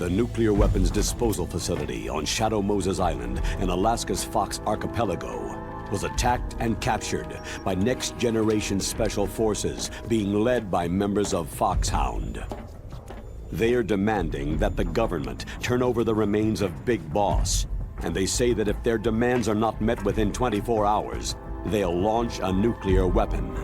The nuclear weapons disposal facility on Shadow Moses Island in Alaska's Fox Archipelago was attacked and captured by next-generation special forces being led by members of Foxhound. They are demanding that the government turn over the remains of Big Boss, and they say that if their demands are not met within 24 hours, they'll launch a nuclear weapon.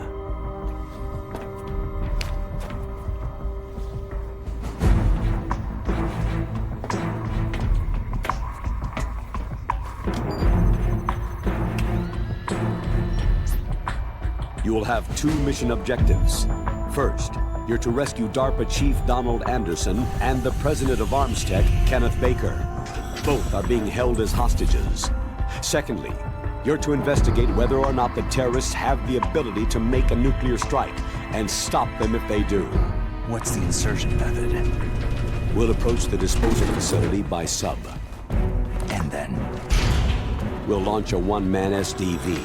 You will have two mission objectives. First, you're to rescue DARPA Chief Donald Anderson and the President of Armstech, Kenneth Baker. Both are being held as hostages. Secondly, you're to investigate whether or not the terrorists have the ability to make a nuclear strike and stop them if they do. What's the insertion method? We'll approach the disposal facility by sub. And then? We'll launch a one-man SDV.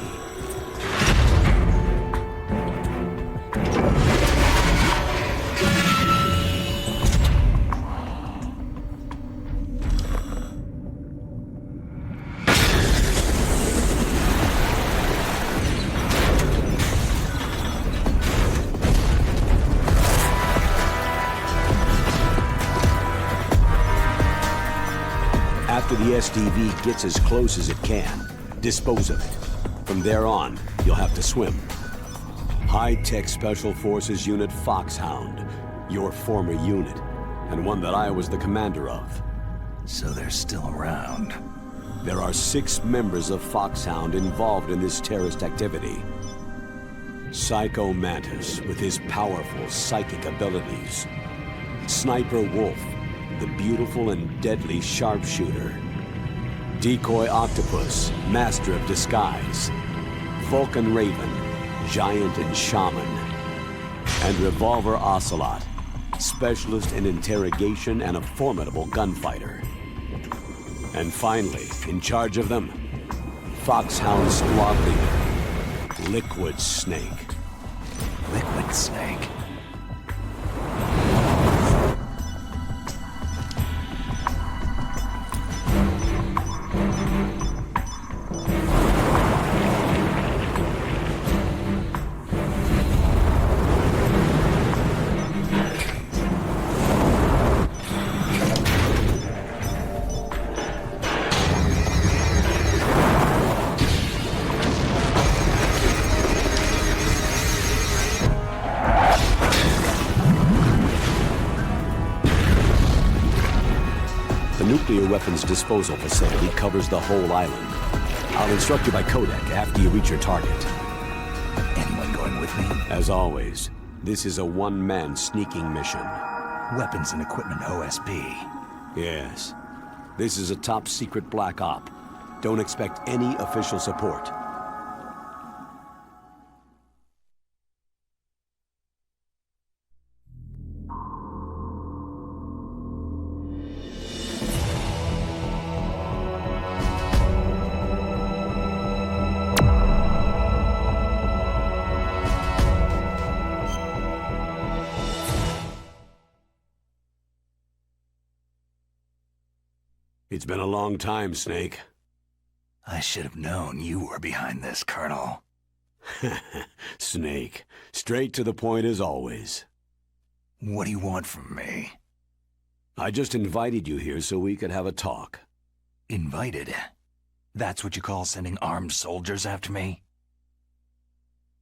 After the SDV gets as close as it can, dispose of it. From there on, you'll have to swim. High-tech Special Forces Unit Foxhound, your former unit, and one that I was the commander of. So they're still around. There are 6 members of Foxhound involved in this terrorist activity. Psycho Mantis, with his powerful psychic abilities. Sniper Wolf, the beautiful and deadly sharpshooter. Decoy Octopus, master of disguise. Vulcan Raven, giant and shaman. And Revolver Ocelot, specialist in interrogation and a formidable gunfighter. And finally, in charge of them, Foxhound squad leader, Liquid Snake. Liquid Snake? The nuclear weapons disposal facility covers the whole island. I'll instruct you by codec after you reach your target. Anyone going with me? As always, this is a one-man sneaking mission. Weapons and equipment OSP. Yes. This is a top-secret black op. Don't expect any official support. It's been a long time, Snake. I should have known you were behind this, Colonel. Snake. Straight to the point as always. What do you want from me? I just invited you here so we could have a talk. Invited? That's what you call sending armed soldiers after me?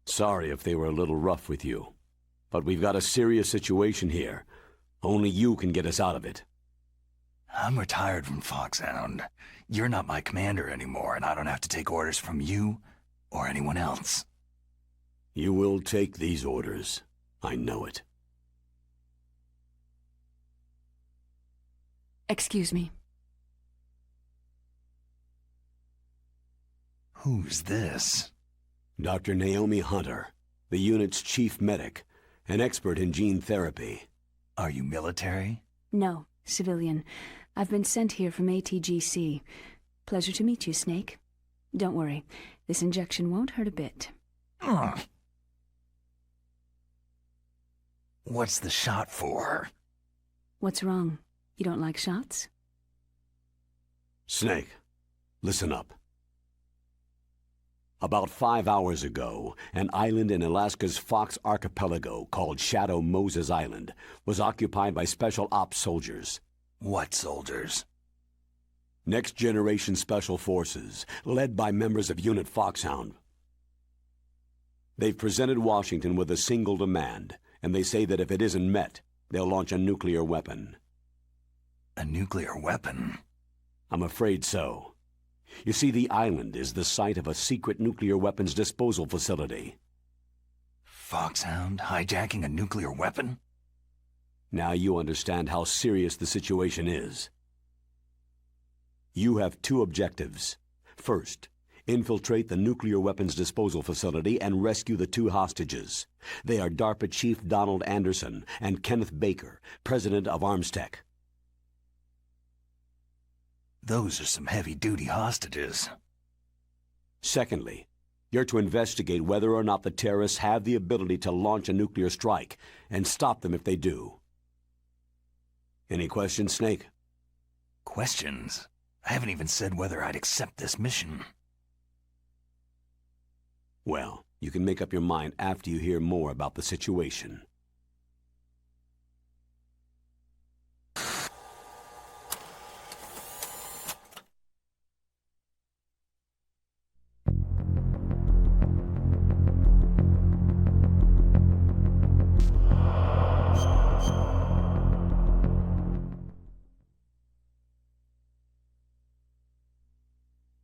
Sorry if they were a little rough with you. But we've got a serious situation here. Only you can get us out of it. I'm retired from Foxhound. You're not my commander anymore, and I don't have to take orders from you or anyone else. You will take these orders. I know it. Excuse me. Who's this? Dr. Naomi Hunter, the unit's chief medic, an expert in gene therapy. Are you military? No, civilian. I've been sent here from ATGC. Pleasure to meet you, Snake. Don't worry, this injection won't hurt a bit. What's the shot for? What's wrong? You don't like shots? Snake, listen up. About 5 hours ago, an island in Alaska's Fox Archipelago called Shadow Moses Island was occupied by Special Ops soldiers. What soldiers? Next Generation Special Forces, led by members of Unit Foxhound. They've presented Washington with a single demand, and they say that if it isn't met, they'll launch a nuclear weapon. A nuclear weapon? I'm afraid so. You see, the island is the site of a secret nuclear weapons disposal facility. Foxhound hijacking a nuclear weapon? Now you understand how serious the situation is. You have two objectives. First, infiltrate the nuclear weapons disposal facility and rescue the two hostages. They are DARPA Chief Donald Anderson and Kenneth Baker, President of Armstech. Those are some heavy-duty hostages. Secondly, you're to investigate whether or not the terrorists have the ability to launch a nuclear strike and stop them if they do. Any questions, Snake? Questions? I haven't even said whether I'd accept this mission. Well, you can make up your mind after you hear more about the situation.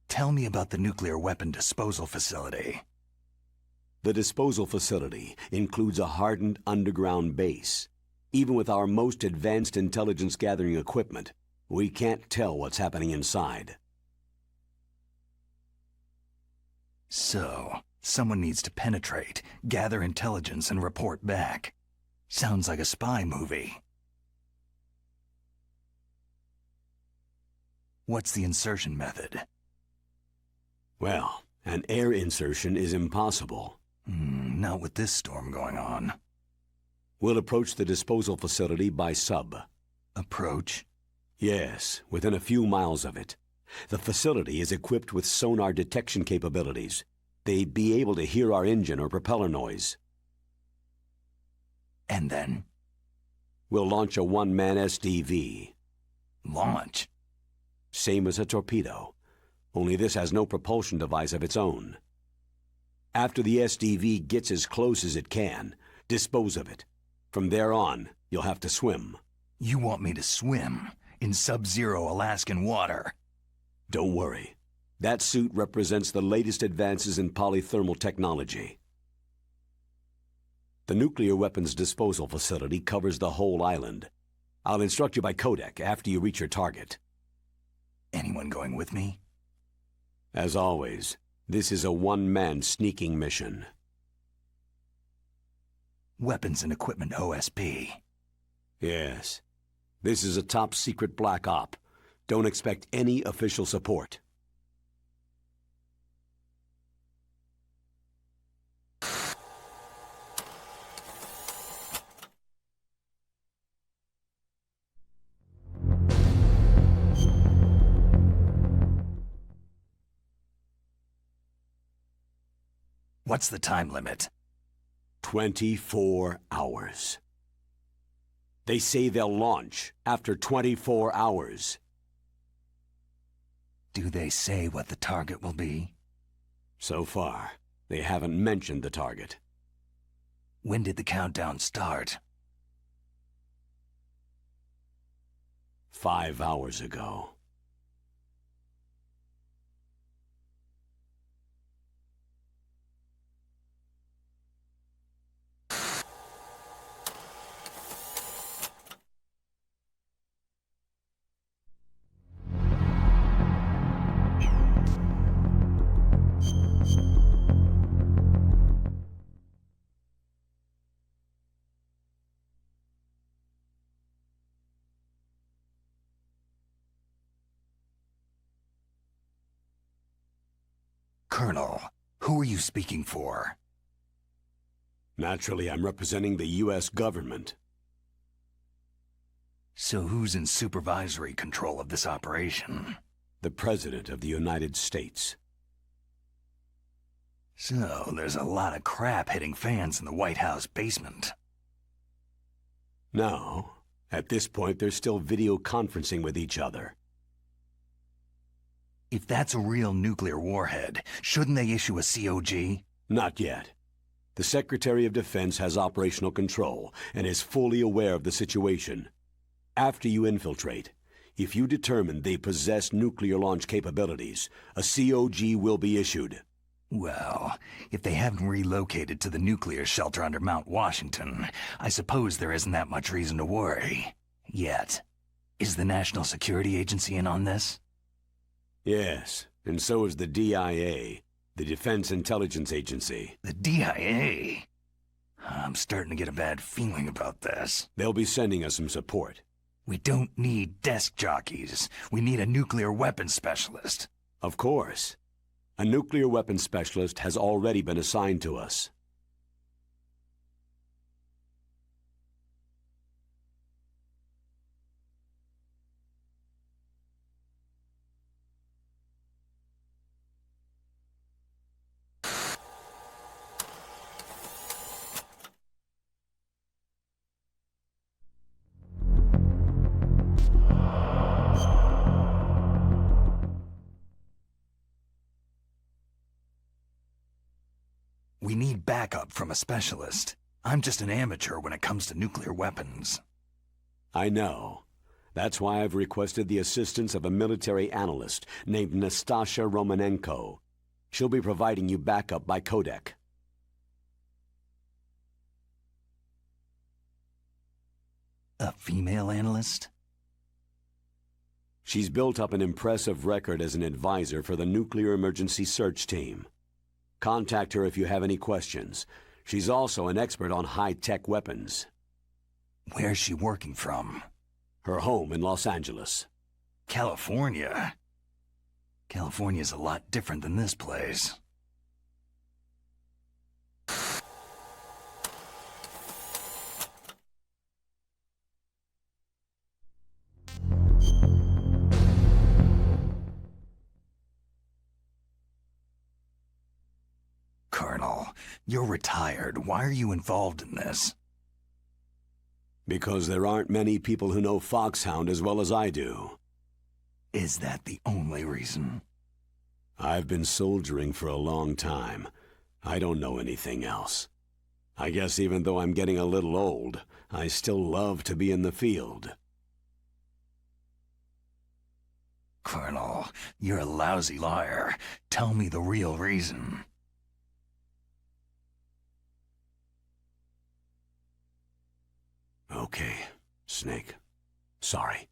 Tell me about the nuclear weapon disposal facility. The disposal facility includes a hardened underground base. Even with our most advanced intelligence-gathering equipment, we can't tell what's happening inside. So, someone needs to penetrate, gather intelligence, and report back. Sounds like a spy movie. What's the insertion method? Well, an air insertion is impossible. Not with this storm going on. We'll approach the disposal facility by sub. Approach? Yes, within a few miles of it. The facility is equipped with sonar detection capabilities. They'd be able to hear our engine or propeller noise. And then? We'll launch a one-man SDV. Launch? Same as a torpedo. Only this has no propulsion device of its own. After the SDV gets as close as it can, dispose of it. From there on, you'll have to swim. You want me to swim in sub-zero Alaskan water? Don't worry. That suit represents the latest advances in polythermal technology. The nuclear weapons disposal facility covers the whole island. I'll instruct you by codec after you reach your target. Anyone going with me? As always, this is a one-man sneaking mission. Weapons and equipment OSP. Yes. This is a top-secret black op. Don't expect any official support. What's the time limit? 24 hours. They say they'll launch after 24 hours. Do they say what the target will be? So far, they haven't mentioned the target. When did the countdown start? 5 hours ago. Colonel, who are you speaking for? Naturally, I'm representing the U.S. government. So who's in supervisory control of this operation? The President of the United States. So there's a lot of crap hitting fans in the White House basement. No. At this point, they're still video conferencing with each other. If that's a real nuclear warhead, shouldn't they issue a COG? Not yet. The Secretary of Defense has operational control and is fully aware of the situation. After you infiltrate, if you determine they possess nuclear launch capabilities, a COG will be issued. Well, if they haven't relocated to the nuclear shelter under Mount Washington, I suppose there isn't that much reason to worry. Yet. Is the National Security Agency in on this? Yes, and so is the DIA, the Defense Intelligence Agency. The DIA? I'm starting to get a bad feeling about this. They'll be sending us some support. We don't need desk jockeys. We need a nuclear weapons specialist. Of course. A nuclear weapons specialist has already been assigned to us. We need backup from a specialist. I'm just an amateur when it comes to nuclear weapons. I know. That's why I've requested the assistance of a military analyst named Nastasha Romanenko. She'll be providing you backup by codec. A female analyst? She's built up an impressive record as an advisor for the Nuclear Emergency Search Team. Contact her if you have any questions. She's also an expert on high-tech weapons. Where's she working from? Her home in Los Angeles. California? California's a lot different than this place. Colonel, you're retired. Why are you involved in this? Because there aren't many people who know Foxhound as well as I do. Is that the only reason? I've been soldiering for a long time. I don't know anything else. I guess even though I'm getting a little old, I still love to be in the field. Colonel, you're a lousy liar. Tell me the real reason. Okay, Snake. Sorry.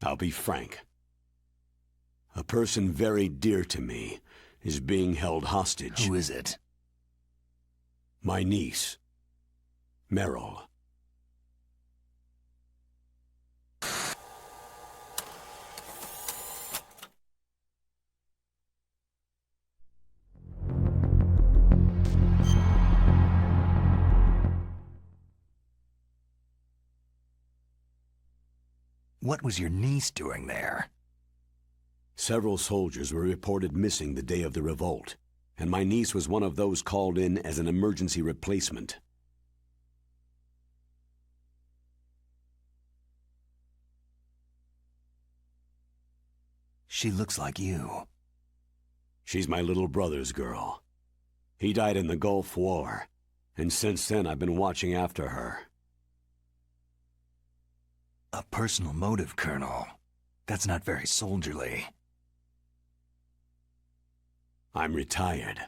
I'll be frank. A person very dear to me is being held hostage. Who is it? My niece, Meryl. What was your niece doing there? Several soldiers were reported missing the day of the revolt, and my niece was one of those called in as an emergency replacement. She looks like you. She's my little brother's girl. He died in the Gulf War, and since then I've been watching after her. A personal motive, Colonel. That's not very soldierly. I'm retired.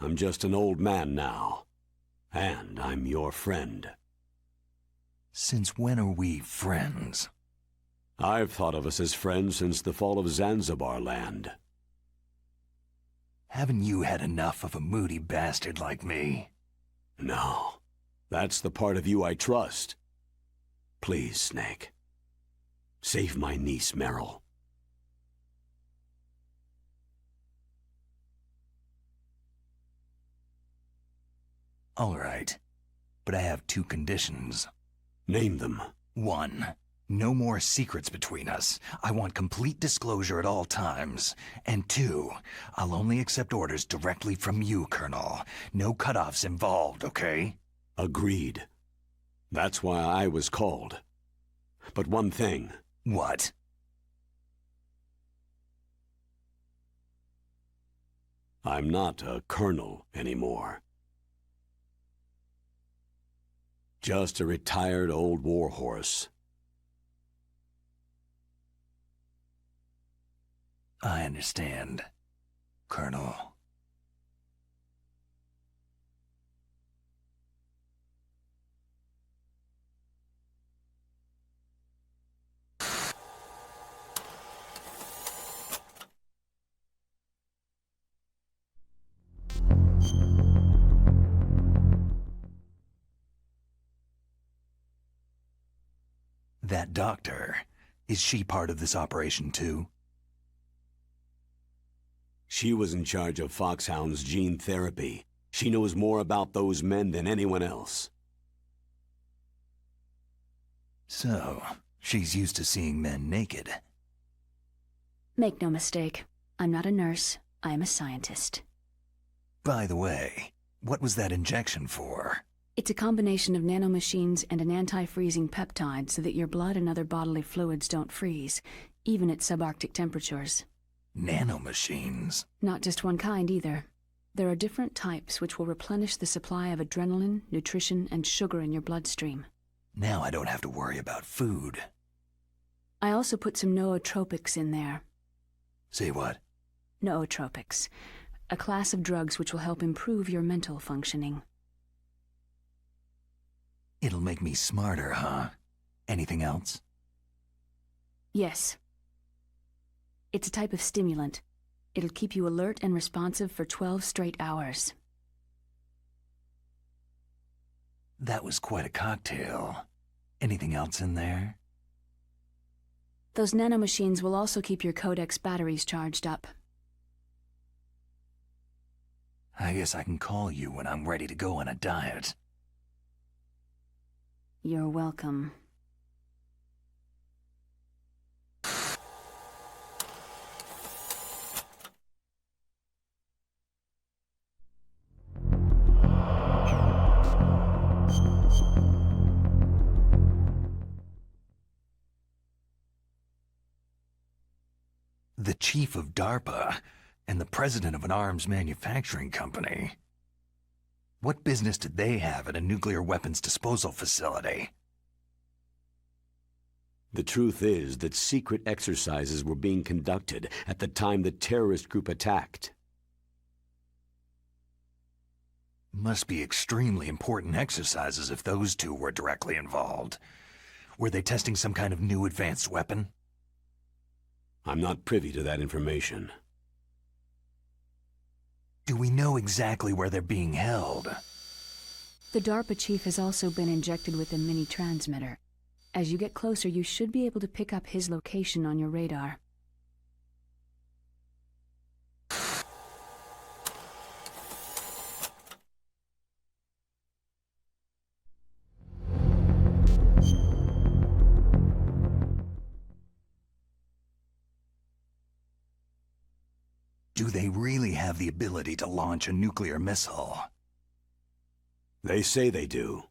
I'm just an old man now. And I'm your friend. Since when are we friends? I've thought of us as friends since the fall of Zanzibar land. Haven't you had enough of a moody bastard like me? No. That's the part of you I trust. Please, Snake. Save my niece, Meryl. All right, but I have two conditions. Name them. 1. No more secrets between us. I want complete disclosure at all times. And 2, I'll only accept orders directly from you, Colonel. No cutoffs involved, okay? Agreed. That's why I was called. But one thing. What? I'm not a colonel anymore. Just a retired old warhorse. I understand, Colonel. That doctor, is she part of this operation too? She was in charge of Foxhound's gene therapy. She knows more about those men than anyone else. So, she's used to seeing men naked. Make no mistake, I'm not a nurse, I am a scientist. By the way, what was that injection for? It's a combination of nanomachines and an anti-freezing peptide so that your blood and other bodily fluids don't freeze, even at subarctic temperatures. Nanomachines? Not just one kind either. There are different types which will replenish the supply of adrenaline, nutrition, and sugar in your bloodstream. Now I don't have to worry about food. I also put some nootropics in there. Say what? Nootropics. A class of drugs which will help improve your mental functioning. It'll make me smarter, huh? Anything else? Yes. It's a type of stimulant. It'll keep you alert and responsive for 12 straight hours. That was quite a cocktail. Anything else in there? Those nanomachines will also keep your Codex batteries charged up. I guess I can call you when I'm ready to go on a diet. You're welcome. The chief of DARPA and the president of an arms manufacturing company. What business did they have at a nuclear weapons disposal facility? The truth is that secret exercises were being conducted at the time the terrorist group attacked. Must be extremely important exercises if those two were directly involved. Were they testing some kind of new advanced weapon? I'm not privy to that information. Do we know exactly where they're being held? The DARPA chief has also been injected with a mini-transmitter. As you get closer, you should be able to pick up his location on your radar. Do they really have the ability to launch a nuclear missile? They say they do.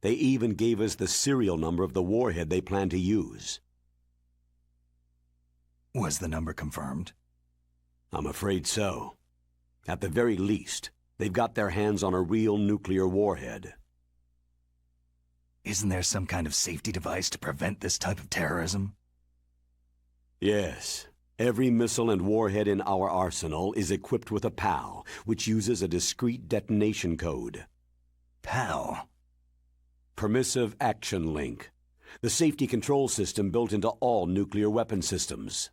They even gave us the serial number of the warhead they plan to use. Was the number confirmed? I'm afraid so. At the very least, they've got their hands on a real nuclear warhead. Isn't there some kind of safety device to prevent this type of terrorism? Yes. Every missile and warhead in our arsenal is equipped with a PAL, which uses a discrete detonation code. PAL? Permissive Action Link. The safety control system built into all nuclear weapon systems.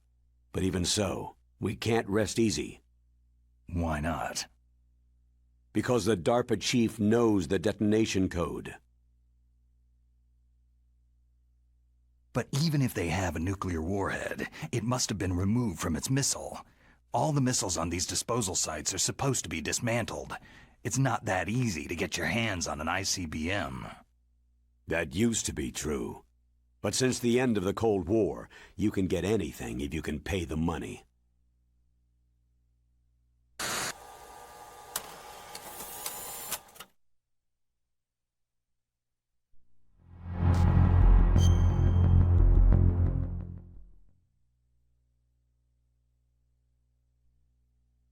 But even so, we can't rest easy. Why not? Because the DARPA chief knows the detonation code. But even if they have a nuclear warhead, it must have been removed from its missile. All the missiles on these disposal sites are supposed to be dismantled. it's not that easy to get your hands on an ICBM. That used to be true. But since the end of the Cold War, you can get anything if you can pay the money.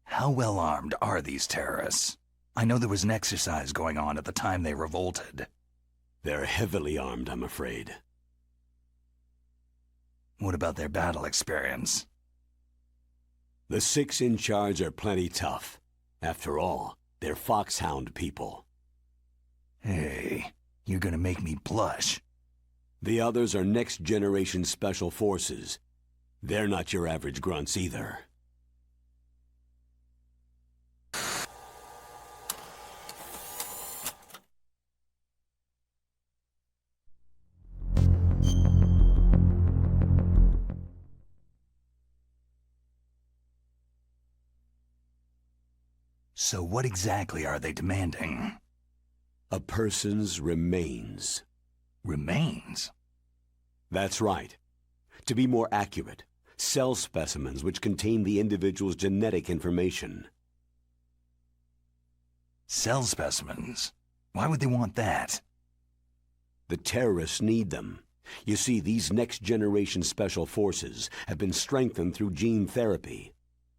How well armed are these terrorists? I know there was an exercise going on at the time they revolted. They're heavily armed, I'm afraid. What about their battle experience? The 6 in charge are plenty tough. After all, they're Foxhound people. Hey, you're gonna make me blush. The others are next-generation special forces. They're not your average grunts either. So what exactly are they demanding? A person's remains. Remains? That's right. To be more accurate, cell specimens which contain the individual's genetic information. Cell specimens? Why would they want that? The terrorists need them. You see, these next-generation special forces have been strengthened through gene therapy.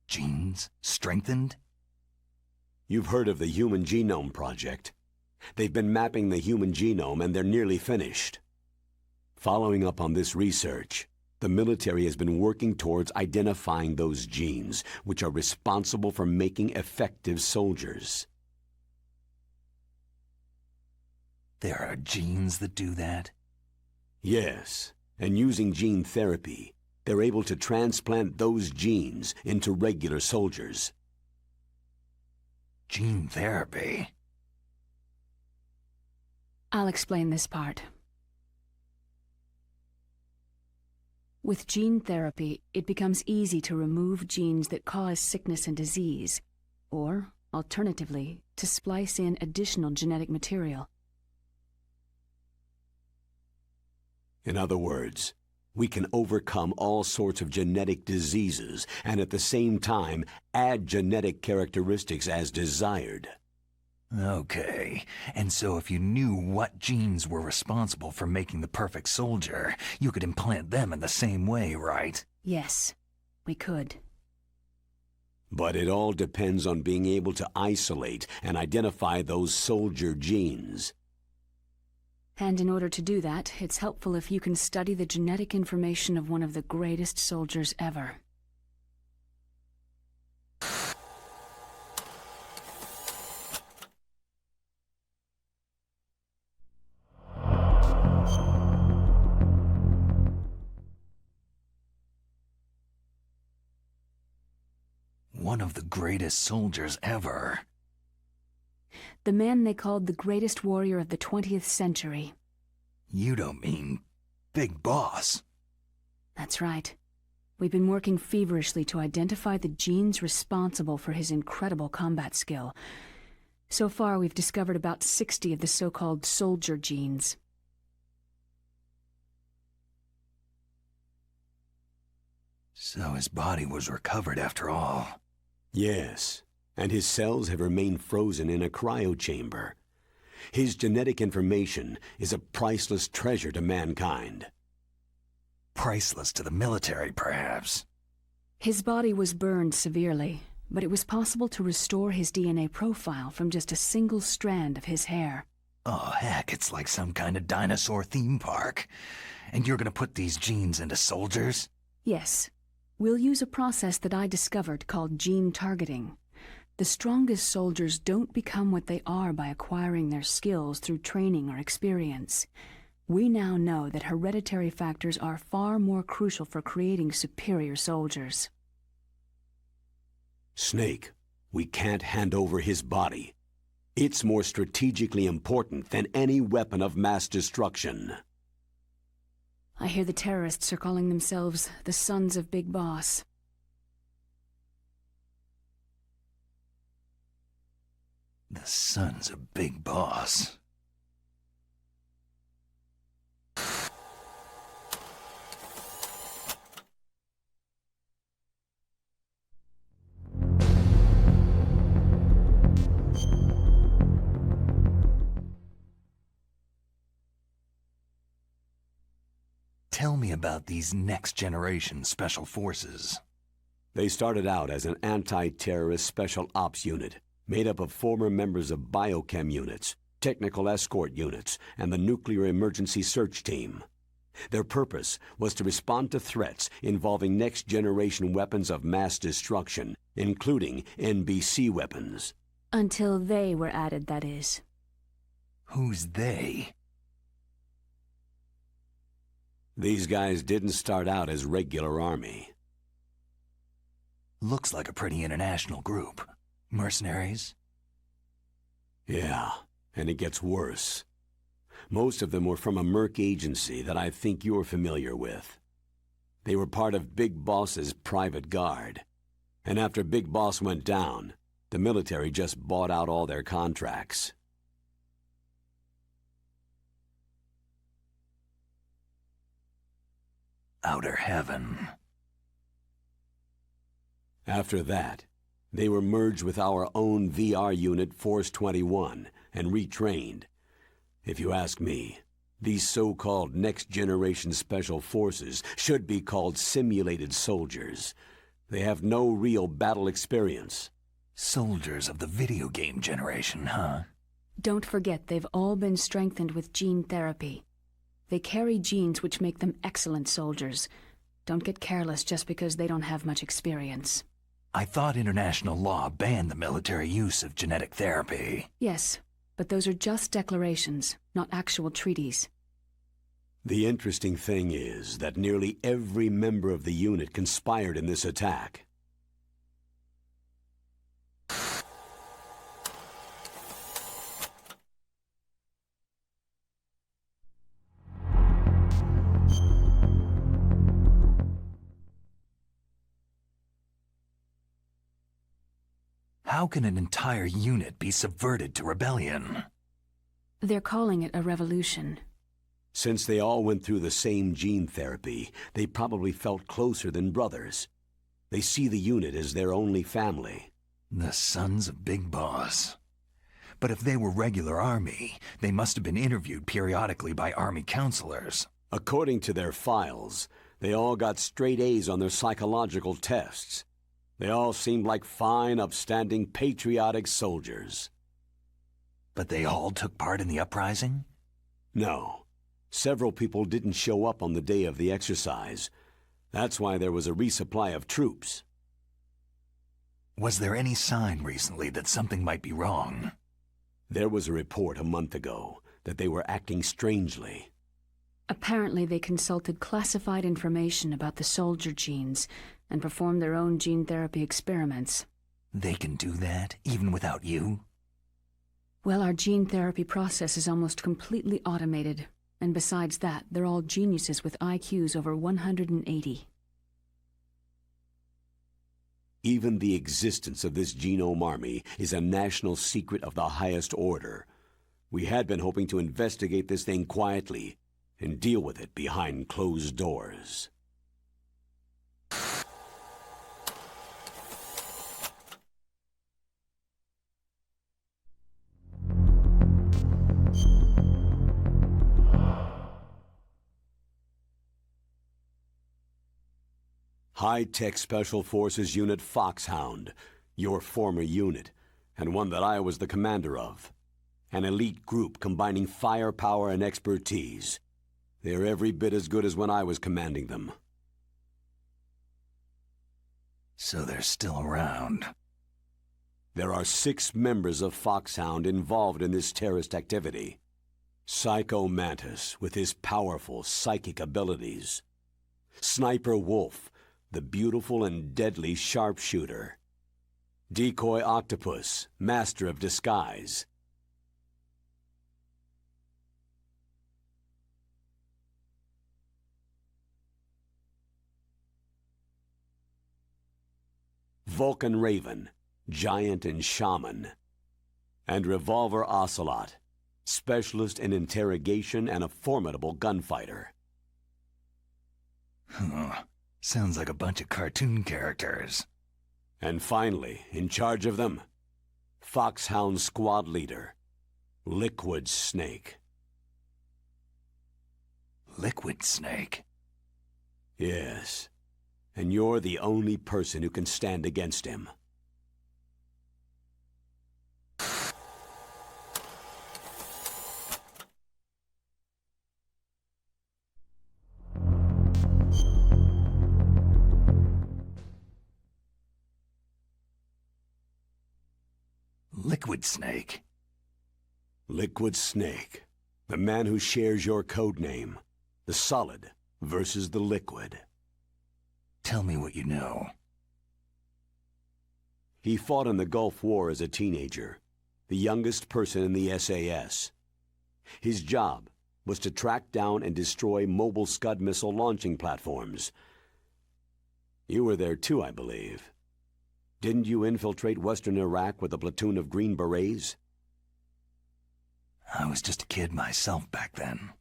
Genes? Strengthened? You've heard of the Human Genome Project. They've been mapping the human genome and they're nearly finished. Following up on this research, the military has been working towards identifying those genes which are responsible for making effective soldiers. There are genes that do that? Yes, and using gene therapy, they're able to transplant those genes into regular soldiers. Gene therapy? I'll explain this part. With gene therapy, it becomes easy to remove genes that cause sickness and disease, or, alternatively, to splice in additional genetic material. In other words, we can overcome all sorts of genetic diseases and at the same time add genetic characteristics as desired. Okay, and so if you knew what genes were responsible for making the perfect soldier, you could implant them in the same way, right? Yes, we could. But it all depends on being able to isolate and identify those soldier genes. And in order to do that, it's helpful if you can study the genetic information of one of the greatest soldiers ever. One of the greatest soldiers ever. The man they called the greatest warrior of the 20th century. You don't mean Big Boss? That's right. We've been working feverishly to identify the genes responsible for his incredible combat skill. So far, we've discovered about 60 of the so-called soldier genes. So his body was recovered after all. Yes, and his cells have remained frozen in a cryochamber. His genetic information is a priceless treasure to mankind. Priceless to the military, perhaps. His body was burned severely, but it was possible to restore his DNA profile from just a single strand of his hair. Oh, heck, it's like some kind of dinosaur theme park. And you're gonna put these genes into soldiers? Yes. We'll use a process that I discovered called gene targeting. The strongest soldiers don't become what they are by acquiring their skills through training or experience. We now know that hereditary factors are far more crucial for creating superior soldiers. Snake, we can't hand over his body. It's more strategically important than any weapon of mass destruction. I hear the terrorists are calling themselves the Sons of Big Boss. The son's a big boss. Tell me about these next-generation special forces. They started out as an anti-terrorist special ops unit, made up of former members of biochem units, technical escort units, and the nuclear emergency search team. Their purpose was to respond to threats involving next-generation weapons of mass destruction, including NBC weapons. Until they were added, that is. Who's they? These guys didn't start out as regular army. Looks like a pretty international group. Mercenaries? Yeah, and it gets worse. Most of them were from a merc agency that I think you're familiar with. They were part of Big Boss's private guard. And after Big Boss went down, the military just bought out all their contracts. Outer heaven. After that, they were merged with our own VR unit Force 21 and retrained. If you ask me, these so-called next-generation special forces should be called simulated soldiers. They have no real battle experience. Soldiers of the video game generation, huh? Don't forget they've all been strengthened with gene therapy. They carry genes which make them excellent soldiers. Don't get careless just because they don't have much experience. I thought international law banned the military use of genetic therapy. Yes, but those are just declarations, not actual treaties. The interesting thing is that nearly every member of the unit conspired in this attack. How can an entire unit be subverted to rebellion? They're calling it a revolution. Since they all went through the same gene therapy, they probably felt closer than brothers. They see the unit as their only family. The sons of Big Boss. But if they were regular army, they must have been interviewed periodically by army counselors. According to their files, they all got straight A's on their psychological tests. They all seemed like fine, upstanding, patriotic soldiers. But they all took part in the uprising? No. Several people didn't show up on the day of the exercise. That's why there was a resupply of troops. Was there any sign recently that something might be wrong? There was a report a month ago that they were acting strangely. Apparently they consulted classified information about the soldier genes and performed their own gene therapy experiments. They can do that, even without you? Well, our gene therapy process is almost completely automated. And besides that, they're all geniuses with IQs over 180. Even the existence of this genome army is a national secret of the highest order. We had been hoping to investigate this thing quietly and deal with it behind closed doors. High-Tech Special Forces Unit Foxhound, your former unit, and one that I was the commander of. An elite group combining firepower and expertise. They're every bit as good as when I was commanding them. So they're still around. There are 6 members of Foxhound involved in this terrorist activity. Psycho Mantis, with his powerful psychic abilities. Sniper Wolf, the beautiful and deadly sharpshooter. Decoy Octopus, master of disguise. Vulcan Raven, giant and shaman. And Revolver Ocelot, specialist in interrogation and a formidable gunfighter. Huh. Sounds like a bunch of cartoon characters. And finally, in charge of them, Foxhound Squad Leader, Liquid Snake. Liquid Snake? Yes, and you're the only person who can stand against him. Liquid Snake? Liquid Snake, the man who shares your code name, the Solid versus the Liquid. Tell me what you know. He fought in the Gulf War as a teenager, the youngest person in the SAS. His job was to track down and destroy mobile Scud missile launching platforms. You were there too, I believe. Didn't you infiltrate Western Iraq with a platoon of Green Berets? I was just a kid myself back then.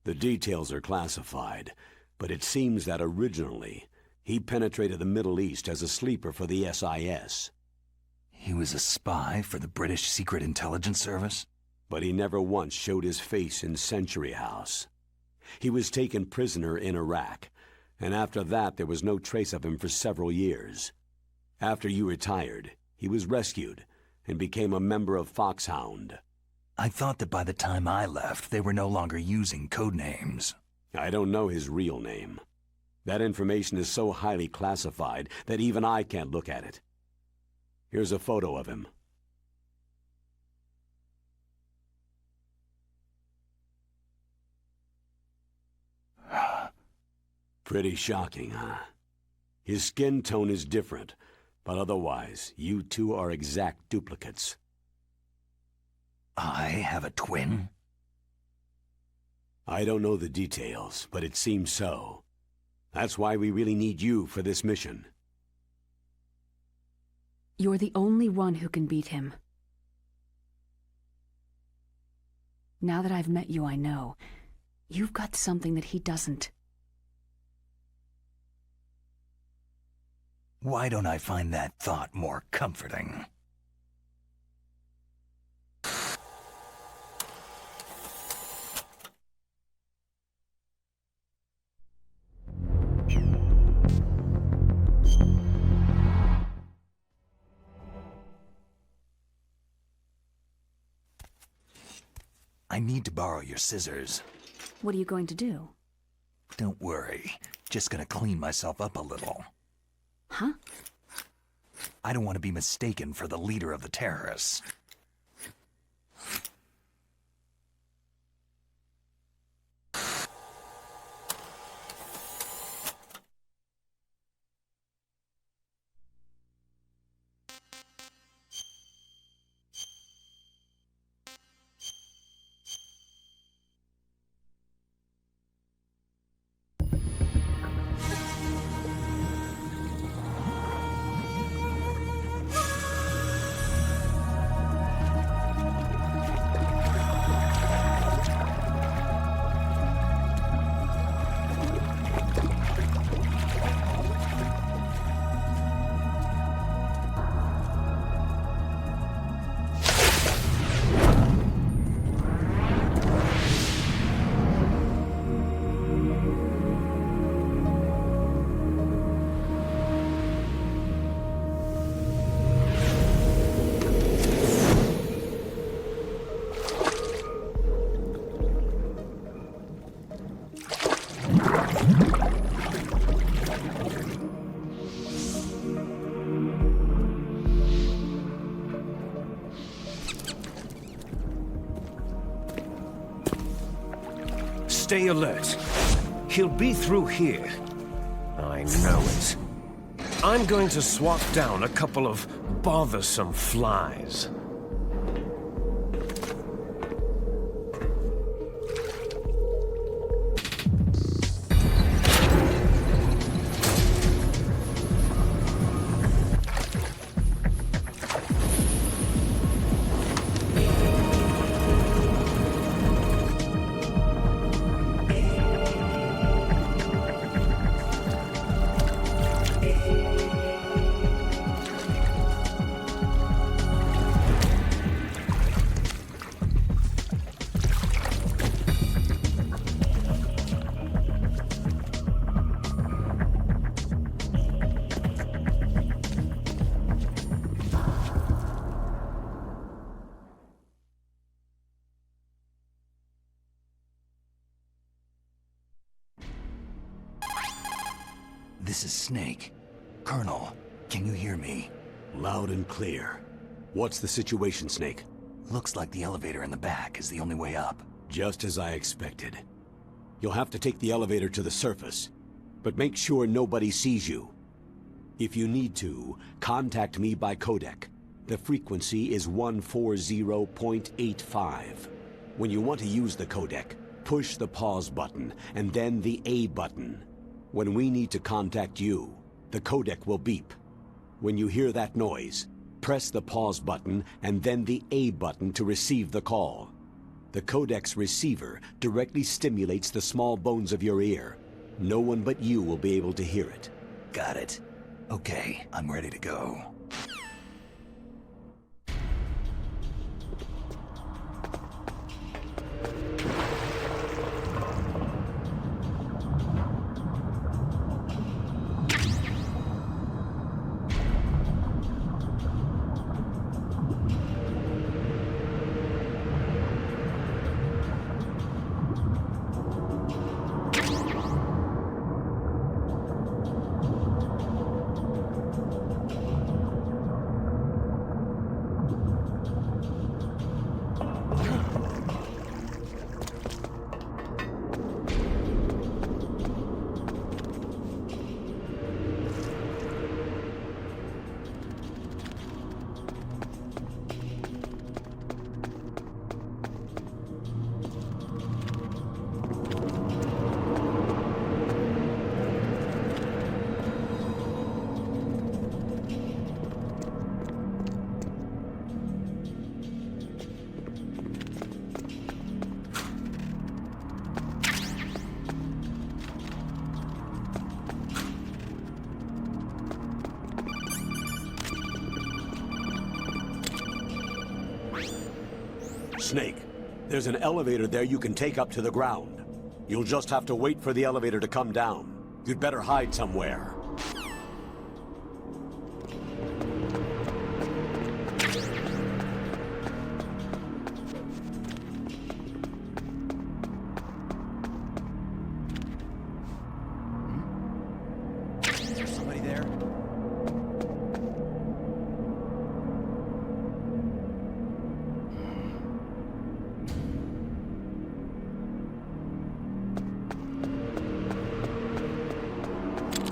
The details are classified, but it seems that originally, he penetrated the Middle East as a sleeper for the SIS. He was a spy for the British Secret Intelligence Service? But he never once showed his face in Century House. He was taken prisoner in Iraq, and after that there was no trace of him for several years. After you retired, he was rescued and became a member of Foxhound. I thought that by the time I left, they were no longer using code names. I don't know his real name. That information is so highly classified that even I can't look at it. Here's a photo of him. Pretty shocking, huh? His skin tone is different, but otherwise, you two are exact duplicates. I have a twin? I don't know the details, but it seems so. That's why we really need you for this mission. You're the only one who can beat him. Now that I've met you, I know. You've got something that he doesn't. Why don't I find that thought more comforting? I need to borrow your scissors. What are you going to do? Don't worry. Just gonna clean myself up a little. Huh? I don't want to be mistaken for the leader of the terrorists. Stay alert. He'll be through here. I know it. I'm going to swat down a couple of bothersome flies. This is Snake. Colonel, can you hear me? Loud and clear. What's the situation, Snake? Looks like the elevator in the back is the only way up. Just as I expected. You'll have to take the elevator to the surface, but make sure nobody sees you. If you need to, contact me by codec. The frequency is 140.85. When you want to use the codec, push the pause button and then the A button. When we need to contact you, the codec will beep. When you hear that noise, press the pause button and then the A button to receive the call. The codec's receiver directly stimulates the small bones of your ear. No one but you will be able to hear it. Got it. Okay, I'm ready to go. Snake, there's an elevator there you can take up to the ground. You'll just have to wait for the elevator to come down. You'd better hide somewhere. Is there somebody there?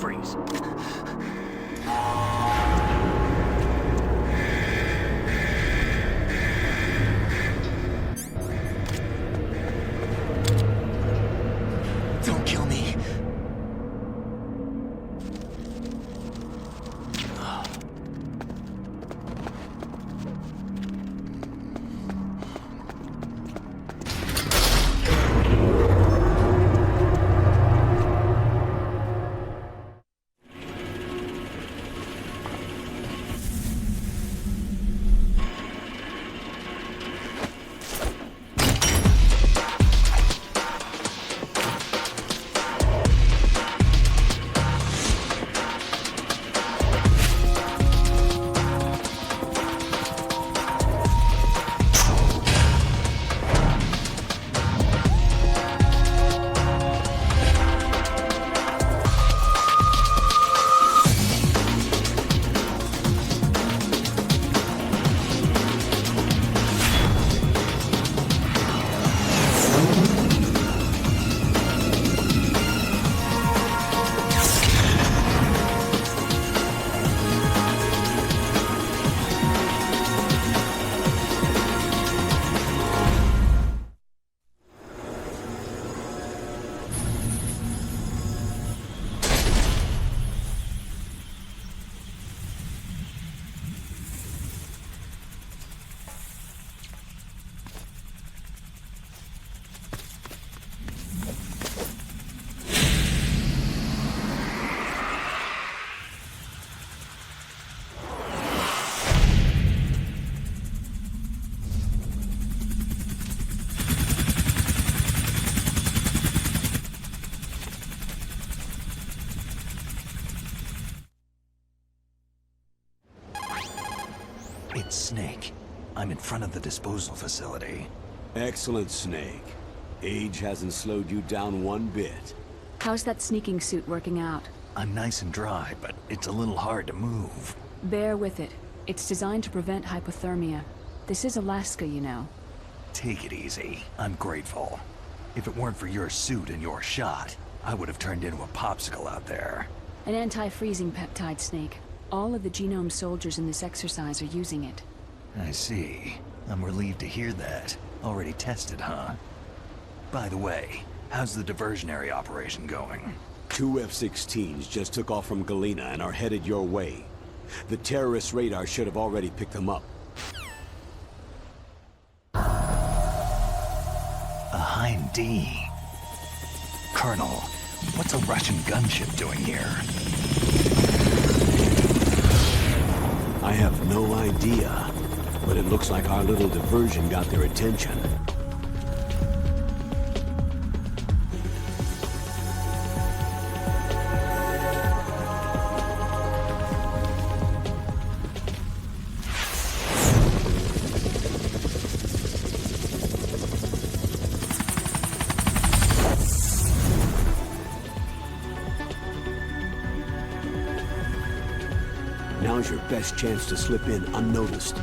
Freeze. Don't kill me. It's Snake. I'm in front of the disposal facility. Excellent, Snake. Age hasn't slowed you down one bit. How's that sneaking suit working out? I'm nice and dry, but it's a little hard to move. Bear with it. It's designed to prevent hypothermia. This is Alaska, you know. Take it easy. I'm grateful. If it weren't for your suit and your shot, I would have turned into a popsicle out there. An anti-freezing peptide, Snake. All of the genome soldiers in this exercise are using it. I see. I'm relieved to hear that. Already tested, huh? By the way, how's the diversionary operation going? 2 F-16s just took off from Galena and are headed your way. The terrorist radar should have already picked them up. A Hind D. Colonel, what's a Russian gunship doing here? I have no idea, but it looks like our little diversion got their attention. Now's your best chance to slip in unnoticed.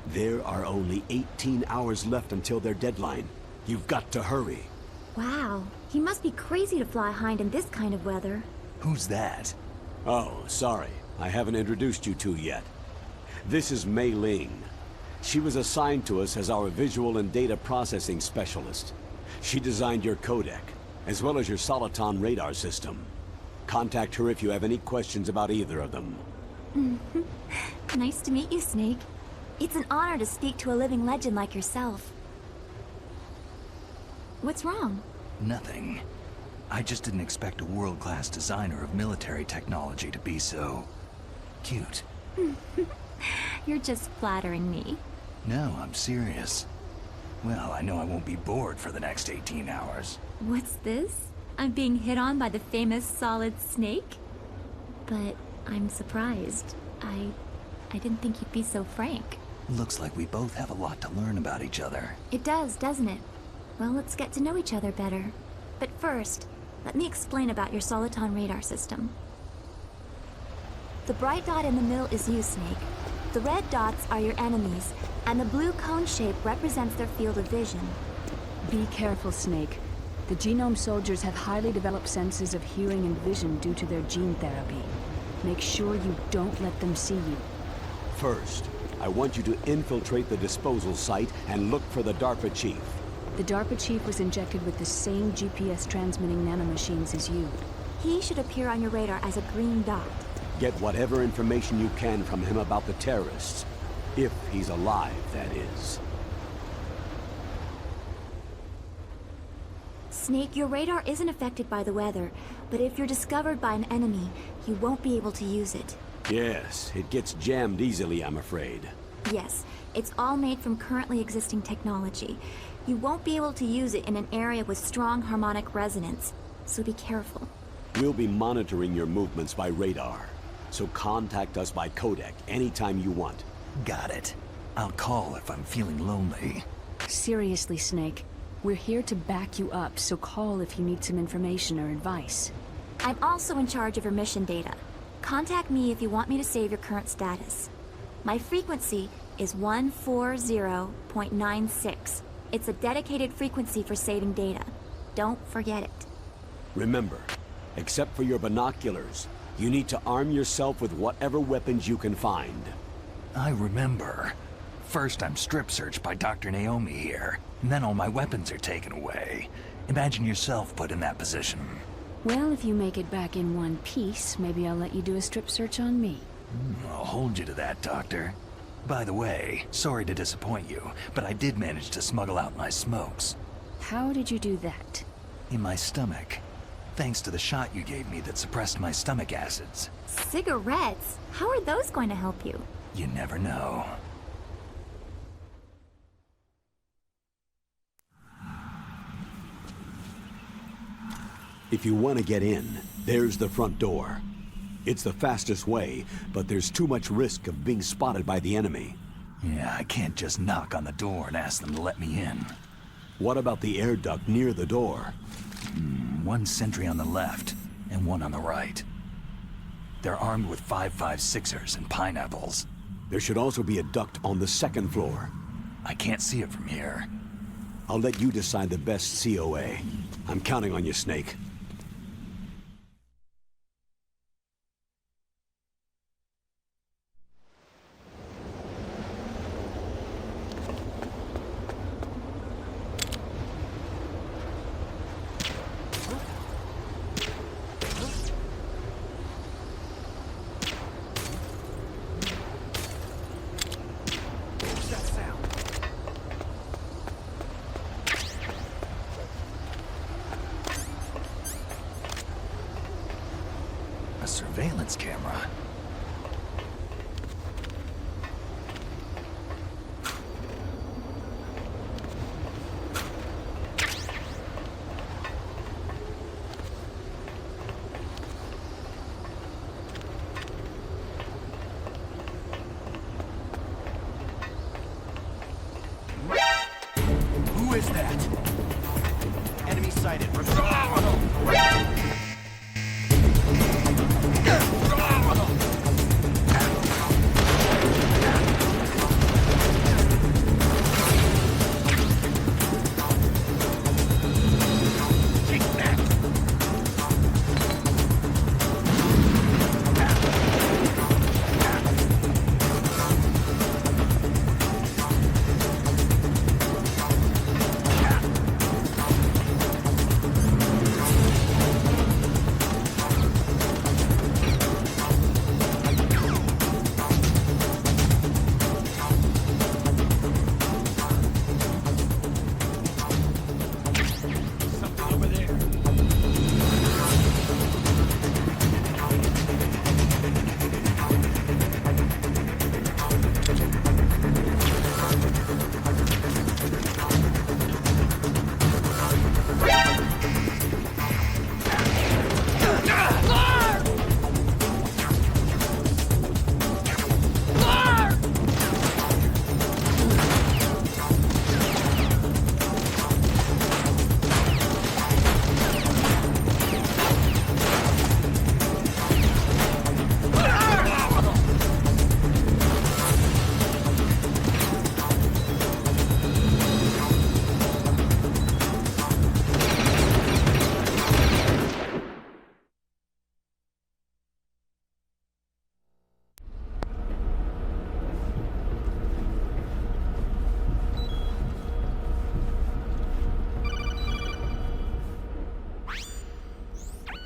There are only 18 hours left until their deadline. You've got to hurry. Wow, he must be crazy to fly Hind in this kind of weather. Who's that? Oh, sorry. I haven't introduced you two yet. This is Mei Ling. She was assigned to us as our visual and data processing specialist. She designed your codec, as well as your Soliton radar system. Contact her if you have any questions about either of them. Nice to meet you, Snake. It's an honor to speak to a living legend like yourself. What's wrong? Nothing. I just didn't expect a world-class designer of military technology to be so... cute. You're just flattering me. No, I'm serious. Well, I know I won't be bored for the next 18 hours. What's this? I'm being hit on by the famous Solid Snake? But I'm surprised. I didn't think you'd be so frank. Looks like we both have a lot to learn about each other. It does, doesn't it? Well, let's get to know each other better. But first, let me explain about your Soliton radar system. The bright dot in the middle is you, Snake. The red dots are your enemies, and the blue cone shape represents their field of vision. Be careful, Snake. The genome soldiers have highly developed senses of hearing and vision due to their gene therapy. Make sure you don't let them see you. First, I want you to infiltrate the disposal site and look for the DARPA chief. The DARPA chief was injected with the same GPS transmitting nanomachines as you. He should appear on your radar as a green dot. Get whatever information you can from him about the terrorists. If he's alive, that is. Snake, your radar isn't affected by the weather, but if you're discovered by an enemy, you won't be able to use it. Yes, it gets jammed easily, I'm afraid. Yes, it's all made from currently existing technology. You won't be able to use it in an area with strong harmonic resonance, so be careful. We'll be monitoring your movements by radar, so contact us by codec anytime you want. Got it. I'll call if I'm feeling lonely. Seriously, Snake. We're here to back you up, so call if you need some information or advice. I'm also in charge of your mission data. Contact me if you want me to save your current status. My frequency is 140.96. It's a dedicated frequency for saving data. Don't forget it. Remember, except for your binoculars, you need to arm yourself with whatever weapons you can find. I remember. First I'm strip searched by Dr. Naomi here, and then all my weapons are taken away. Imagine yourself put in that position. Well, if you make it back in one piece, maybe I'll let you do a strip search on me. I'll hold you to that, Doctor. By the way, sorry to disappoint you, but I did manage to smuggle out my smokes. How did you do that? In my stomach. Thanks to the shot you gave me that suppressed my stomach acids. Cigarettes? How are those going to help you? You never know. If you want to get in, there's the front door. It's the fastest way, but there's too much risk of being spotted by the enemy. Yeah, I can't just knock on the door and ask them to let me in. What about the air duct near the door? One sentry on the left, and one on the right. They're armed with 5.56ers and pineapples. There should also be a duct on the second floor. I can't see it from here. I'll let you decide the best COA. I'm counting on you, Snake. A surveillance camera. Who is that? Enemy sighted.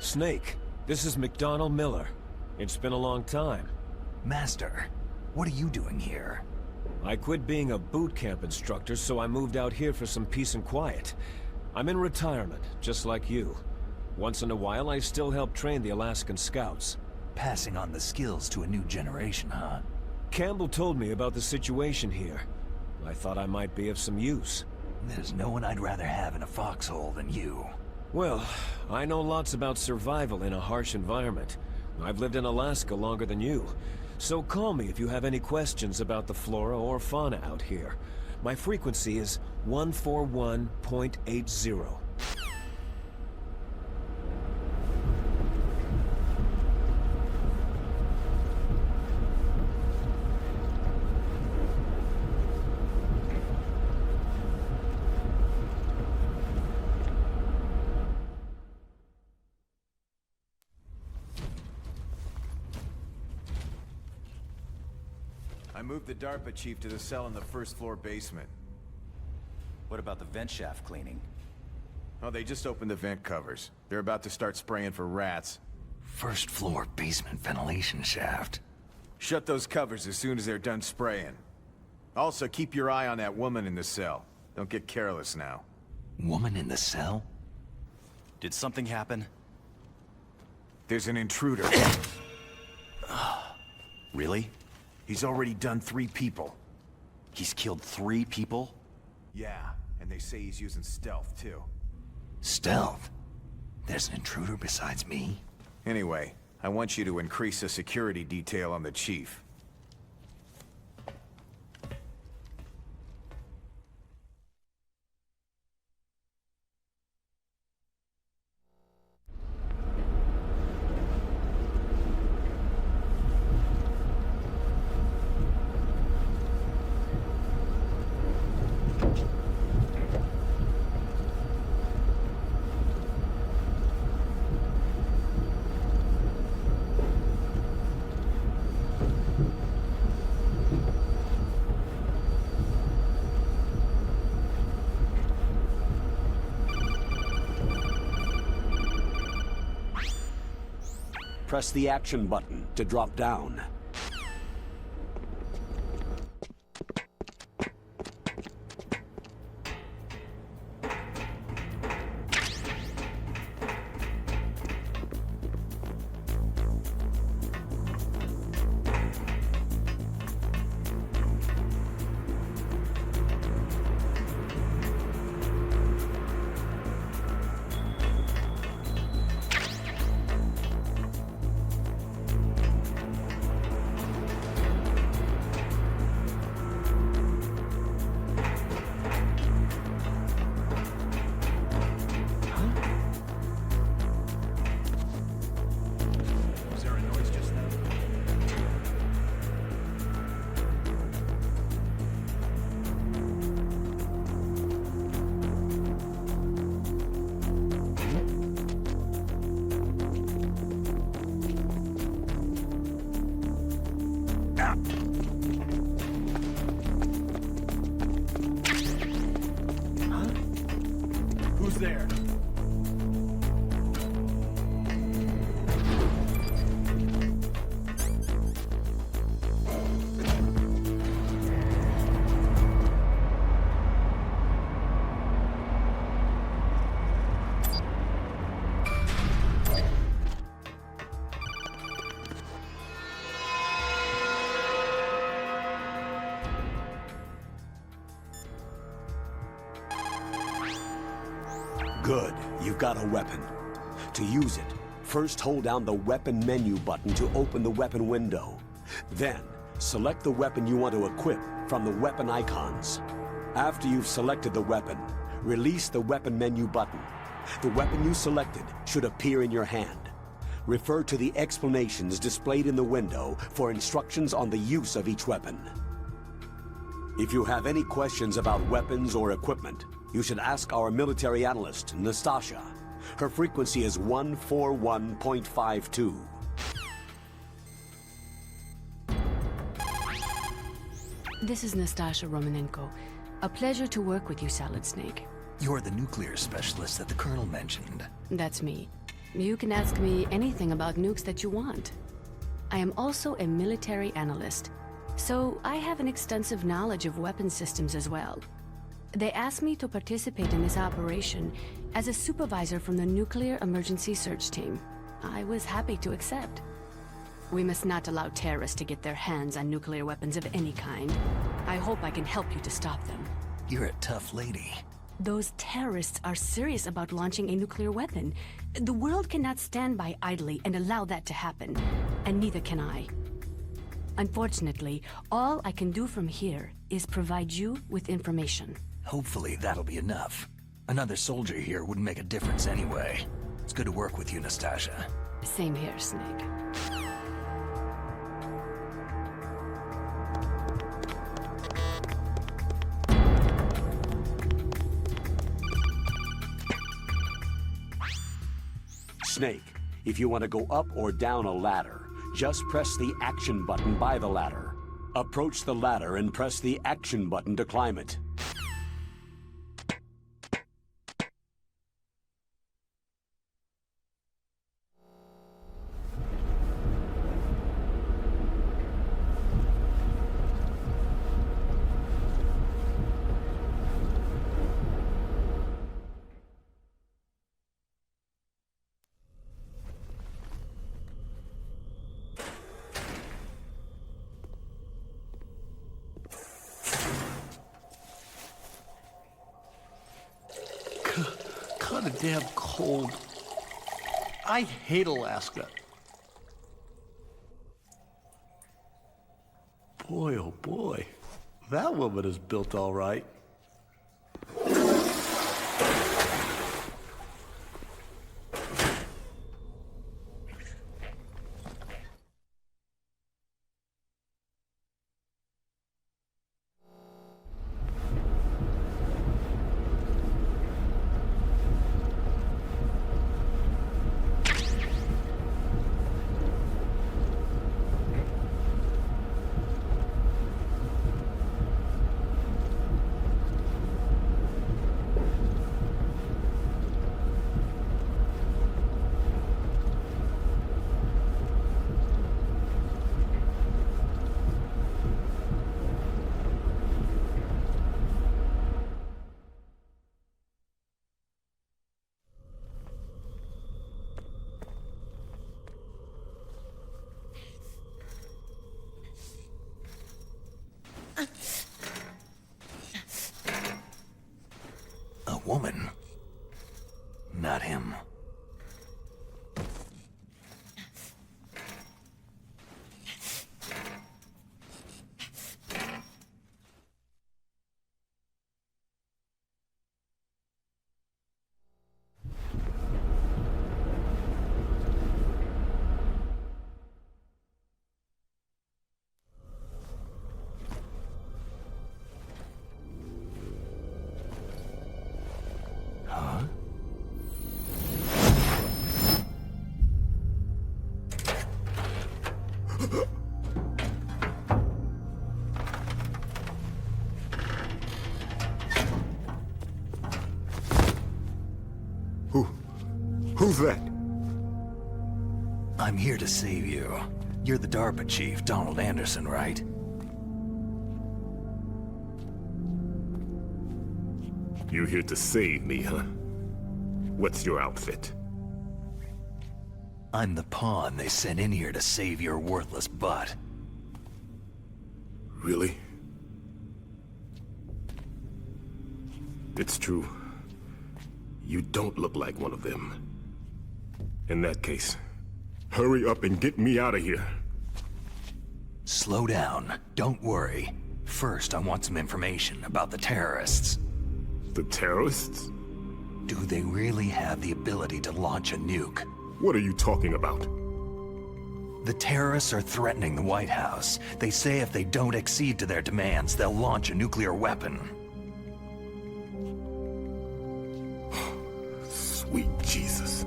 Snake, this is McDonald Miller. It's been a long time. Master, what are you doing here? I quit being a boot camp instructor, so I moved out here for some peace and quiet. I'm in retirement, just like you. Once in a while, I still help train the Alaskan scouts. Passing on the skills to a new generation, huh? Campbell told me about the situation here. I thought I might be of some use. There's no one I'd rather have in a foxhole than you. Well, I know lots about survival in a harsh environment. I've lived in Alaska longer than you. So call me if you have any questions about the flora or fauna out here. My frequency is 141.80. I moved the DARPA chief to the cell in the first floor basement. What about the vent shaft cleaning? Oh, they just opened the vent covers. They're about to start spraying for rats. First floor basement ventilation shaft. Shut those covers as soon as they're done spraying. Also, keep your eye on that woman in the cell. Don't get careless now. Woman in the cell? Did something happen? There's an intruder. Really? He's already done 3 people. He's killed 3 people? Yeah, and they say he's using stealth, too. Stealth? There's an intruder besides me? Anyway, I want you to increase the security detail on the chief. press the action button to drop down. Who's there? Good, you've got a weapon. To use it, first hold down the weapon menu button to open the weapon window. Then, select the weapon you want to equip from the weapon icons. After you've selected the weapon, release the weapon menu button. The weapon you selected should appear in your hand. Refer to the explanations displayed in the window for instructions on the use of each weapon. If you have any questions about weapons or equipment, you should ask our military analyst, Nastasha. Her frequency is 141.52. This is Nastasha Romanenko. A pleasure to work with you, Solid Snake. You're the nuclear specialist that the Colonel mentioned. That's me. You can ask me anything about nukes that you want. I am also a military analyst, so I have an extensive knowledge of weapon systems as well. They asked me to participate in this operation as a supervisor from the Nuclear Emergency Search Team. I was happy to accept. We must not allow terrorists to get their hands on nuclear weapons of any kind. I hope I can help you to stop them. You're a tough lady. Those terrorists are serious about launching a nuclear weapon. The world cannot stand by idly and allow that to happen, and neither can I. Unfortunately, all I can do from here is provide you with information. Hopefully that'll be enough. Another soldier here wouldn't make a difference anyway. It's good to work with you, Nastasha. Same here, Snake. Snake, if you want to go up or down a ladder, just press the action button by the ladder. Approach the ladder and press the action button to climb it. Kinda damn cold. I hate Alaska. Boy, oh boy. That woman is built all right. Who's that? I'm here to save you. You're the DARPA chief, Donald Anderson, right? You here to save me, huh? What's your outfit? I'm the pawn they sent in here to save your worthless butt. Really? It's true. You don't look like one of them. In that case, hurry up and get me out of here. Slow down. Don't worry. First, I want some information about the terrorists. The terrorists? Do they really have the ability to launch a nuke? What are you talking about? The terrorists are threatening the White House. They say if they don't accede to their demands, they'll launch a nuclear weapon. Sweet Jesus.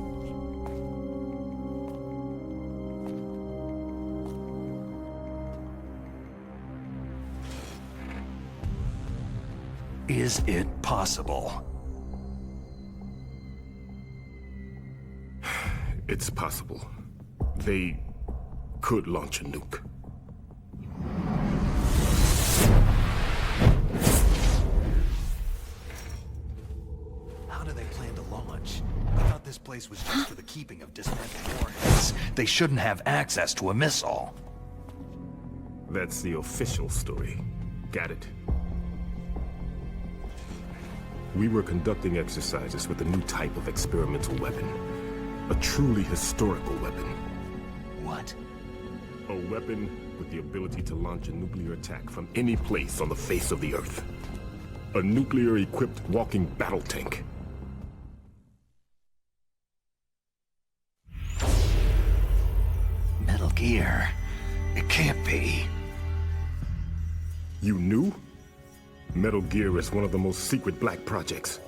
Is it possible? It's possible. They could launch a nuke. How do they plan to launch? I thought this place was just for the keeping of dismantled warheads. They shouldn't have access to a missile. That's the official story. Got it. We were conducting exercises with a new type of experimental weapon. A truly historical weapon. What? A weapon with the ability to launch a nuclear attack from any place on the face of the Earth. A nuclear-equipped walking battle tank. Metal Gear. It can't be. You knew? Metal Gear is one of the most secret black projects.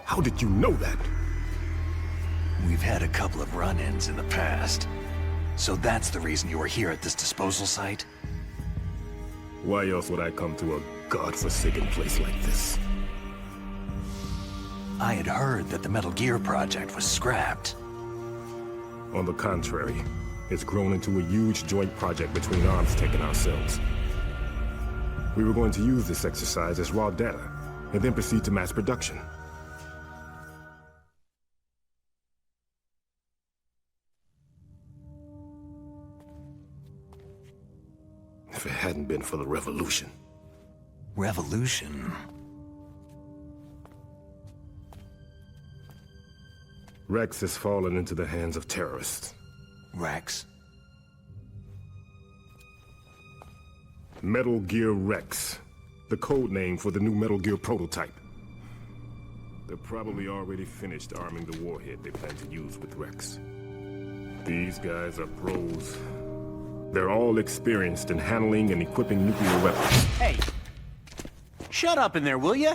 How did you know that? We've had a couple of run-ins in the past. So that's the reason you were here at this disposal site? Why else would I come to a godforsaken place like this? I had heard that the Metal Gear project was scrapped. On the contrary, it's grown into a huge joint project between Armstech and ourselves. We were going to use this exercise as raw data, and then proceed to mass production. If it hadn't been for the revolution. Revolution? Rex has fallen into the hands of terrorists. Rex? Metal Gear Rex, the code name for the new Metal Gear prototype. They're probably already finished arming the warhead they plan to use with Rex. These guys are pros. They're all experienced in handling and equipping nuclear weapons. Hey! Shut up in there, will ya?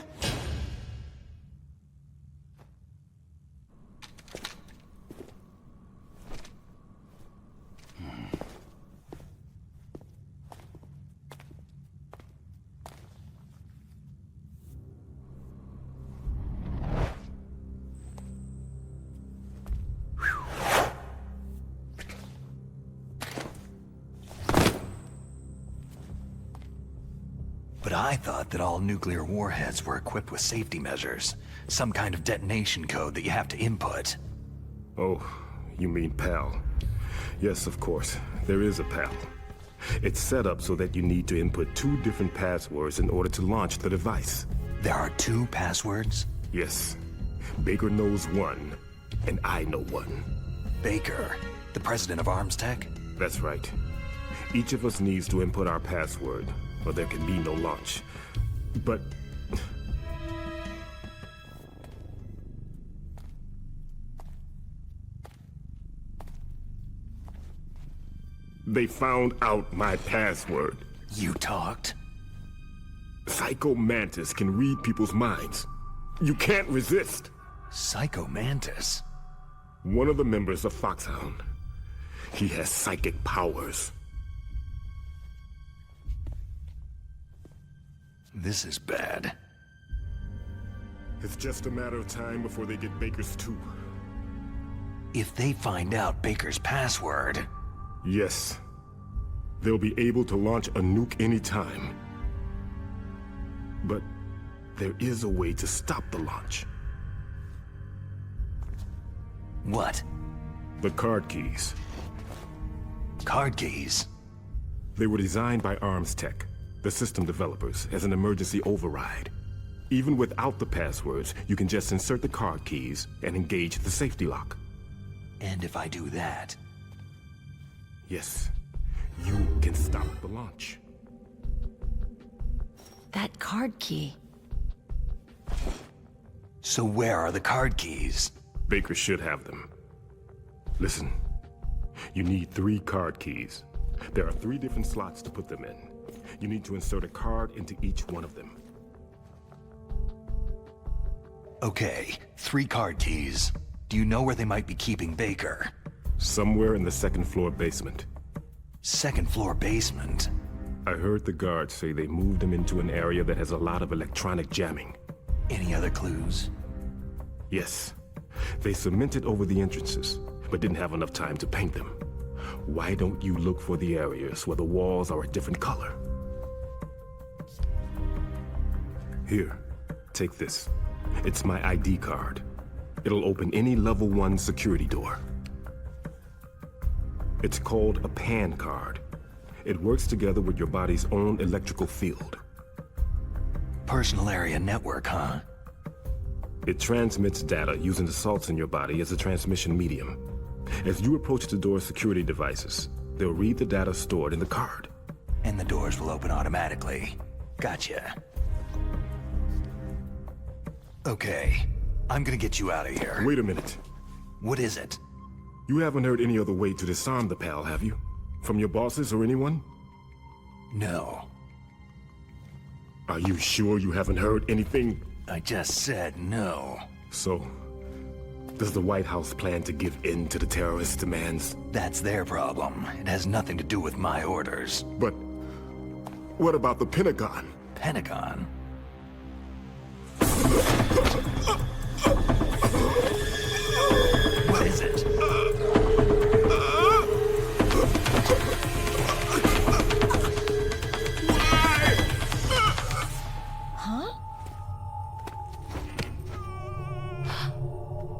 But I thought that all nuclear warheads were equipped with safety measures. Some kind of detonation code that you have to input. Oh, you mean PAL. Yes, of course. There is a PAL. It's set up so that you need to input 2 different passwords in order to launch the device. There are 2 passwords? Yes. Baker knows one, and I know one. Baker, the president of Armstech? That's right. Each of us needs to input our password, or there can be no launch. But... they found out my password. You talked? Psycho Mantis can read people's minds. You can't resist. Psycho Mantis? One of the members of Foxhound. He has psychic powers. This is bad. It's just a matter of time before they get Baker's too. If they find out Baker's password... Yes. They'll be able to launch a nuke anytime. But there is a way to stop the launch. What? The card keys. Card keys? They were designed by Arms Tech, the system developers, as an emergency override. Even without the passwords, you can just insert the card keys and engage the safety lock. And if I do that... Yes, you can stop the launch. That card key. So where are the card keys? Baker should have them. Listen, you need 3 card keys. There are 3 different slots to put them in. You need to insert a card into each one of them. Okay, 3 card keys. Do you know where they might be keeping Baker? Somewhere in the 2nd floor basement. 2nd floor basement? I heard the guards say they moved him into an area that has a lot of electronic jamming. Any other clues? Yes. They cemented over the entrances, but didn't have enough time to paint them. Why don't you look for the areas where the walls are a different color? Here, take this. It's my ID card. It'll open any level 1 security door. It's called a PAN card. It works together with your body's own electrical field. Personal area network, huh? It transmits data using the salts in your body as a transmission medium. As you approach the door's security devices, they'll read the data stored in the card. And the doors will open automatically. Gotcha. Okay, I'm gonna get you out of here. Wait a minute. What is it? You haven't heard any other way to disarm the PAL, have you? From your bosses or anyone? No. Are you sure you haven't heard anything? I just said no. So, does the White House plan to give in to the terrorists' demands? That's their problem. It has nothing to do with my orders. But what about the Pentagon? Pentagon? What is it? Huh?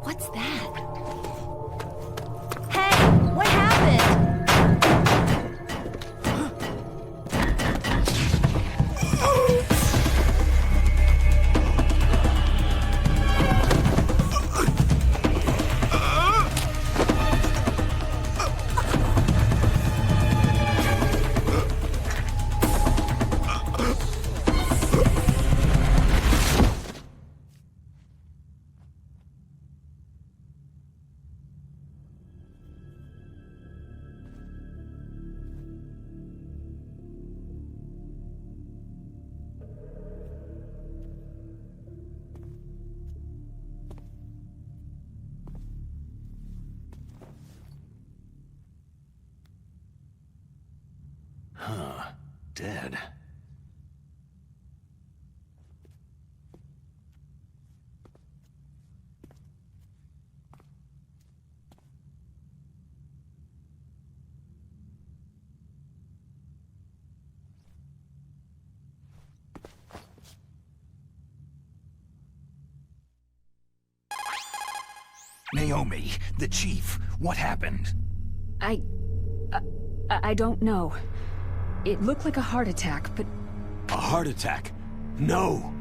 What's that? Hey, what happened? Huh. Dead. Naomi, the chief, what happened? I don't know. It looked like a heart attack, but... A heart attack? No!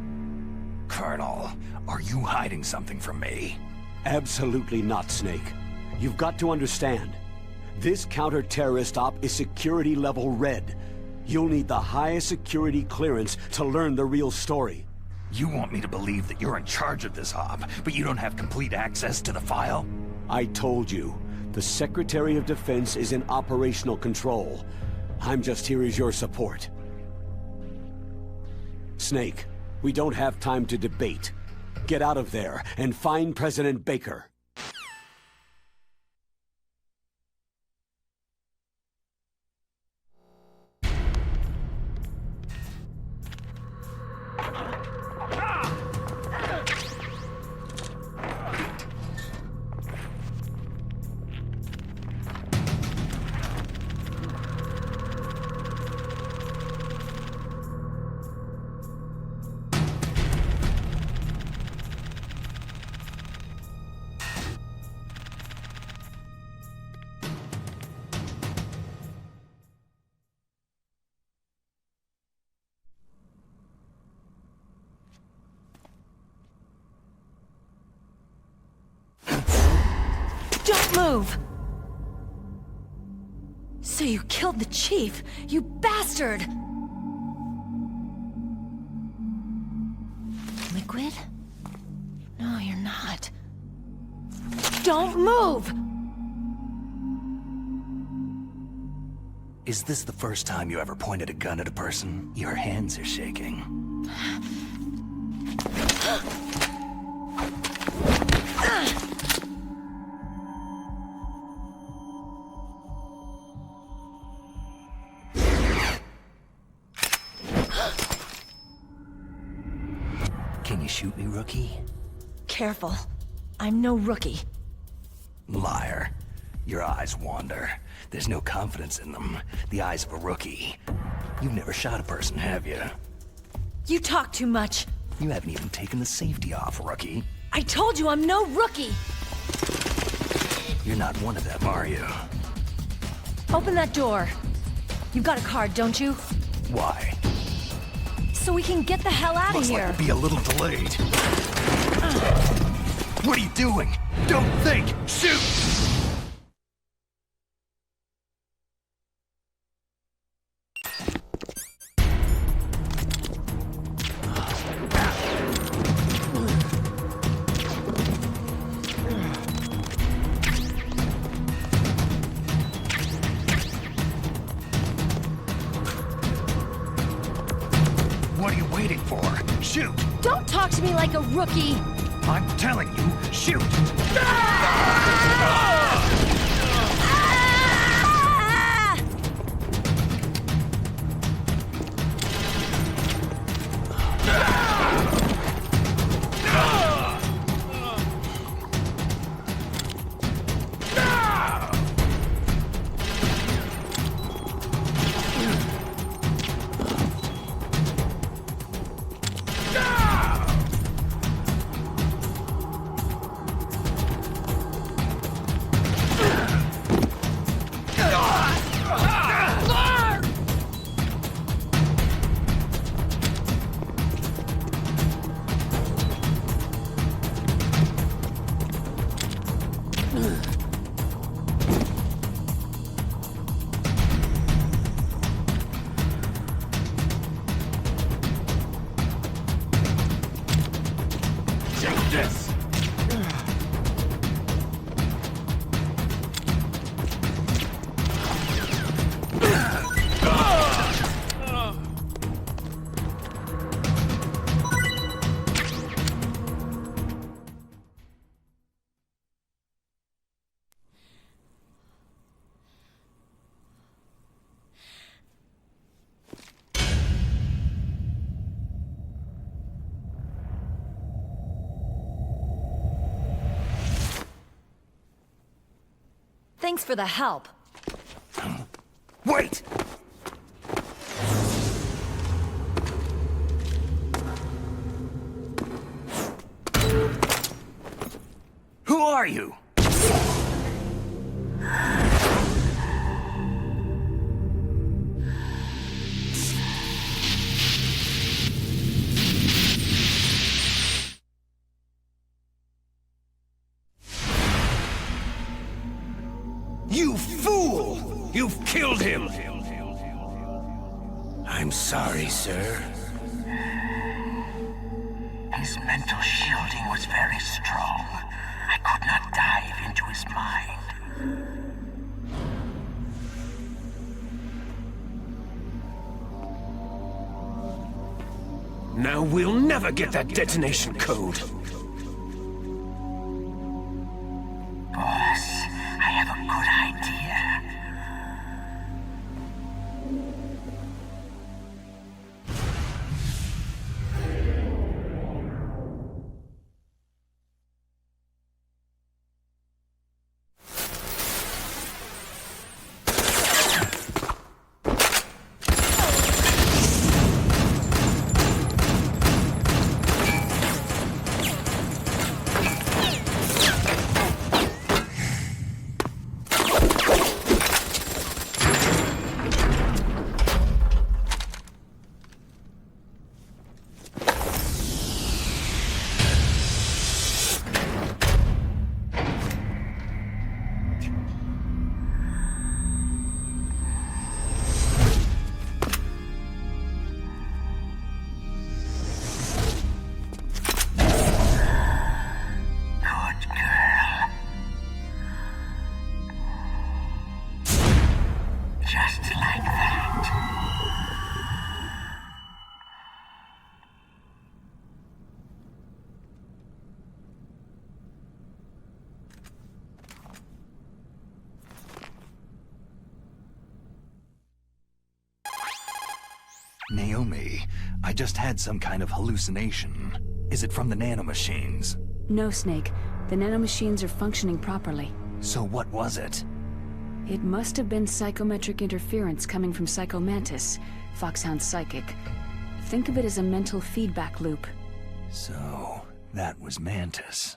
Colonel, are you hiding something from me? Absolutely not, Snake. You've got to understand. This counter-terrorist op is security level red. You'll need the highest security clearance to learn the real story. You want me to believe that you're in charge of this op, but you don't have complete access to the file? I told you. The Secretary of Defense is in operational control. I'm just here as your support. Snake, we don't have time to debate. Get out of there and find President Baker. Don't move! So you killed the chief, you bastard! Liquid? No, you're not. Don't move! Is this the first time you ever pointed a gun at a person? Your hands are shaking. Can you shoot me, rookie? Careful. I'm no rookie. Liar. Your eyes wander. There's no confidence in them. The eyes of a rookie. You've never shot a person, have you? You talk too much. You haven't even taken the safety off, rookie. I told you I'm no rookie! You're not one of them, are you? Open that door. You've got a card, don't you? Why? So we can get the hell out of Looks here. like we'll be a little delayed. What are you doing? Don't think! Shoot! What are you waiting for? Shoot! Don't talk to me like a rookie! I'm telling you, shoot! Thanks for the help. Wait! Who are you? You fool! You've killed him! I'm sorry, sir. His mental shielding was very strong. I could not dive into his mind. Now we'll never get that detonation code. Boss, I have a good idea. Naomi, I just had some kind of hallucination. Is it from the nanomachines? No, Snake. The nanomachines are functioning properly. So what was it? It must have been psychometric interference coming from Psycho Mantis, Foxhound's psychic. Think of it as a mental feedback loop. So, that was Mantis.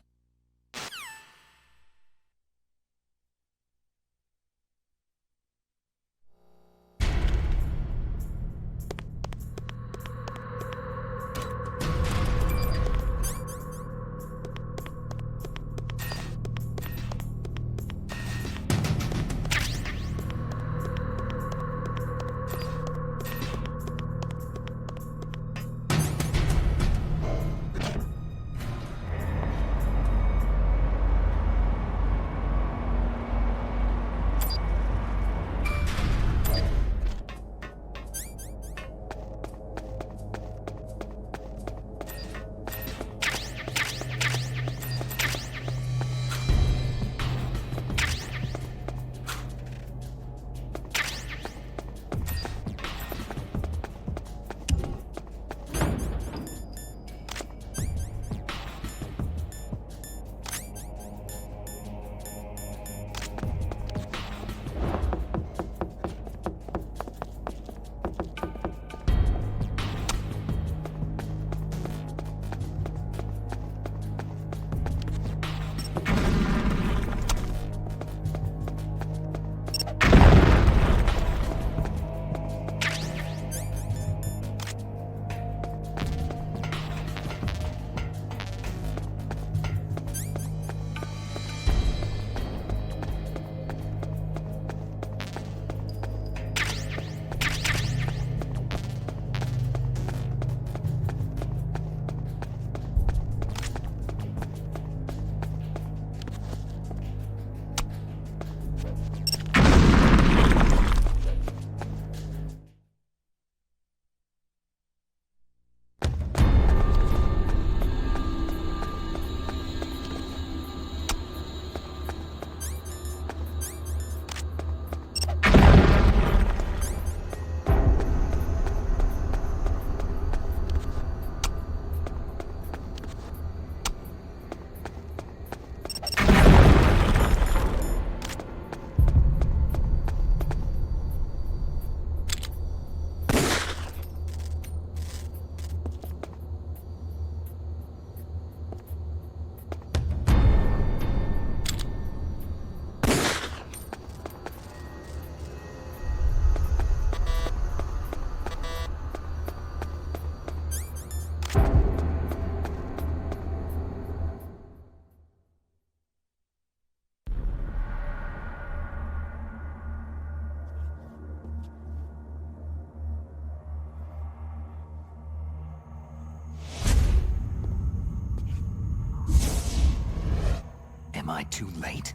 Am I too late?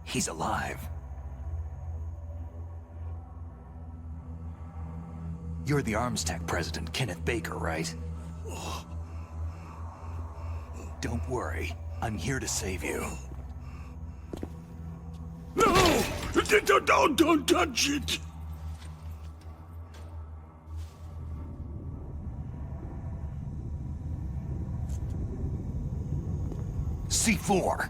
He's alive. You're the Arms Tech president, Kenneth Baker, right? Don't worry. I'm here to save you. No! Don't touch it! C4!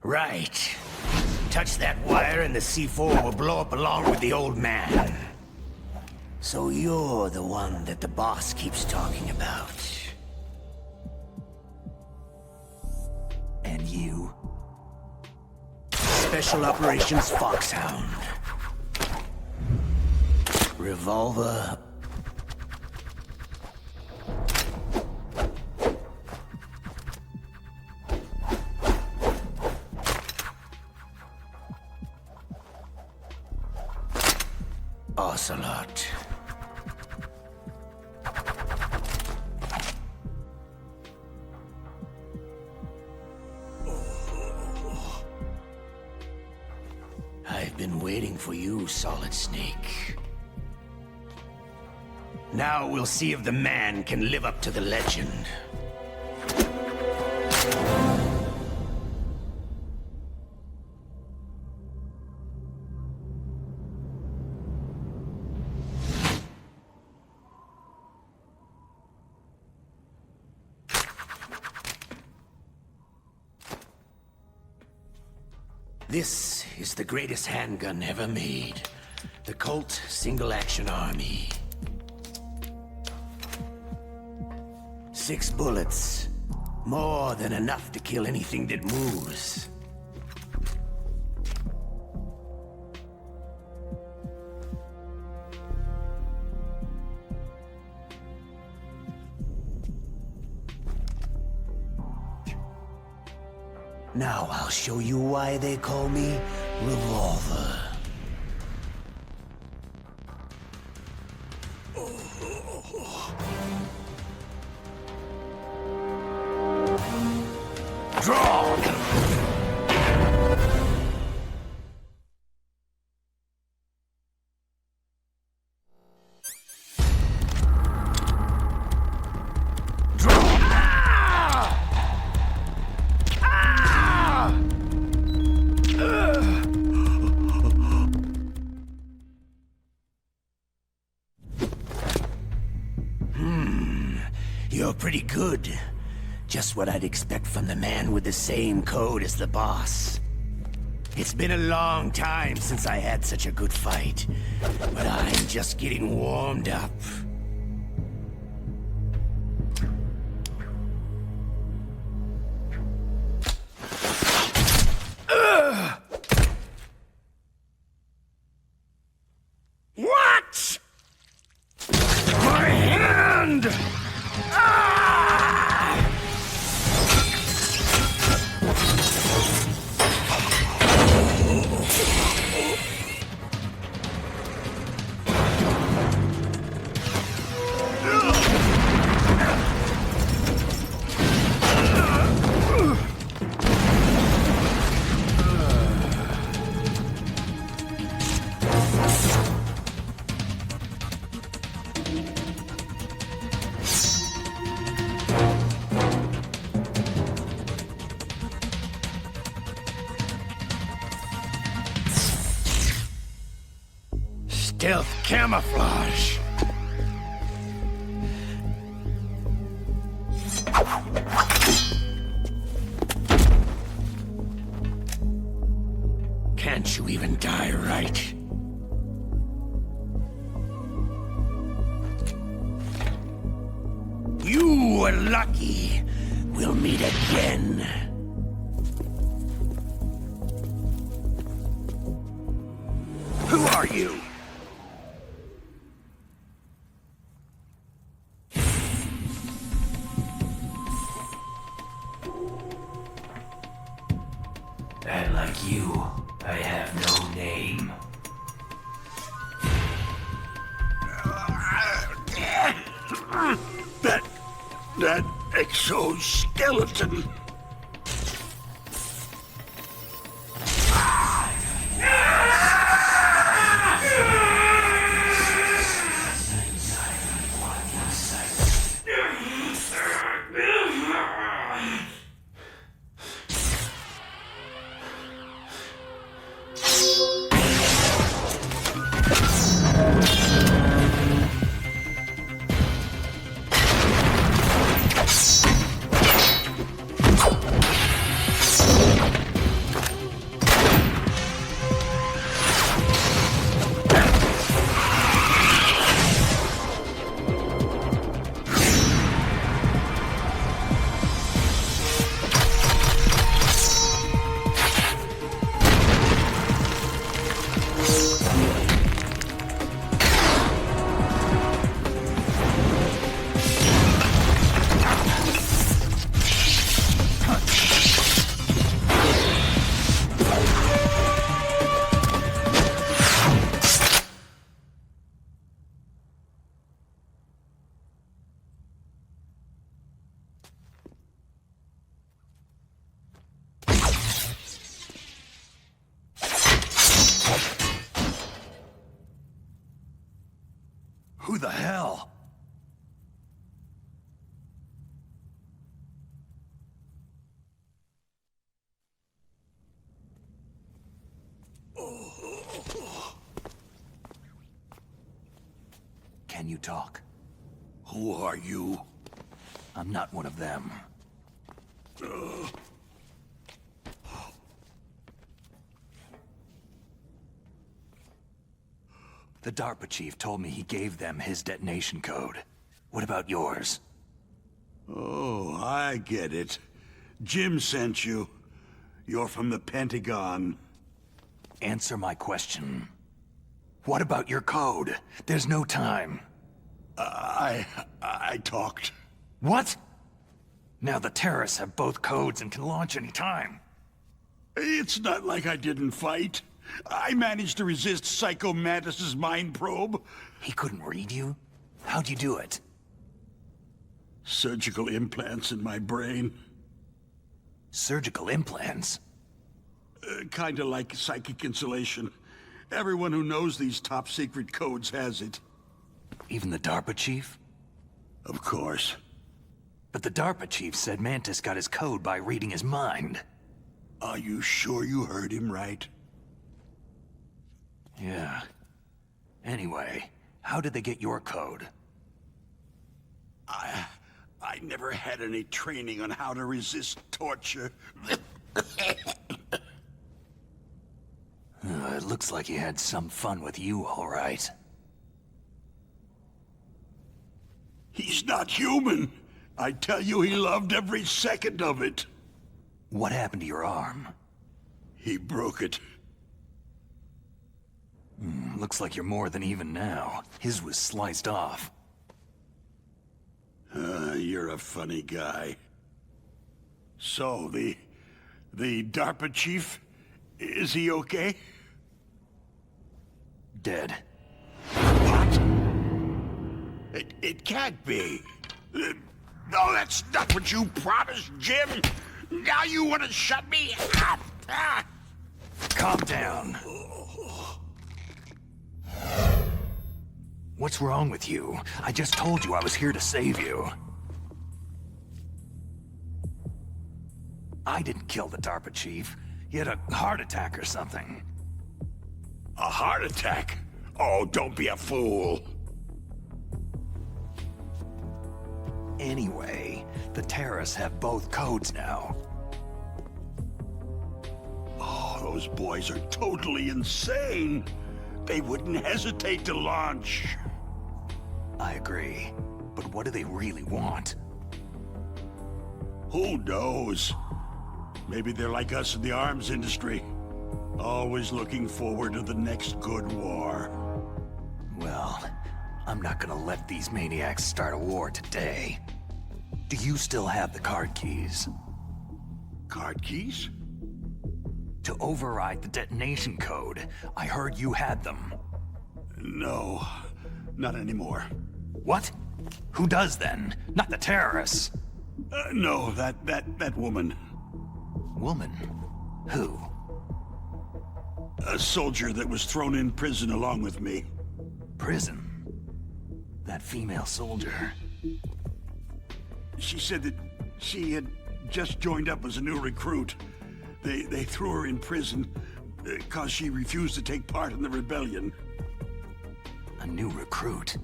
Right. Touch that wire and the C4 will blow up along with the old man. So you're the one that the boss keeps talking about. And you? Special Operations Foxhound. Revolver. Ocelot. I've been waiting for you, Solid Snake. Now we'll see if the man can live up to the legend. This is the greatest handgun ever made. The Colt Single Action Army. 6 bullets. More than enough to kill anything that moves. Now I'll show you why they call me Revolver. Draw! You're pretty good. Just what I'd expect from the man with the same code as the boss. It's been a long time since I had such a good fight, but I'm just getting warmed up. What? My hand! Stealth camouflage. Can't you even die right? You were lucky. We'll meet again. Who are you? And like you, I have no name. That exoskeleton. Who the hell? Can you talk? Who are you? I'm not one of them. The DARPA chief told me he gave them his detonation code. What about yours? Oh, I get it. Jim sent you. You're from the Pentagon. Answer my question. What about your code? There's no time. I talked. What? Now the terrorists have both codes and can launch any time. It's not like I didn't fight. I managed to resist Psycho Mantis's mind probe. He couldn't read you? How'd you do it? Surgical implants in my brain. Surgical implants? Kinda like psychic insulation. Everyone who knows these top-secret codes has it. Even the DARPA chief? Of course. But the DARPA chief said Mantis got his code by reading his mind. Are you sure you heard him right? Yeah. Anyway, how did they get your code? I never had any training on how to resist torture. It looks like he had some fun with you, all right. He's not human. I tell you, he loved every second of it. What happened to your arm? He broke it. Looks like you're more than even now. His was sliced off. You're a funny guy. So, the DARPA chief, is he okay? Dead. What? It can't be. No, that's not what you promised, Jim. Now you want to shut me up. Calm down. What's wrong with you? I just told you I was here to save you. I didn't kill the DARPA chief. He had a heart attack or something. A heart attack? Oh, don't be a fool. Anyway, the terrorists have both codes now. Oh, those boys are totally insane. They wouldn't hesitate to launch. I agree. But what do they really want? Who knows? Maybe they're like us in the arms industry. Always looking forward to the next good war. Well, I'm not gonna let these maniacs start a war today. Do you still have the card keys? Card keys? To override the detonation code. I heard you had them. No, not anymore. What? Who does then? Not the terrorists. No, that woman. Woman? Who? A soldier that was thrown in prison along with me. Prison? That female soldier. She said that she had just joined up as a new recruit. They threw her in prison because she refused to take part in the rebellion. A new recruit?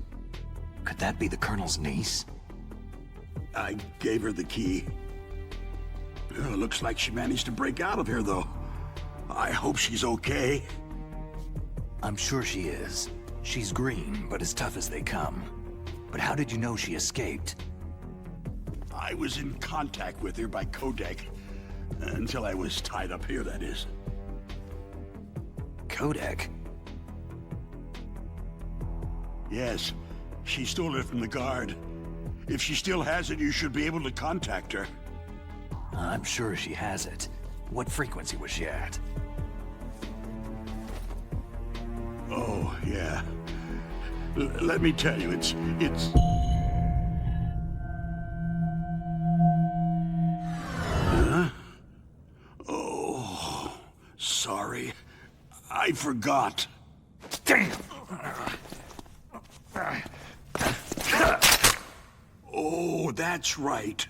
Could that be the Colonel's niece? I gave her the key. Looks like she managed to break out of here, though. I hope she's okay. I'm sure she is. She's green, but as tough as they come. But how did you know she escaped? I was in contact with her by codec. Until I was tied up here, that is. Codec? Yes. She stole it from the guard. If she still has it, you should be able to contact her. I'm sure she has it. What frequency was she at? Oh, yeah. Let me tell you, it's... Huh? Oh, sorry. I forgot. Damn! Oh, that's right.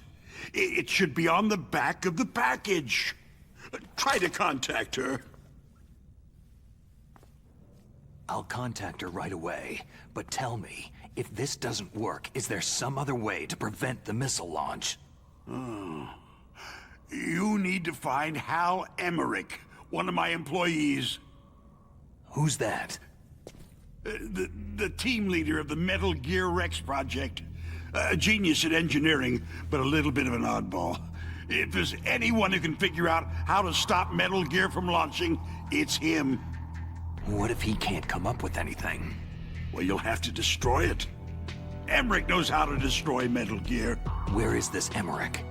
It should be on the back of the package. Try to contact her. I'll contact her right away, but tell me, if this doesn't work, is there some other way to prevent the missile launch? You need to find Hal Emmerich, one of my employees. Who's that? The team leader of the Metal Gear Rex project. A genius at engineering, but a little bit of an oddball. If there's anyone who can figure out how to stop Metal Gear from launching, it's him. What if he can't come up with anything? Well, you'll have to destroy it. Emmerich knows how to destroy Metal Gear. Where is this Emmerich?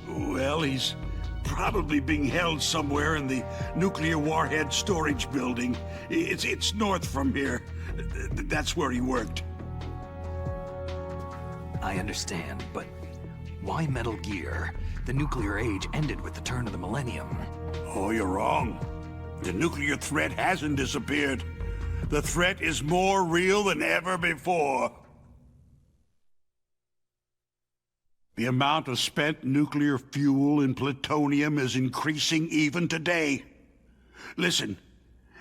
Well, he's probably being held somewhere in the nuclear warhead storage building. It's north from here. That's where he worked. I understand, but why Metal Gear? The nuclear age ended with the turn of the millennium. Oh, you're wrong. The nuclear threat hasn't disappeared. The threat is more real than ever before. The amount of spent nuclear fuel and plutonium is increasing even today. Listen,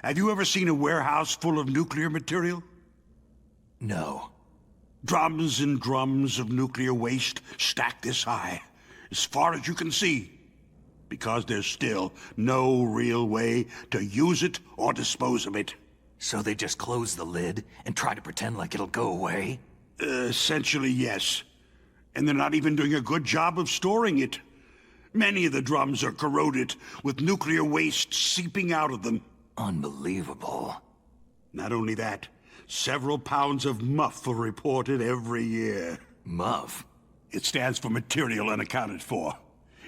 have you ever seen a warehouse full of nuclear material? No. Drums and drums of nuclear waste stacked this high, as far as you can see, because there's still no real way to use it or dispose of it. So they just close the lid and try to pretend like it'll go away? Essentially, yes. And they're not even doing a good job of storing it. Many of the drums are corroded, with nuclear waste seeping out of them. Unbelievable. Not only that, several pounds of MUF are reported every year. MUF? It stands for Material Unaccounted For.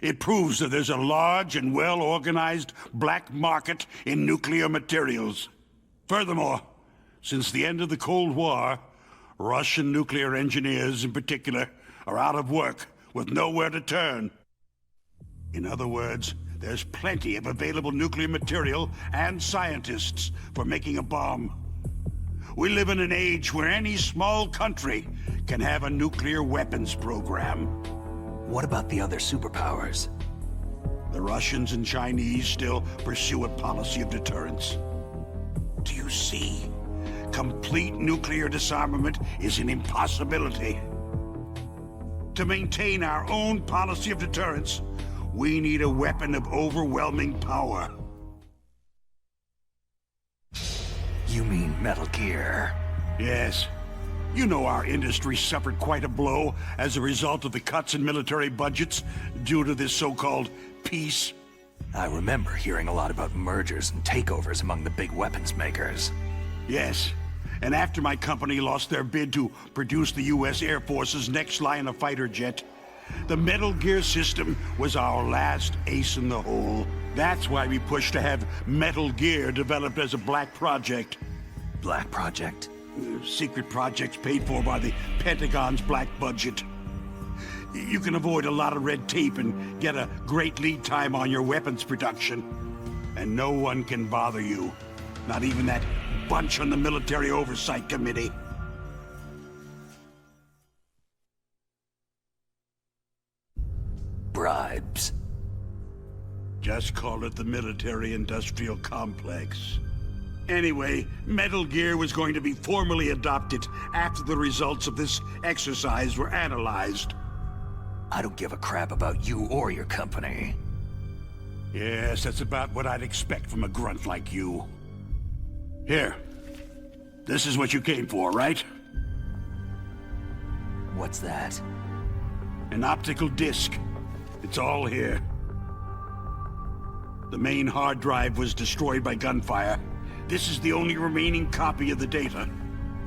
It proves that there's a large and well-organized black market in nuclear materials. Furthermore, since the end of the Cold War, Russian nuclear engineers in particular are out of work with nowhere to turn. In other words, there's plenty of available nuclear material and scientists for making a bomb. We live in an age where any small country can have a nuclear weapons program. What about the other superpowers? The Russians and Chinese still pursue a policy of deterrence. Do you see? Complete nuclear disarmament is an impossibility. To maintain our own policy of deterrence, we need a weapon of overwhelming power. You mean Metal Gear? Yes. You know our industry suffered quite a blow as a result of the cuts in military budgets due to this so-called peace. I remember hearing a lot about mergers and takeovers among the big weapons makers. Yes. And after my company lost their bid to produce the U.S. Air Force's next line of fighter jet, the Metal Gear system was our last ace in the hole. That's why we pushed to have Metal Gear developed as a black project. Black project? Secret projects paid for by the Pentagon's black budget. You can avoid a lot of red tape and get a great lead time on your weapons production. And no one can bother you. Not even that bunch on the Military Oversight Committee. Bribes. Just call it the military-industrial complex. Anyway, Metal Gear was going to be formally adopted after the results of this exercise were analyzed. I don't give a crap about you or your company. Yes, that's about what I'd expect from a grunt like you. Here. This is what you came for, right? What's that? An optical disc. It's all here. The main hard drive was destroyed by gunfire. This is the only remaining copy of the data.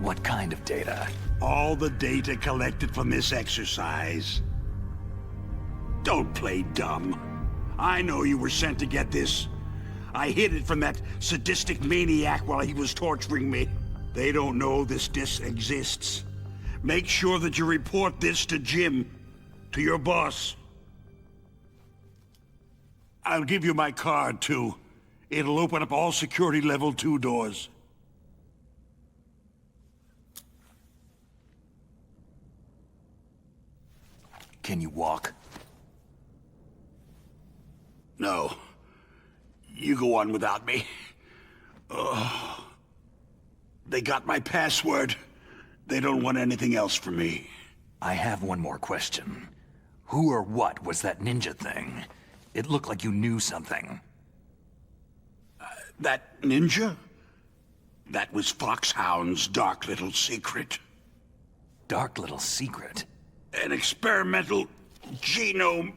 What kind of data? All the data collected from this exercise. Don't play dumb. I know you were sent to get this. I hid it from that sadistic maniac while he was torturing me. They don't know this disc exists. Make sure that you report this to Jim, to your boss. I'll give you my card, too. It'll open up all security level 2 doors. Can you walk? No. You go on without me. They got my password. They don't want anything else from me. I have one more question. Who or what was that ninja thing? It looked like you knew something. That ninja? That was Foxhound's dark little secret. Dark little secret? An experimental genome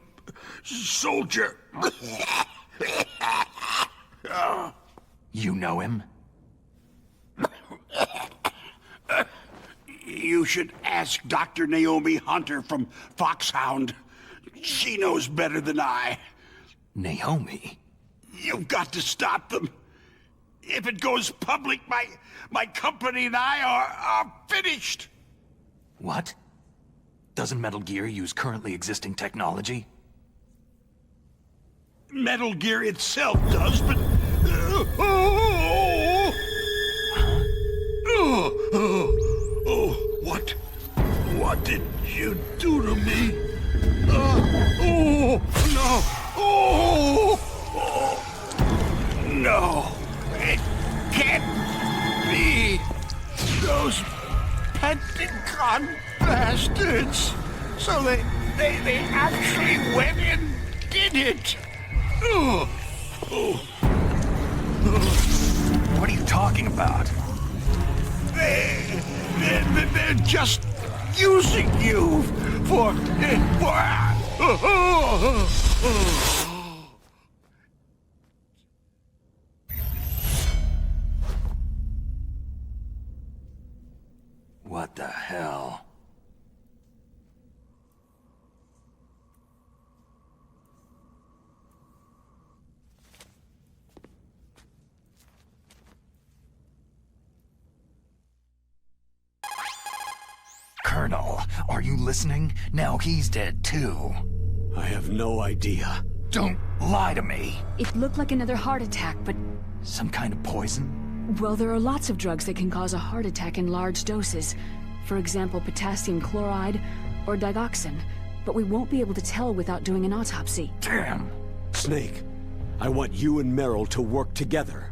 soldier. You know him? You should ask Dr. Naomi Hunter from Foxhound. She knows better than I. Naomi? You've got to stop them. If it goes public, my company and I are finished. What? Doesn't Metal Gear use currently existing technology? Metal Gear itself does, but... What did you do to me? No! It can't be! Those Pentagon bastards! So they actually went and did it! What are you talking about? They're just using you for... What the hell? Colonel, are you listening? Now he's dead too. I have no idea. Don't lie to me. It looked like another heart attack, but... Some kind of poison? Well, there are lots of drugs that can cause a heart attack in large doses. For example, potassium chloride or digoxin. But we won't be able to tell without doing an autopsy. Damn. Snake, I want you and Meryl to work together.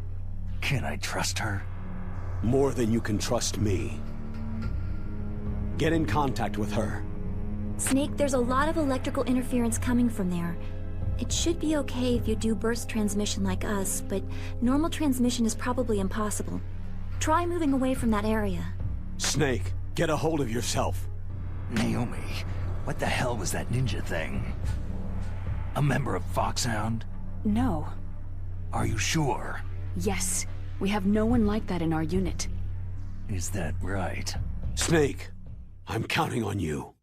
Can I trust her? More than you can trust me. Get in contact with her. Snake, there's a lot of electrical interference coming from there. It should be okay if you do burst transmission like us, but normal transmission is probably impossible. Try moving away from that area. Snake, get a hold of yourself. Naomi, what the hell was that ninja thing? A member of Foxhound? No. Are you sure? Yes. We have no one like that in our unit. Is that right? Snake, I'm counting on you.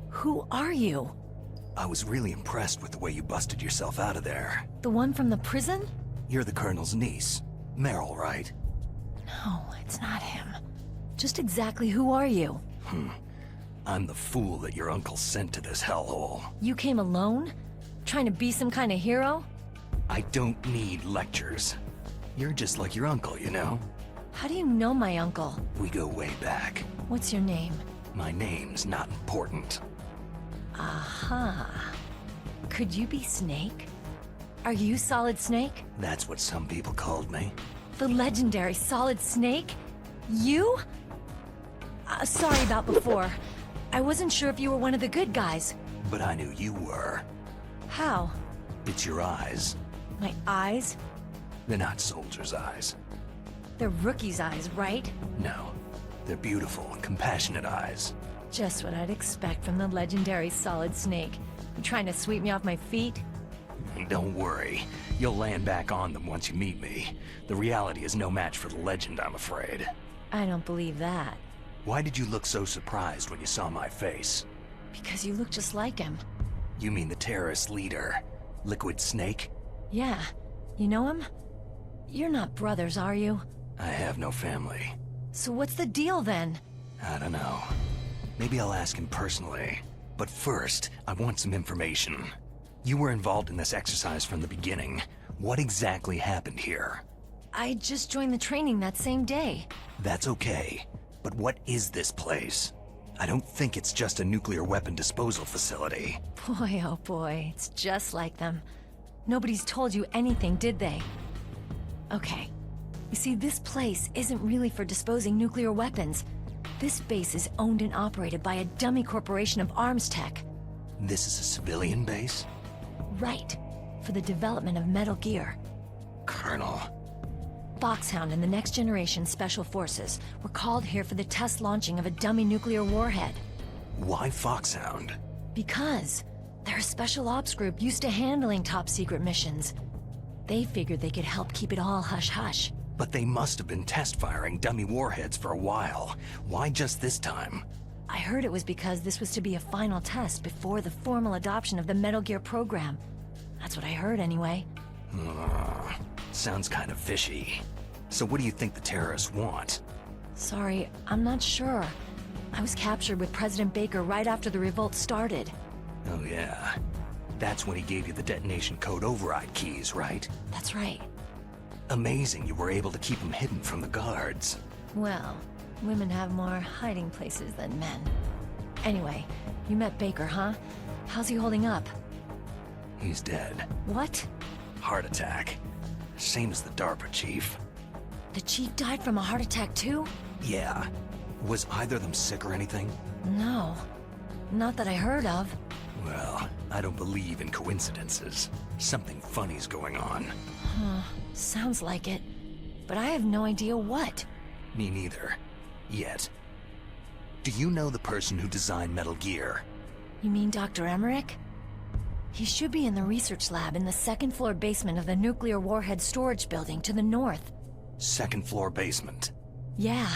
Who are you? I was really impressed with the way you busted yourself out of there. The one from the prison? You're the Colonel's niece. Meryl, right? No, it's not him. Just exactly who are you? I'm the fool that your uncle sent to this hellhole. You came alone? Trying to be some kind of hero? I don't need lectures. You're just like your uncle, you know? How do you know my uncle? We go way back. What's your name? My name's not important. Aha. Could you be Snake? Are you Solid Snake? That's what some people called me. The legendary Solid Snake? You? Sorry about before. I wasn't sure if you were one of the good guys. But I knew you were. How? It's your eyes. My eyes? They're not soldiers' eyes. They're rookies' eyes, right? No. They're beautiful, compassionate eyes. Just what I'd expect from the legendary Solid Snake. You trying to sweep me off my feet? Don't worry. You'll land back on them once you meet me. The reality is no match for the legend, I'm afraid. I don't believe that. Why did you look so surprised when you saw my face? Because you look just like him. You mean the terrorist leader, Liquid Snake? Yeah. You know him? You're not brothers, are you? I have no family. So what's the deal then? I don't know. Maybe I'll ask him personally. But first, I want some information. You were involved in this exercise from the beginning. What exactly happened here? I just joined the training that same day. That's okay. But what is this place? I don't think it's just a nuclear weapon disposal facility. Boy, oh boy, it's just like them. Nobody's told you anything, did they? Okay. You see, this place isn't really for disposing nuclear weapons. This base is owned and operated by a dummy corporation of arms tech. This is a civilian base? Right. For the development of Metal Gear. Colonel. Foxhound and the Next Generation Special Forces were called here for the test launching of a dummy nuclear warhead. Why Foxhound? Because they're a special ops group used to handling top-secret missions. They figured they could help keep it all hush-hush. But they must have been test-firing dummy warheads for a while. Why just this time? I heard it was because this was to be a final test before the formal adoption of the Metal Gear program. That's what I heard anyway. Sounds kind of fishy. So what do you think the terrorists want? Sorry, I'm not sure. I was captured with President Baker right after the revolt started. Oh yeah. That's when he gave you the detonation code override keys, right? That's right. Amazing you were able to keep them hidden from the guards. Well, women have more hiding places than men. Anyway, you met Baker, huh? How's he holding up? He's dead. What? Heart attack. Same as the DARPA chief. The chief died from a heart attack too? Yeah. Was either of them sick or anything? No. Not that I heard of. Well, I don't believe in coincidences. Something funny's going on. Huh. Sounds like it. But I have no idea what. Me neither. Yet. Do you know the person who designed Metal Gear? You mean Dr. Emmerich? He should be in the research lab in the second-floor basement of the nuclear warhead storage building to the north. Second-floor basement? Yeah,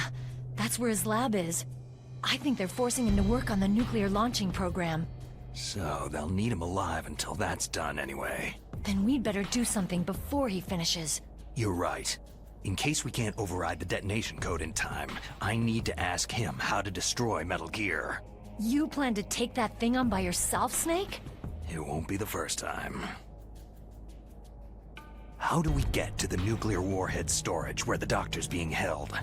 that's where his lab is. I think they're forcing him to work on the nuclear launching program. So they'll need him alive until that's done anyway. Then we'd better do something before he finishes. You're right. In case we can't override the detonation code in time, I need to ask him how to destroy Metal Gear. You plan to take that thing on by yourself, Snake? It won't be the first time. How do we get to the nuclear warhead storage where the doctor's being held?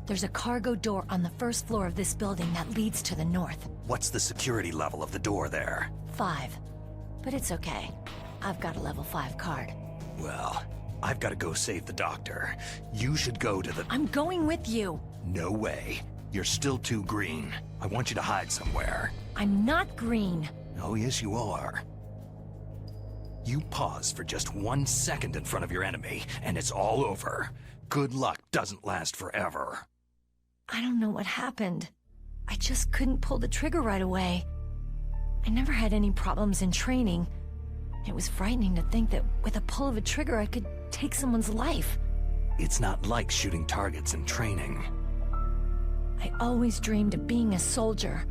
There's a cargo door on the first floor of this building that leads to the north. What's the security level of the door there? 5. But it's okay. I've got a level 5 card. Well, I've got to go save the doctor. You should go to the... I'm going with you! No way. You're still too green. I want you to hide somewhere. I'm not green. Oh, yes, you are. You pause for just 1 second in front of your enemy, and it's all over. Good luck doesn't last forever. I don't know what happened. I just couldn't pull the trigger right away. I never had any problems in training. It was frightening to think that with a pull of a trigger I could take someone's life. It's not like shooting targets in training. I always dreamed of being a soldier.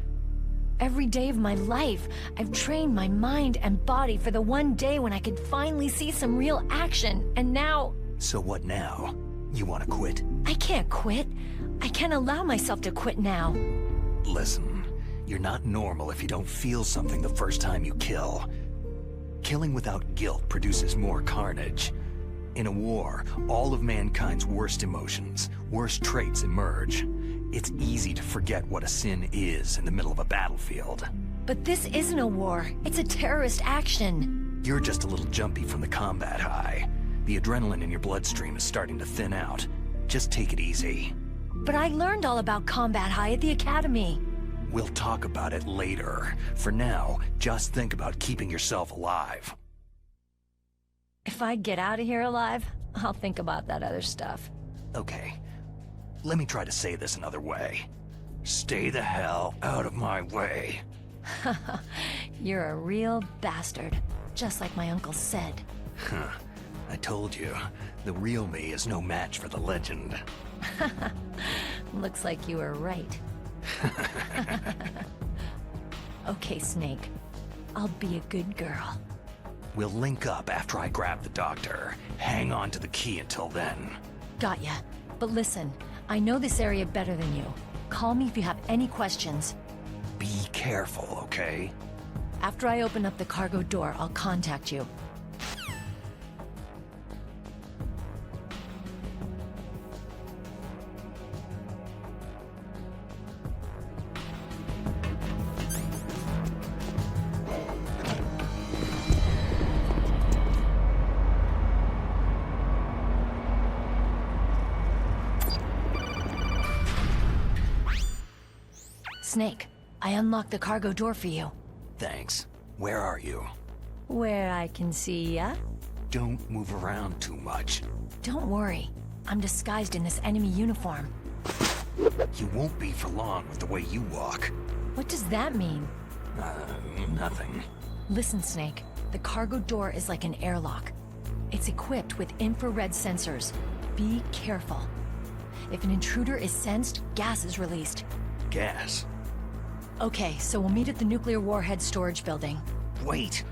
Every day of my life, I've trained my mind and body for the one day when I could finally see some real action, and now... So what now? You want to quit? I can't quit. I can't allow myself to quit now. Listen, you're not normal if you don't feel something the first time you kill. Killing without guilt produces more carnage. In a war, all of mankind's worst emotions, worst traits emerge. It's easy to forget what a sin is in the middle of a battlefield. But this isn't a war. It's a terrorist action. You're just a little jumpy from the combat high. The adrenaline in your bloodstream is starting to thin out. Just take it easy. But I learned all about combat high at the academy. We'll talk about it later. For now, just think about keeping yourself alive. If I get out of here alive, I'll think about that other stuff. Okay. Let me try to say this another way. Stay the hell out of my way. You're a real bastard, just like my uncle said. Huh. I told you, the real me is no match for the legend. Looks like you were right. Okay, Snake. I'll be a good girl. We'll link up after I grab the doctor. Hang on to the key until then. Got ya. But listen, I know this area better than you. Call me if you have any questions. Be careful, okay? After I open up the cargo door, I'll contact you. Snake, I unlocked the cargo door for you. Thanks. Where are you? Where I can see ya? Don't move around too much. Don't worry. I'm disguised in this enemy uniform. You won't be for long with the way you walk. What does that mean? Nothing. Listen, Snake. The cargo door is like an airlock. It's equipped with infrared sensors. Be careful. If an intruder is sensed, gas is released. Gas? Okay, so we'll meet at the nuclear warhead storage building. Wait!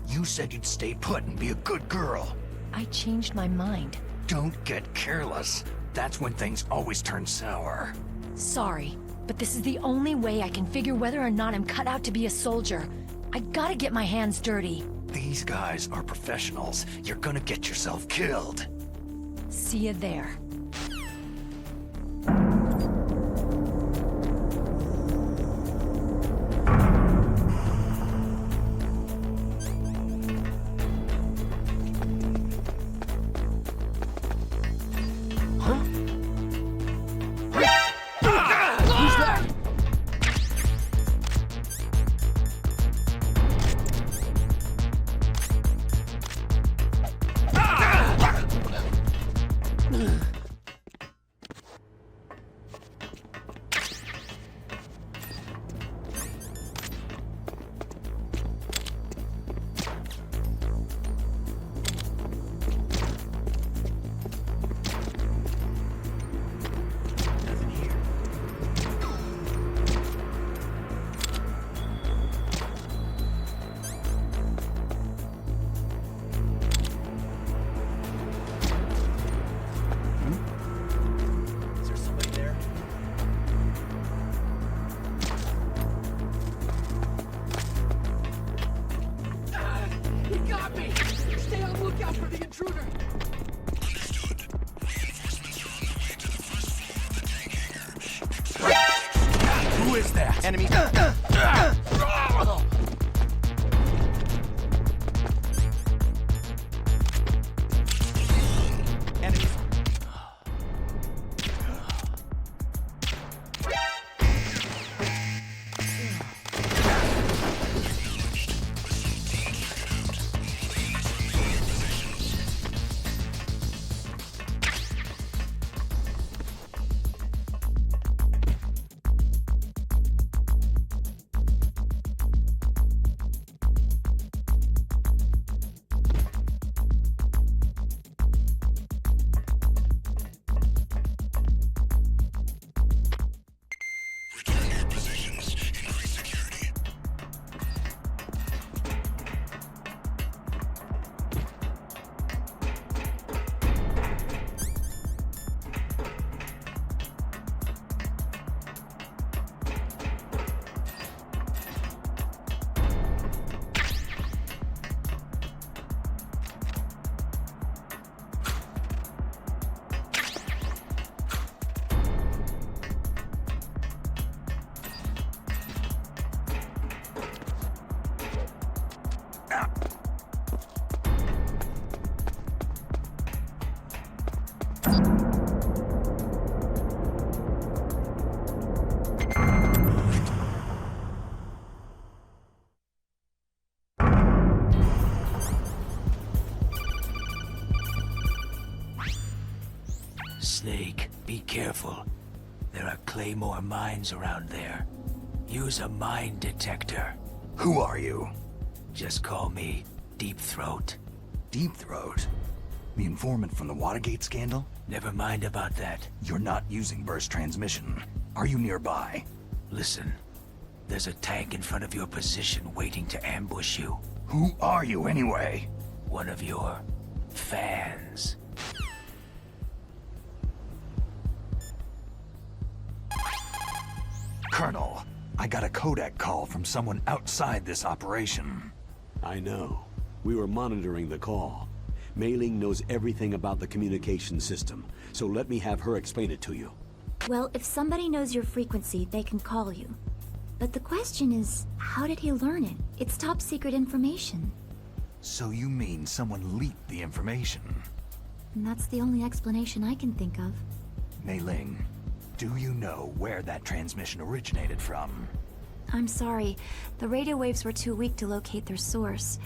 You said you'd stay put and be a good girl. I changed my mind. Don't get careless. That's when things always turn sour. Sorry, but this is the only way I can figure whether or not I'm cut out to be a soldier. I gotta get my hands dirty. These guys are professionals. You're gonna get yourself killed. See you there. Who is that? Enemy. Enemy. Snake, be careful. There are Claymore mines around there. Use a mine detector. Who are you? Just call me Deep Throat. Deep Throat? The informant from the Watergate scandal? Never mind about that. You're not using burst transmission. Are you nearby? Listen, there's a tank in front of your position waiting to ambush you. Who are you anyway? One of your fans. Colonel, I got a Kodak call from someone outside this operation. I know. We were monitoring the call. Mei Ling knows everything about the communication system, so let me have her explain it to you. Well, if somebody knows your frequency, they can call you. But the question is, how did he learn it? It's top secret information. So you mean someone leaked the information? And that's the only explanation I can think of. Mei Ling, do you know where that transmission originated from? I'm sorry. The radio waves were too weak to locate their source.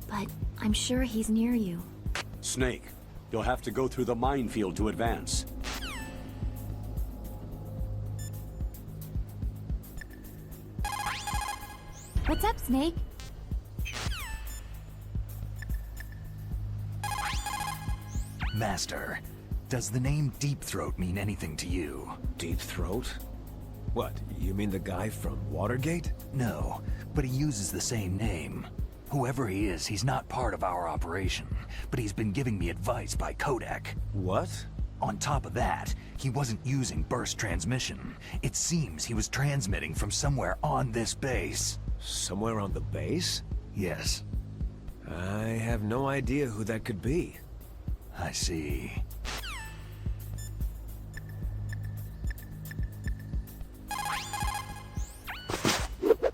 But I'm sure he's near you. Snake, you'll have to go through the minefield to advance. What's up, Snake? Master, does the name Deep Throat mean anything to you? Deep Throat? What, you mean the guy from Watergate? No, but he uses the same name. Whoever he is, he's not part of our operation, but he's been giving me advice by Kodak. What? On top of that, he wasn't using burst transmission. It seems he was transmitting from somewhere on this base. Somewhere on the base? Yes. I have no idea who that could be. I see.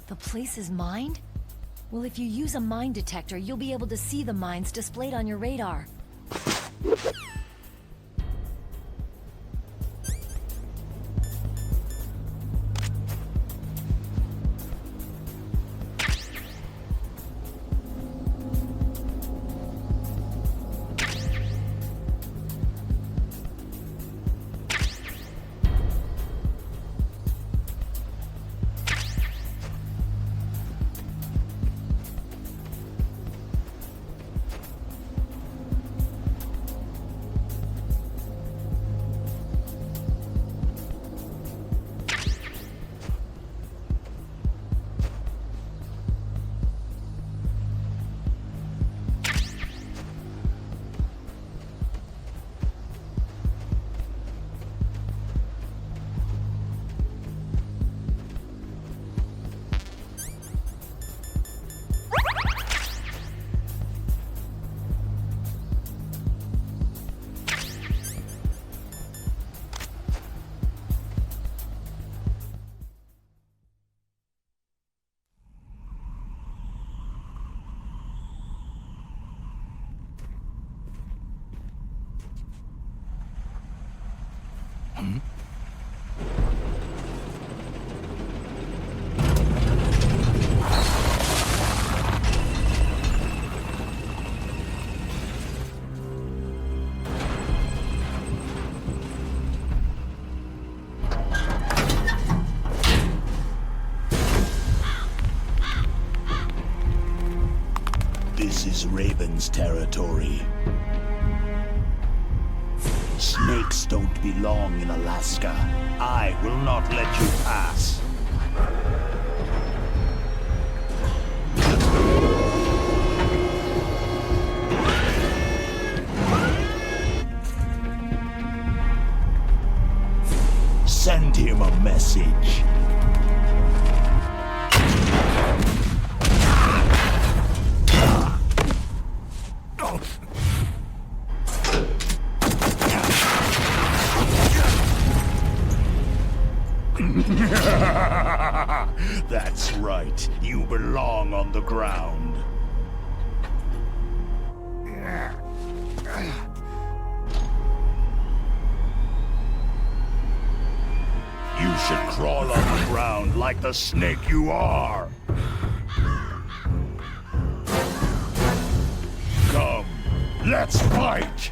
The place is mined? Well, if you use a mine detector, you'll be able to see the mines displayed on your radar. This is Raven's territory. Snakes don't belong in Alaska. I will not let you pass. Send him a message. That's right. You belong on the ground. should crawl on the ground like the snake you are. Come, let's fight!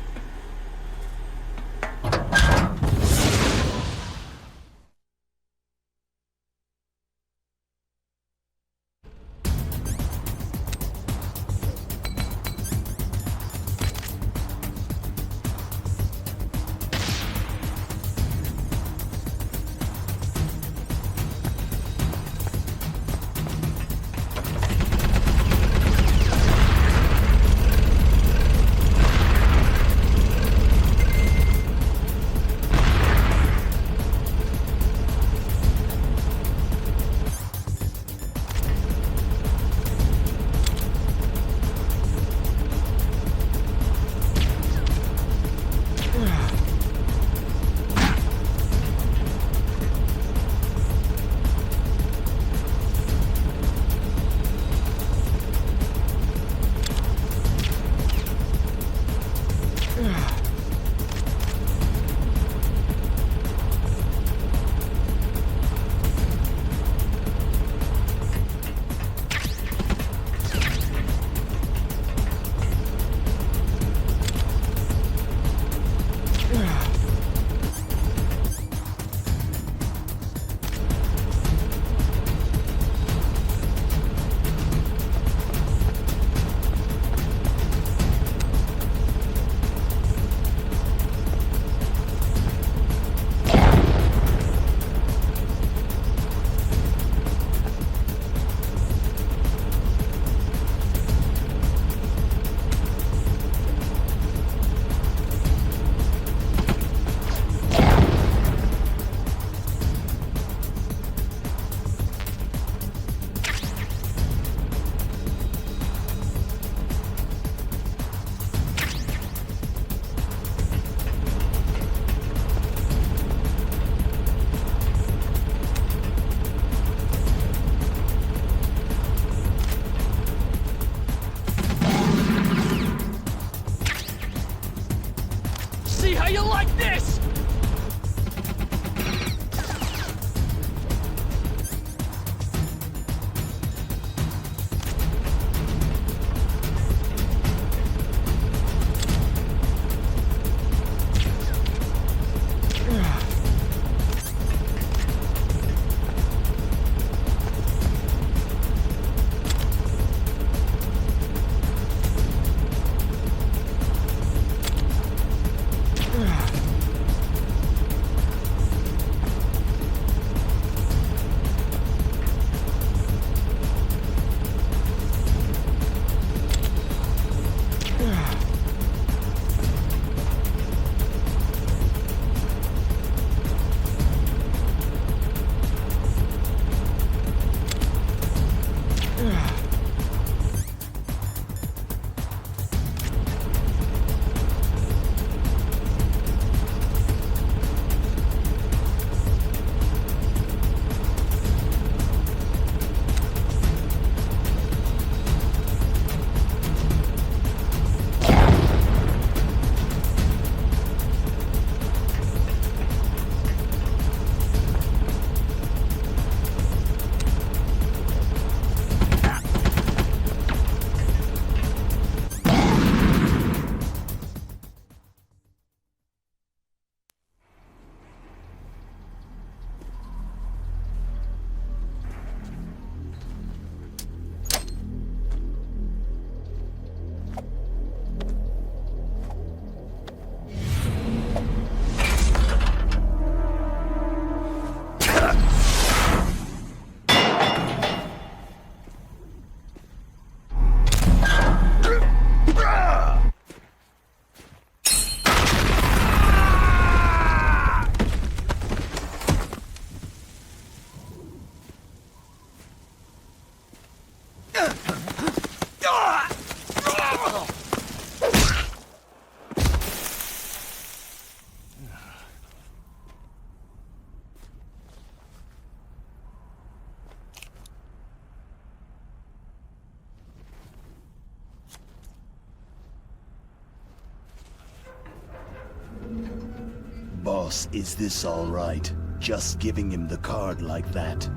Boss, is this all right? just giving him the card like that.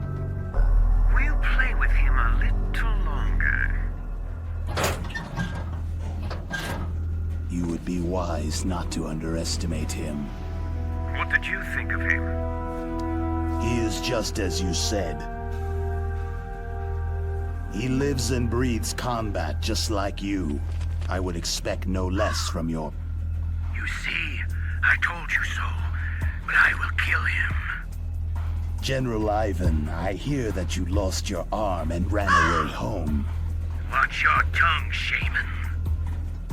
We'll play with him a little longer. You would be wise not to underestimate him. What did you think of him? He is just as you said. He lives and breathes combat just like you. I would expect no less from your... You see, I told you so, but I will kill him. General Ivan, I hear that you lost your arm and ran away home. Watch your tongue, shaman.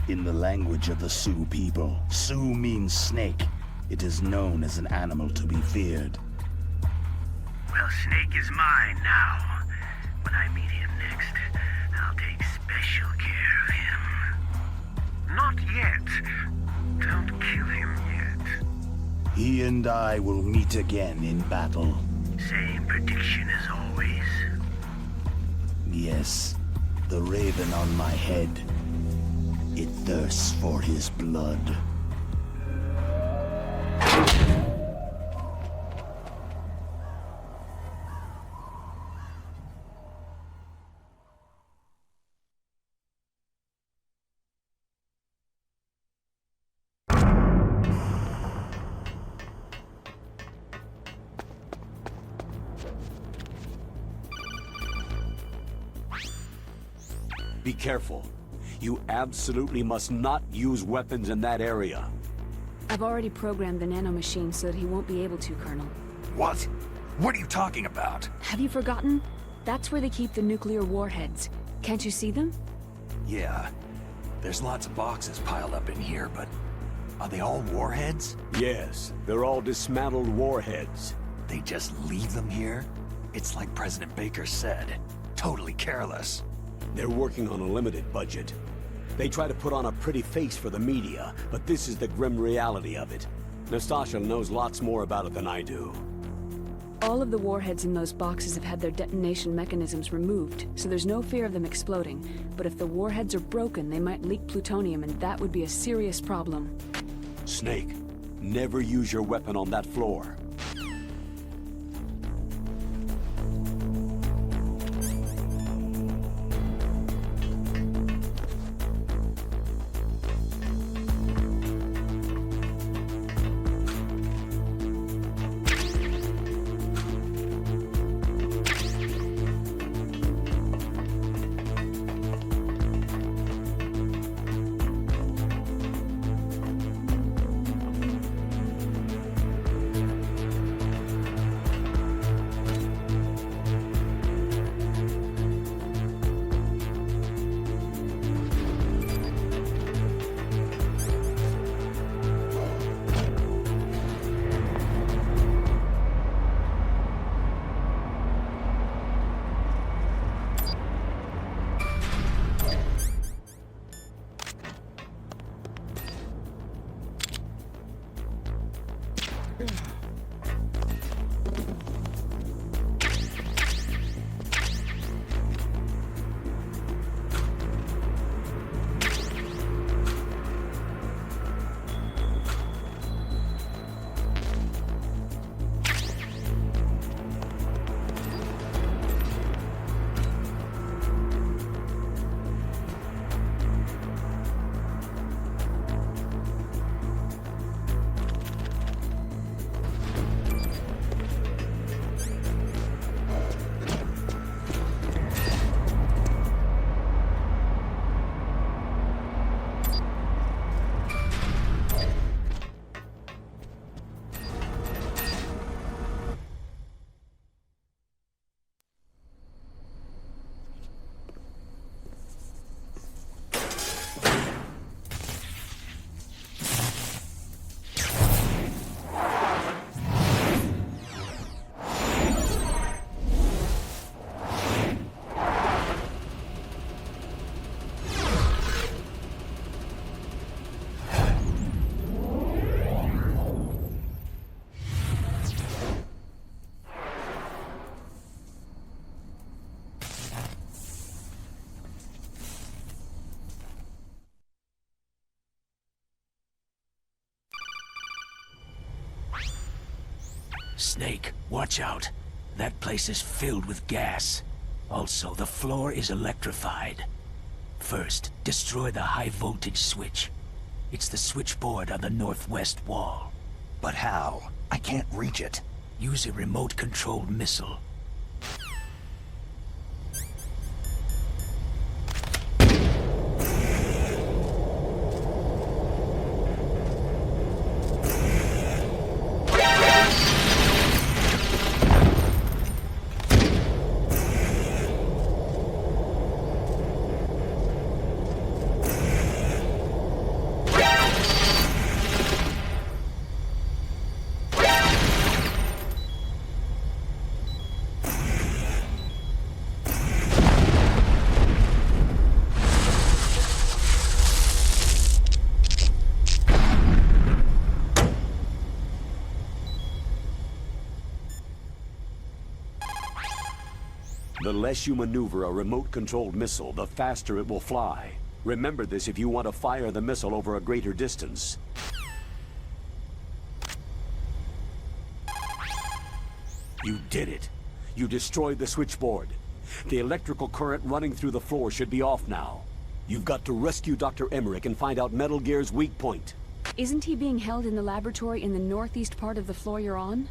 In the language of the Sioux people, Sioux means snake. It is known as an animal to be feared. Well, Snake is mine now. When I meet him next, I'll take special care of him. Not yet. Don't kill him yet. He and I will meet again in battle. Same prediction as always. Yes, the raven on my head. It thirsts for his blood. Be careful. You absolutely must not use weapons in that area. I've already programmed the nanomachine so that he won't be able to, Colonel. What? What are you talking about? Have you forgotten? That's where they keep the nuclear warheads. Can't you see them? Yeah. There's lots of boxes piled up in here, but... are they all warheads? Yes, they're all dismantled warheads. They just leave them here? It's like President Baker said. Totally careless. They're working on a limited budget. They try to put on a pretty face for the media, but this is the grim reality of it. Nastasha knows lots more about it than I do. All of the warheads in those boxes have had their detonation mechanisms removed, so there's no fear of them exploding. But if the warheads are broken, they might leak plutonium, and that would be a serious problem. Snake, never use your weapon on that floor. Snake, watch out. That place is filled with gas. Also, the floor is electrified. First, destroy the high-voltage switch. It's the switchboard on the northwest wall. But how? I can't reach it. Use a remote-controlled missile. The less you maneuver a remote-controlled missile, the faster it will fly. Remember this if you want to fire the missile over a greater distance. You did it. You destroyed the switchboard. The electrical current running through the floor should be off now. You've got to rescue Dr. Emmerich and find out Metal Gear's weak point. Isn't he being held in the laboratory in the northeast part of the floor you're on?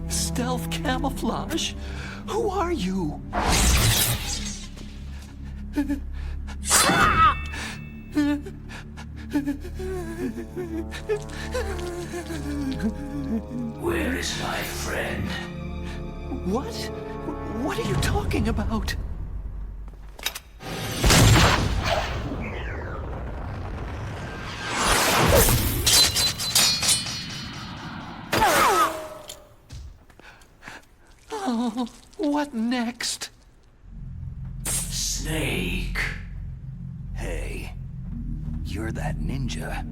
Stealth camouflage? Who are you? Where is my friend? What? What are you talking about? Oh, what next? Snake. Hey, you're that ninja.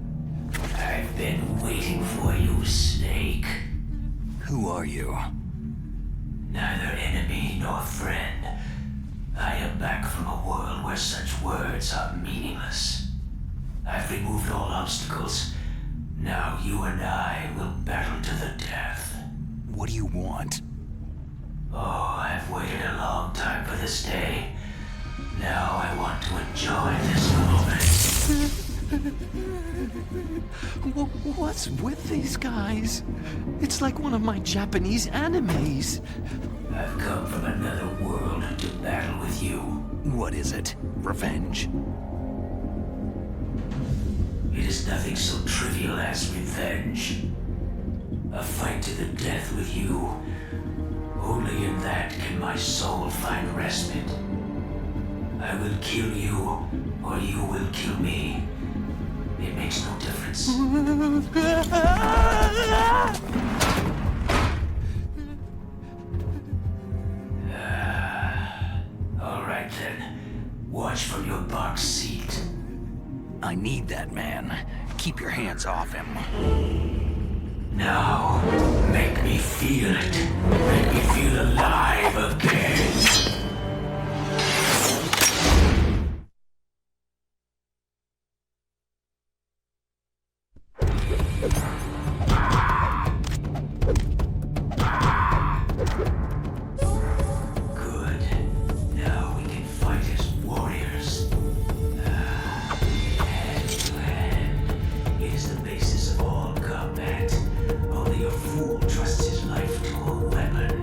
I've been waiting for you, Snake. Who are you? Neither enemy nor friend. I am back from a world where such words are meaningless. I've removed all obstacles. Now you and I will battle to the death. What do you want? Oh, I've waited a long time for this day. Now I want to enjoy this moment. What's with these guys? It's like one of my Japanese animes. I've come from another world to battle with you. What is it? Revenge? It is nothing so trivial as revenge. A fight to the death with you. Only in that can my soul find respite. I will kill you, or you will kill me. It makes no difference. All right then. Watch from your box seat. I need that man. Keep your hands off him. Now, make me feel it. Make me feel alive again. Good. Now we can fight as warriors. Hand to hand. It is the basis of all combat. Only a fool trusts his life to a weapon.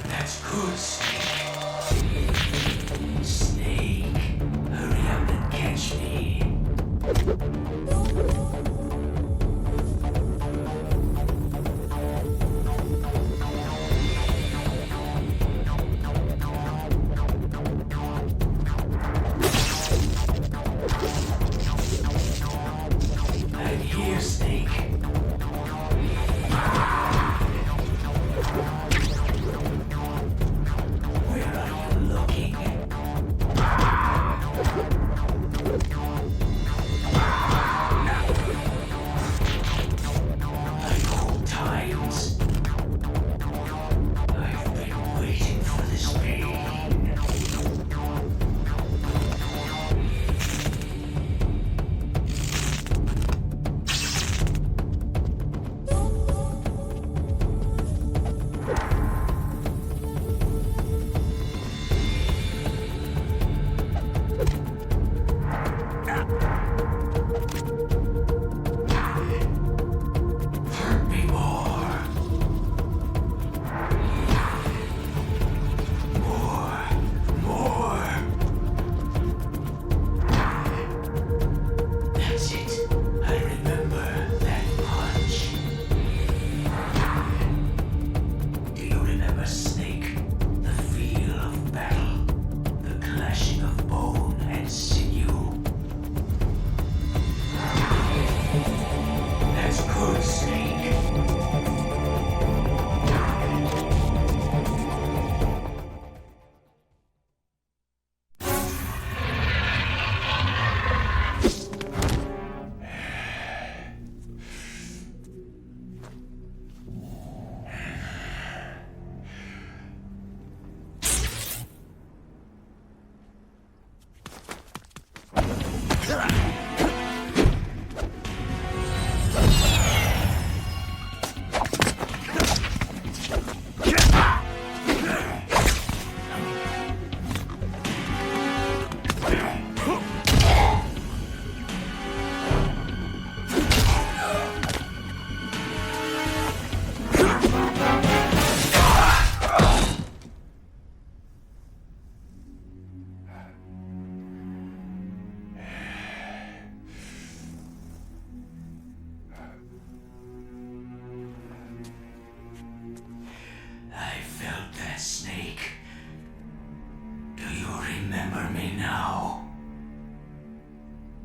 That's good, Snake. Snake, hurry up and catch me. I'm here, Snake. Where are you looking?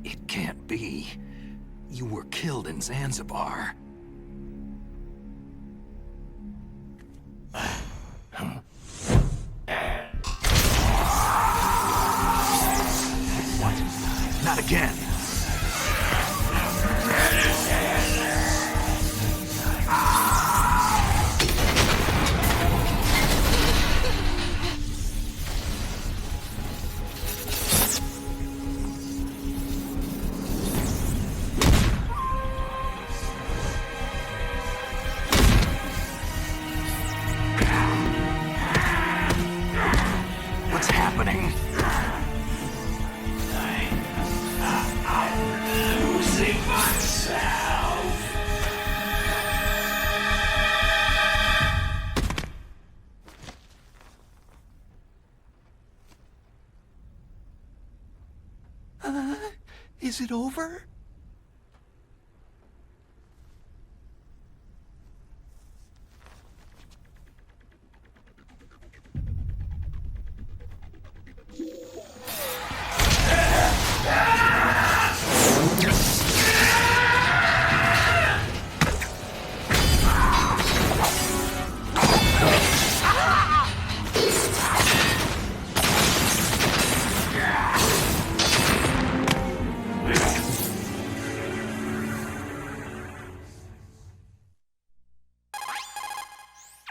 It can't be. You were killed in Zanzibar. What? Not again. What's happening? I'm losing myself. Is it over?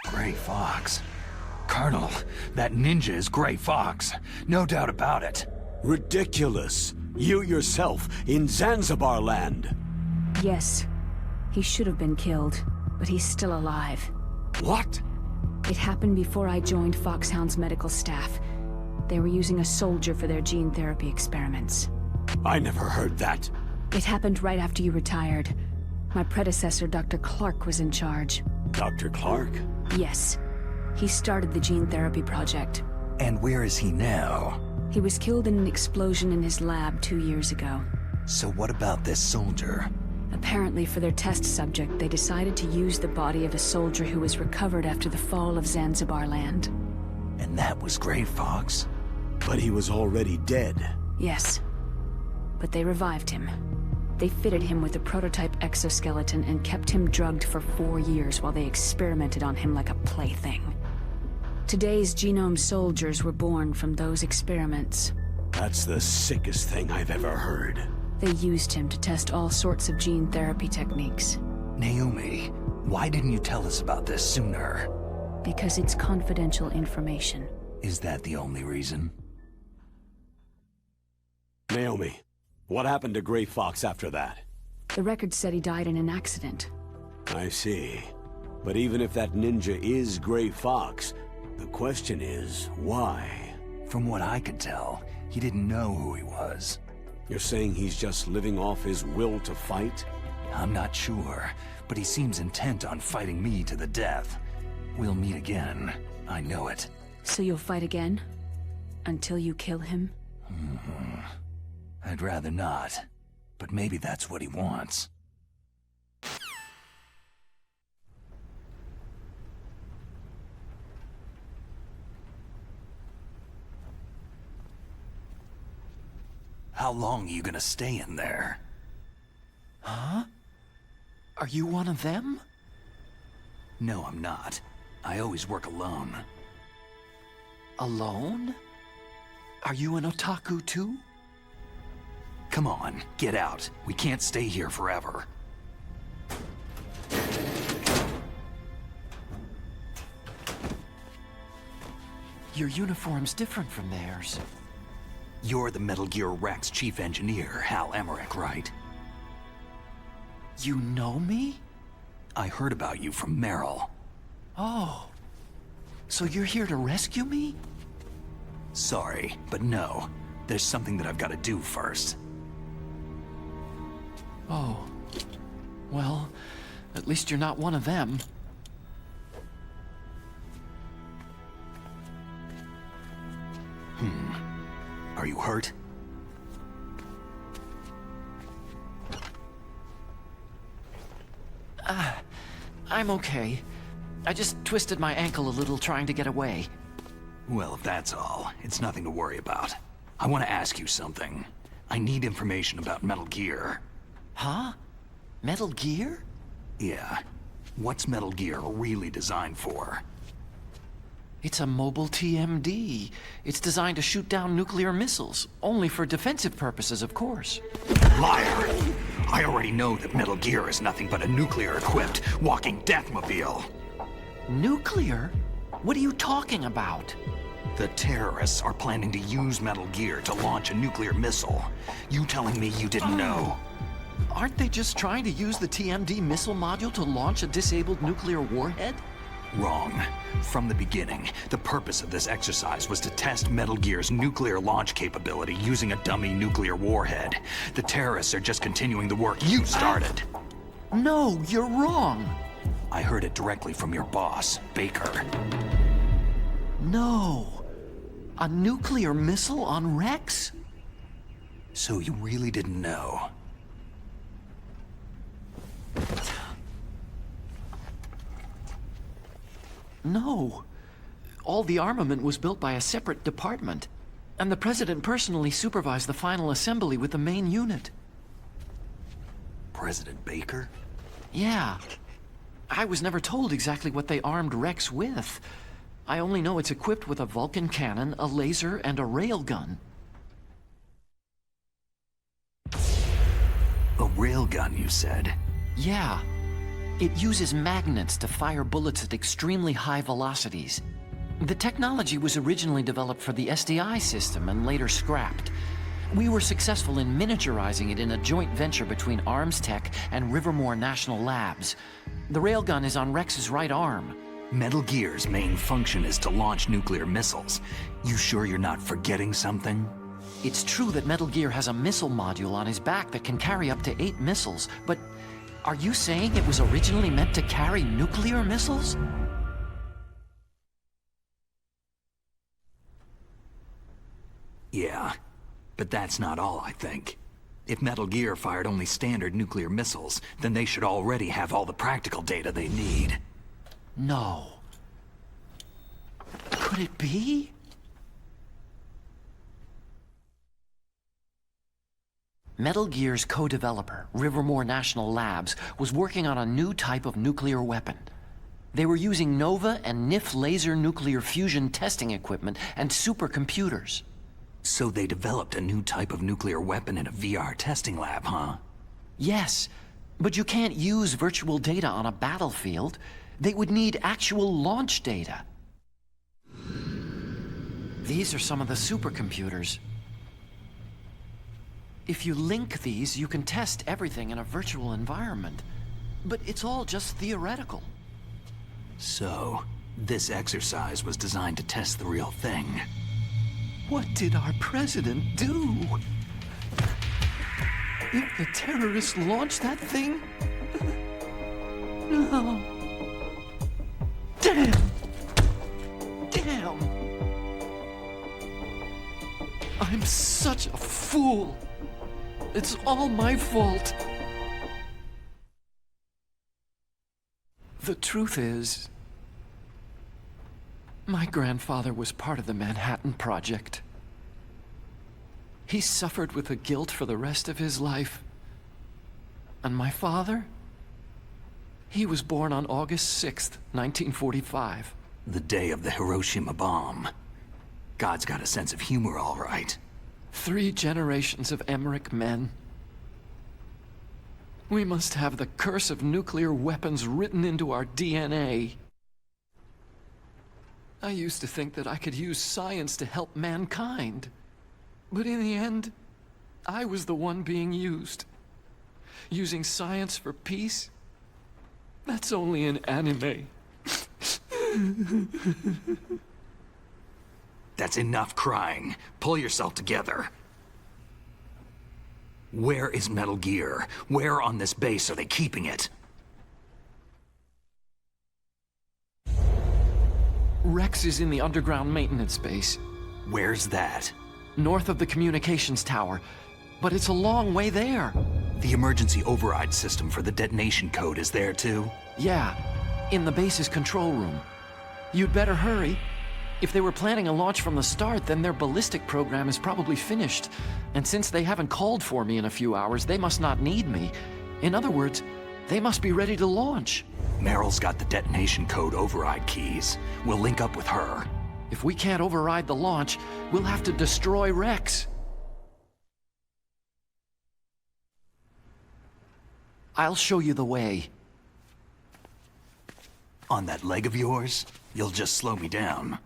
Gray Fox. Colonel, that ninja is Gray Fox. No doubt about it. Ridiculous. You yourself in Zanzibar land. Yes. He should have been killed, but he's still alive. What? It happened before I joined Foxhound's medical staff. They were using a soldier for their gene therapy experiments. I never heard that. It happened right after you retired. My predecessor, Dr. Clark, was in charge. Dr. Clark? Yes. He started the gene therapy project. And where is he now? He was killed in an explosion in his lab 2 years ago. So what about this soldier? Apparently, for their test subject, they decided to use the body of a soldier who was recovered after the fall of Zanzibar land. And that was Gray Fox? But he was already dead. Yes. But they revived him. They fitted him with a prototype exoskeleton and kept him drugged for 4 years while they experimented on him like a plaything. Today's genome soldiers were born from those experiments. That's the sickest thing I've ever heard. They used him to test all sorts of gene therapy techniques. Naomi, why didn't you tell us about this sooner? Because it's confidential information. Is that the only reason? Naomi, what happened to Gray Fox after that? The record said he died in an accident. I see. But even if that ninja is Gray Fox, the question is, why? From what I could tell, he didn't know who he was. You're saying he's just living off his will to fight? I'm not sure, but he seems intent on fighting me to the death. We'll meet again. I know it. So you'll fight again? Until you kill him? I'd rather not, but maybe that's what he wants. How long are you gonna stay in there? Huh? Are you one of them? No, I'm not. I always work alone. Alone? Are you an otaku too? Come on, get out. We can't stay here forever. Your uniform's different from theirs. You're the Metal Gear Rex chief engineer, Hal Emmerich, right? You know me? I heard about you from Meryl. Oh. So you're here to rescue me? Sorry, but no. There's something that I've got to do first. Oh. Well, at least you're not one of them. Are you hurt? I'm okay. I just twisted my ankle a little trying to get away. Well, if that's all, it's nothing to worry about. I want to ask you something. I need information about Metal Gear. Huh? Metal Gear? Yeah. What's Metal Gear really designed for? It's a mobile TMD. It's designed to shoot down nuclear missiles. Only for defensive purposes, of course. Liar! I already know that Metal Gear is nothing but a nuclear-equipped walking deathmobile. Nuclear? What are you talking about? The terrorists are planning to use Metal Gear to launch a nuclear missile. You telling me you didn't know? Aren't they just trying to use the TMD missile module to launch a disabled nuclear warhead? Wrong. From the beginning, the purpose of this exercise was to test Metal Gear's nuclear launch capability using a dummy nuclear warhead. The terrorists are just continuing the work you started. No, you're wrong. I heard it directly from your boss, Baker. No. A nuclear missile on Rex? So you really didn't know? No. All the armament was built by a separate department, and the President personally supervised the final assembly with the main unit. President Baker? Yeah. I was never told exactly what they armed Rex with. I only know it's equipped with a Vulcan cannon, a laser, and a railgun. A railgun, you said? Yeah. It uses magnets to fire bullets at extremely high velocities. The technology was originally developed for the SDI system and later scrapped. We were successful in miniaturizing it in a joint venture between Arms Tech and Rivermore National Labs. The railgun is on Rex's right arm. Metal Gear's main function is to launch nuclear missiles. You sure you're not forgetting something? It's true that Metal Gear has a missile module on his back that can carry up to 8 missiles, but are you saying it was originally meant to carry nuclear missiles? Yeah, but that's not all, I think. If Metal Gear fired only standard nuclear missiles, then they should already have all the practical data they need. No. Could it be? Metal Gear's co-developer, Rivermore National Labs, was working on a new type of nuclear weapon. They were using NOVA and NIF laser nuclear fusion testing equipment and supercomputers. So they developed a new type of nuclear weapon in a VR testing lab, huh? Yes, but you can't use virtual data on a battlefield. They would need actual launch data. These are some of the supercomputers. If you link these, you can test everything in a virtual environment. But it's all just theoretical. So, this exercise was designed to test the real thing. What did our president do? If the terrorists launched that thing? No. Damn! Damn! I'm such a fool. It's all my fault. The truth is, my grandfather was part of the Manhattan Project. He suffered with the guilt for the rest of his life. And my father? He was born on August 6th, 1945. The day of the Hiroshima bomb. God's got a sense of humor, all right. 3 generations of Emmerich men. We must have the curse of nuclear weapons written into our DNA. I used to think that I could use science to help mankind. But in the end, I was the one being used. Using science for peace? That's only in anime. That's enough crying. Pull yourself together. Where is Metal Gear? Where on this base are they keeping it? Rex is in the underground maintenance base. Where's that? North of the communications tower. But it's a long way there. The emergency override system for the detonation code is there too? Yeah, in the base's control room. You'd better hurry. If they were planning a launch from the start, then their ballistic program is probably finished. And since they haven't called for me in a few hours, they must not need me. In other words, they must be ready to launch. Meryl's got the detonation code override keys. We'll link up with her. If we can't override the launch, we'll have to destroy Rex. I'll show you the way. On that leg of yours, you'll just slow me down.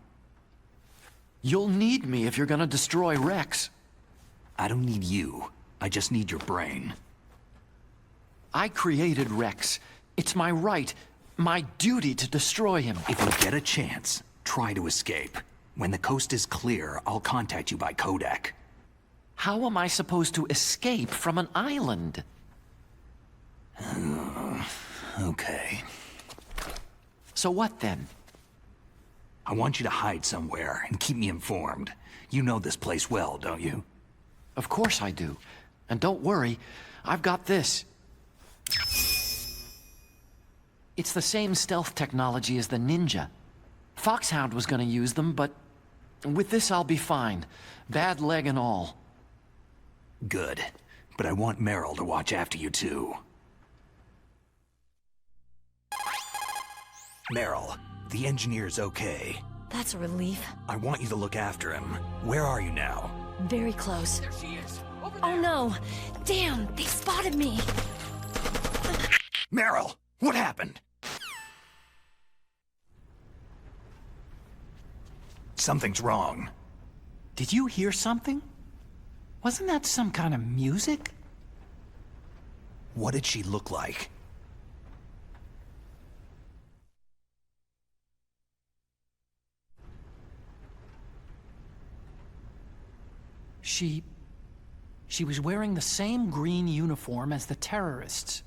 You'll need me if you're gonna destroy Rex. I don't need you. I just need your brain. I created Rex. It's my right, my duty to destroy him. If you get a chance, try to escape. When the coast is clear, I'll contact you by codec. How am I supposed to escape from an island? Okay. So what then? I want you to hide somewhere and keep me informed. You know this place well, don't you? Of course I do. And don't worry, I've got this. It's the same stealth technology as the Ninja. Foxhound was gonna use them, but with this I'll be fine. Bad leg and all. Good. But I want Meryl to watch after you too. Meryl, the engineer's okay. That's a relief. I want you to look after him. Where are you now? Very close. There she is. Oh no! Damn, they spotted me! Meryl, what happened? Something's wrong. Did you hear something? Wasn't that some kind of music? What did she look like? She was wearing the same green uniform as the terrorists.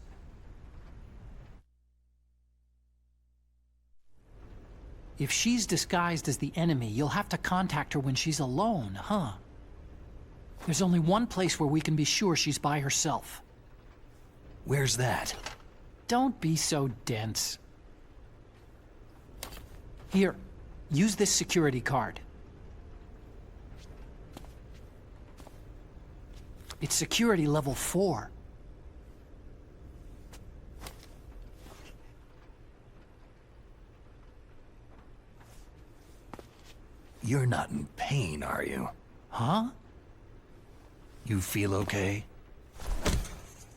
If she's disguised as the enemy, you'll have to contact her when she's alone, huh? There's only one place where we can be sure she's by herself. Where's that? Don't be so dense. Here, use this security card. It's security level 4. You're not in pain, are you? Huh? You feel okay?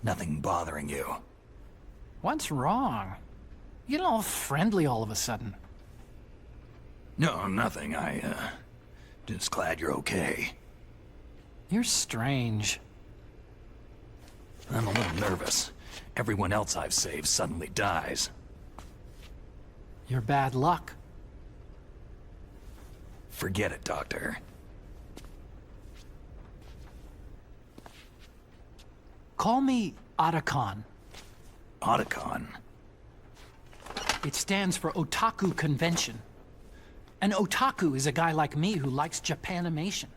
Nothing bothering you? What's wrong? You get all friendly all of a sudden. No, nothing. Just glad you're okay. You're strange. I'm a little nervous. Everyone else I've saved suddenly dies. You're bad luck. Forget it, Doctor. Call me Alaskan. Alaskan? It stands for Otaku Convention. An otaku is a guy like me who likes Japanimation.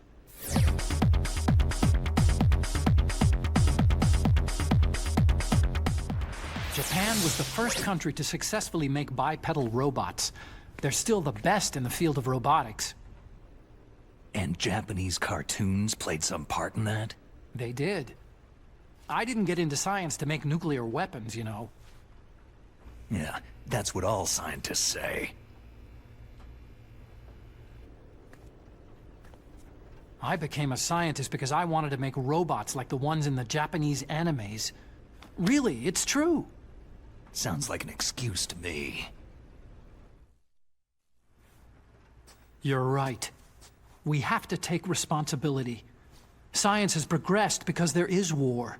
Japan was the first country to successfully make bipedal robots. They're still the best in the field of robotics. And Japanese cartoons played some part in that? They did. I didn't get into science to make nuclear weapons, you know. Yeah, that's what all scientists say. I became a scientist because I wanted to make robots like the ones in the Japanese animes. Really, it's true. Sounds like an excuse to me. You're right. We have to take responsibility. Science has progressed because there is war.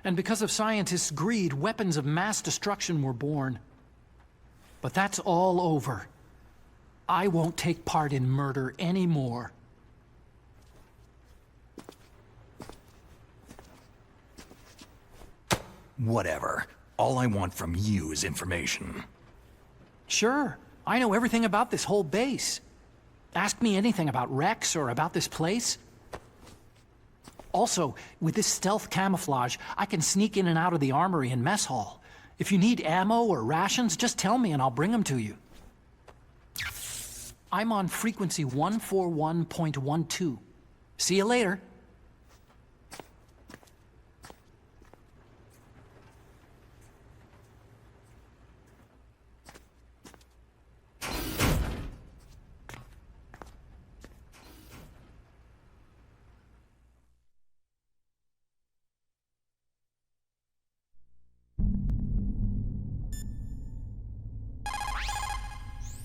And because of scientists' greed, weapons of mass destruction were born. But that's all over. I won't take part in murder anymore. Whatever. All I want from you is information. Sure. I know everything about this whole base. Ask me anything about Rex or about this place. Also, with this stealth camouflage, I can sneak in and out of the armory and mess hall. If you need ammo or rations, just tell me and I'll bring them to you. I'm on frequency 141.12. See you later.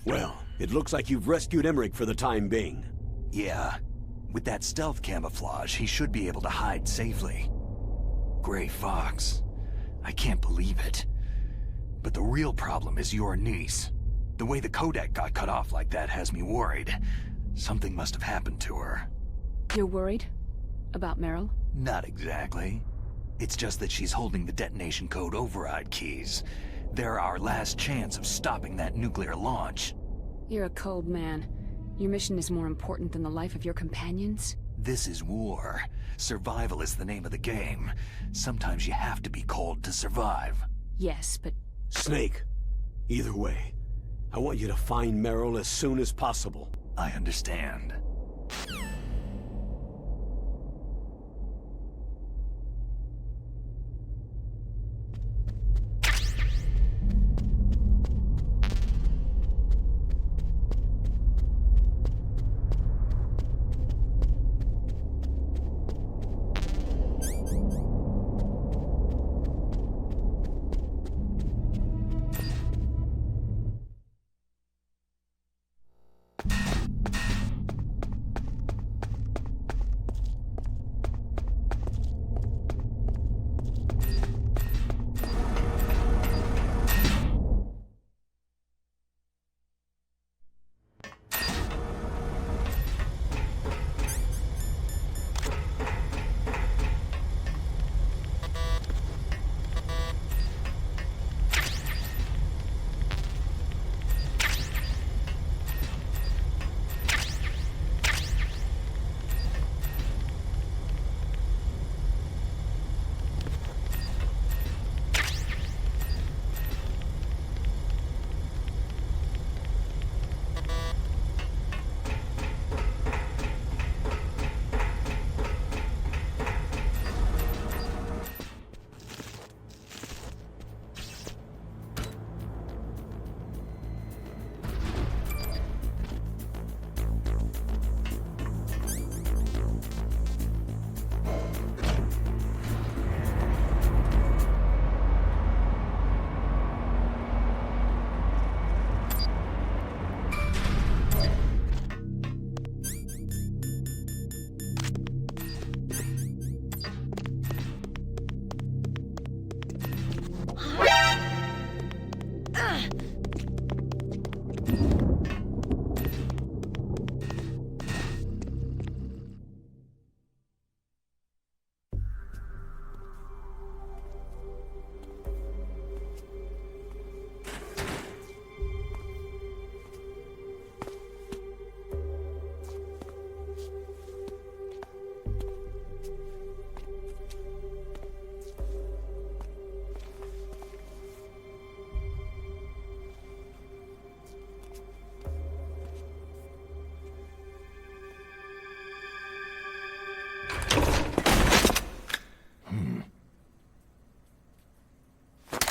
Well, it looks like you've rescued Emmerich for the time being. Yeah. With that stealth camouflage, he should be able to hide safely. Gray Fox. I can't believe it. But the real problem is your niece. The way the codec got cut off like that has me worried. Something must have happened to her. You're worried? About Meryl? Not exactly. It's just that she's holding the detonation code override keys. They're our last chance of stopping that nuclear launch. You're a cold man. Your mission is more important than the life of your companions? This is war. Survival is the name of the game. Sometimes you have to be cold to survive. Yes, but... Snake, either way, I want you to find Meryl as soon as possible. I understand.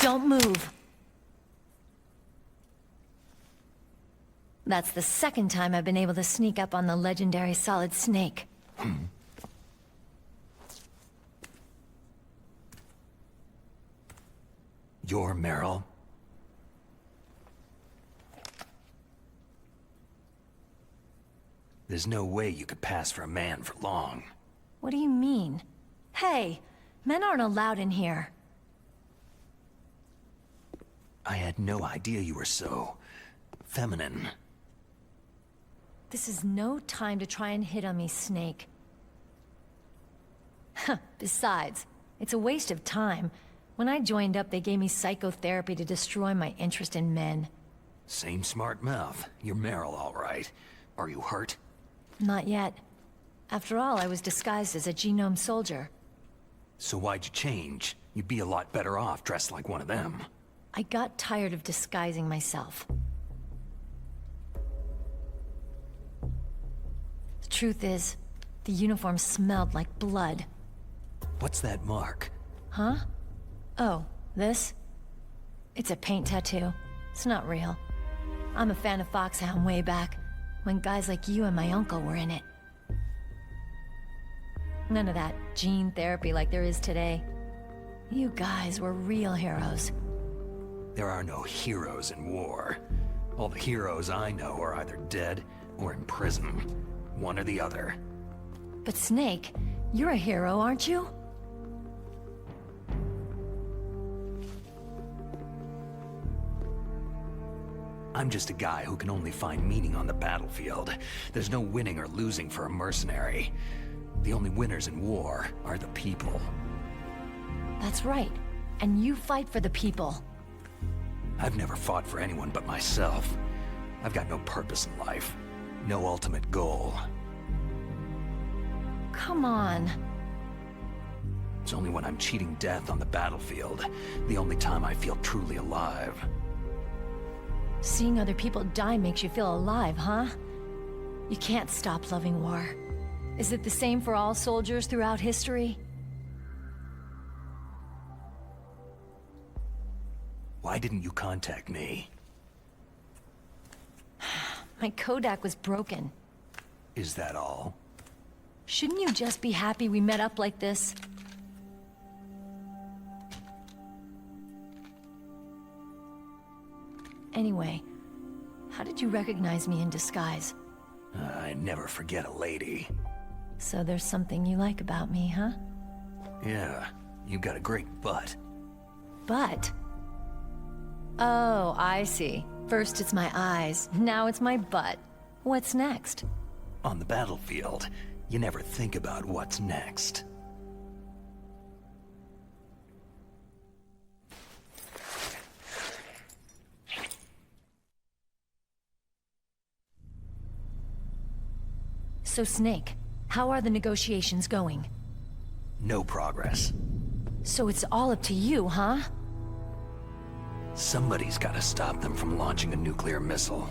Don't move. That's the second time I've been able to sneak up on the legendary Solid Snake. You're Meryl? There's no way you could pass for a man for long. What do you mean? Hey, men aren't allowed in here. I had no idea you were so... feminine. This is no time to try and hit on me, Snake. Besides, it's a waste of time. When I joined up, they gave me psychotherapy to destroy my interest in men. Same smart mouth. You're Meryl, all right. Are you hurt? Not yet. After all, I was disguised as a genome soldier. So why'd you change? You'd be a lot better off dressed like one of them. I got tired of disguising myself. The truth is, the uniform smelled like blood. What's that mark? Huh? Oh, this? It's a paint tattoo. It's not real. I'm a fan of Foxhound way back, when guys like you and my uncle were in it. None of that gene therapy like there is today. You guys were real heroes. There are no heroes in war. All the heroes I know are either dead or in prison. One or the other. But Snake, you're a hero, aren't you? I'm just a guy who can only find meaning on the battlefield. There's no winning or losing for a mercenary. The only winners in war are the people. That's right. And you fight for the people. I've never fought for anyone but myself. I've got no purpose in life. No ultimate goal. Come on. It's only when I'm cheating death on the battlefield, the only time I feel truly alive. Seeing other people die makes you feel alive, huh? You can't stop loving war. Is it the same for all soldiers throughout history? Why didn't you contact me? My Kodak was broken. Is that all? Shouldn't you just be happy we met up like this? Anyway, how did you recognize me in disguise? I never forget a lady. So there's something you like about me, huh? Yeah, you've got a great butt. Butt? Oh, I see. First it's my eyes, now it's my butt. What's next? On the battlefield, you never think about what's next. So Snake, how are the negotiations going? No progress. So it's all up to you, huh? Somebody's gotta stop them from launching a nuclear missile.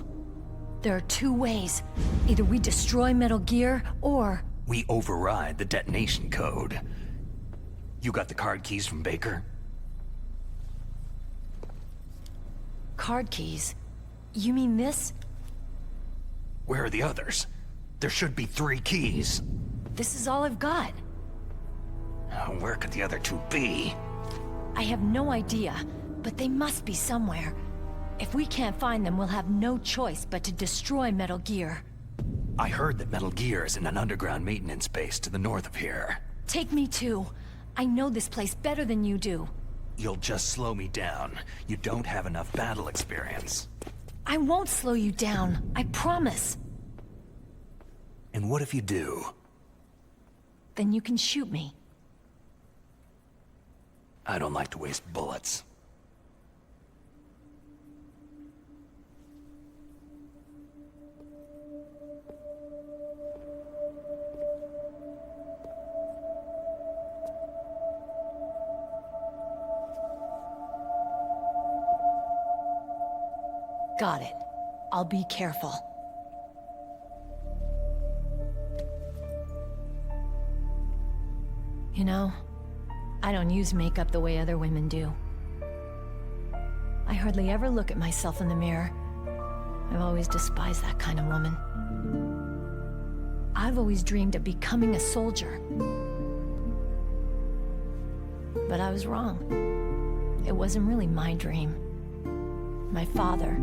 There are two ways. Either we destroy Metal Gear, or... We override the detonation code. You got the card keys from Baker? Card keys? You mean this? Where are the others? There should be 3 keys. This is all I've got. Where could the other 2 be? I have no idea, but they must be somewhere. If we can't find them, we'll have no choice but to destroy Metal Gear. I heard that Metal Gear is in an underground maintenance base to the north of here. Take me too. I know this place better than you do. You'll just slow me down. You don't have enough battle experience. I won't slow you down, I promise. And what if you do? Then you can shoot me. I don't like to waste bullets. Got it. I'll be careful. You know, I don't use makeup the way other women do. I hardly ever look at myself in the mirror. I've always despised that kind of woman. I've always dreamed of becoming a soldier. But I was wrong. It wasn't really my dream. My father,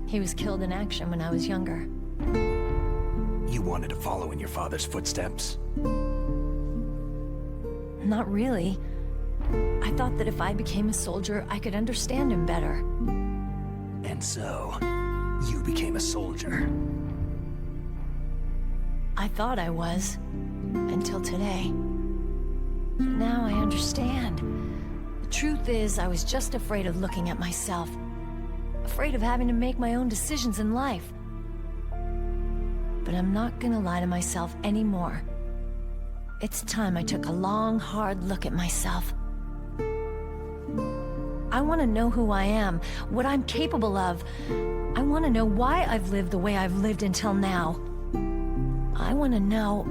he was killed in action when I was younger. You wanted to follow in your father's footsteps? Not really. I thought that if I became a soldier, I could understand him better. And so, you became a soldier. I thought I was, until today. But now I understand. The truth is, I was just afraid of looking at myself. Afraid of having to make my own decisions in life. But I'm not gonna lie to myself anymore. It's time I took a long, hard look at myself. I want to know who I am, what I'm capable of. I want to know why I've lived the way I've lived until now. I I want to know...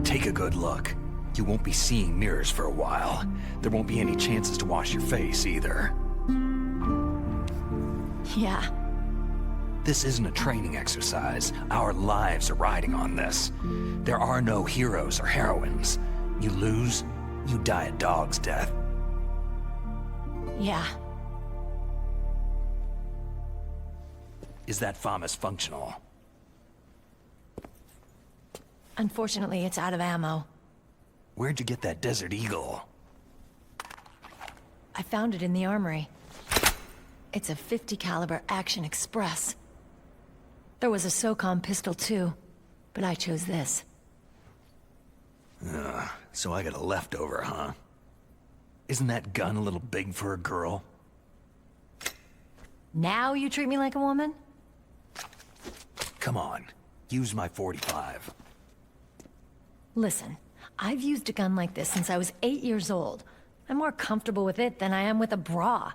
Take a good look. You won't be seeing mirrors for a while. There won't be any chances to wash your face, either. Yeah. This isn't a training exercise. Our lives are riding on this. There are no heroes or heroines. You lose, you die a dog's death. Yeah. Is that FAMAS functional? Unfortunately, it's out of ammo. Where'd you get that Desert Eagle? I found it in the armory. It's a .50 caliber Action Express. There was a SOCOM pistol too, but I chose this. So I got a leftover, huh? Isn't that gun a little big for a girl? Now you treat me like a woman? Come on, use my .45. Listen, I've used a gun like this since I was 8 years old. I'm more comfortable with it than I am with a bra.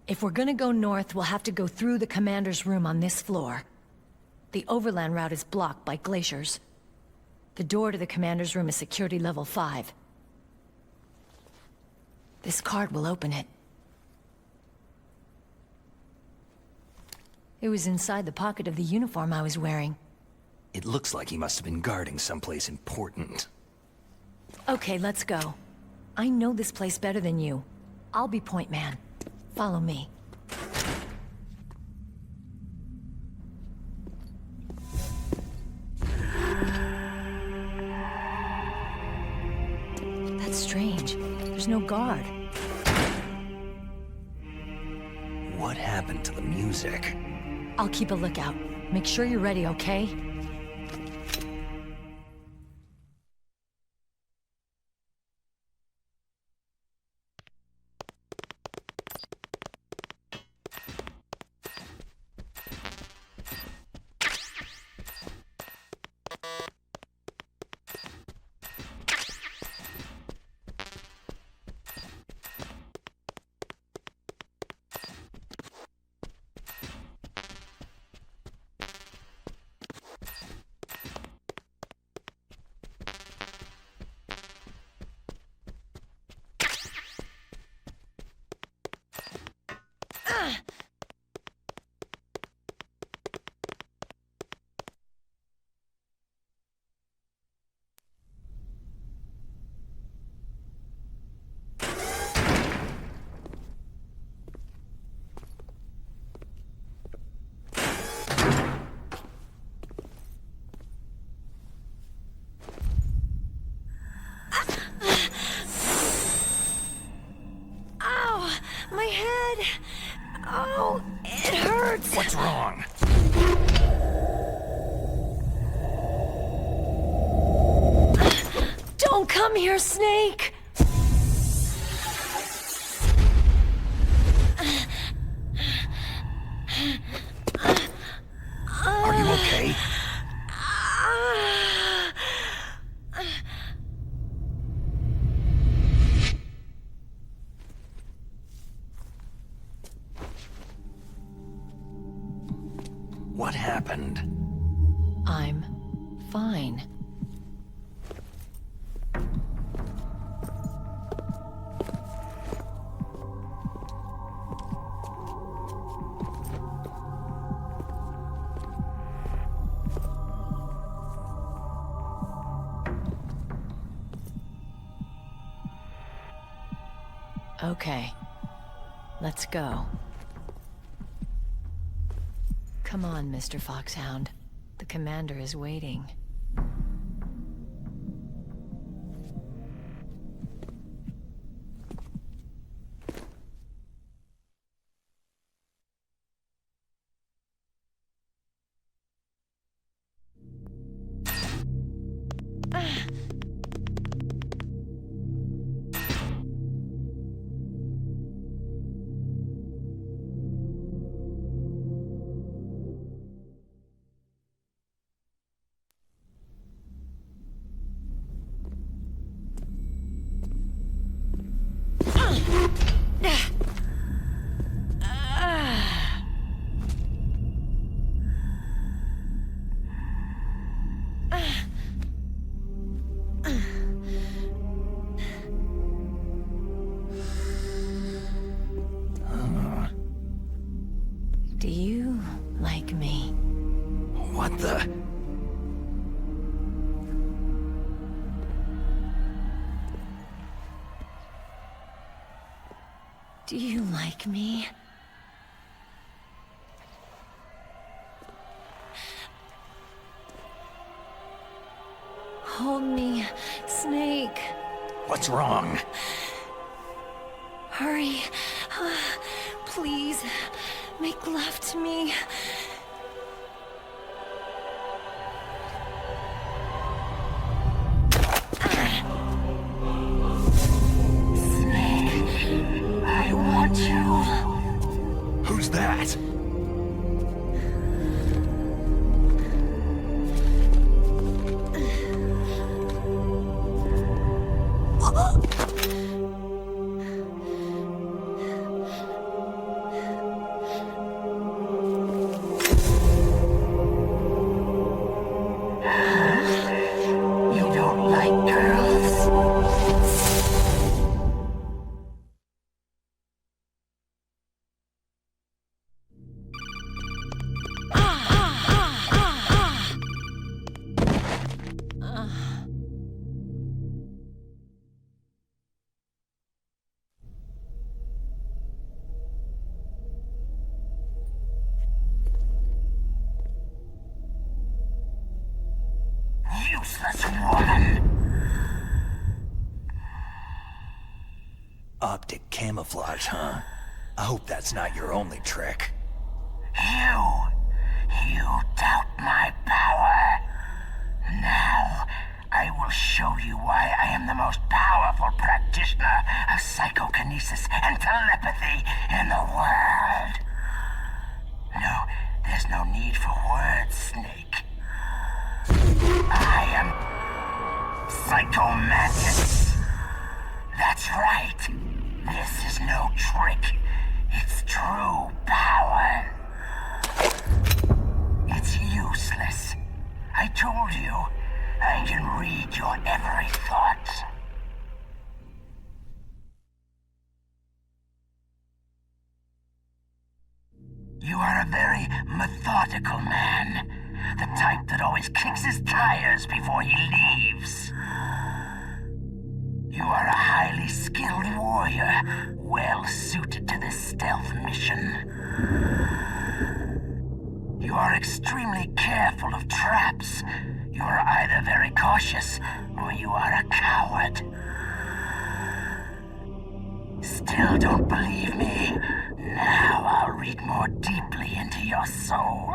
If we're gonna go north, we'll have to go through the commander's room on this floor. The overland route is blocked by glaciers. The door to the commander's room is security level 5. This card will open it. It was inside the pocket of the uniform I was wearing. It looks like he must have been guarding someplace important. Okay, let's go. I know this place better than you. I'll be point man. Follow me. That's strange. There's no guard. What happened to the music? I'll keep a lookout. Make sure you're ready, okay? My head! Oh, it hurts! What's wrong? Don't come here, Snake! Are you okay? What happened? I'm fine. Okay, let's go. Come on, Mr. Foxhound. The commander is waiting. Do you like me? What the? Do you like me? Hold me, Snake. What's wrong? Hurry. Please, make love to me. Snake, I want you. Who's that? You don't like girls? Useless woman! Optic camouflage, huh? I hope that's not your only trick. You doubt my power. Now, I will show you why I am the most powerful practitioner of psychokinesis and telepathy in the world. No, there's no need for words, Snake. I am Psychomantis. That's right. This is no trick. It's true power. It's useless. I told you, I can read your every thought. You are a very methodical man. The type that always kicks his tires before he leaves. You are a highly skilled warrior, well suited to this stealth mission. You are extremely careful of traps. You are either very cautious, or you are a coward. Still don't believe me? Now I'll read more deeply into your soul.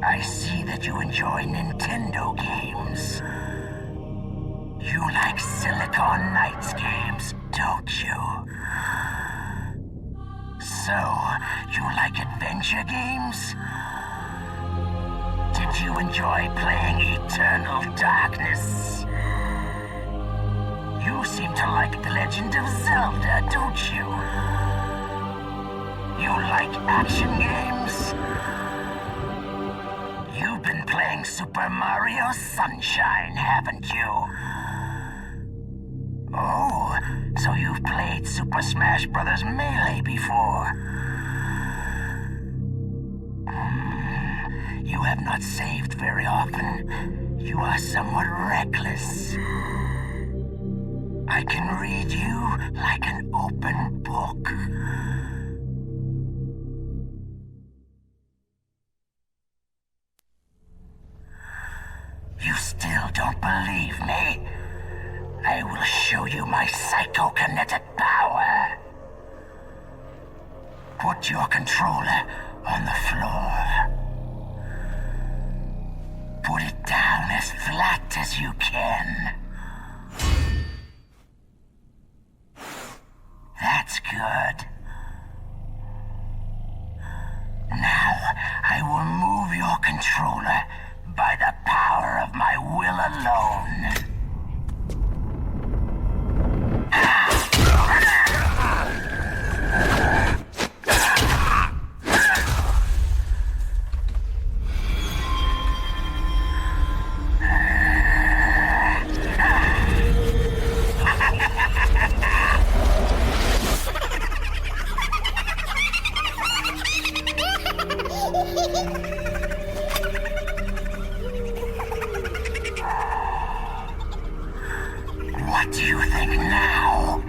I see that you enjoy Nintendo games. You like Silicon Knights games, don't you? So, you like adventure games? Did you enjoy playing Eternal Darkness? You seem to like The Legend of Zelda, don't you? You like action games? You've been playing Super Mario Sunshine, haven't you? Oh, so you've played Super Smash Bros. Melee before? You have not saved very often. You are somewhat reckless. I can read you like an open book. You still don't believe me? I will show you my psychokinetic power. Put your controller on the floor. Put it down as flat as you can. That's good. Now, I will move your controller by the power of my will alone. What do you think now?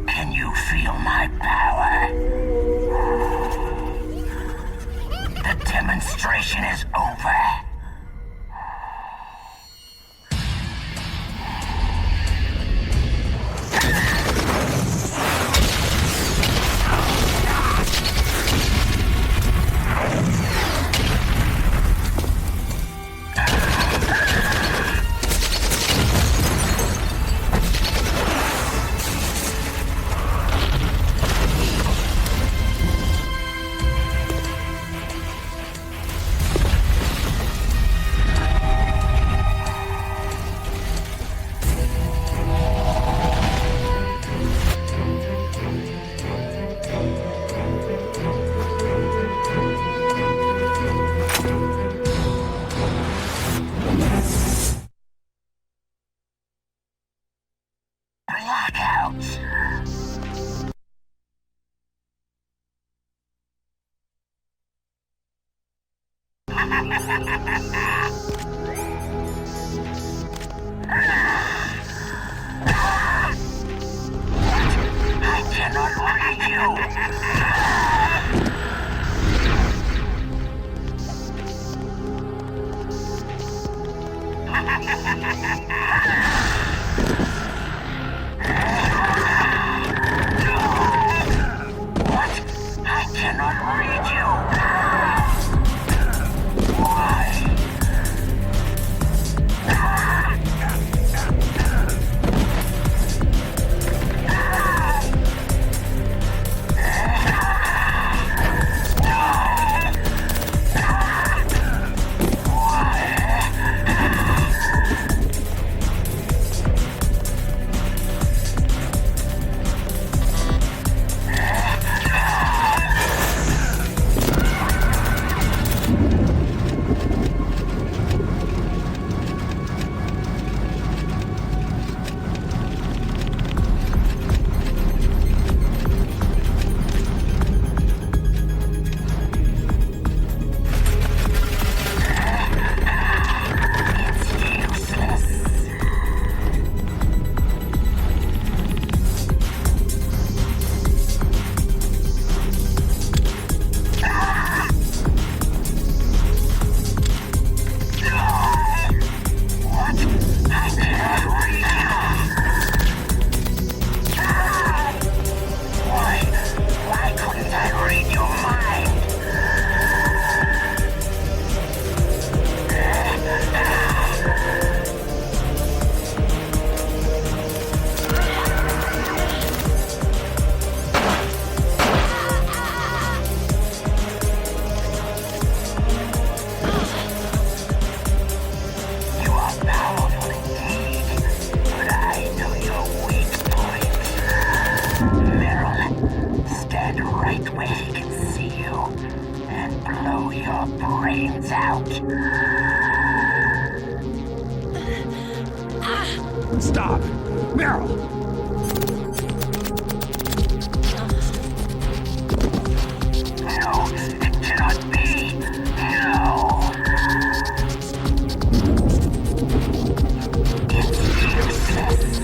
Can you feel my power? The demonstration is over. I cannot read What? I cannot read you. Why? brains out. Stop! Meryl! No, it cannot be. No. It's useless.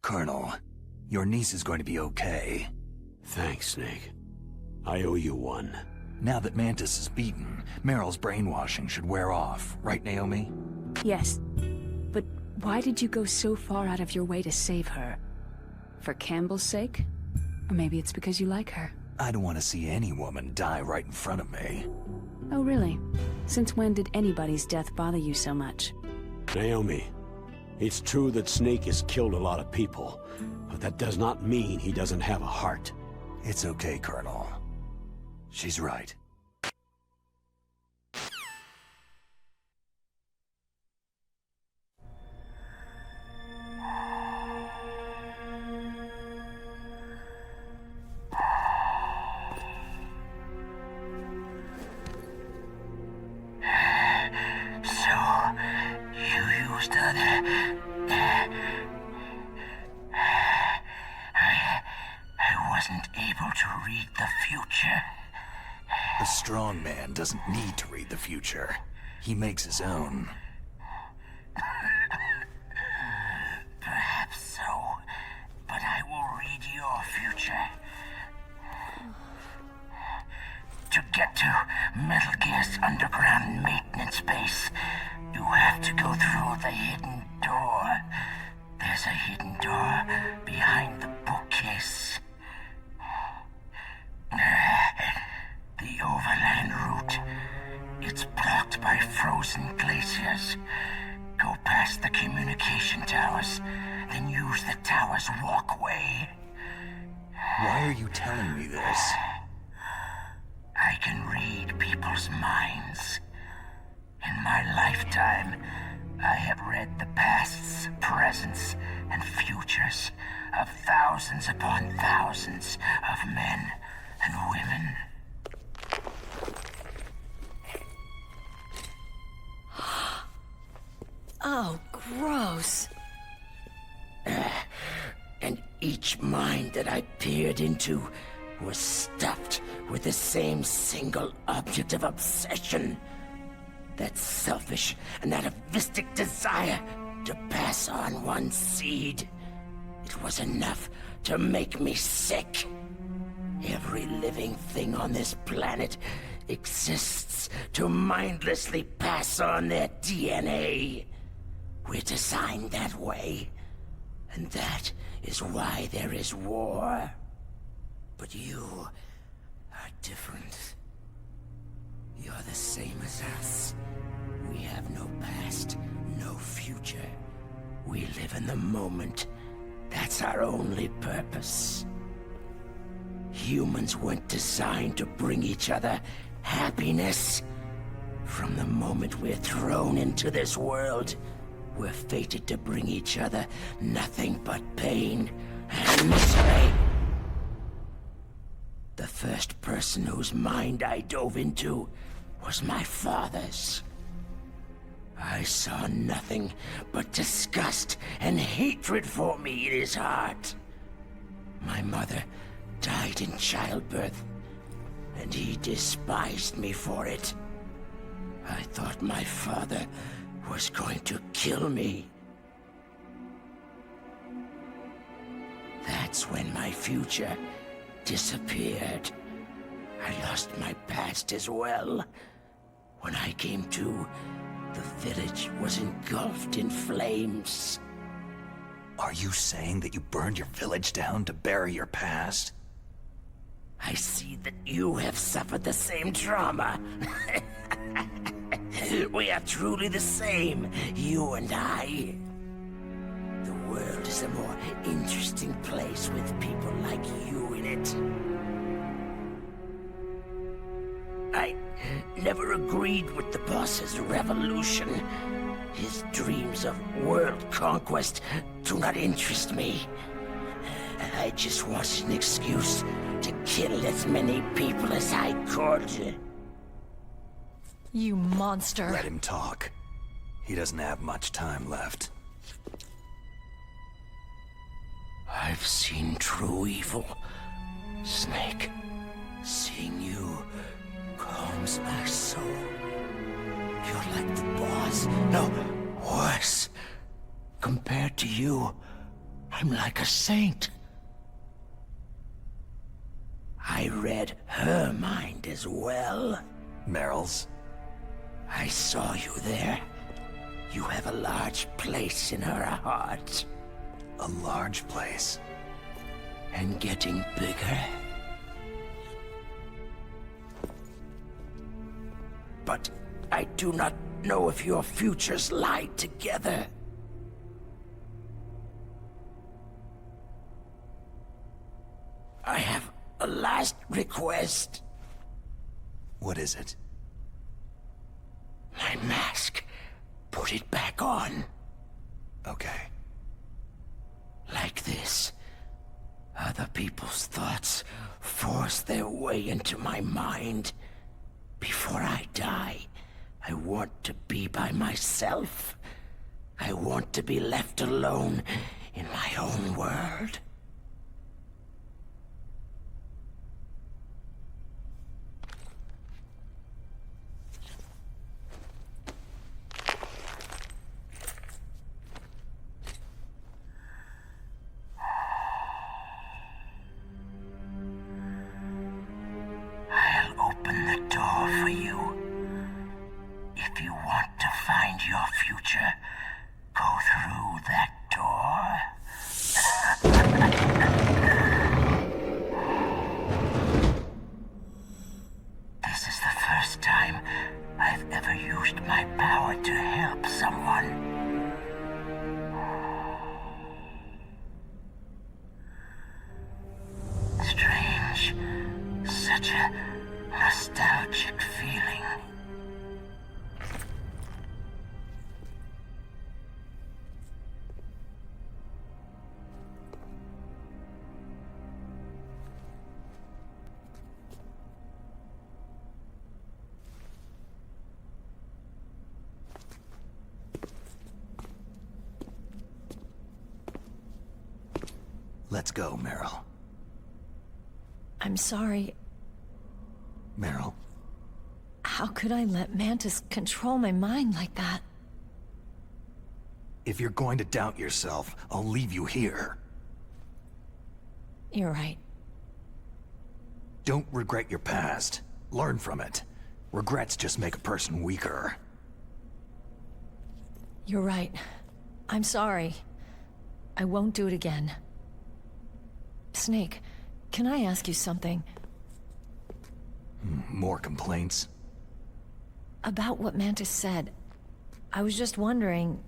Colonel, your niece is going to be okay. Thanks, Snake. I owe you one. Now that Mantis is beaten, Meryl's brainwashing should wear off, right, Naomi? Yes. But why did you go so far out of your way to save her? For Campbell's sake? Or maybe it's because you like her. I don't want to see any woman die right in front of me. Oh, really? Since when did anybody's death bother you so much? Naomi, it's true that Snake has killed a lot of people, but that does not mean he doesn't have a heart. It's okay, Colonel. She's right. A strong man doesn't need to read the future. He makes his own. Perhaps so, but I will read your future. To get to Metal Gear's underground maintenance base, you have to go through the hidden door. There's a hidden door behind the bookcase. The overland route. It's blocked by frozen glaciers. Go past the communication towers, then use the tower's walkway. Why are you telling me this? I can read people's minds. In my lifetime, I have read the pasts, presents, and futures of thousands upon thousands of men and women. Oh, gross. And each mind that I peered into was stuffed with the same single object of obsession. That selfish and atavistic desire to pass on one seed. It was enough to make me sick. Every living thing on this planet exists to mindlessly pass on their DNA. We're designed that way, and that is why there is war. But you are different. You're the same as us. We have no past, no future. We live in the moment. That's our only purpose. Humans weren't designed to bring each other happiness. From the moment we're thrown into this world, we're fated to bring each other nothing but pain and misery. The first person whose mind I dove into was my father's. I saw nothing but disgust and hatred for me in his heart. My mother died in childbirth, and he despised me for it. I thought my father was going to kill me. That's when my future disappeared. I lost my past as well. When I came to, the village was engulfed in flames. Are you saying that you burned your village down to bury your past? I see that you have suffered the same trauma. We are truly the same, you and I. The world is a more interesting place with people like you in it. I never agreed with the boss's revolution. His dreams of world conquest do not interest me. I just wanted an excuse to kill as many people as I could. You monster. Let him talk. He doesn't have much time left. I've seen true evil, Snake. Seeing you calms my soul. You're like the boss. No, worse. Compared to you, I'm like a saint. I read her mind as well. Meryl's? I saw you there. You have a large place in her heart. A large place? And getting bigger. But I do not know if your futures lie together. I have a last request. What is it? My mask. Put it back on. Okay. Like this. Other people's thoughts force their way into my mind. Before I die, I want to be by myself. I want to be left alone in my own world. I'll open the door for you. If you want to find your future, go through that door. This is the first time I've ever used my power to help someone. Strange. Such a nostalgic feeling. Let's go, Meryl. I'm sorry. Meryl, How could I let Mantis control my mind like that? if you're going to doubt yourself, I'll leave you here. You're right. Don't regret your past. Learn from it. Regrets just make a person weaker. You're right. I'm sorry. I won't do it again. Snake, can I ask you something? More complaints? About what Mantis said. I was just wondering...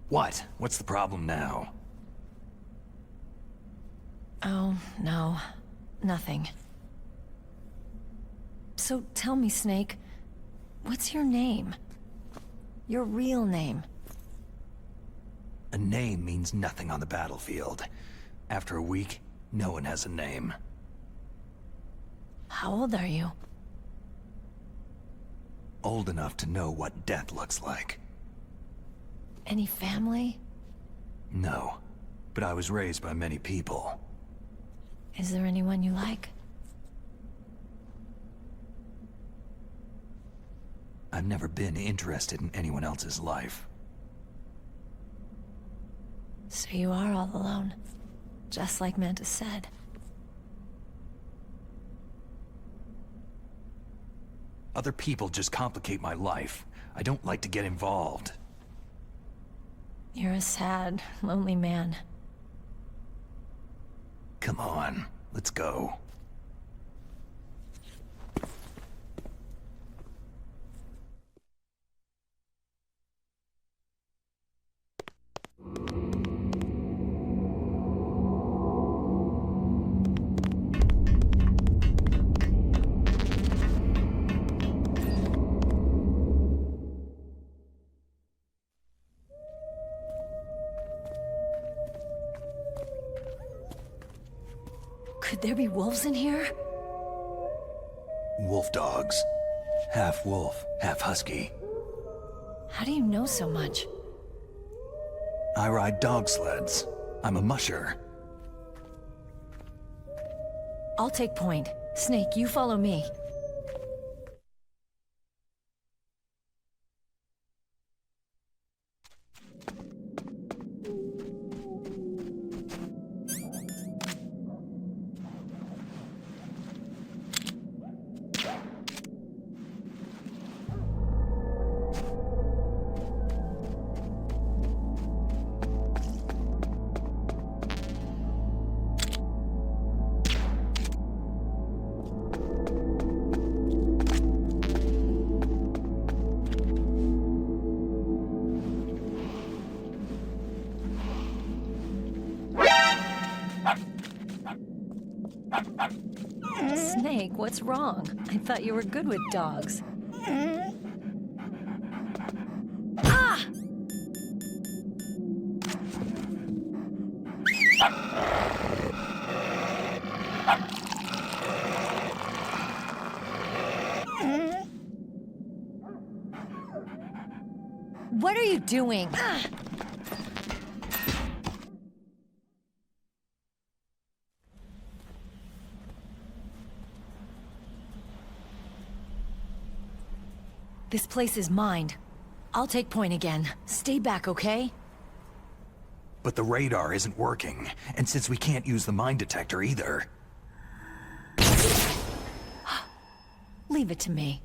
What? What's the problem now? Oh, no. Nothing. So tell me, Snake, what's your name? Your real name? A name means nothing on the battlefield. After a week, no one has a name. How old are you? Old enough to know what death looks like. Any family? No, but I was raised by many people. Is there anyone you like? I've never been interested in anyone else's life. So you are all alone, just like Mantis said. Other people just complicate my life. I don't like to get involved. You're a sad, lonely man. Come on, let's go. Could there be wolves in here? Wolf dogs. Half wolf, half husky. How do you know so much? I ride dog sleds. I'm a musher. I'll take point. Snake, you follow me. Snake, what's wrong? I thought you were good with dogs. Ah! What are you doing? This place is mine. I'll take point again. Stay back, okay? But the radar isn't working, and since we can't use the mine detector either... Leave it to me.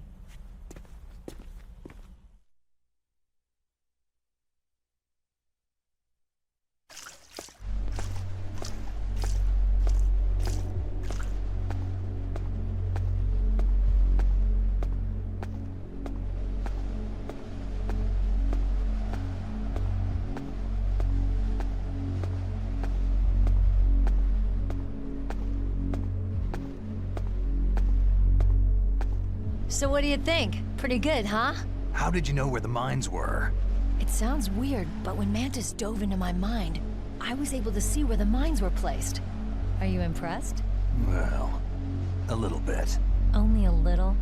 So what do you think? Pretty good, huh? How did you know where the mines were? It sounds weird, but when Mantis dove into my mind, I was able to see where the mines were placed. Are you impressed? Well, a little bit. Only a little?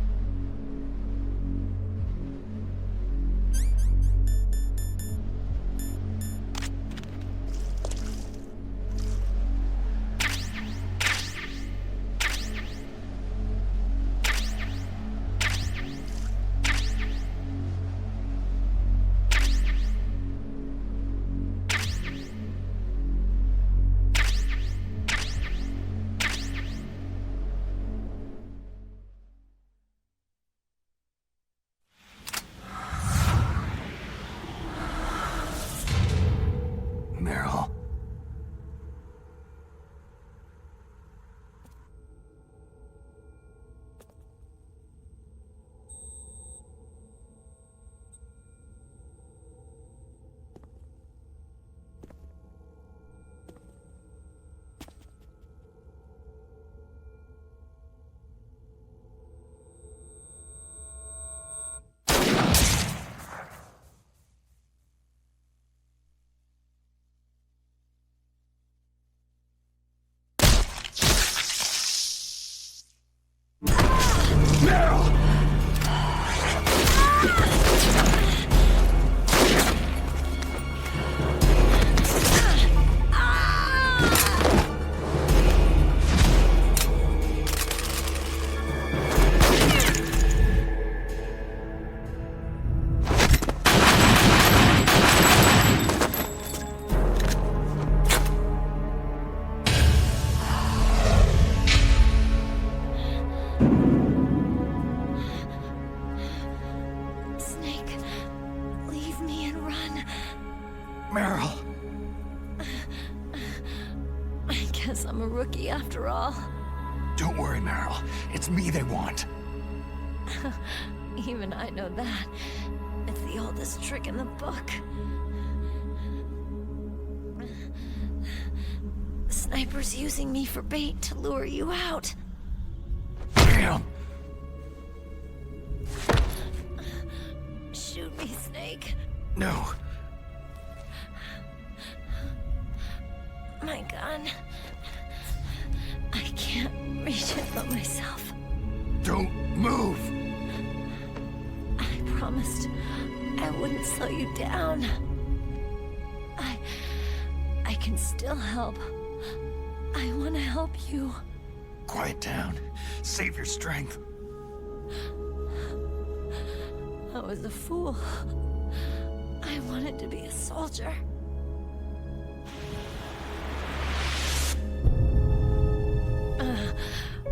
Meryl. Meryl. I guess I'm a rookie after all. Don't worry, Meryl. It's me they want. Even I know that. It's the oldest trick in the book. The sniper's using me for bait to lure you out. Damn! Shoot me, Snake. No. My gun. I can't reach it by myself. Don't move! I promised I wouldn't slow you down. I can still help. I want to help you. Quiet down. Save your strength. I was a fool. I wanted to be a soldier.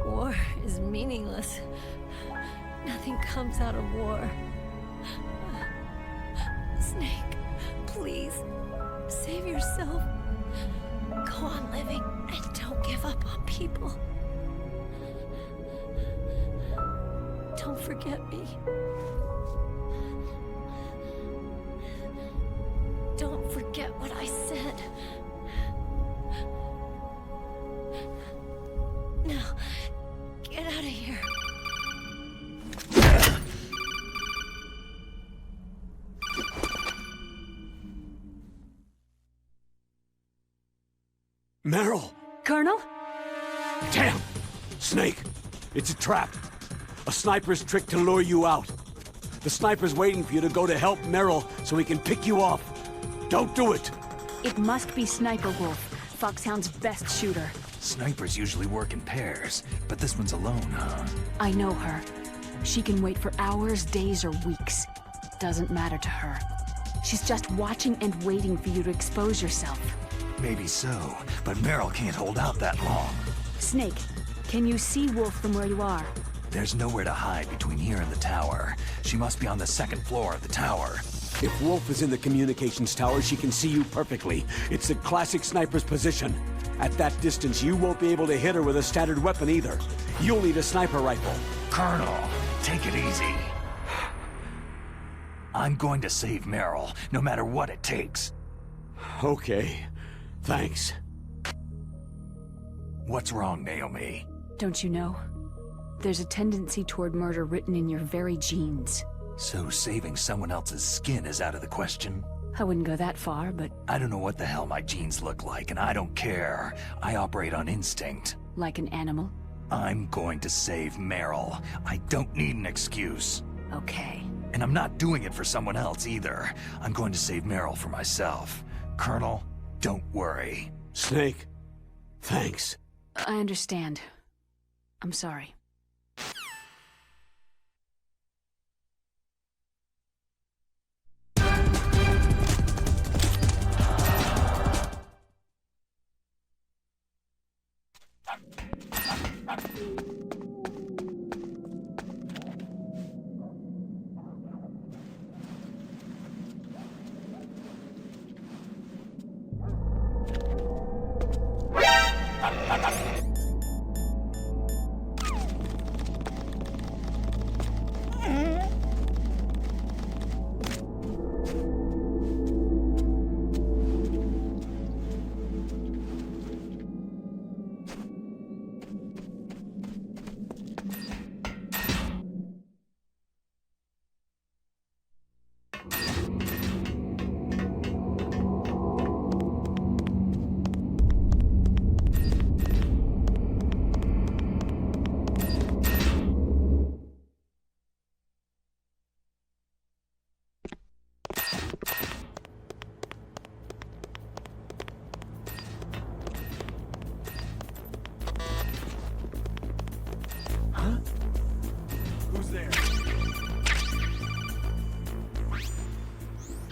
War is meaningless. Nothing comes out of war. Snake, please, save yourself. Go on living and don't give up on people. Don't forget me. Don't forget what I said. Now, get out of here. Meryl! Colonel? Damn! Snake! It's a trap. A sniper's trick to lure you out. The sniper's waiting for you to go to help Meryl so he can pick you off. Don't do it! It must be Sniper Wolf, Foxhound's best shooter. Snipers usually work in pairs, but this one's alone, huh? I know her. She can wait for hours, days, or weeks. Doesn't matter to her. She's just watching and waiting for you to expose yourself. Maybe so, but Meryl can't hold out that long. Snake, can you see Wolf from where you are? There's nowhere to hide between here and the tower. She must be on the second floor of the tower. If Wolf is in the communications tower, she can see you perfectly. It's the classic sniper's position. At that distance, you won't be able to hit her with a standard weapon either. You'll need a sniper rifle. Colonel, take it easy. I'm going to save Meryl, no matter what it takes. Okay. Thanks. What's wrong, Naomi? Don't you know? There's a tendency toward murder written in your very genes. So saving someone else's skin is out of the question? I wouldn't go that far, but... I don't know what the hell my genes look like, and I don't care. I operate on instinct. Like an animal? I'm going to save Meryl. I don't need an excuse. Okay. And I'm not doing it for someone else either. I'm going to save Meryl for myself. Colonel, don't worry. Snake, thanks. I understand. I'm sorry.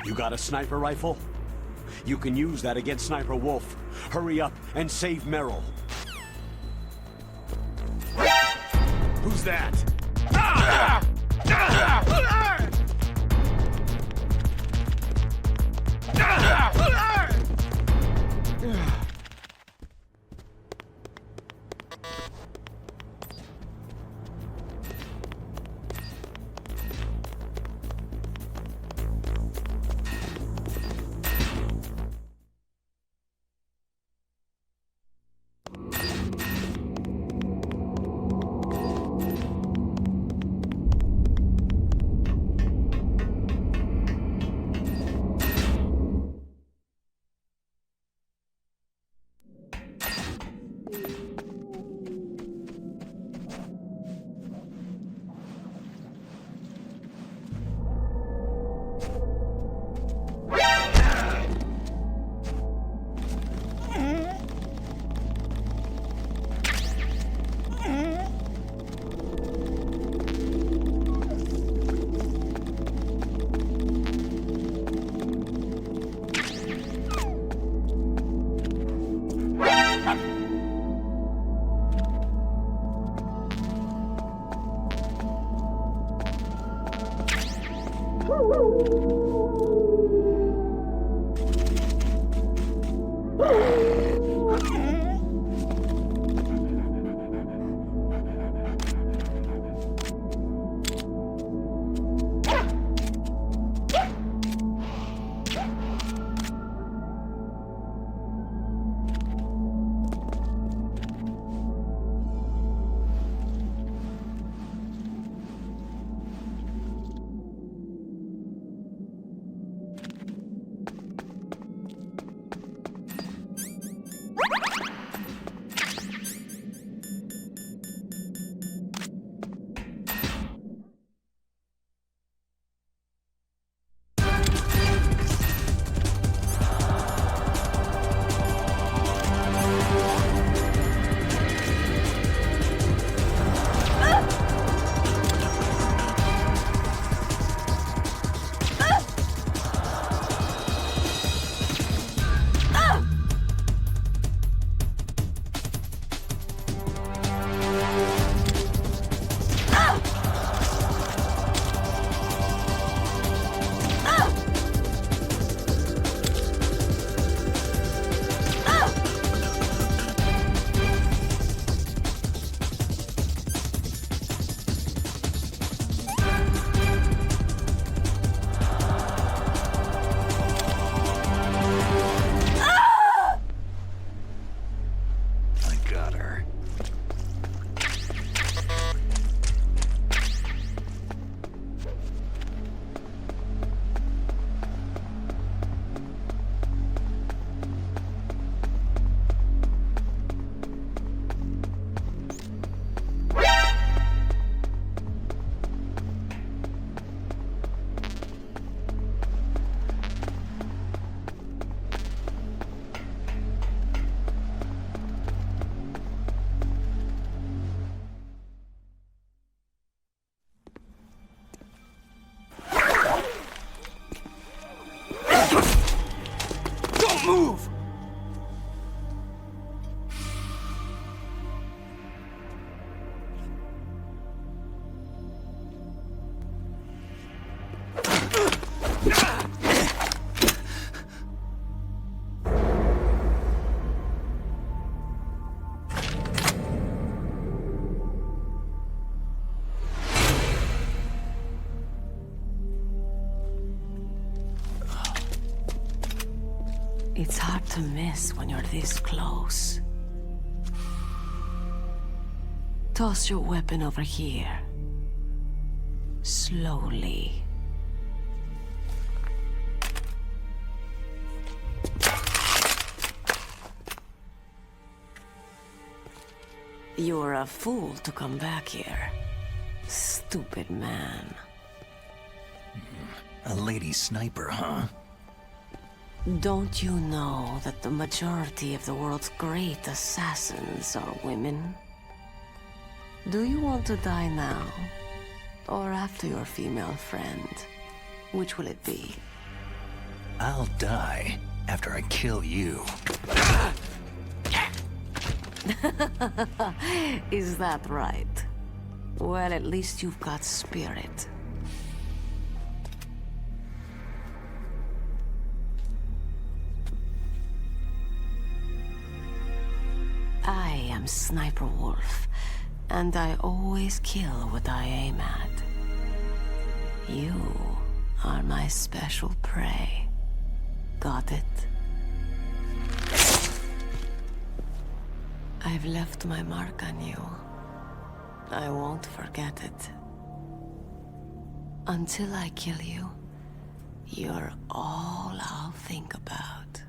You got a sniper rifle? You can use that against Sniper Wolf. Hurry up and save Meryl. Who's that? It's hard to miss when you're this close. Toss your weapon over here. Slowly. You're a fool to come back here. Stupid man. A lady sniper, huh? Don't you know that the majority of the world's great assassins are women? Do you want to die now? Or after your female friend? Which will it be? I'll die after I kill you. Is that right? Well, at least you've got spirit. I am Sniper Wolf, and I always kill what I aim at. You are my special prey. Got it? I've left my mark on you. I won't forget it. Until I kill you, you're all I'll think about.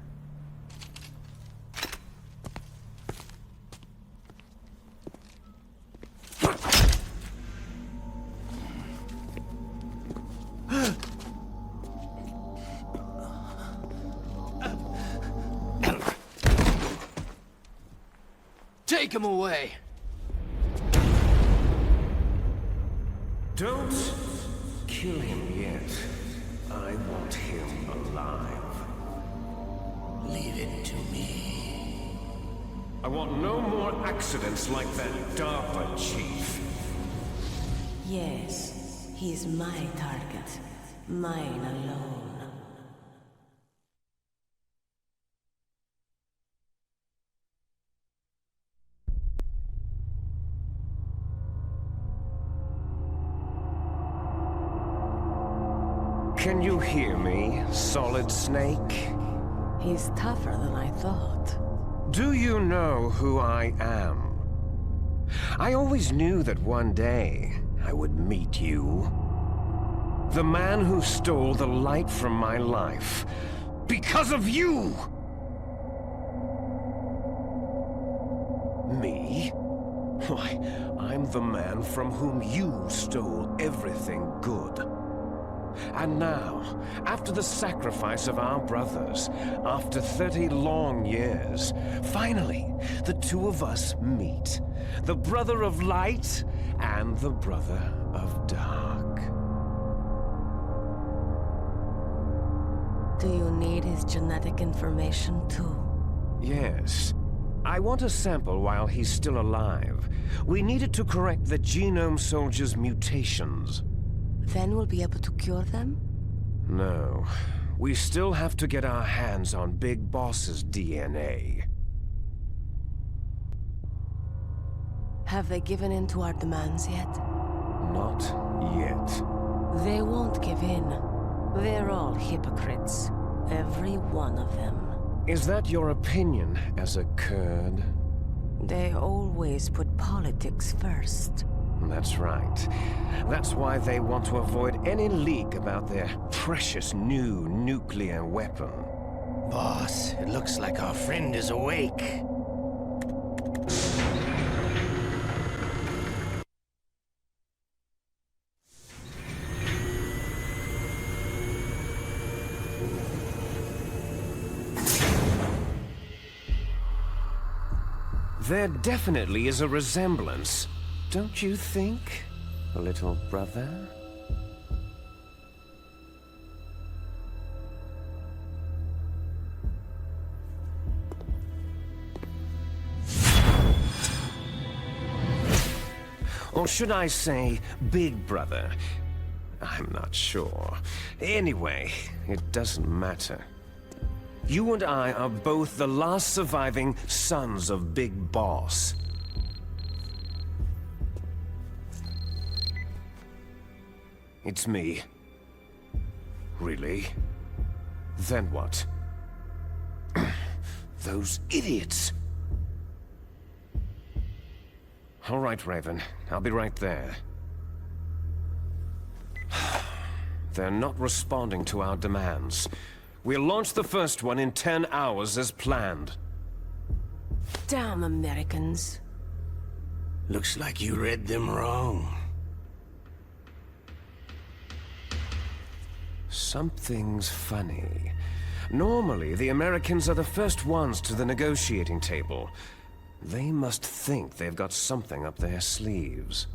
Take him away! Don't kill him yet. I want him alive. Leave it to me. I want no more accidents like that DARPA chief. Yes, he's my target. Mine alone. Can you hear me, Solid Snake? He's tougher than I thought. Do you know who I am? I always knew that one day I would meet you. The man who stole the light from my life. Because of you! Me? Why, I'm the man from whom you stole everything good. And now, after the sacrifice of our brothers, after 30 long years, finally, the two of us meet. The brother of light and the brother of dark. Do you need his genetic information too? Yes. I want a sample while he's still alive. We need it to correct the Genome Soldier's mutations. Then we'll be able to cure them? No. We still have to get our hands on Big Boss's DNA. Have they given in to our demands yet? Not yet. They won't give in. They're all hypocrites. Every one of them. Is that your opinion as a Kurd? They always put politics first. That's right. That's why they want to avoid any leak about their precious new nuclear weapon. Boss, it looks like our friend is awake. There definitely is a resemblance. Don't you think, little brother? Or should I say, big brother? I'm not sure. Anyway, it doesn't matter. You and I are both the last surviving sons of Big Boss. It's me. Really? Then what? Those idiots! All right, Raven. I'll be right there. They're not responding to our demands. We'll launch the first one in 10 hours as planned. Damn Americans. Looks like you read them wrong. Something's funny. Normally, the Americans are the first ones to the negotiating table. They must think they've got something up their sleeves.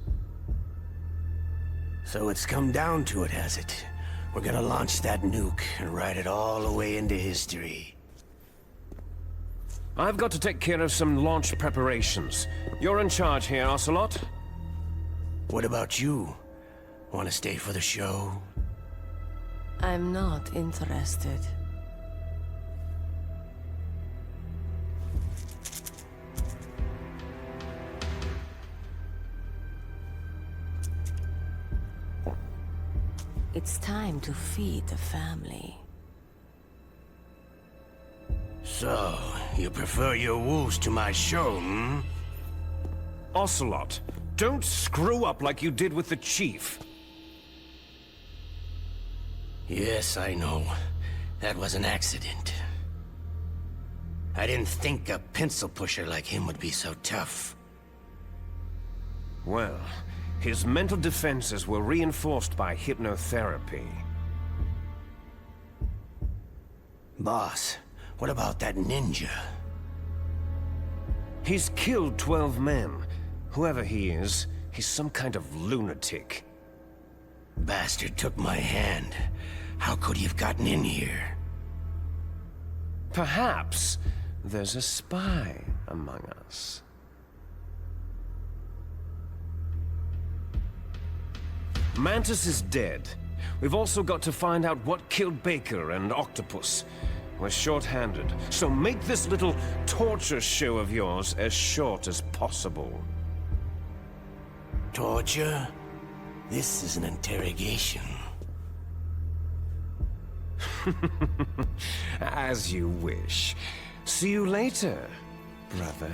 So it's come down to it, has it? We're gonna launch that nuke and write it all away into history. I've got to take care of some launch preparations. You're in charge here, Ocelot. What about you? Want to stay for the show? I'm not interested. It's time to feed the family. So, you prefer your wolves to my show, hmm? Ocelot, don't screw up like you did with the Chief. Yes, I know. That was an accident. I didn't think a pencil pusher like him would be so tough. Well, his mental defenses were reinforced by hypnotherapy. Boss, what about that ninja? He's killed 12 men. Whoever he is, he's some kind of lunatic. Bastard took my hand. How could he have gotten in here? Perhaps there's a spy among us. Mantis is dead. We've also got to find out what killed Baker and Octopus. We're short-handed, so make this little torture show of yours as short as possible. Torture? This is an interrogation. As you wish. See you later, brother.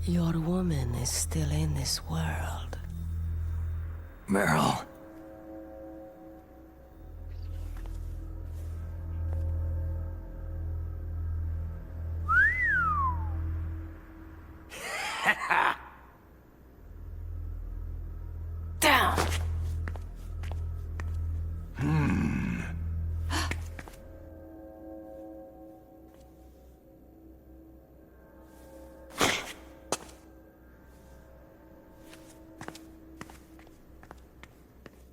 Your woman is still in this world. Meryl. Down!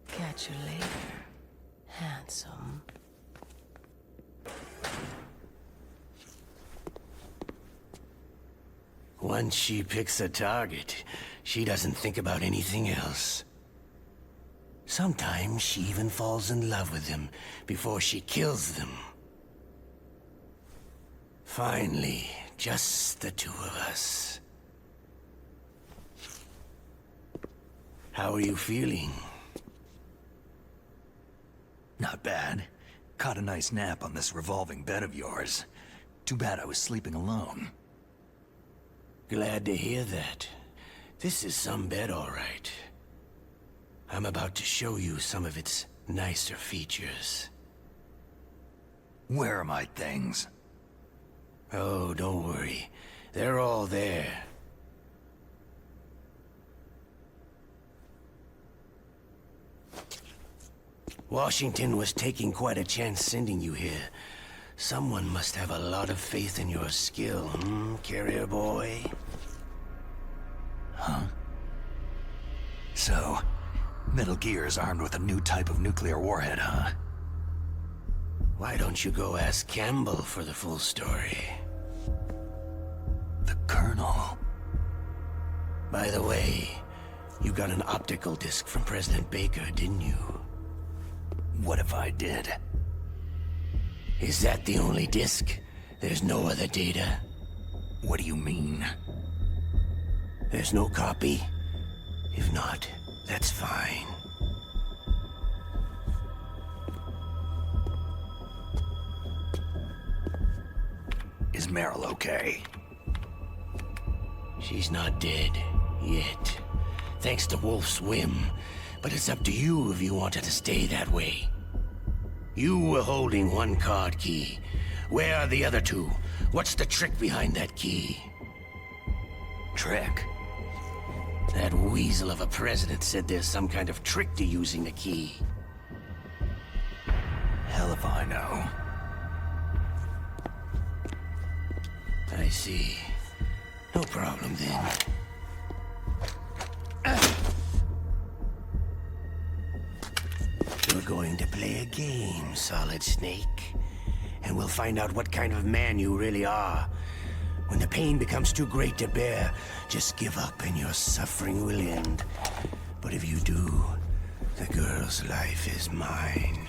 Catch you later, handsome. Once she picks a target, she doesn't think about anything else. Sometimes she even falls in love with them before she kills them. Finally, just the two of us. How are you feeling? Not bad. Caught a nice nap on this revolving bed of yours. Too bad I was sleeping alone. Glad to hear that. This is some bed, all right. I'm about to show you some of its nicer features. Where are my things? Oh, don't worry. They're all there. Washington was taking quite a chance sending you here. Someone must have a lot of faith in your skill, carrier boy? Huh? So, Metal Gear is armed with a new type of nuclear warhead, huh? Why don't you go ask Campbell for the full story? The Colonel. By the way, You got an optical disc from President Baker, didn't you? What if I did? Is that the only disc? There's no other data? What do you mean? There's no copy? If not, that's fine. Is Meryl okay? She's not dead. Yet. Thanks to Wolf's whim. But it's up to you if you want her to stay that way. You were holding one card key. Where are the other two? What's the trick behind that key? Trick? That weasel of a president said there's some kind of trick to using the key. Hell if I know. I see. No problem then. We're going to play a game, Solid Snake. And we'll find out what kind of man you really are. When the pain becomes too great to bear, just give up and your suffering will end. But if you do, the girl's life is mine.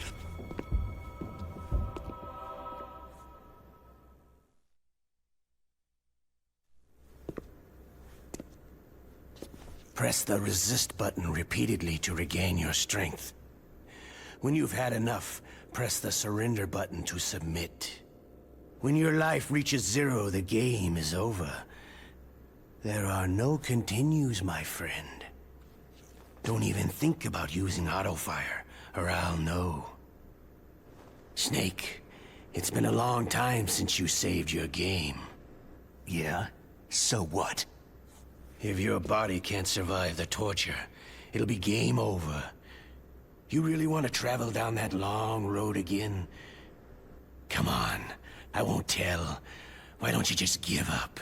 Press the resist button repeatedly to regain your strength. When you've had enough, press the surrender button to submit. When your life reaches 0, the game is over. There are no continues, my friend. Don't even think about using auto-fire, or I'll know. Snake, it's been a long time since you saved your game. Yeah? So what? If your body can't survive the torture, it'll be game over. You really want to travel down that long road again? Come on, I won't tell. Why don't you just give up?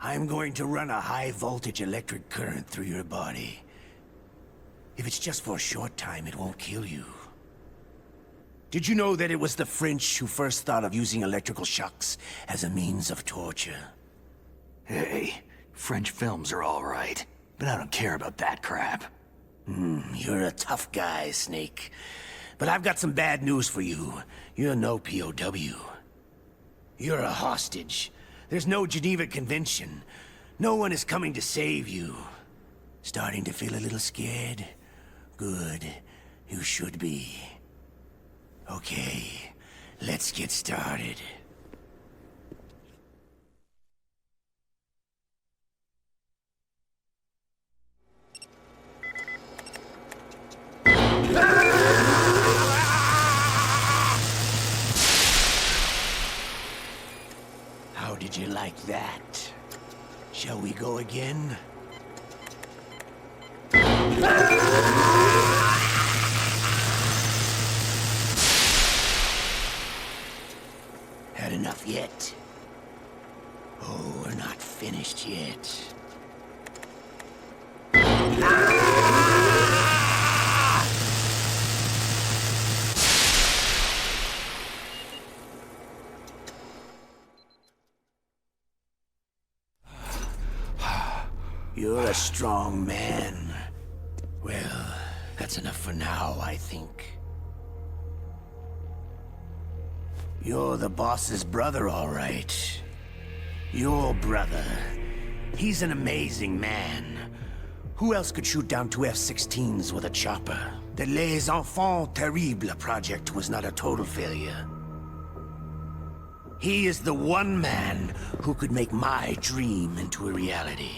I'm going to run a high-voltage electric current through your body. If it's just for a short time, it won't kill you. Did you know that it was the French who first thought of using electrical shocks as a means of torture? Hey, French films are all right, but I don't care about that crap. You're a tough guy, Snake. But I've got some bad news for you. You're no POW. You're a hostage. There's no Geneva Convention. No one is coming to save you. Starting to feel a little scared? Good. You should be. Okay, let's get started. How did you like that? Shall we go again? Had enough yet? Oh, we're not finished yet. You're a strong man. Well, that's enough for now, I think. You're the boss's brother, all right. Your brother. He's an amazing man. Who else could shoot down 2 F-16s with a chopper? The Les Enfants Terribles project was not a total failure. He is the one man who could make my dream into a reality.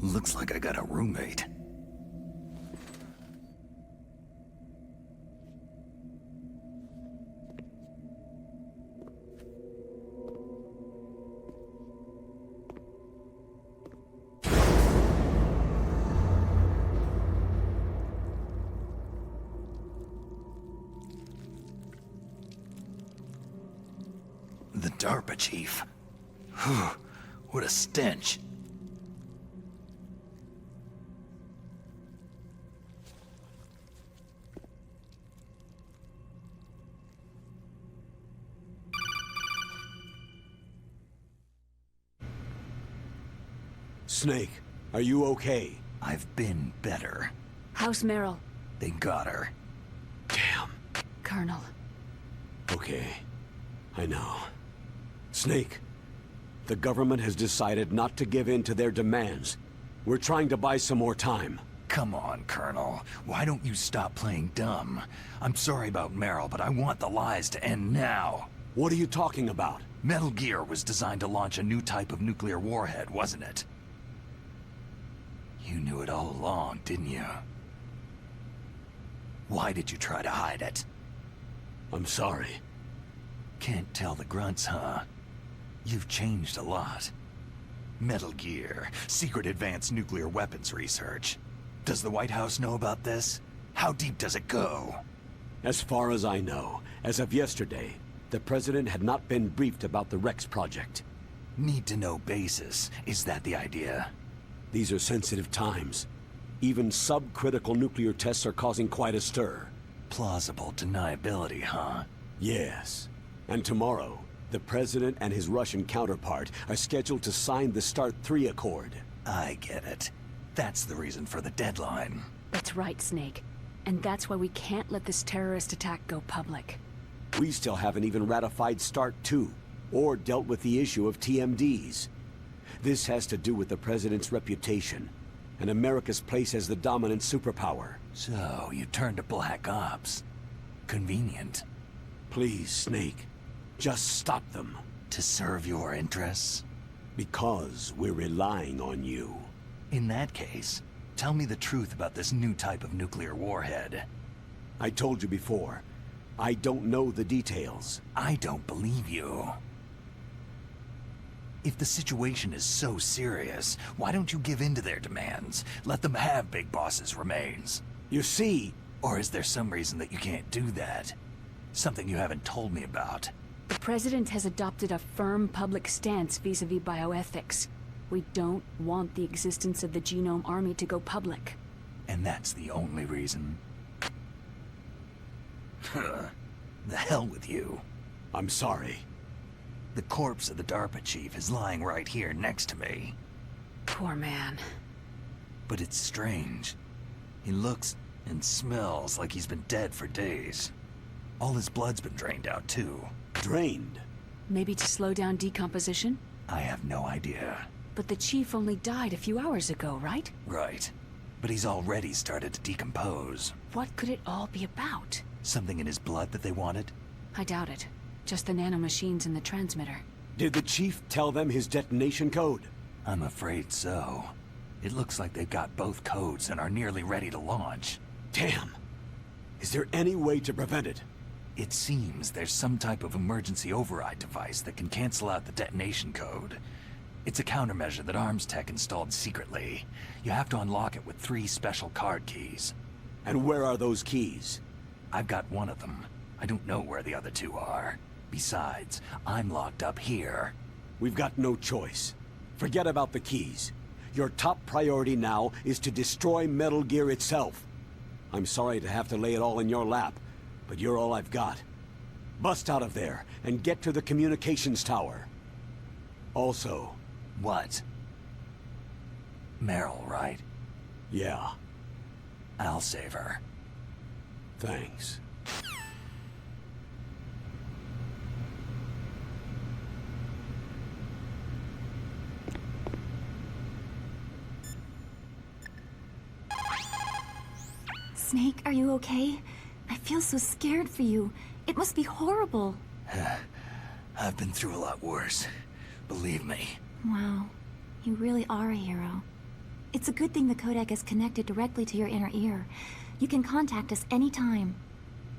Looks like I got a roommate. The DARPA chief. Whew, what a stench. Snake, are you okay? I've been better. How's Meryl? They got her. Damn. Colonel. Okay. I know. Snake, the government has decided not to give in to their demands. We're trying to buy some more time. Come on, Colonel. Why don't you stop playing dumb? I'm sorry about Meryl, but I want the lies to end now. What are you talking about? Metal Gear was designed to launch a new type of nuclear warhead, wasn't it? You knew it all along, didn't you? Why did you try to hide it? I'm sorry. Can't tell the grunts, huh? You've changed a lot. Metal Gear, secret advanced nuclear weapons research. Does the White House know about this? How deep does it go? As far as I know, as of yesterday, the President had not been briefed about the Rex project. Need-to-know basis. Is that the idea? These are sensitive times. Even subcritical nuclear tests are causing quite a stir. Plausible deniability, huh? Yes. And tomorrow, the President and his Russian counterpart are scheduled to sign the START 3 Accord. I get it. That's the reason for the deadline. That's right, Snake. And that's why we can't let this terrorist attack go public. We still haven't even ratified START 2, or dealt with the issue of TMDs. This has to do with the President's reputation, and America's place as the dominant superpower. So, you turned to Black Ops. Convenient. Please, Snake, just stop them. To serve your interests? Because we're relying on you. In that case, tell me the truth about this new type of nuclear warhead. I told you before, I don't know the details. I don't believe you. If the situation is so serious, why don't you give in to their demands? Let them have Big Boss's remains. You see... Or is there some reason that you can't do that? Something you haven't told me about. The President has adopted a firm public stance vis-à-vis bioethics. We don't want the existence of the Genome Army to go public. And that's the only reason? The hell with you. I'm sorry. The corpse of the DARPA chief is lying right here next to me. Poor man. But it's strange. He looks and smells like he's been dead for days. All his blood's been drained out, too. Drained? Maybe to slow down decomposition? I have no idea. But the chief only died a few hours ago, right? Right. But he's already started to decompose. What could it all be about? Something in his blood that they wanted? I doubt it. Just the nanomachines in the transmitter. Did the chief tell them his detonation code? I'm afraid so. It looks like they've got both codes and are nearly ready to launch. Damn! Is there any way to prevent it? It seems there's some type of emergency override device that can cancel out the detonation code. It's a countermeasure that Arms Tech installed secretly. You have to unlock it with 3 special card keys. And where are those keys? I've got one of them. I don't know where the other 2 are. Besides, I'm locked up here. We've got no choice. Forget about the keys. Your top priority now is to destroy Metal Gear itself. I'm sorry to have to lay it all in your lap, but you're all I've got. Bust out of there and get to the communications tower. Also... What? Meryl, right? Yeah. I'll save her. Thanks. Snake, are you okay? I feel so scared for you. It must be horrible. I've been through a lot worse. Believe me. Wow. You really are a hero. It's a good thing the codec is connected directly to your inner ear. You can contact us anytime.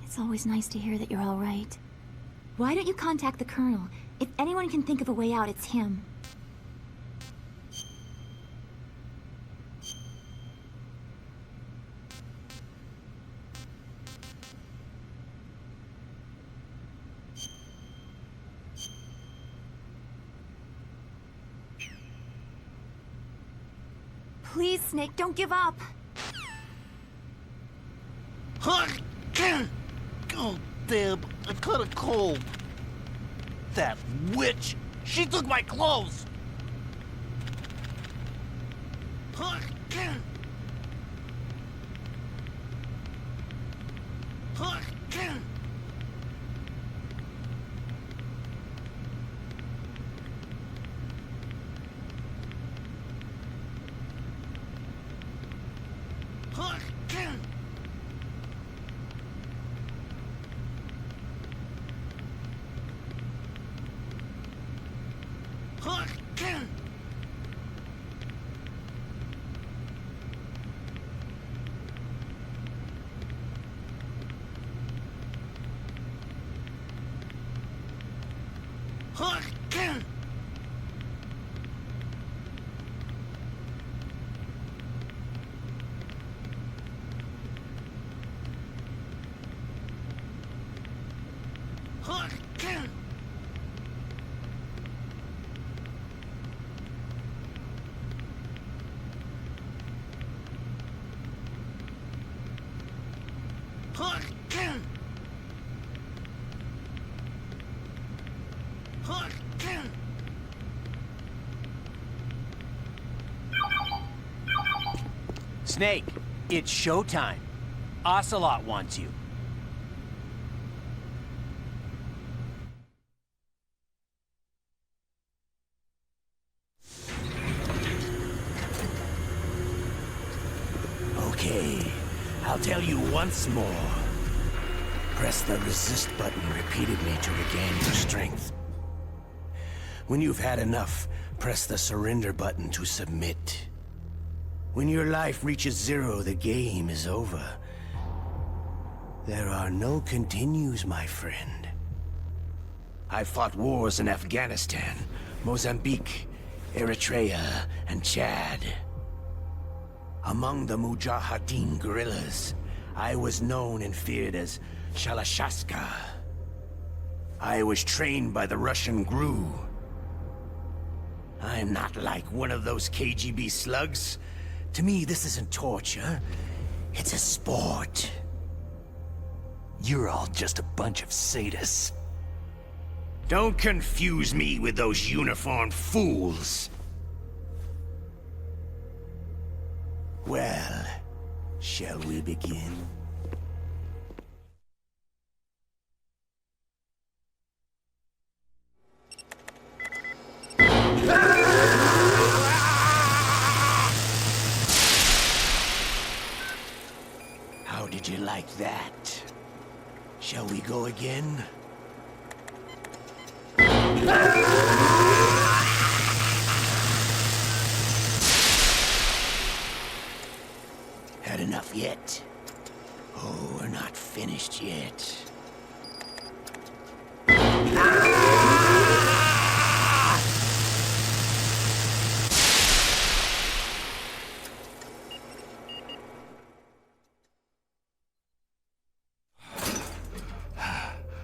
It's always nice to hear that you're all right. Why don't you contact the Colonel? If anyone can think of a way out, it's him. Please, Snake, don't give up. Oh, damn, I caught a cold. That witch! She took my clothes! Snake, it's showtime. Ocelot wants you. Okay, I'll tell you once more. Press the resist button repeatedly to regain your strength. When you've had enough, press the surrender button to submit. When your life reaches 0, the game is over. There are no continues, my friend. I fought wars in Afghanistan, Mozambique, Eritrea, and Chad. Among the Mujahideen guerrillas, I was known and feared as Shalashaska. I was trained by the Russian GRU. I'm not like one of those KGB slugs. To me, this isn't torture. It's a sport. You're all just a bunch of sadists. Don't confuse me with those uniformed fools. Well, shall we begin? How did you like that? Shall we go again? Had enough yet? Oh, we're not finished yet.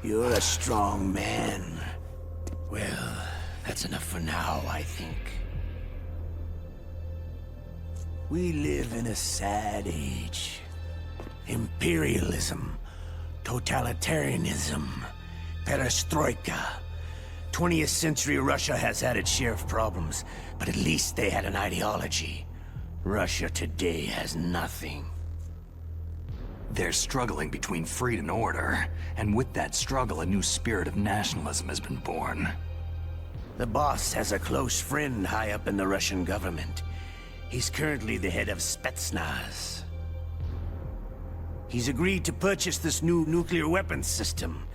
You're a strong man. Well, that's enough for now, I think. We live in a sad age. Imperialism, totalitarianism, perestroika. 20th century Russia has had its share of problems, but at least they had an ideology. Russia today has nothing. They're struggling between freedom and order, and with that struggle, a new spirit of nationalism has been born. The boss has a close friend high up in the Russian government. He's currently the head of Spetsnaz. He's agreed to purchase this new nuclear weapons system.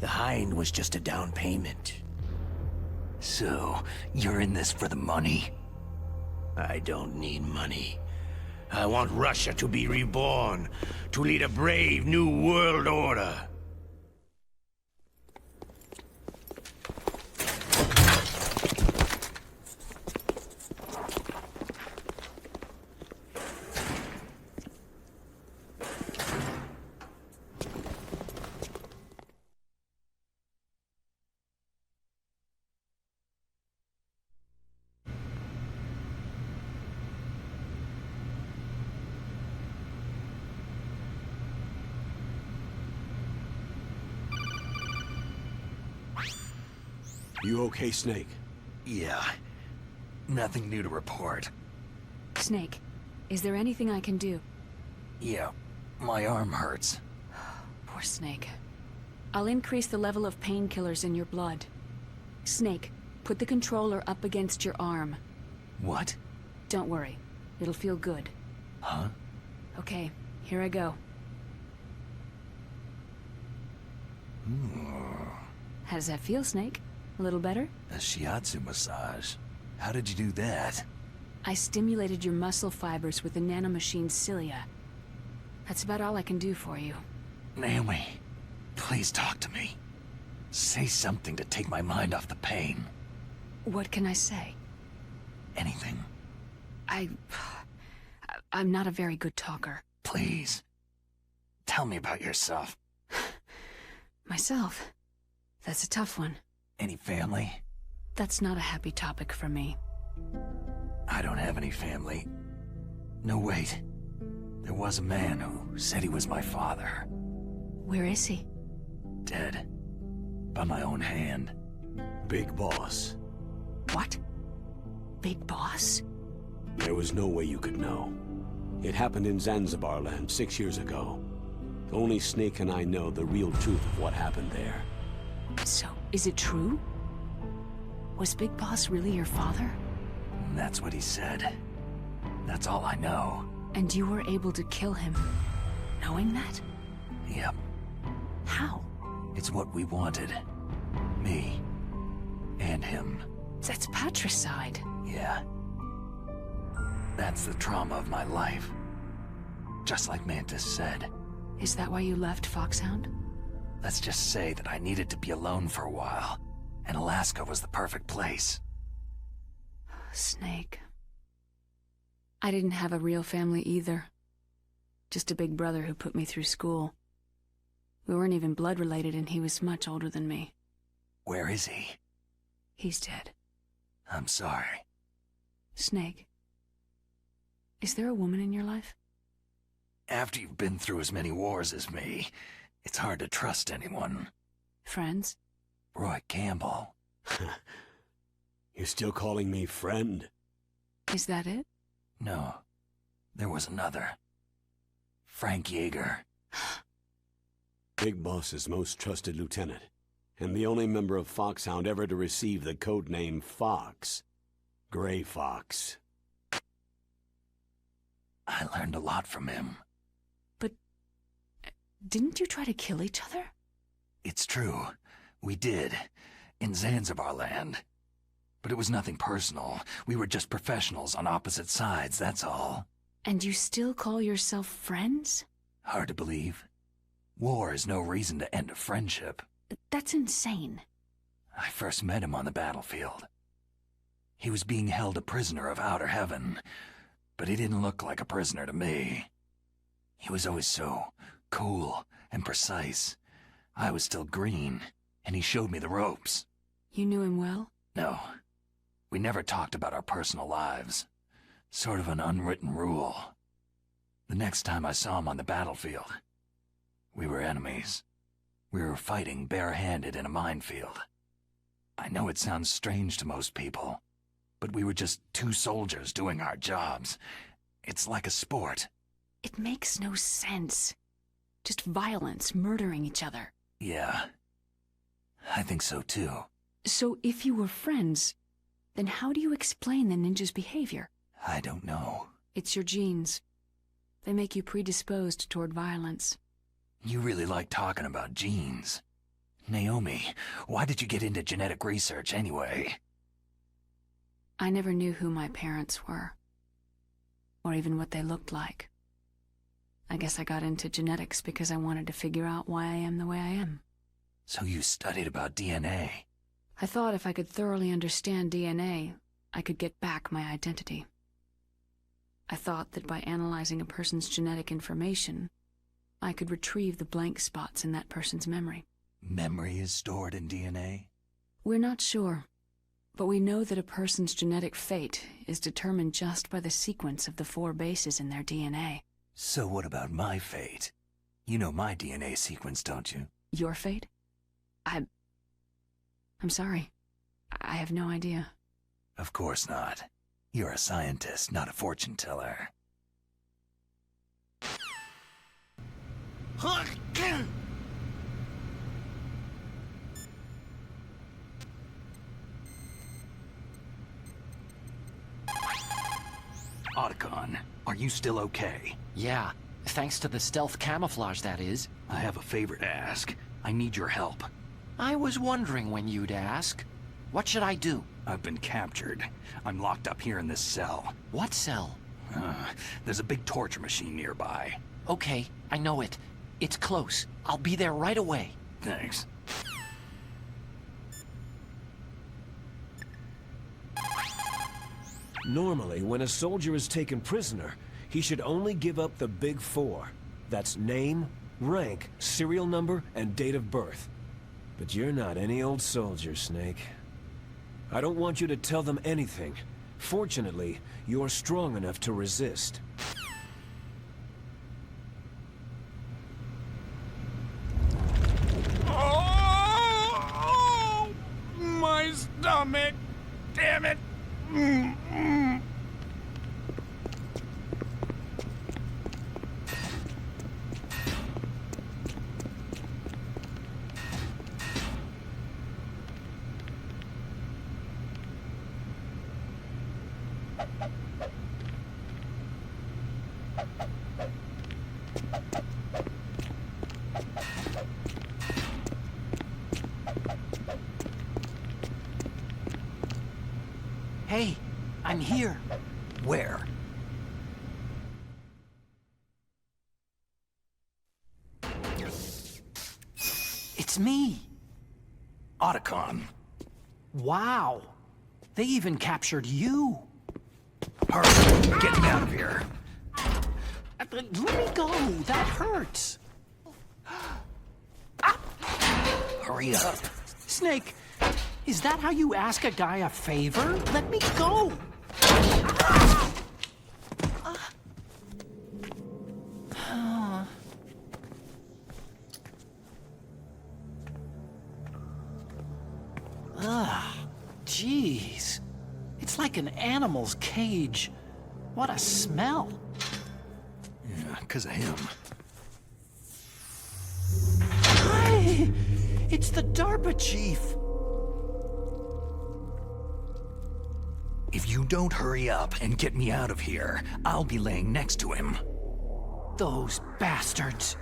The Hind was just a down payment. So, you're in this for the money? I don't need money. I want Russia to be reborn, to lead a brave new world order. You okay, Snake? Yeah. Nothing new to report. Snake, is there anything I can do? Yeah, my arm hurts. Poor Snake. I'll increase the level of painkillers in your blood. Snake, put the controller up against your arm. What? Don't worry. It'll feel good. Huh? Okay, here I go. How does that feel, Snake? A little better? A shiatsu massage. How did you do that? I stimulated your muscle fibers with the nanomachine's cilia. That's about all I can do for you. Naomi, please talk to me. Say something to take my mind off the pain. What can I say? Anything. I'm not a very good talker. Please. Tell me about yourself. Myself? That's a tough one. Any family? That's not a happy topic for me. I don't have any family. No, wait. There was a man who said he was my father. Where is he? Dead. By my own hand. Big Boss. What? Big Boss? There was no way you could know. It happened in Zanzibar land 6 years ago. Only Snake and I know the real truth of what happened there. So, is it true? Was Big Boss really your father? That's what he said. That's all I know. And you were able to kill him, knowing that? Yep. How? It's what we wanted. Me. And him. That's patricide. Yeah. That's the trauma of my life. Just like Mantis said. Is that why you left Foxhound? Let's just say that I needed to be alone for a while, and Alaska was the perfect place. Snake. I didn't have a real family either. Just a big brother who put me through school. We weren't even blood related, and he was much older than me. Where is he? He's dead. I'm sorry. Snake. Is there a woman in your life? After you've been through as many wars as me, it's hard to trust anyone. Friends? Roy Campbell. You're still calling me friend? Is that it? No. There was another. Frank Yeager. Big Boss's most trusted lieutenant, and the only member of Foxhound ever to receive the codename Fox. Gray Fox. I learned a lot from him. But didn't you try to kill each other? It's true. We did. In Zanzibar land. But it was nothing personal. We were just professionals on opposite sides, that's all. And you still call yourself friends? Hard to believe. War is no reason to end a friendship. That's insane. I first met him on the battlefield. He was being held a prisoner of outer heaven, but he didn't look like a prisoner to me. He was always so cool and precise. I was still green, and he showed me the ropes. You knew him well? No. We never talked about our personal lives. Sort of an unwritten rule. The next time I saw him on the battlefield, we were enemies. We were fighting bare-handed in a minefield. I know it sounds strange to most people, but we were just two soldiers doing our jobs. It's like a sport. It makes no sense. Just violence, murdering each other. Yeah. I think so too. So if you were friends, then how do you explain the ninja's behavior? I don't know. It's your genes. They make you predisposed toward violence. You really like talking about genes. Naomi, why did you get into genetic research anyway? I never knew who my parents were, or even what they looked like. I guess I got into genetics because I wanted to figure out why I am the way I am. So you studied about DNA? I thought if I could thoroughly understand DNA, I could get back my identity. I thought that by analyzing a person's genetic information, I could retrieve the blank spots in that person's memory. Memory is stored in DNA? We're not sure, but we know that a person's genetic fate is determined just by the sequence of the 4 bases in their DNA. So what about my fate? You know my DNA sequence, don't you? Your fate? I'm sorry. I have no idea. Of course not. You're a scientist, not a fortune teller. Otacon, are you still okay? Yeah, thanks to the stealth camouflage, that is. I have a favor to ask. I need your help. I was wondering when you'd ask. What should I do? I've been captured. I'm locked up here in this cell. What cell? There's a big torture machine nearby. Okay, I know it. It's close. I'll be there right away. Thanks. Normally, when a soldier is taken prisoner, he should only give up the big four. That's name, rank, serial number, and date of birth. But you're not any old soldier, Snake. I don't want you to tell them anything. Fortunately, you're strong enough to resist. Oh, my stomach! Damn it! Hey, I'm here. Where? It's me. Otacon. Wow. They even captured you. Hurry, get me out of here. Let me go. That hurts. Hurry up. Snake, is that how you ask a guy a favor? Let me go. Jeez. It's like an animal's cage. What a smell. Yeah, 'cause of him. Hi! It's the DARPA chief. If you don't hurry up and get me out of here, I'll be laying next to him. Those bastards.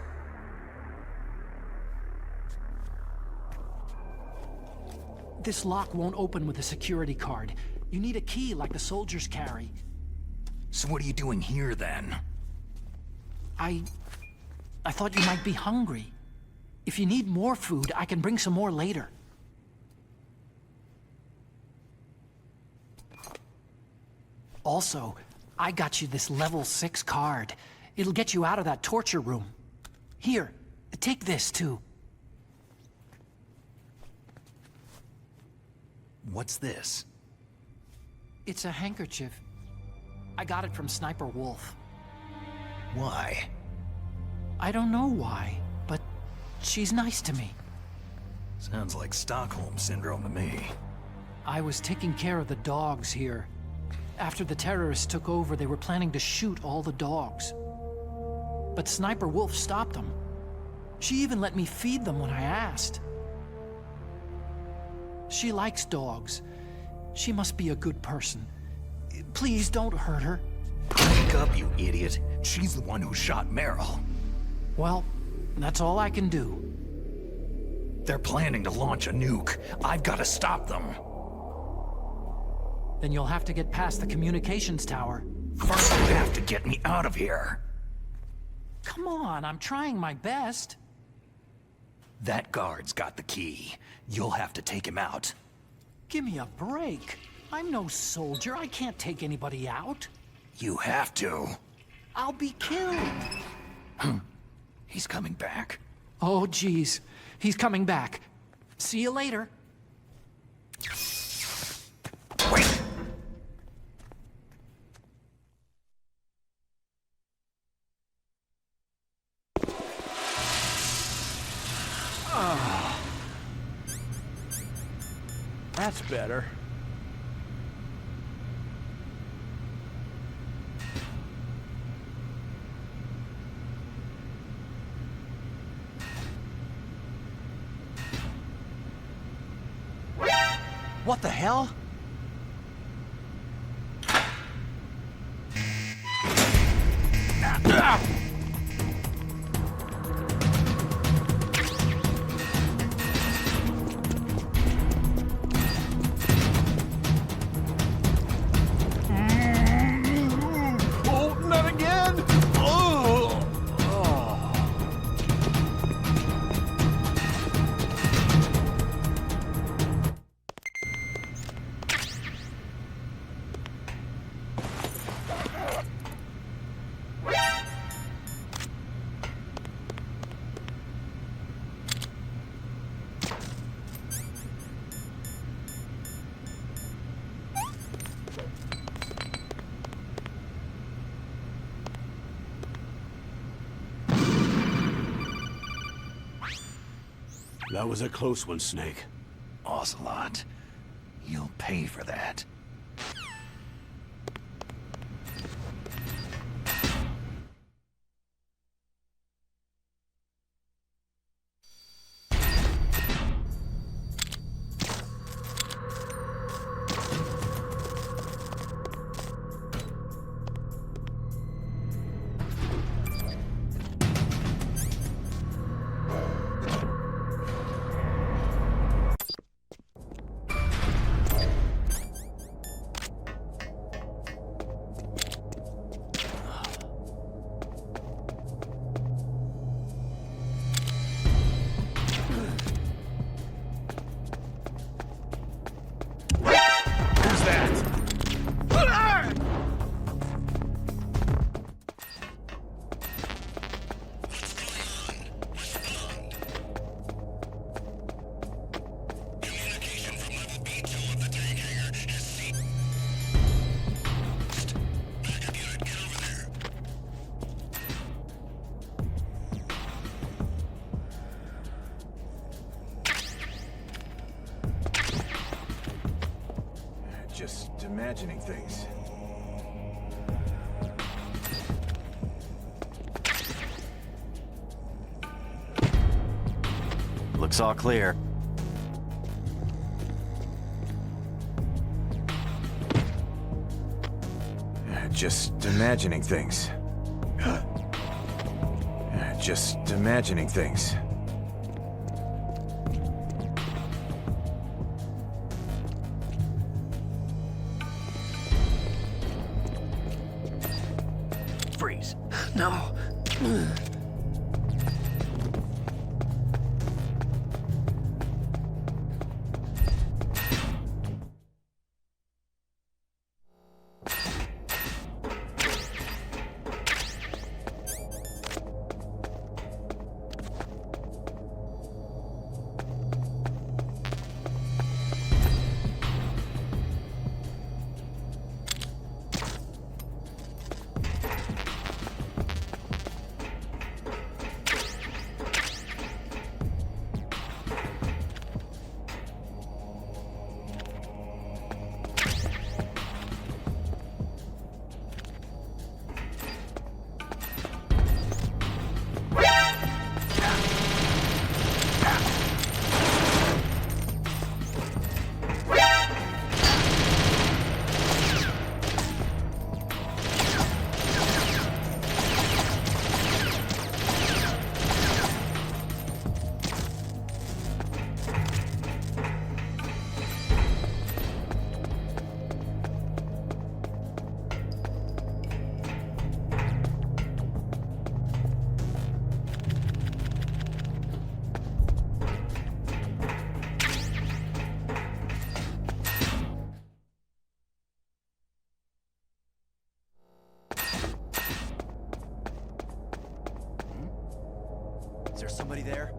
This lock won't open with a security card. You need a key like the soldiers carry. So what are you doing here, then? I thought you might be hungry. If you need more food, I can bring some more later. Also, I got you this level 6 card. It'll get you out of that torture room. Here, take this too. What's this? It's a handkerchief. I got it from Sniper Wolf. Why? I don't know why, but she's nice to me. Sounds like Stockholm Syndrome to me. I was taking care of the dogs here. After the terrorists took over, they were planning to shoot all the dogs. But Sniper Wolf stopped them. She even let me feed them when I asked. She likes dogs. She must be a good person. Please don't hurt her. Wake up, you idiot. She's the one who shot Meryl. Well, that's all I can do. They're planning to launch a nuke. I've got to stop them. Then you'll have to get past the communications tower. First, you have to get me out of here. Come on, I'm trying my best. That guard's got the key. You'll have to take him out. Give me a break. I'm no soldier. I can't take anybody out. You have to. I'll be killed. He's coming back. Oh, geez. He's coming back. See you later. Wait! That's better. What the hell? Oh, not again! Oh! That was a close one, Snake. Ocelot, you'll pay for that. Just imagining things. Looks all clear. Just imagining things. Just imagining things. Freeze. No. Is there somebody there?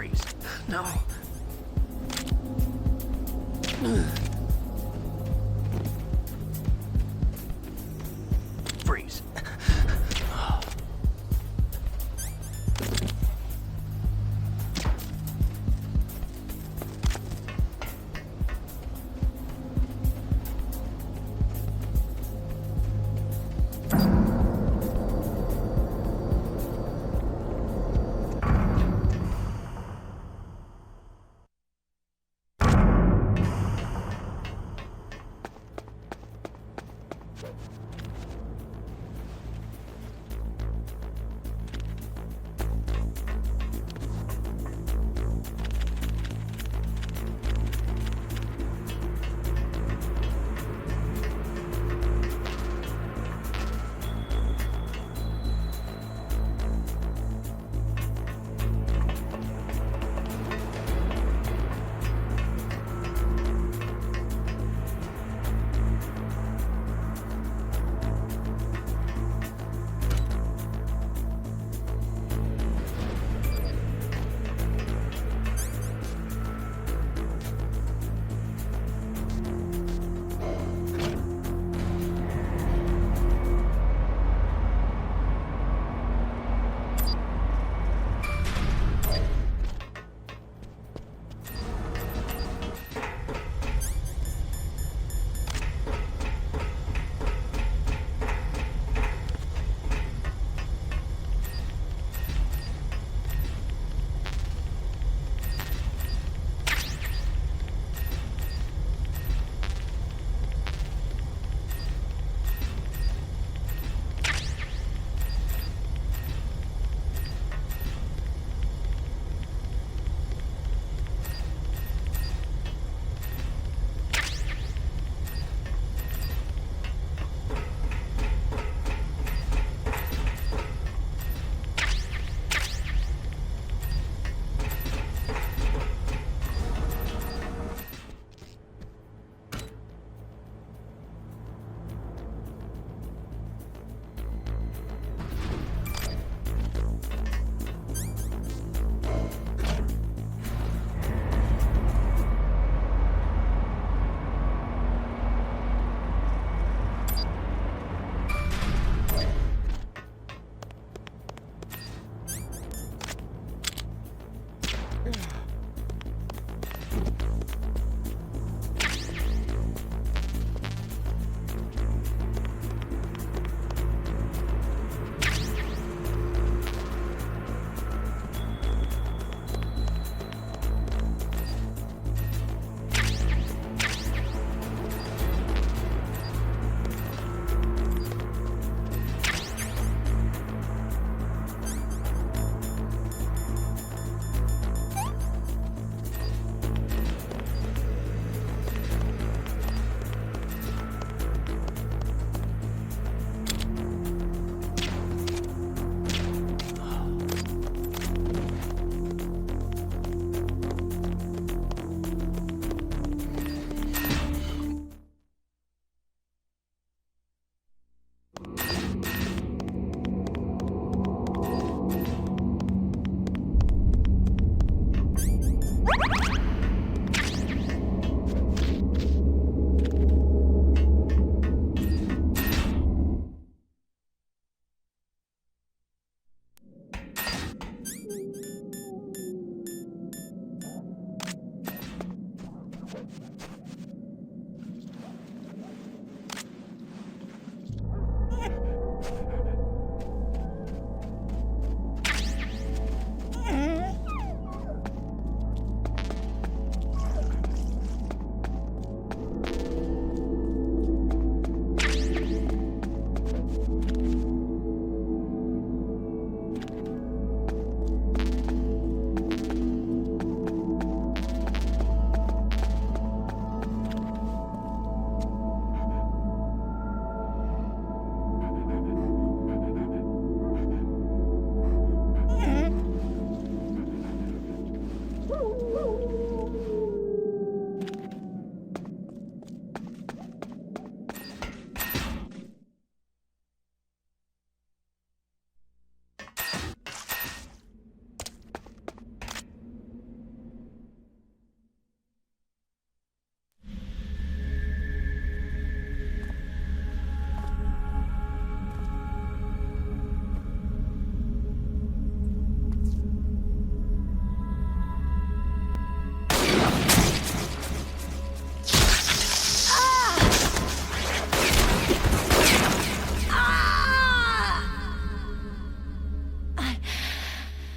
Freeze. No. Freeze.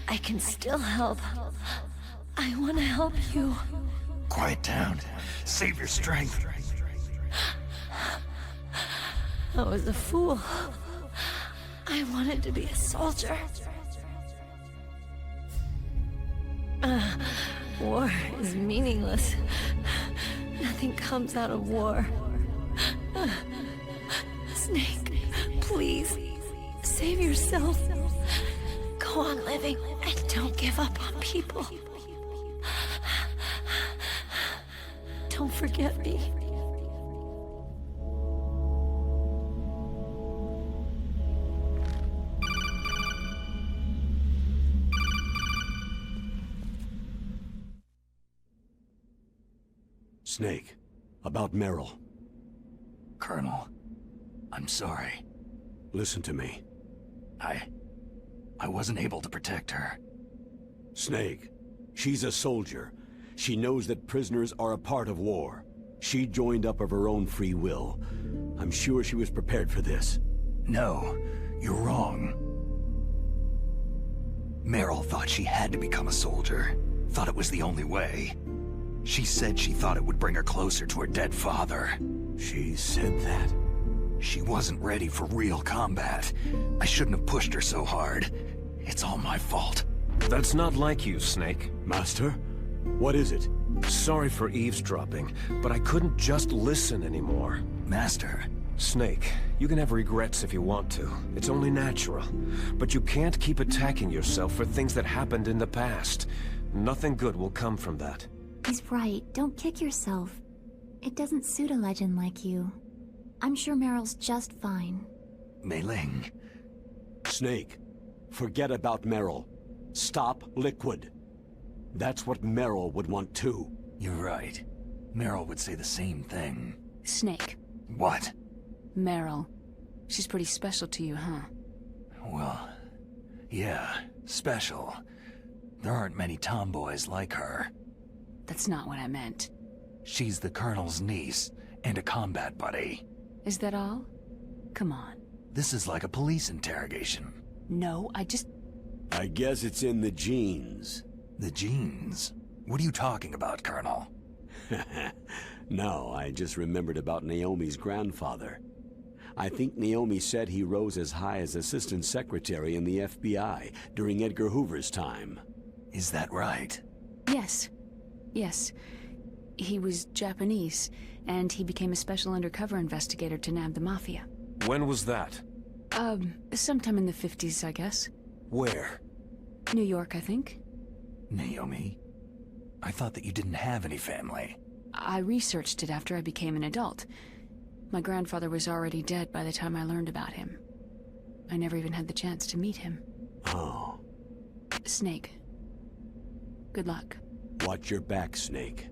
I can still help. I want to help you. Quiet down. Save your strength. I was a fool. I wanted to be a soldier. War is meaningless. Nothing comes out of war. Snake, please, save yourself. Go on living and don't give up on people. Don't forget me. Snake, about Meryl. Colonel, I'm sorry. Listen to me. I wasn't able to protect her. Snake, she's a soldier. She knows that prisoners are a part of war. She joined up of her own free will. I'm sure she was prepared for this. No, you're wrong. Meryl thought she had to become a soldier. Thought it was the only way. She said she thought it would bring her closer to her dead father. She said that? She wasn't ready for real combat. I shouldn't have pushed her so hard. It's all my fault. That's not like you, Snake. Master? What is it? Sorry for eavesdropping, but I couldn't just listen anymore. Master. Snake, you can have regrets if you want to. It's only natural. But you can't keep attacking yourself for things that happened in the past. Nothing good will come from that. He's right. Don't kick yourself. It doesn't suit a legend like you. I'm sure Meryl's just fine. Mei Ling. Snake, forget about Meryl. Stop Liquid. That's what Meryl would want too. You're right. Meryl would say the same thing. Snake. What? Meryl. She's pretty special to you, huh? Well, yeah, special. There aren't many tomboys like her. That's not what I meant. She's the Colonel's niece, and a combat buddy. Is that all? Come on. This is like a police interrogation. No, I guess it's in the genes. The genes? What are you talking about, Colonel? No, I just remembered about Naomi's grandfather. I think Naomi said he rose as high as assistant secretary in the FBI during Edgar Hoover's time. Is that right? Yes. Yes. He was Japanese, and he became a special undercover investigator to nab the Mafia. When was that? Sometime in the 50s, I guess. Where? New York, I think. Naomi? I thought that you didn't have any family. I researched it after I became an adult. My grandfather was already dead by the time I learned about him. I never even had the chance to meet him. Oh. Snake. Good luck. Watch your back, Snake.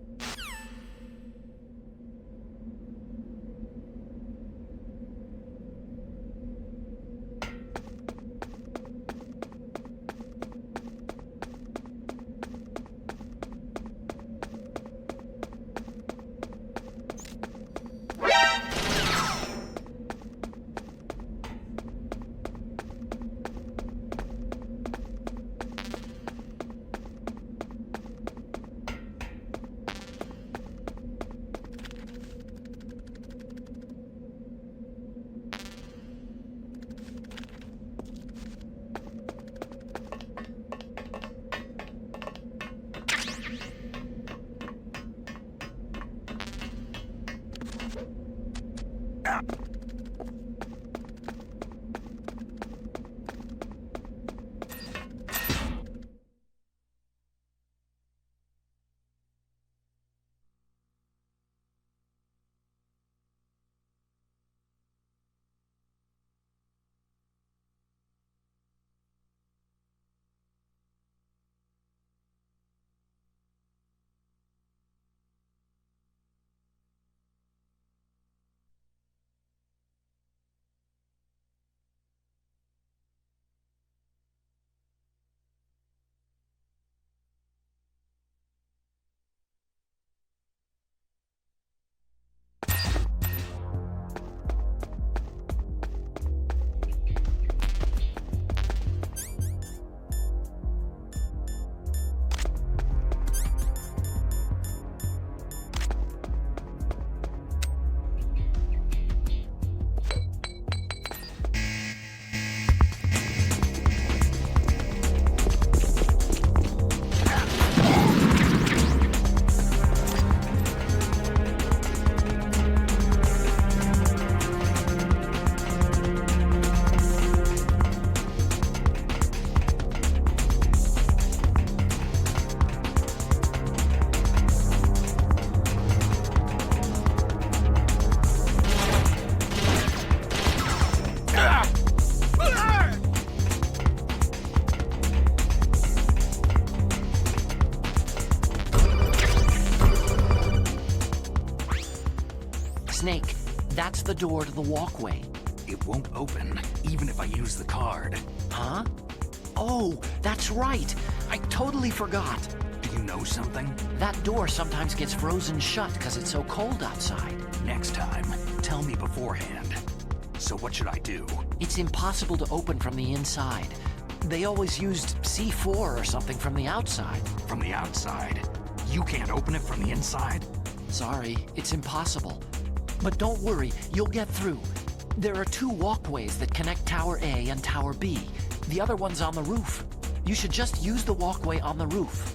the door to the walkway. It won't open, even if I use the card. Huh? Oh, that's right. I totally forgot. Do you know something? That door sometimes gets frozen shut because it's so cold outside. Next time, tell me beforehand. So what should I do? It's impossible to open from the inside. They always used C4 or something from the outside. From the outside? You can't open it from the inside? Sorry, it's impossible. But don't worry, you'll get through. There are 2 walkways that connect Tower A and Tower B. The other one's on the roof. You should just use the walkway on the roof.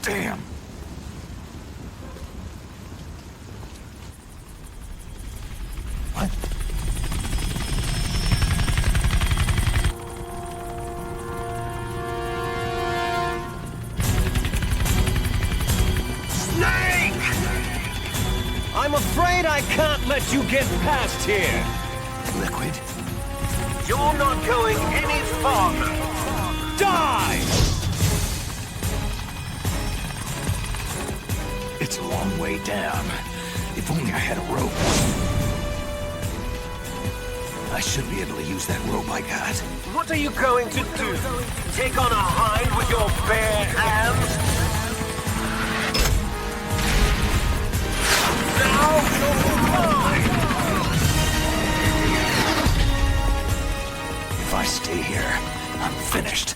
Damn! What? Snake! I'm afraid I can't let you get past here. Liquid? You're not going any farther. Die! It's a long way down. If only I had a rope. I should be able to use that rope I got. What are you going to do? Take on a hind with your bare hands? Now you're mine! stay here. I'm finished.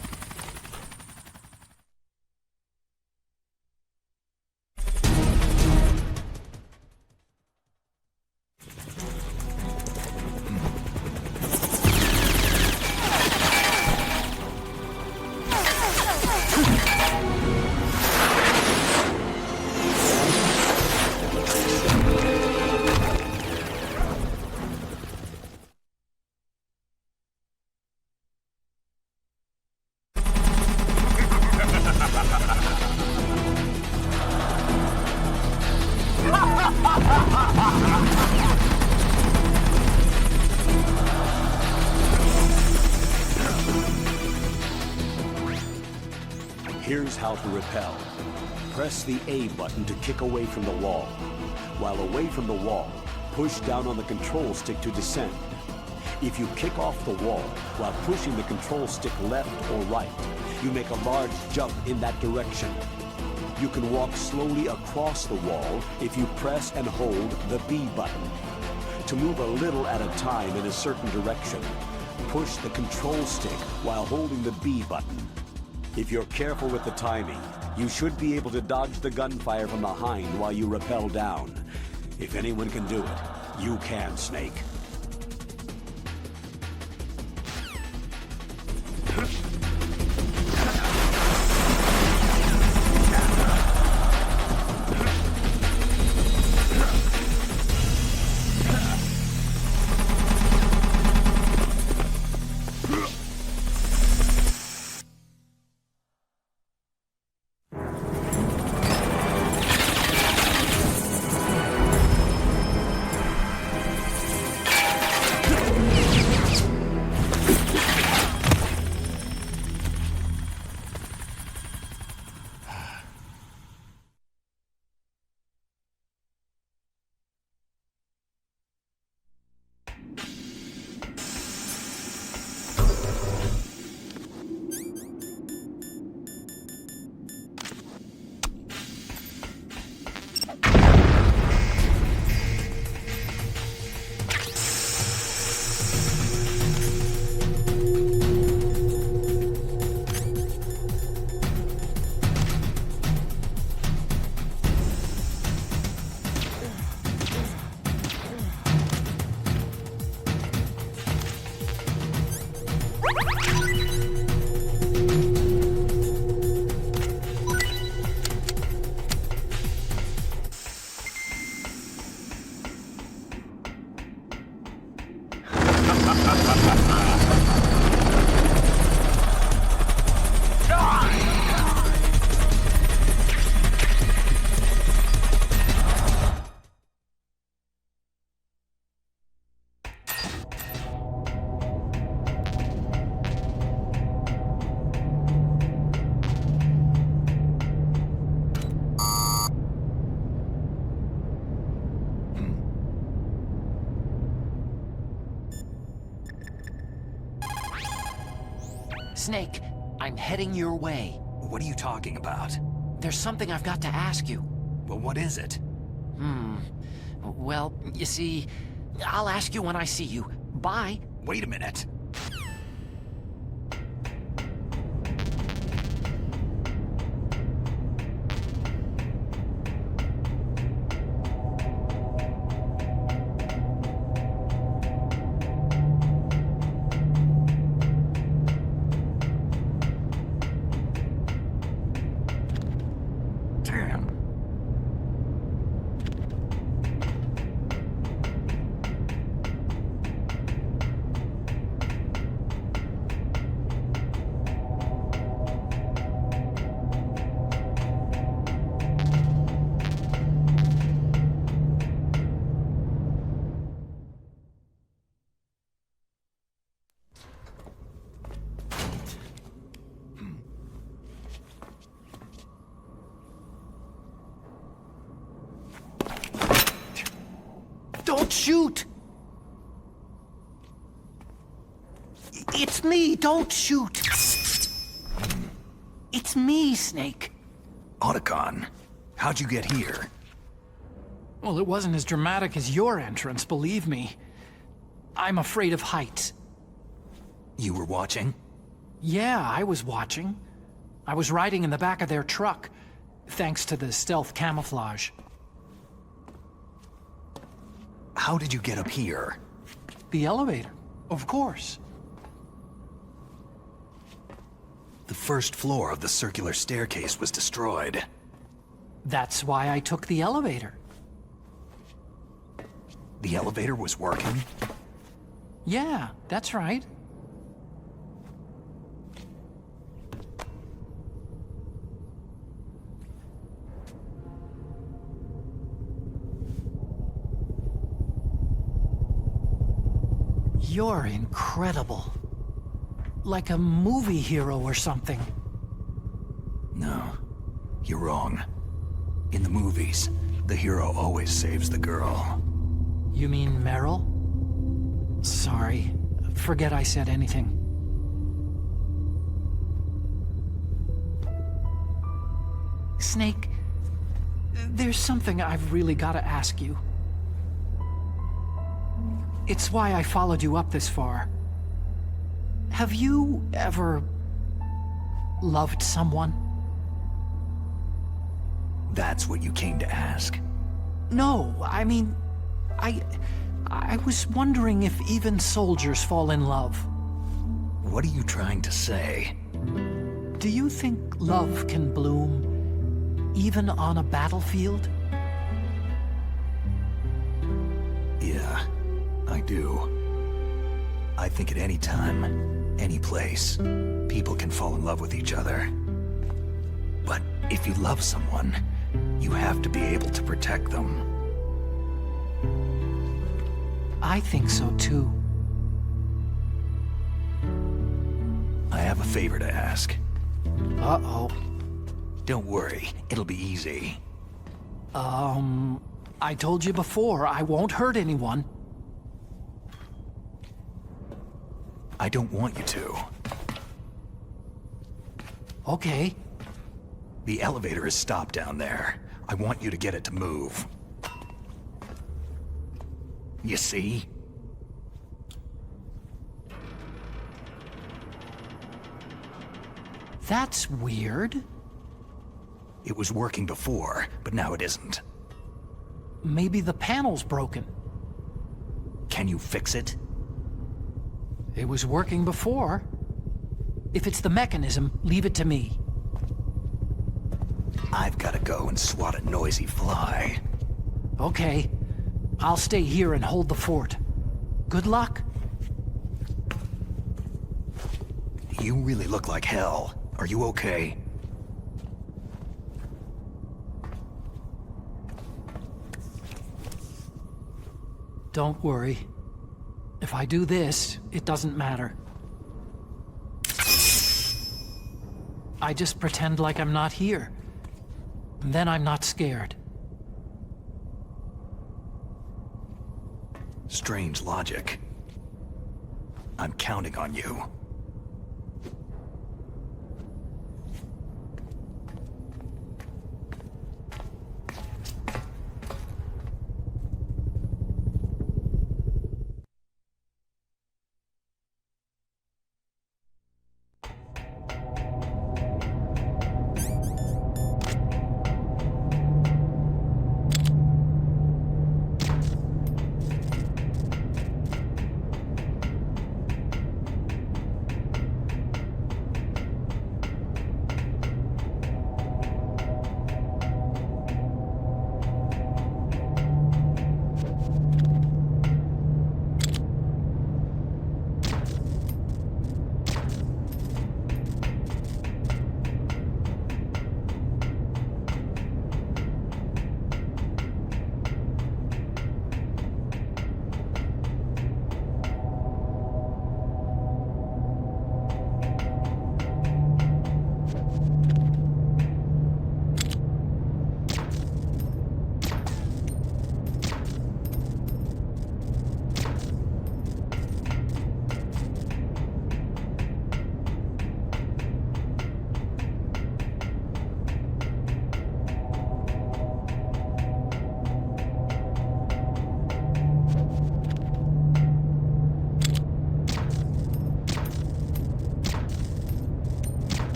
Here's how to repel. Press the A button to kick away from the wall. While away from the wall, push down on the control stick to descend. If you kick off the wall while pushing the control stick left or right, you make a large jump in that direction. You can walk slowly across the wall if you press and hold the B button. To move a little at a time in a certain direction, push the control stick while holding the B button. If you're careful with the timing, you should be able to dodge the gunfire from behind while you rappel down. If anyone can do it, you can, Snake. Snake, I'm heading your way. What are you talking about? There's something I've got to ask you. Well, what is it? Well, you see, I'll ask you when I see you. Bye. Wait a minute. Don't shoot! It's me, don't shoot! It's me, Snake. Otacon, how'd you get here? Well, it wasn't as dramatic as your entrance, believe me. I'm afraid of heights. You were watching? Yeah, I was watching. I was riding in the back of their truck, thanks to the stealth camouflage. How did you get up here? The elevator, of course. The first floor of the circular staircase was destroyed. That's why I took the elevator. The elevator was working? Yeah, that's right. You're incredible. Like a movie hero or something. No, you're wrong. In the movies, the hero always saves the girl. You mean Meryl? Sorry. Forget I said anything. Snake, there's something I've really got to ask you. It's why I followed you up this far. Have you ever loved someone? That's what you came to ask? No, I mean, I was wondering if even soldiers fall in love. What are you trying to say? Do you think love can bloom even on a battlefield? Yeah, I do. I think at any time, any place, people can fall in love with each other. But if you love someone, you have to be able to protect them. I think so too. I have a favor to ask. Uh-oh. Don't worry, it'll be easy. I told you before, I won't hurt anyone. I don't want you to. Okay. The elevator is stopped down there. I want you to get it to move. You see? That's weird. It was working before, but now it isn't. Maybe the panel's broken. Can you fix it? It was working before. If it's the mechanism, leave it to me. I've got to go and swat a noisy fly. Okay. I'll stay here and hold the fort. Good luck. You really look like hell. Are you okay? Don't worry. If I do this, it doesn't matter. I just pretend like I'm not here. And then I'm not scared. Strange logic. I'm counting on you.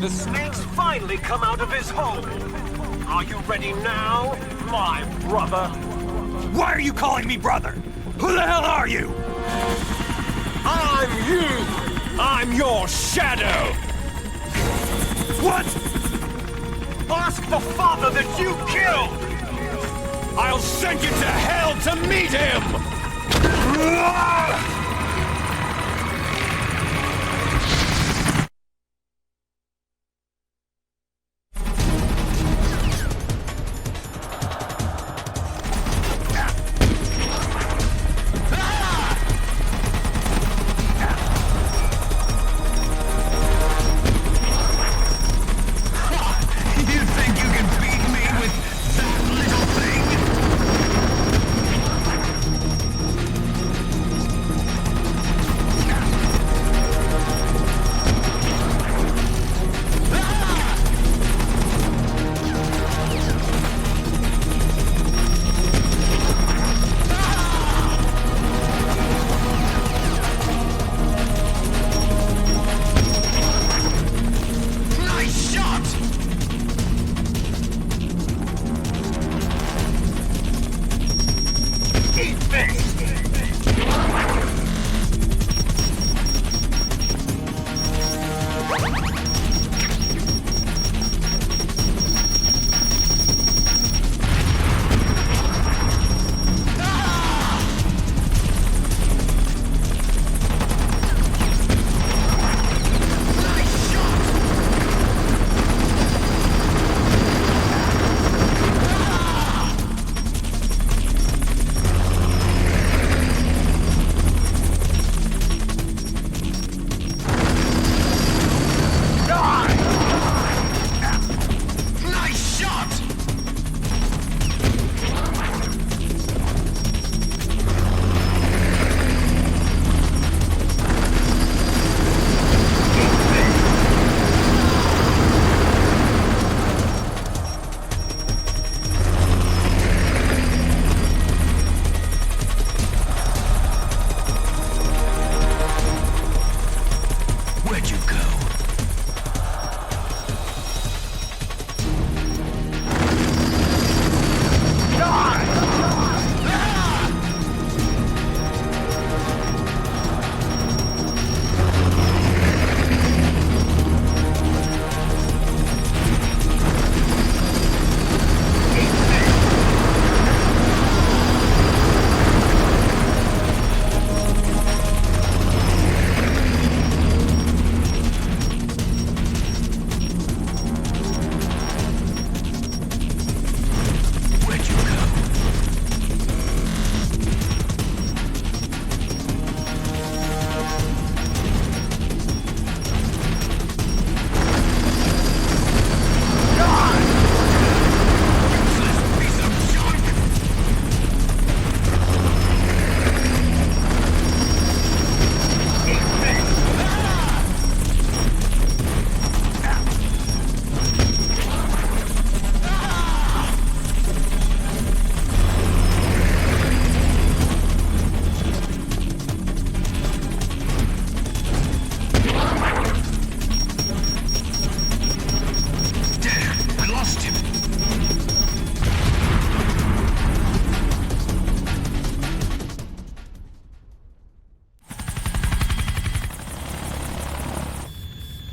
The snake's finally come out of his hole. Are you ready now, my brother? Why are you calling me brother? Who the hell are you? I'm you! I'm your shadow! What? Ask the father that you killed! I'll send you to hell to meet him!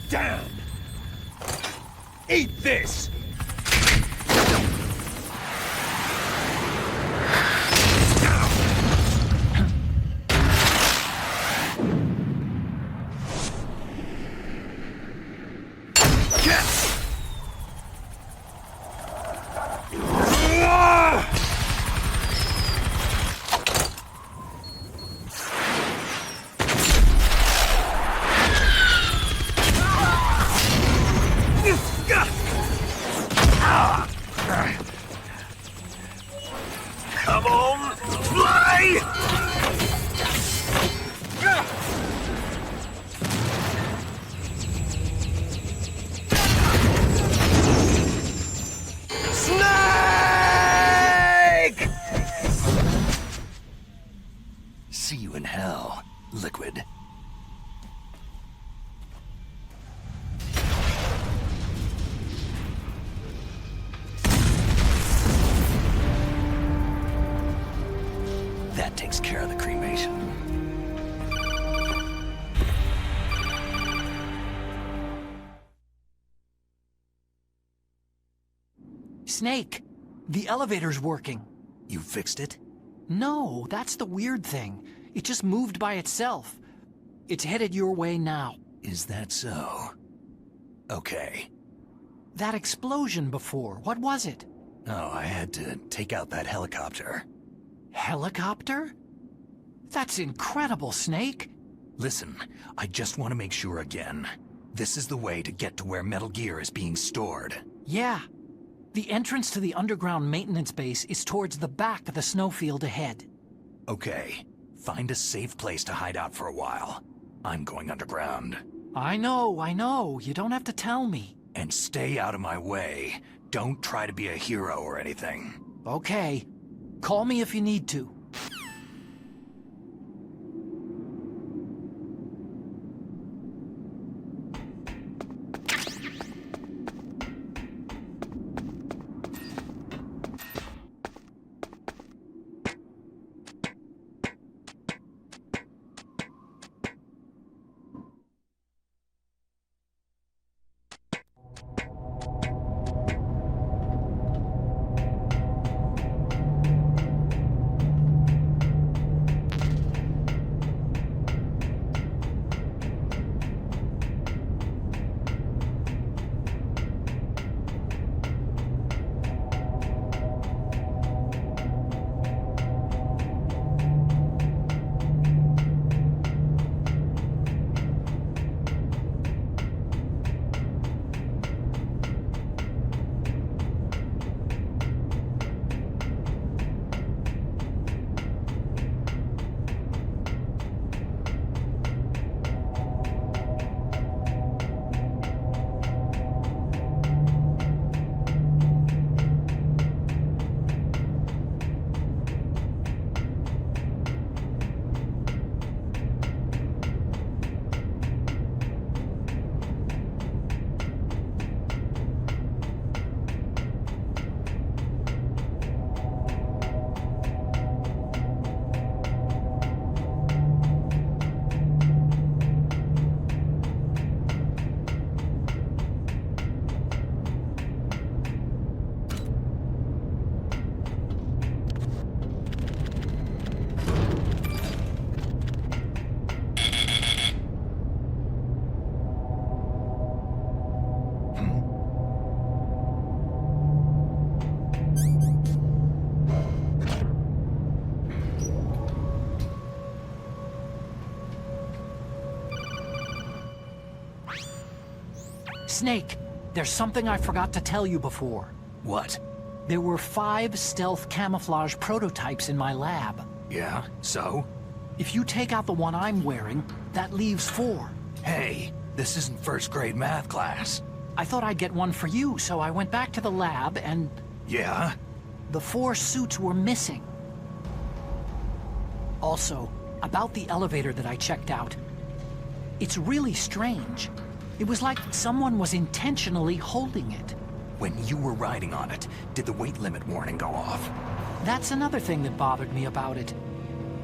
Down! Eat this! Come on, fly! Snake! See you in hell, Liquid. That takes care of the cremation. Snake, the elevator's working. You fixed it? No, that's the weird thing. It just moved by itself. It's headed your way now. Is that so? Okay. That explosion before, what was it? Oh, I had to take out that helicopter. Helicopter? That's incredible, Snake. Listen, I just want to make sure again. This is the way to get to where Metal Gear is being stored. Yeah. The entrance to the underground maintenance base is towards the back of the snowfield ahead. Okay. Find a safe place to hide out for a while. I'm going underground. I know. You don't have to tell me. And stay out of my way. Don't try to be a hero or anything. Okay. Call me if you need to. Snake, there's something I forgot to tell you before. What? There were 5 stealth camouflage prototypes in my lab. Yeah, so? If you take out the one I'm wearing, that leaves 4. Hey, this isn't first grade math class. I thought I'd get one for you, so I went back to the lab and... Yeah? The 4 suits were missing. Also, about the elevator that I checked out. It's really strange. It was like someone was intentionally holding it. When you were riding on it, did the weight limit warning go off? That's another thing that bothered me about it.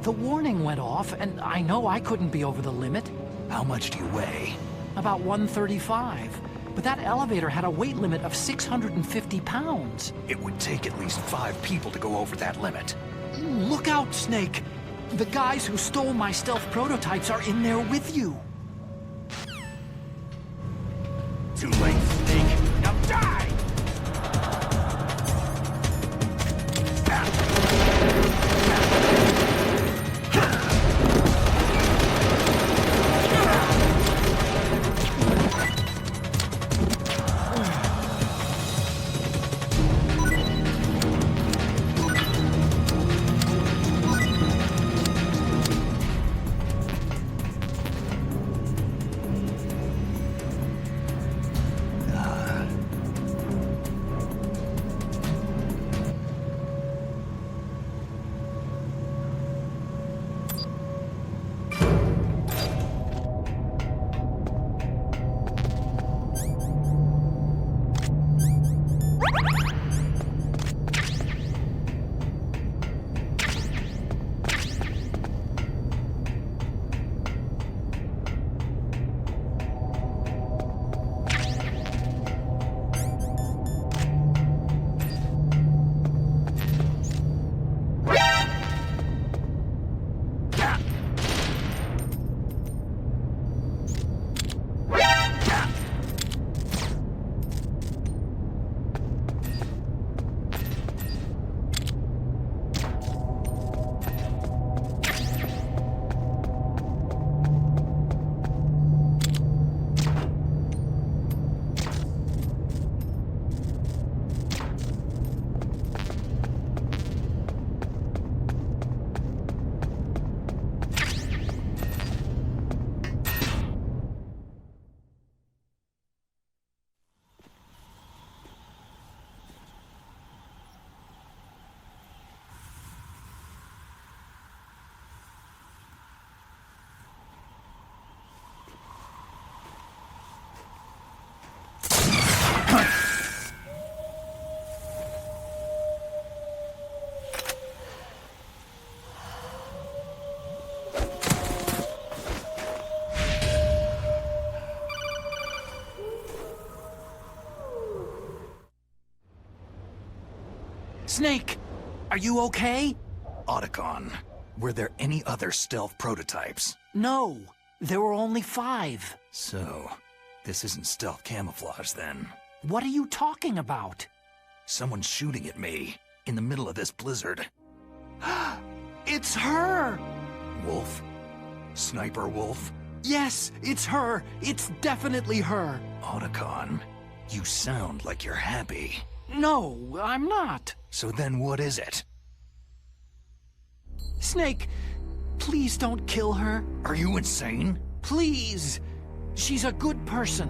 The warning went off, and I know I couldn't be over the limit. How much do you weigh? About 135. But that elevator had a weight limit of 650 pounds. It would take at least 5 people to go over that limit. Look out, Snake! The guys who stole my stealth prototypes are in there with you. Too late, Snake. Now die! Snake, are you okay? Otacon, were there any other stealth prototypes? No, there were only 5. So, this isn't stealth camouflage then. What are you talking about? Someone's shooting at me, in the middle of this blizzard. It's her! Wolf? Sniper Wolf? Yes, it's her. It's definitely her. Otacon, you sound like you're happy. No, I'm not. So then what is it? Snake, please don't kill her. Are you insane? Please. She's a good person.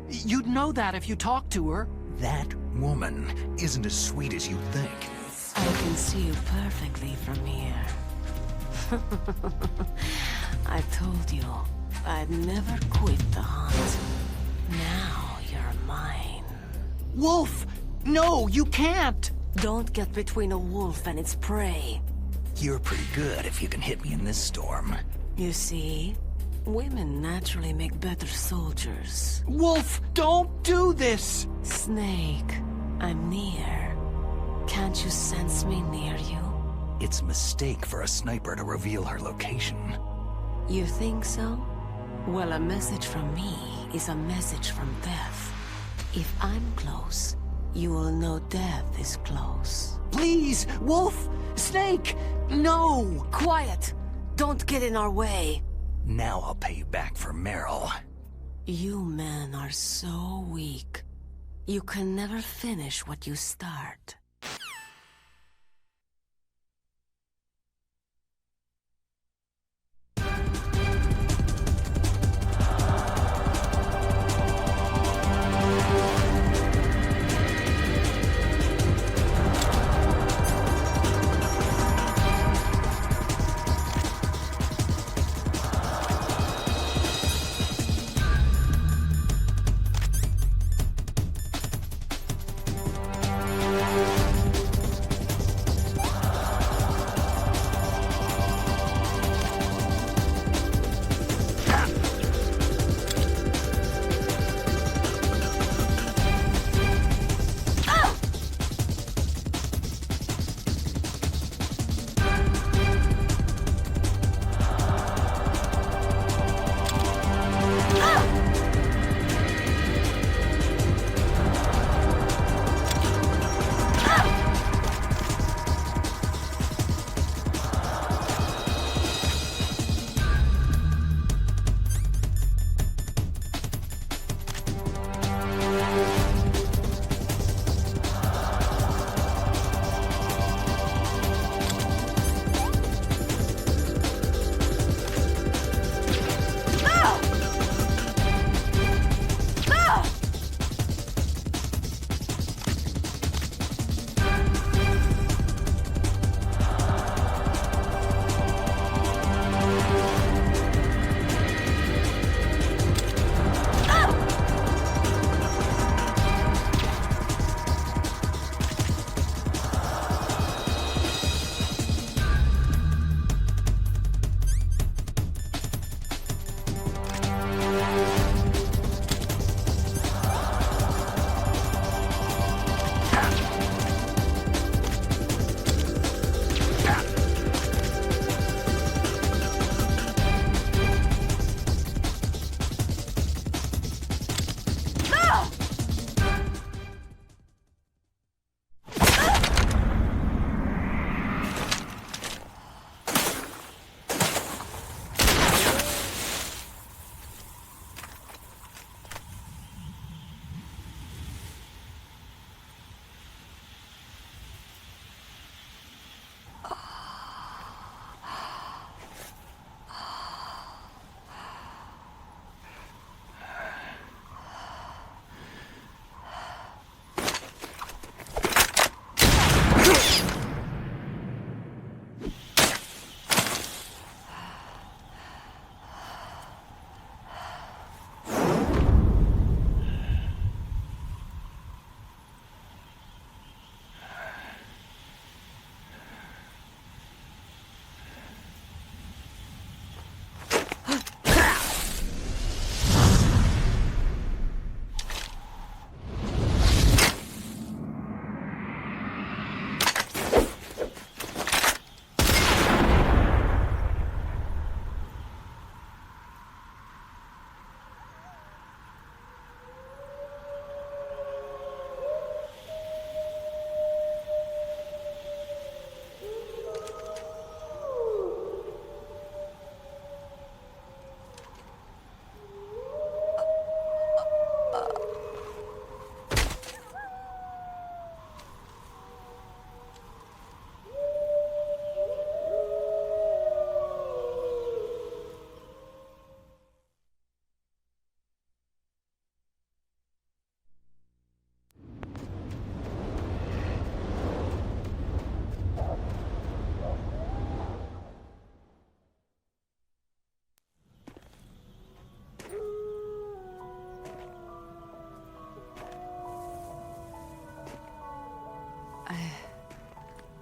You'd know that if you talked to her. That woman isn't as sweet as you think. I can see you perfectly from here. I told you, I'd never quit the hunt. Now you're mine. Wolf! No, you can't! Don't get between a wolf and its prey. You're pretty good if you can hit me in this storm. You see, women naturally make better soldiers. Wolf, don't do this! Snake, I'm near. Can't you sense me near you? It's a mistake for a sniper to reveal her location. You think so? Well, a message from me is a message from death. If I'm close, you will know death is close. Please, Wolf! Snake! No! Quiet! Don't get in our way! Now I'll pay you back for Meryl. You men are so weak. You can never finish what you start.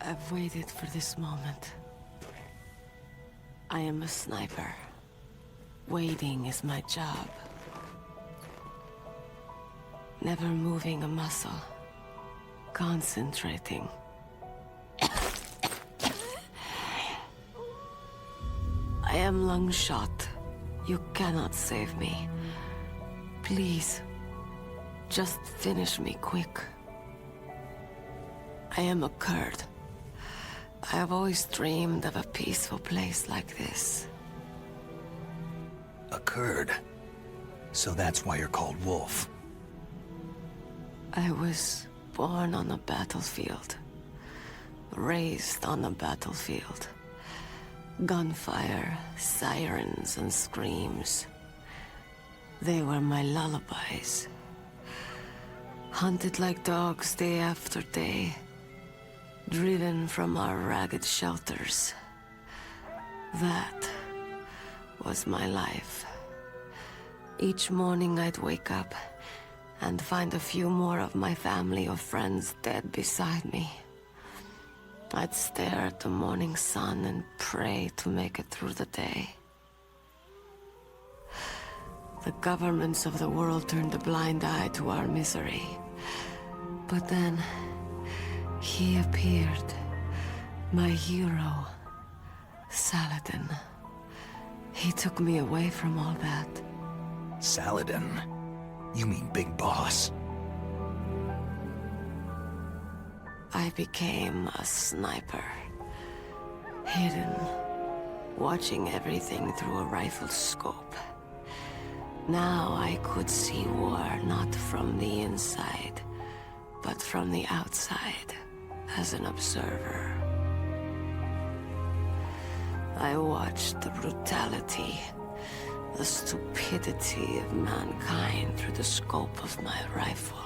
I've waited for this moment. I am a sniper. Waiting is my job. Never moving a muscle. Concentrating. I am Longshot. You cannot save me. Please, just finish me quick. I am a Kurd. I have always dreamed of a peaceful place like this. A Kurd? So that's why you're called Wolf. I was born on a battlefield. Raised on a battlefield. Gunfire, sirens, and screams. They were my lullabies. Hunted like dogs day after day. Driven from our ragged shelters. That was my life. Each morning I'd wake up and find a few more of my family or friends dead beside me. I'd stare at the morning sun and pray to make it through the day. The governments of the world turned a blind eye to our misery. But then, he appeared. My hero, Saladin. He took me away from all that. Saladin? You mean Big Boss? I became a sniper. Hidden, watching everything through a rifle scope. Now I could see war not from the inside, but from the outside, as an observer. I watched the brutality, the stupidity of mankind through the scope of my rifle.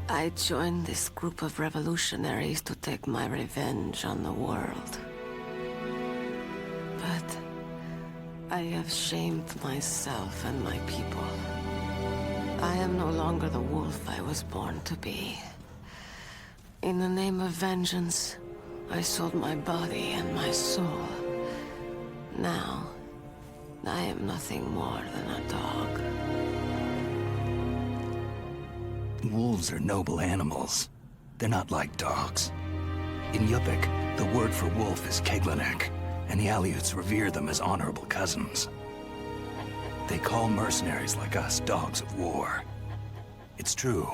I joined this group of revolutionaries to take my revenge on the world. But I have shamed myself and my people. I am no longer the wolf I was born to be. In the name of vengeance, I sold my body and my soul. Now, I am nothing more than a dog. Wolves are noble animals. They're not like dogs. In Yupik, the word for wolf is Keglanek, and the Aleuts revere them as honorable cousins. They call mercenaries like us dogs of war. It's true.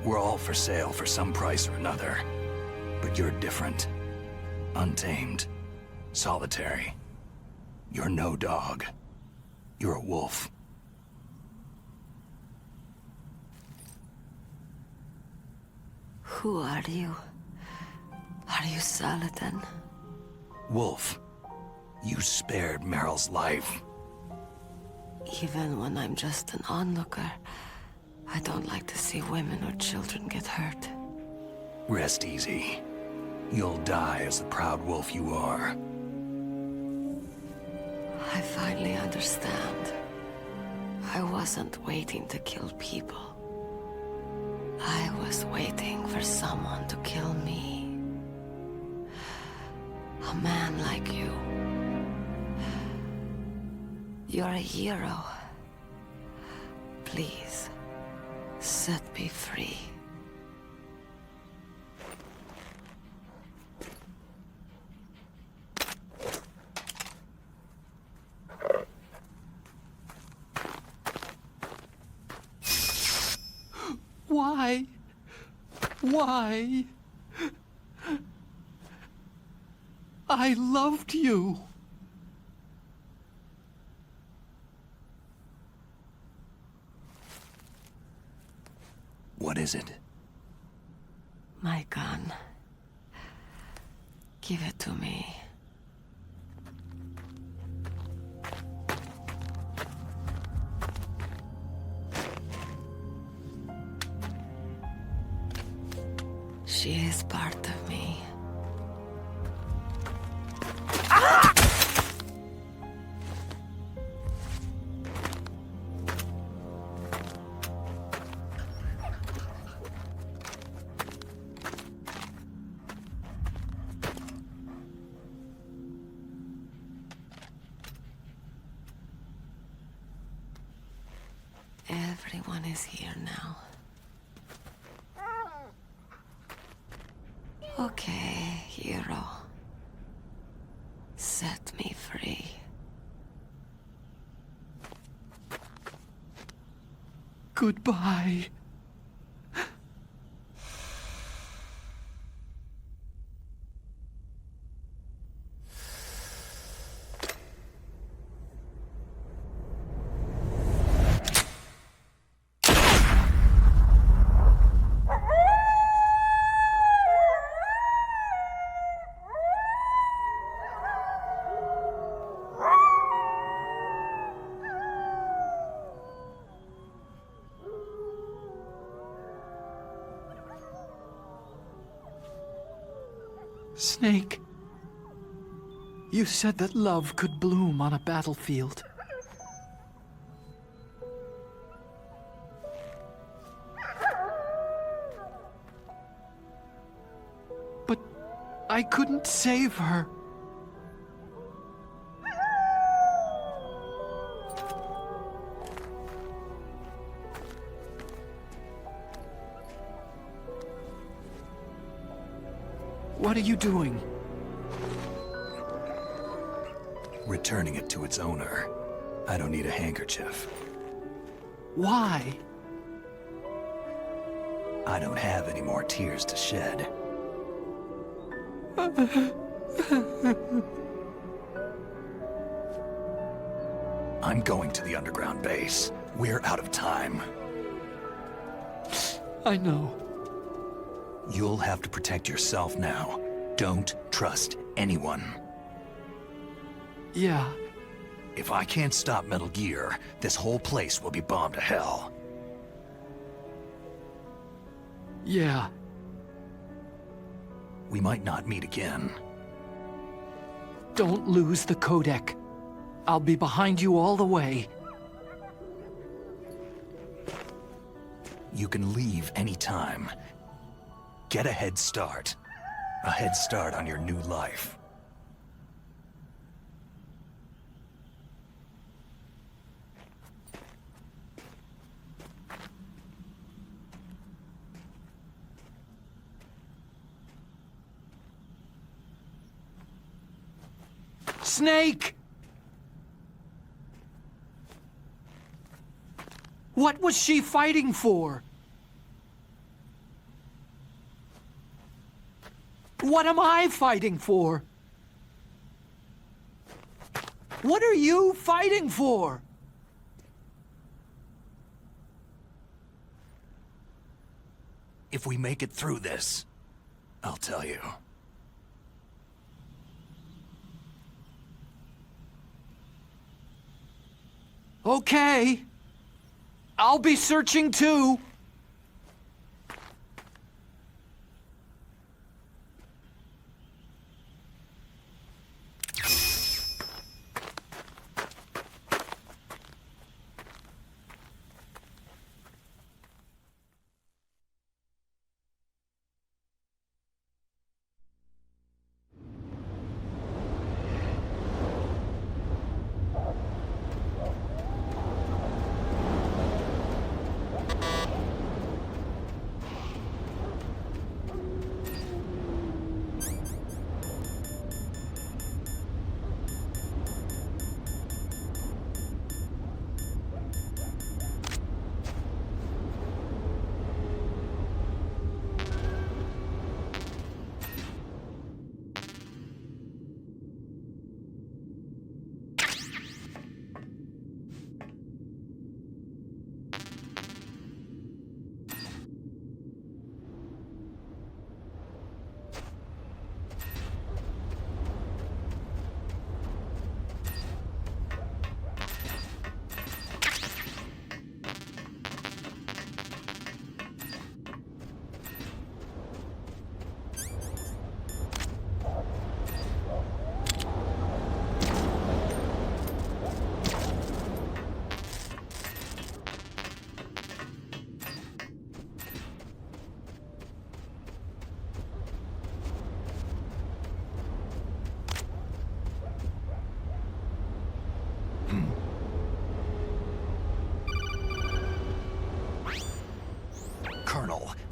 We're all for sale for some price or another. But you're different. Untamed. Solitary. You're no dog. You're a wolf. Who are you? Are you Saladin? Wolf. You spared Meryl's life. Even when I'm just an onlooker, I don't like to see women or children get hurt. Rest easy. You'll die as the proud wolf you are. I finally understand. I wasn't waiting to kill people. I was waiting for someone to kill me. A man like you. You're a hero. Please, set me free. Why? Why? I loved you. What is it? My gun. Give it to me. She is part of me. Everyone is here now. Okay, hero. Set me free. Goodbye. Snake, you said that love could bloom on a battlefield. But I couldn't save her. What are you doing? Returning it to its owner. I don't need a handkerchief. Why? I don't have any more tears to shed. I'm going to the underground base. We're out of time. I know. You'll have to protect yourself now. Don't trust anyone. Yeah. If I can't stop Metal Gear, this whole place will be bombed to hell. Yeah. We might not meet again. Don't lose the codec. I'll be behind you all the way. You can leave anytime. Get a head start. A head start on your new life. Snake! What was she fighting for? What am I fighting for? What are you fighting for? If we make it through this, I'll tell you. Okay. I'll be searching too.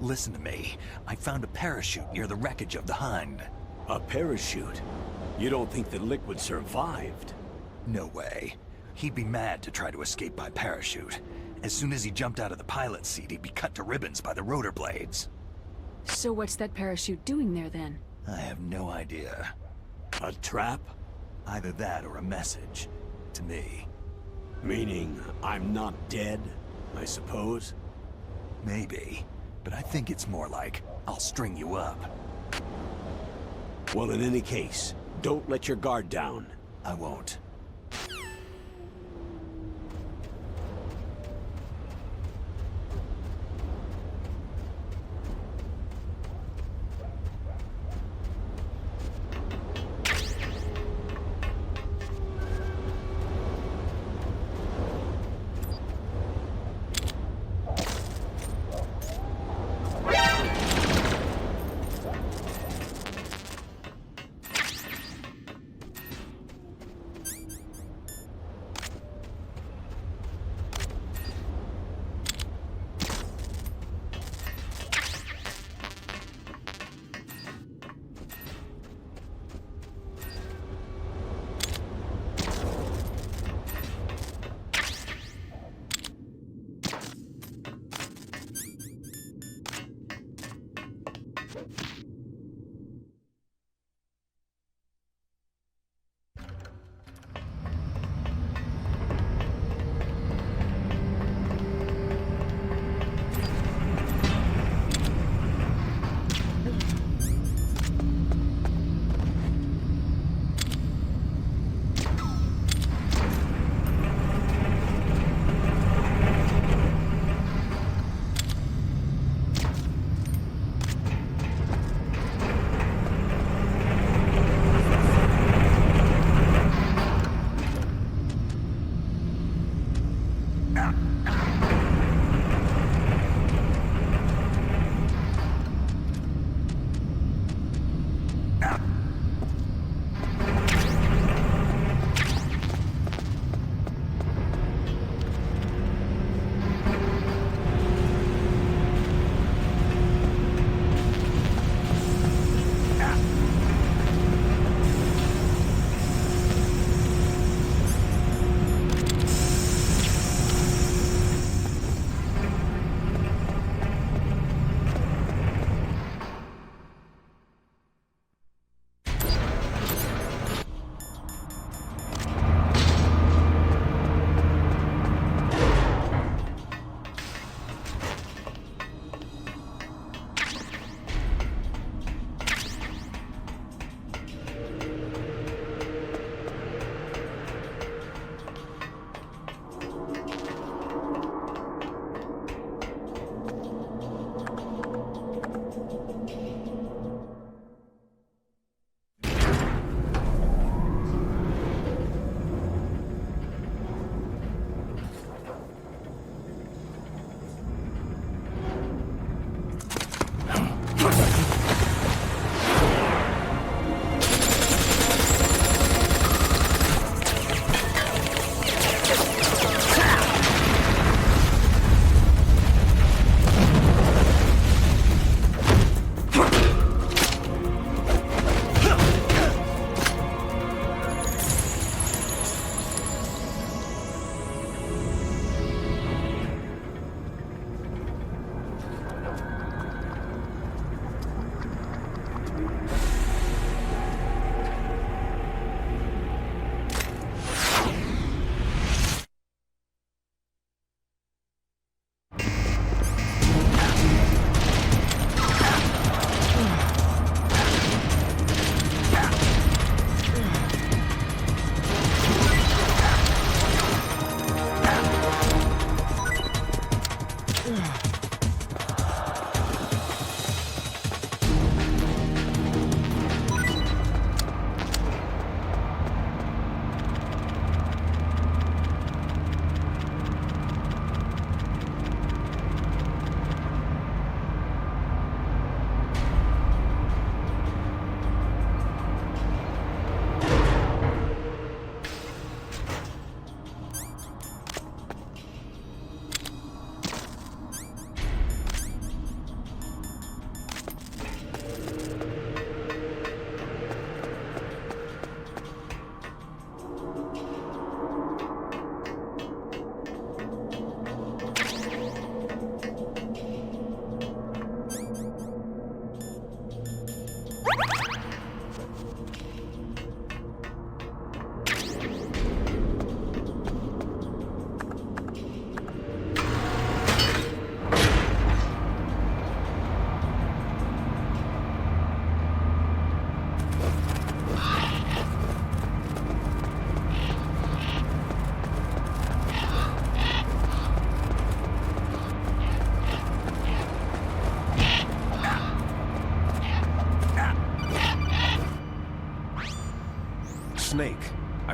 Listen to me. I found a parachute near the wreckage of the Hind. A parachute? You don't think that Liquid survived? No way. He'd be mad to try to escape by parachute. As soon as he jumped out of the pilot's seat, he'd be cut to ribbons by the rotor blades. So what's that parachute doing there then? I have no idea. A trap? Either that or a message. To me. Meaning, I'm not dead, I suppose? Maybe. But I think it's more like, I'll string you up. Well, in any case, don't let your guard down. I won't.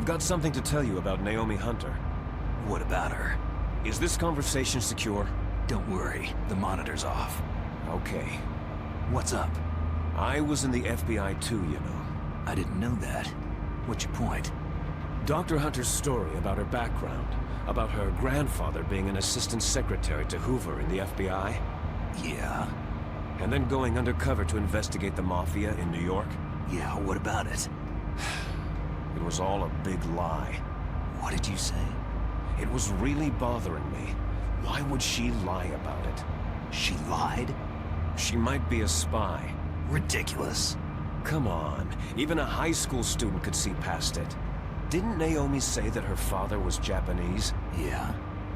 got something to tell you about Naomi Hunter. What about her? Is this conversation secure? Don't worry, the monitor's off. Okay. What's up? I was in the FBI too, you know. I didn't know that. What's your point? Dr. Hunter's story about her background, about her grandfather being an assistant secretary to Hoover in the FBI. Yeah? And then going undercover to investigate the Mafia in New York. Yeah, what about it? It was all a big lie. What did you say? It was really bothering me. Why would she lie about it? She lied? She might be a spy. Ridiculous. Come on, even a high school student could see past it. Didn't Naomi say that her father was Japanese? Yeah.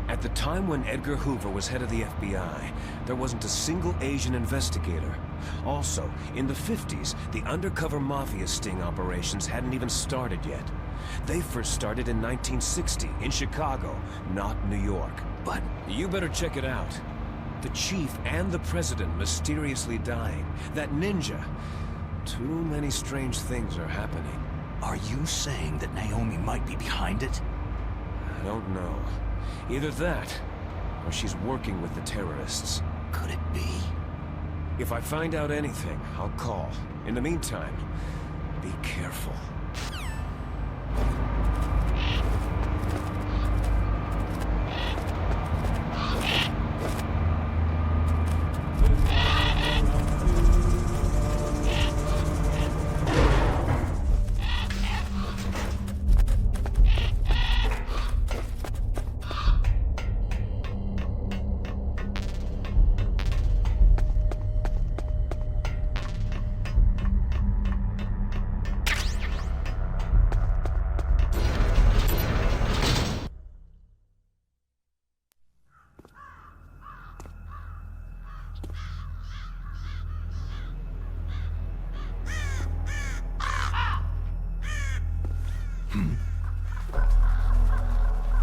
At the time when Edgar Hoover was head of the FBI, there wasn't a single Asian investigator. Also, in the 50s, the undercover Mafia sting operations hadn't even started yet. They first started in 1960, in Chicago, not New York. But you better check it out. The chief and the president mysteriously dying. That ninja. Too many strange things are happening. Are you saying that Naomi might be behind it? I don't know. Either that, or she's working with the terrorists. Could it be? If I find out anything, I'll call. In the meantime, be careful.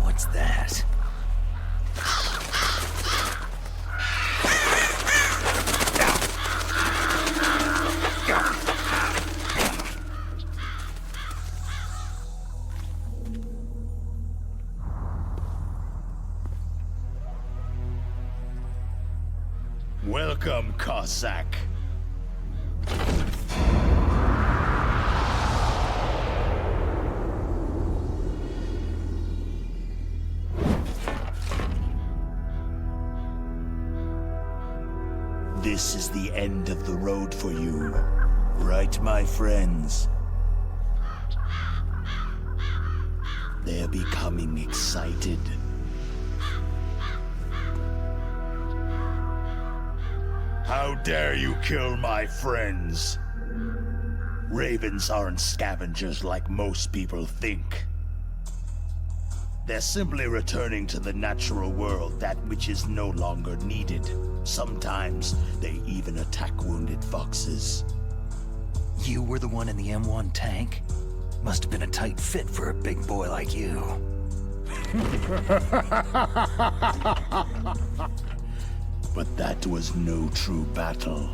What's that? Welcome, Cossack. This is the end of the road for you, right, my friends? They're becoming excited. How dare you kill my friends? Ravens aren't scavengers like most people think. They're simply returning to the natural world, that which is no longer needed. Sometimes they even attack wounded foxes. You were the one in the M1 tank? Must have been a tight fit for a big boy like you. But that was no true battle.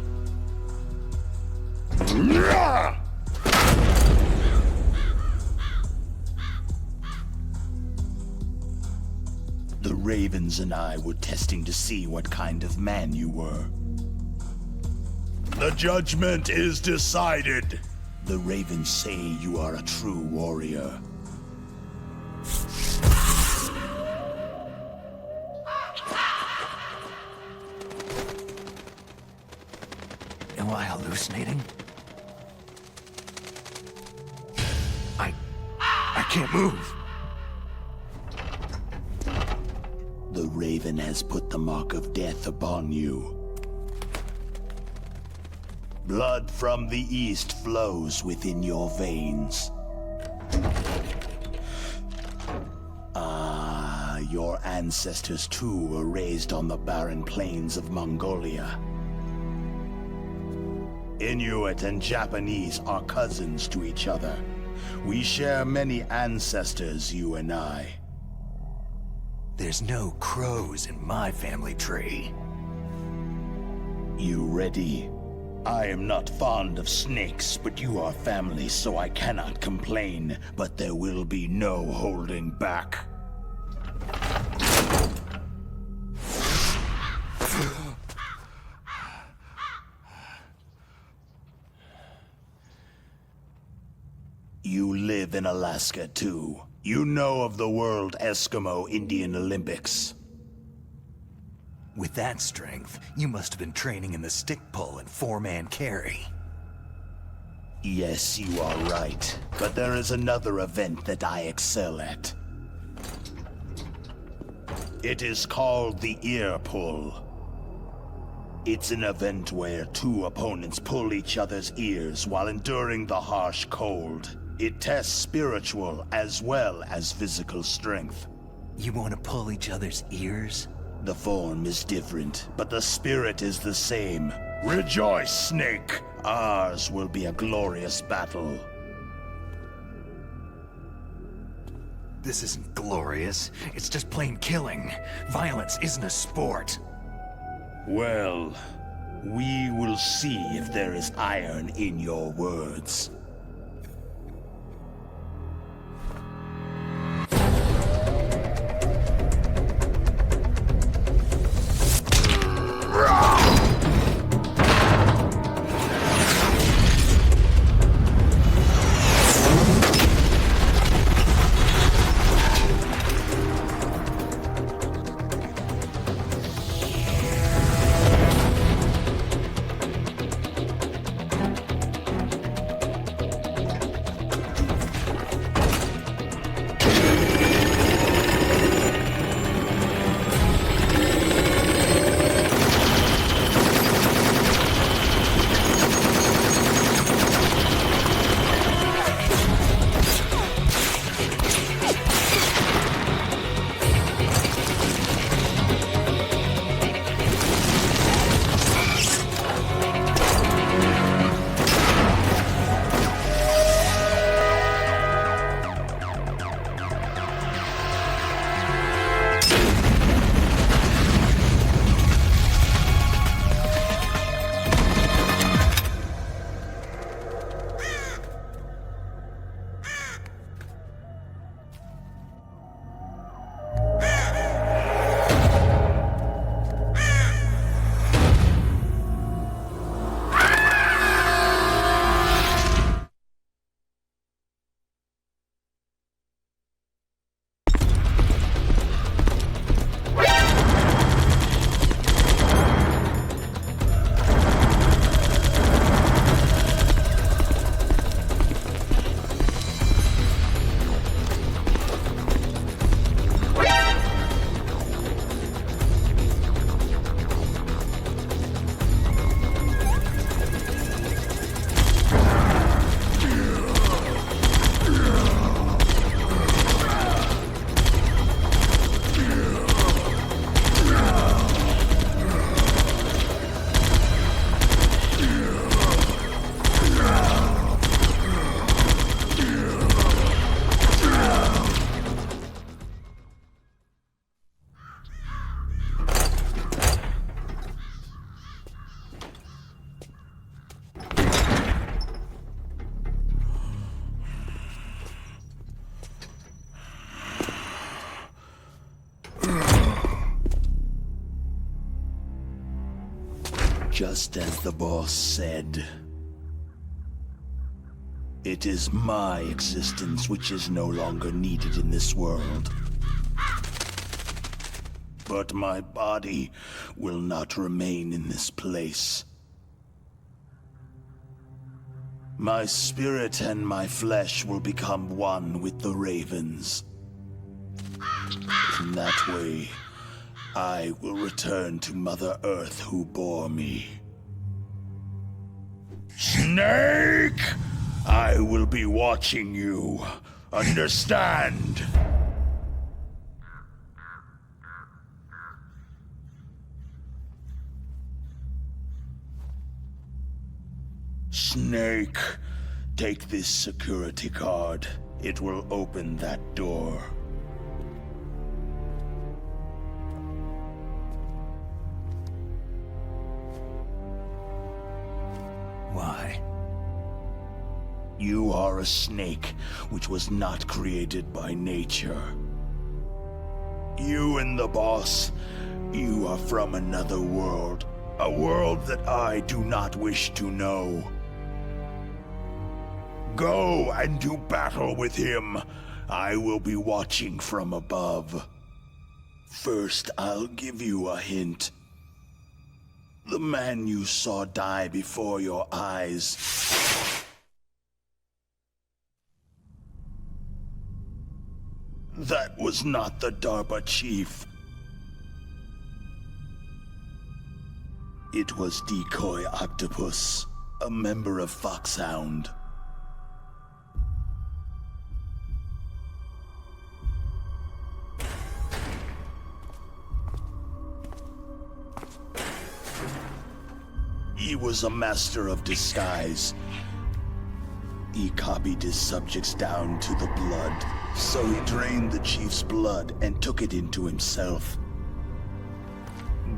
The Ravens and I were testing to see what kind of man you were. The judgment is decided. The Ravens say you are a true warrior. Am I hallucinating? I can't move. The Raven has put the mark of death upon you. Blood from the east flows within your veins. Your ancestors too were raised on the barren plains of Mongolia. Inuit and Japanese are cousins to each other. We share many ancestors, you and I. There's no crows in my family tree. You ready? I am not fond of snakes, but you are family, so I cannot complain. But there will be no holding back. You live in Alaska, too. You know of the World Eskimo Indian Olympics. With that strength, you must have been training in the stick pull and four-man carry. Yes, you are right. But there is another event that I excel at. It is called the ear pull. It's an event where two opponents pull each other's ears while enduring the harsh cold. It tests spiritual as well as physical strength. You want to pull each other's ears? The form is different, but the spirit is the same. Rejoice, Snake! Ours will be a glorious battle. This isn't glorious. It's just plain killing. Violence isn't a sport. Well, we will see if there is iron in your words. Just as the boss said. It is my existence which is no longer needed in this world. But my body will not remain in this place. My spirit and my flesh will become one with the ravens. In that way, I will return to Mother Earth who bore me. Snake! I will be watching you. Understand? Snake, take this security card. It will open that door. You are a snake, which was not created by nature. You and the boss, you are from another world. A world that I do not wish to know. Go and do battle with him. I will be watching from above. First, I'll give you a hint. The man you saw die before your eyes. That was not the DARPA chief. It was Decoy Octopus, a member of Foxhound. He was a master of disguise. He copied his subjects down to the blood, so he drained the chief's blood and took it into himself.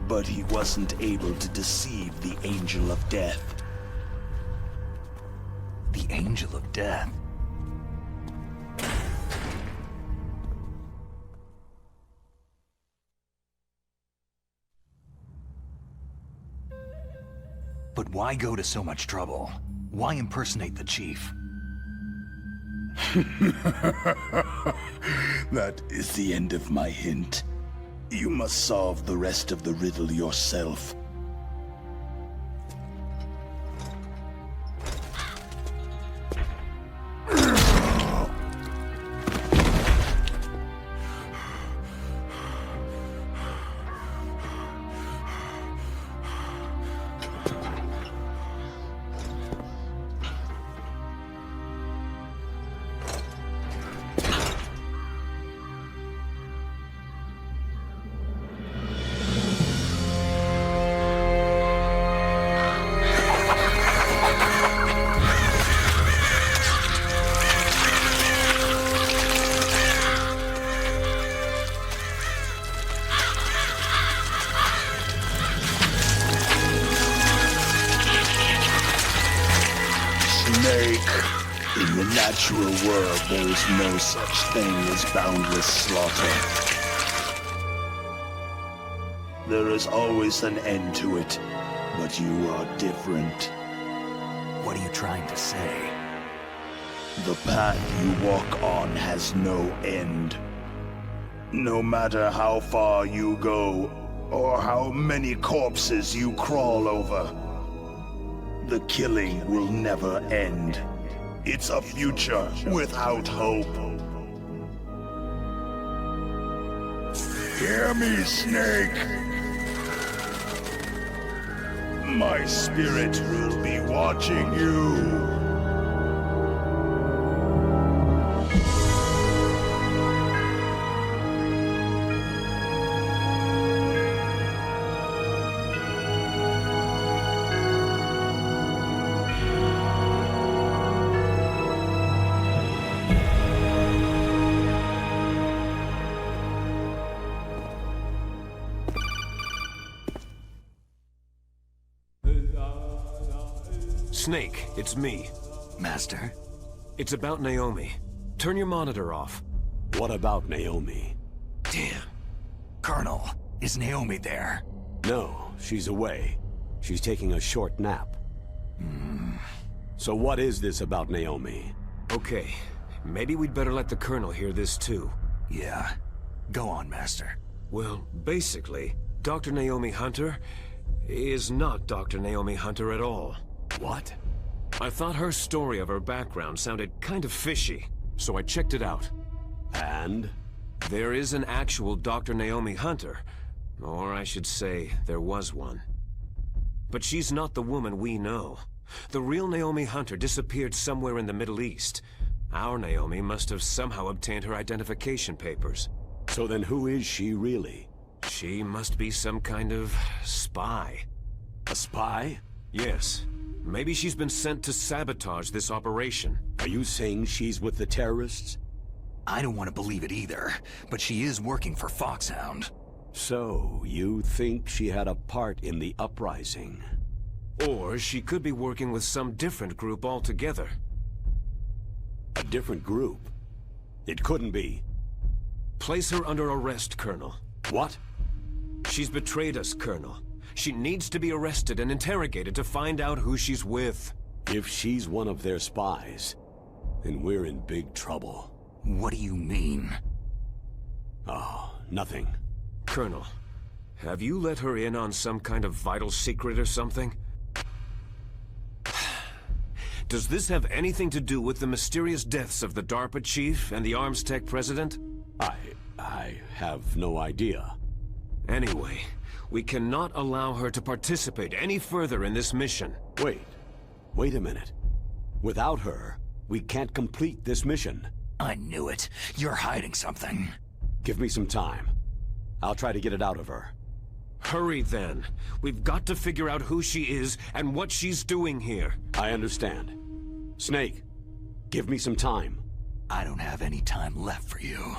But he wasn't able to deceive the Angel of Death. The Angel of Death? But why go to so much trouble? Why impersonate the chief? That is the end of my hint. You must solve the rest of the riddle yourself. In the natural world, there is no such thing as boundless slaughter. There is always an end to it, but you are different. What are you trying to say? The path you walk on has no end. No matter how far you go, or how many corpses you crawl over, the killing will never end. It's a future without hope. Hear me, Snake! My spirit will be watching you. Snake, it's me. Master? It's about Naomi. Turn your monitor off. What about Naomi? Damn. Colonel, is Naomi there? No, she's away. She's taking a short nap. So what is this about Naomi? Okay, maybe we'd better let the Colonel hear this too. Yeah. Go on, Master. Well, basically, Dr. Naomi Hunter is not Dr. Naomi Hunter at all. What? I thought her story of her background sounded kind of fishy, so I checked it out. And? There is an actual Dr. Naomi Hunter. Or I should say, there was one. But she's not the woman we know. The real Naomi Hunter disappeared somewhere in the Middle East. Our Naomi must have somehow obtained her identification papers. So then who is she really? She must be some kind of spy. A spy? Yes. Maybe she's been sent to sabotage this operation. Are you saying she's with the terrorists? I don't want to believe it either, but she is working for Foxhound. So, you think she had a part in the uprising? Or she could be working with some different group altogether. A different group? It couldn't be. Place her under arrest, Colonel. What? She's betrayed us, Colonel. She needs to be arrested and interrogated to find out who she's with. If she's one of their spies, then we're in big trouble. What do you mean? Oh, nothing. Colonel, have you let her in on some kind of vital secret or something? Does this have anything to do with the mysterious deaths of the DARPA chief and the ArmsTech president? I have no idea. Anyway, we cannot allow her to participate any further in this mission. Wait a minute. Without her, we can't complete this mission. I knew it. You're hiding something. Give me some time. I'll try to get it out of her. Hurry then. We've got to figure out who she is and what she's doing here. I understand. Snake, give me some time. I don't have any time left for you.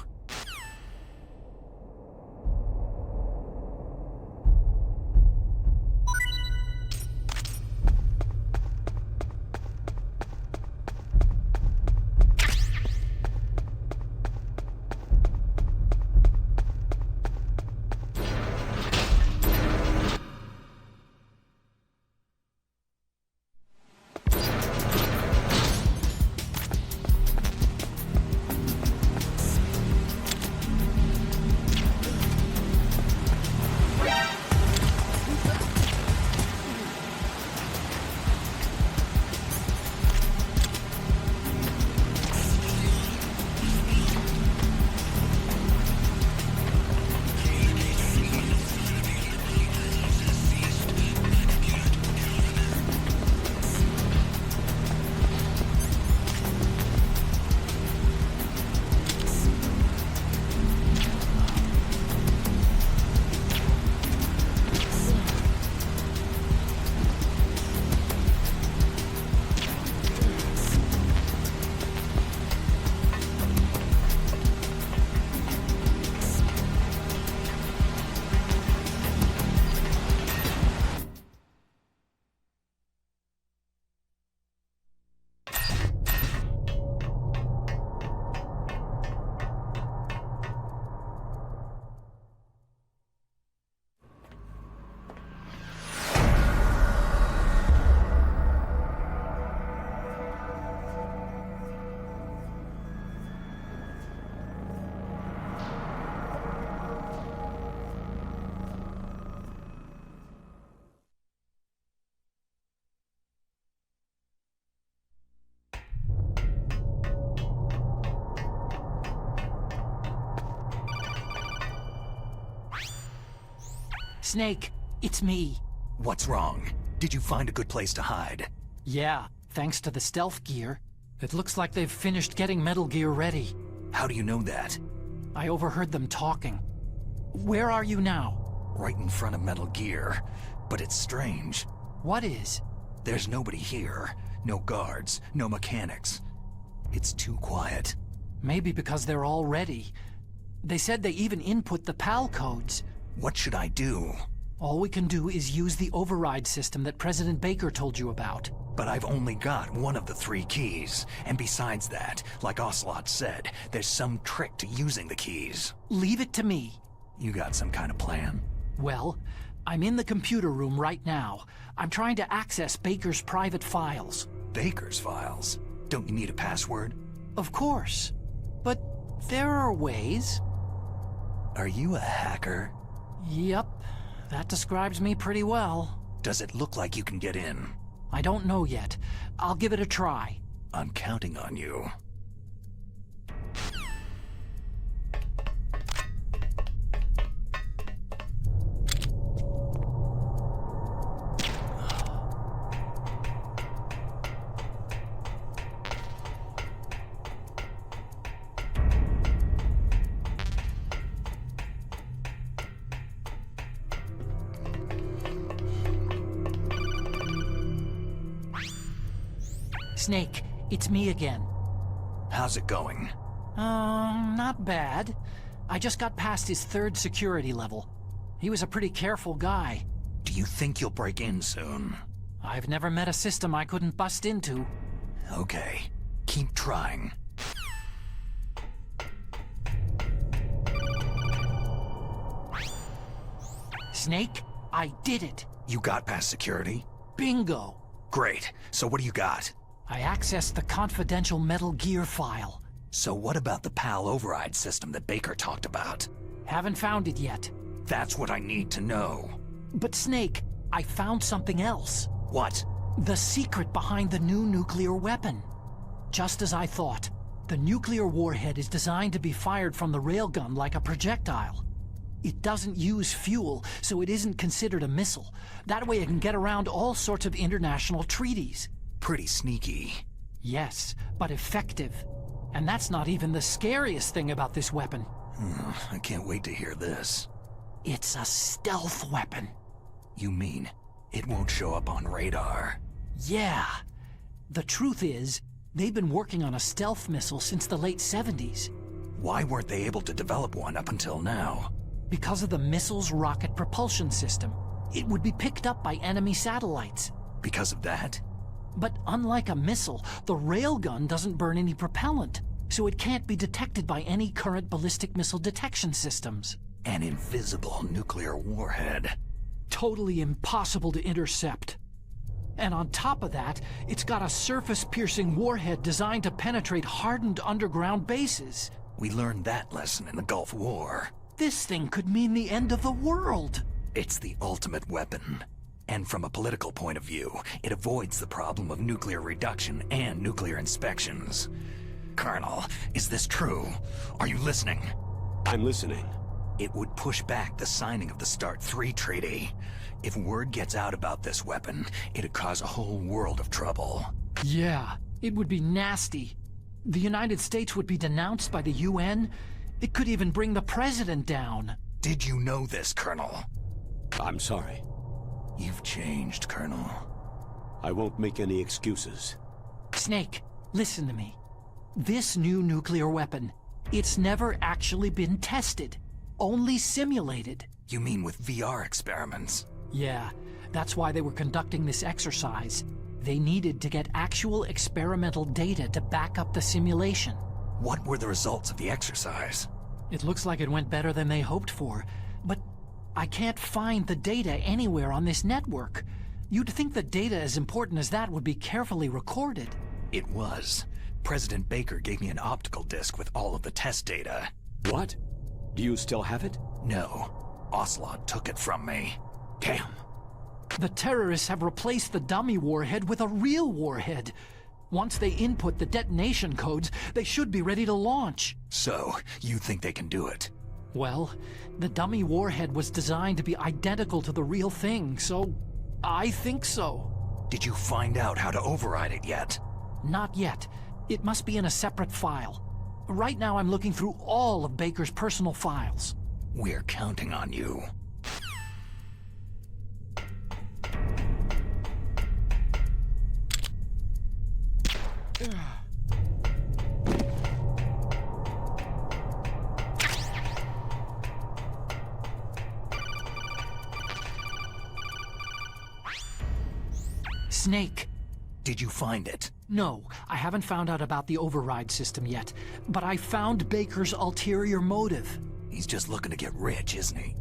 Snake, it's me. What's wrong? Did you find a good place to hide? Yeah, thanks to the stealth gear. It looks like they've finished getting Metal Gear ready. How do you know that? I overheard them talking. Where are you now? Right in front of Metal Gear. But it's strange. What is? There's nobody here. No guards, no mechanics. It's too quiet. Maybe because they're all ready. They said they even input the PAL codes. What should I do? All we can do is use the override system that President Baker told you about. But I've only got one of the 3 keys. And besides that, like Ocelot said, there's some trick to using the keys. Leave it to me. You got some kind of plan? Well, I'm in the computer room right now. I'm trying to access Baker's private files. Baker's files? Don't you need a password? Of course. But there are ways. Are you a hacker? Yep. That describes me pretty well. Does it look like you can get in? I don't know yet. I'll give it a try. I'm counting on you. Snake, it's me again. How's it going? Not bad. I just got past his 3rd security level. He was a pretty careful guy. Do you think you'll break in soon? I've never met a system I couldn't bust into. Okay. Keep trying. Snake, I did it. You got past security? Bingo. Great. So what do you got? I accessed the confidential Metal Gear file. So what about the PAL override system that Baker talked about? Haven't found it yet. That's what I need to know. But Snake, I found something else. What? The secret behind the new nuclear weapon. Just as I thought, the nuclear warhead is designed to be fired from the railgun like a projectile. It doesn't use fuel, so it isn't considered a missile. That way it can get around all sorts of international treaties. Pretty sneaky. Yes, but effective. And that's not even the scariest thing about this weapon. I can't wait to hear this. It's a stealth weapon. You mean it won't show up on radar? Yeah. The truth is, they've been working on a stealth missile since the late 70s. Why weren't they able to develop one up until now? Because of the missile's rocket propulsion system. It would be picked up by enemy satellites. Because of that? But unlike a missile, the railgun doesn't burn any propellant, so it can't be detected by any current ballistic missile detection systems. An invisible nuclear warhead. Totally impossible to intercept. And on top of that, it's got a surface-piercing warhead designed to penetrate hardened underground bases. We learned that lesson in the Gulf War. This thing could mean the end of the world. It's the ultimate weapon. And from a political point of view, it avoids the problem of nuclear reduction and nuclear inspections. Colonel, is this true? Are you listening? I'm listening. It would push back the signing of the START 3 treaty. If word gets out about this weapon, it'd cause a whole world of trouble. Yeah, it would be nasty. The United States would be denounced by the UN. It could even bring the president down. Did you know this, Colonel? I'm sorry. You've changed, Colonel. I won't make any excuses. Snake, listen to me. This new nuclear weapon, it's never actually been tested. Only simulated. You mean with VR experiments? Yeah, that's why they were conducting this exercise. They needed to get actual experimental data to back up the simulation. What were the results of the exercise? It looks like it went better than they hoped for, but I can't find the data anywhere on this network. You'd think the data as important as that would be carefully recorded. It was. President Baker gave me an optical disc with all of the test data. What? Do you still have it? No. Ocelot took it from me. Damn. The terrorists have replaced the dummy warhead with a real warhead. Once they input the detonation codes, they should be ready to launch. So, you think they can do it? Well, the dummy warhead was designed to be identical to the real thing, so I think so. Did you find out how to override it yet? Not yet. It must be in a separate file. Right now I'm looking through all of Baker's personal files. We're counting on you. Snake. Did you find it? No, I haven't found out about the override system yet, but I found Baker's ulterior motive. He's just looking to get rich, isn't he?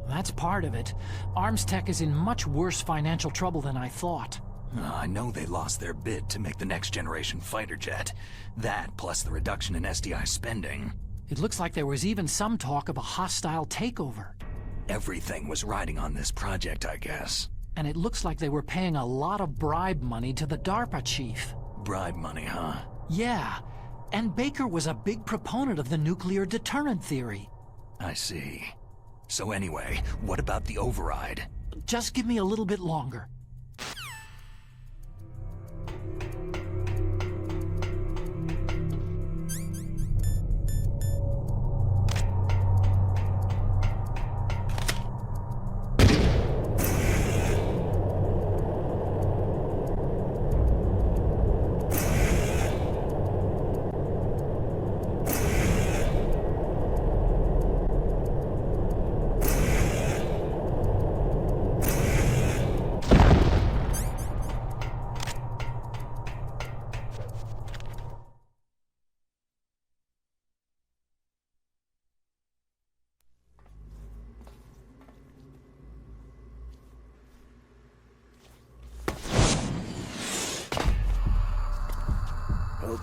That's part of it. Arms Tech is in much worse financial trouble than I thought. I know they lost their bid to make the next generation fighter jet. That, plus the reduction in SDI spending. It looks like there was even some talk of a hostile takeover. Everything was riding on this project, I guess. And it looks like they were paying a lot of bribe money to the DARPA chief. Bribe money, huh? Yeah. And Baker was a big proponent of the nuclear deterrent theory. I see. So anyway, what about the override? Just give me a little bit longer.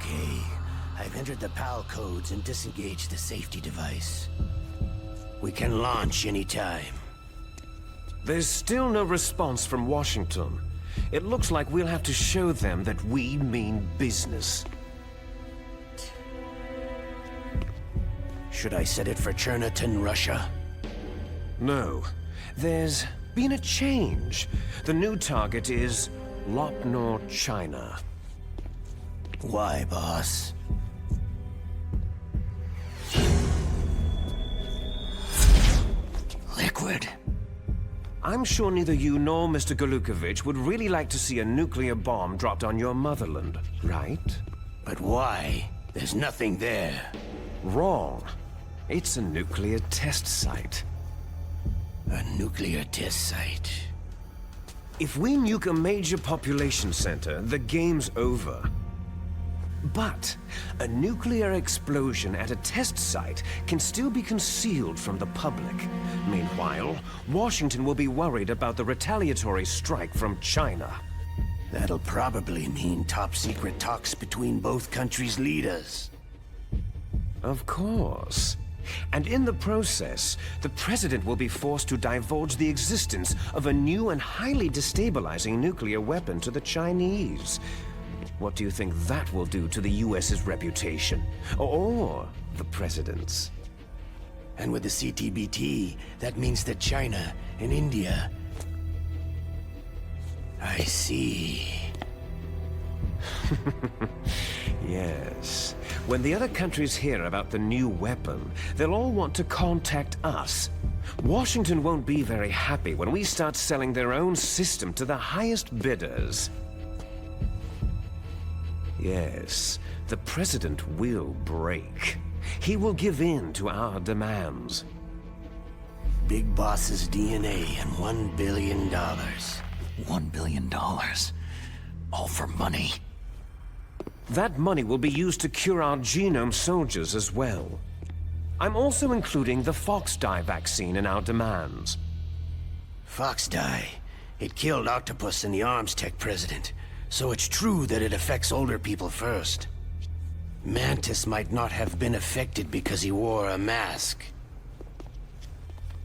Okay. I've entered the PAL codes and disengaged the safety device. We can launch anytime. There's still no response from Washington. It looks like we'll have to show them that we mean business. Should I set it for Cherniton, Russia? No. There's been a change. The new target is Lopnor, China. Why, boss? Liquid. I'm sure neither you nor Mr. Galukovich would really like to see a nuclear bomb dropped on your motherland, right? But why? There's nothing there. Wrong. It's a nuclear test site. A nuclear test site? If we nuke a major population center, the game's over. But a nuclear explosion at a test site can still be concealed from the public. Meanwhile, Washington will be worried about the retaliatory strike from China. That'll probably mean top-secret talks between both countries' leaders. Of course. And in the process, the president will be forced to divulge the existence of a new and highly destabilizing nuclear weapon to the Chinese. What do you think that will do to the US's reputation? Or the president's? And with the CTBT, that means that China and India... I see. Yes. When the other countries hear about the new weapon, they'll all want to contact us. Washington won't be very happy when we start selling their own system to the highest bidders. Yes, the president will break. He will give in to our demands. Big Boss's DNA and $1 billion. $1 billion? All for money? That money will be used to cure our genome soldiers as well. I'm also including the Fox Dye vaccine in our demands. Fox Dye? It killed Octopus and the Arms Tech president. So it's true that it affects older people first. Mantis might not have been affected because he wore a mask.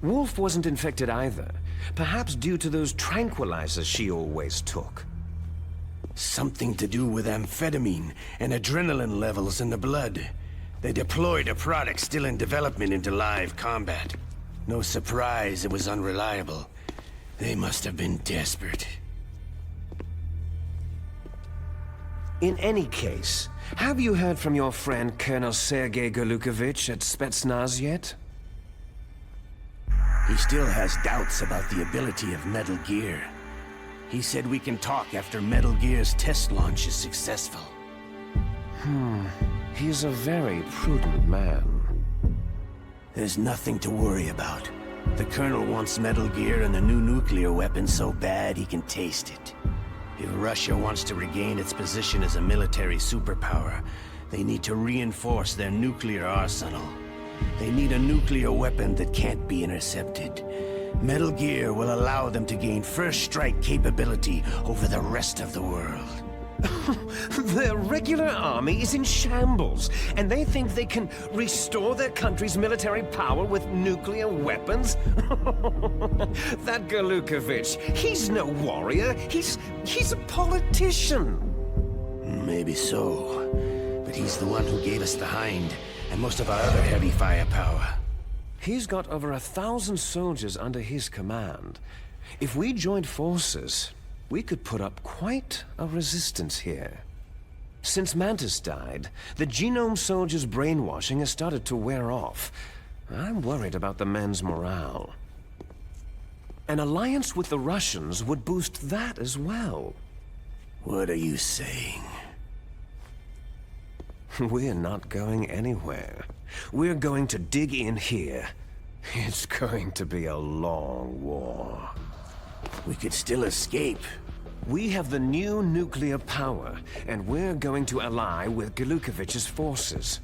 Wolf wasn't infected either. Perhaps due to those tranquilizers she always took. Something to do with amphetamine and adrenaline levels in the blood. They deployed a product still in development into live combat. No surprise it was unreliable. They must have been desperate. In any case, have you heard from your friend Colonel Sergei Galukovich at Spetsnaz yet? He still has doubts about the ability of Metal Gear. He said we can talk after Metal Gear's test launch is successful. He's a very prudent man. There's nothing to worry about. The Colonel wants Metal Gear and the new nuclear weapon so bad he can taste it. If Russia wants to regain its position as a military superpower, they need to reinforce their nuclear arsenal. They need a nuclear weapon that can't be intercepted. Metal Gear will allow them to gain first strike capability over the rest of the world. Their regular army is in shambles, and they think they can restore their country's military power with nuclear weapons? That Galukovich, he's no warrior. He's a politician. Maybe so. But he's the one who gave us the Hind, and most of our other heavy firepower. He's got over 1,000 soldiers under his command. If we joined forces, we could put up quite a resistance here. Since Mantis died, the genome soldiers' brainwashing has started to wear off. I'm worried about the men's morale. An alliance with the Russians would boost that as well. What are you saying? We're not going anywhere. We're going to dig in here. It's going to be a long war. We could still escape. We have the new nuclear power, and we're going to ally with Galukovich's forces.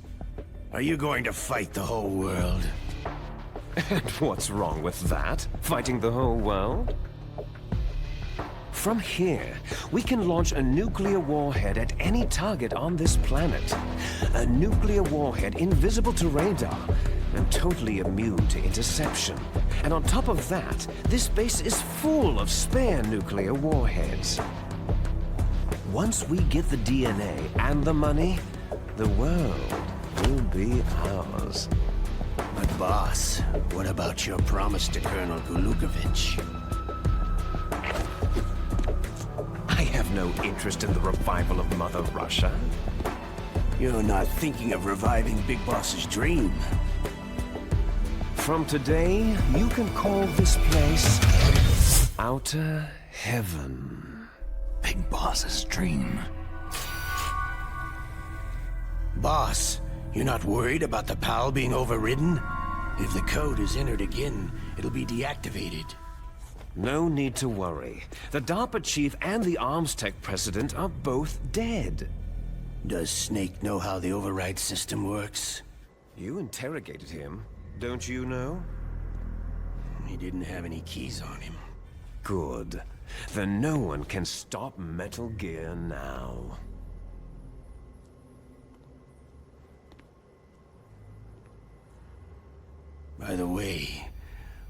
Are you going to fight the whole world? And what's wrong with that? Fighting the whole world? From here, we can launch a nuclear warhead at any target on this planet. A nuclear warhead invisible to radar and totally immune to interception. And on top of that, this base is full of spare nuclear warheads. Once we get the DNA and the money, the world will be ours. But boss, what about your promise to Colonel Gulukovich? I have no interest in the revival of Mother Russia. You're not thinking of reviving Big Boss's dream. From today, you can call this place Outer Heaven. Big Boss's dream. Boss, you're not worried about the PAL being overridden? If the code is entered again, it'll be deactivated. No need to worry. The DARPA chief and the arms tech president are both dead. Does Snake know how the override system works? You interrogated him, don't you know? He didn't have any keys on him. Good. Then no one can stop Metal Gear now. By the way,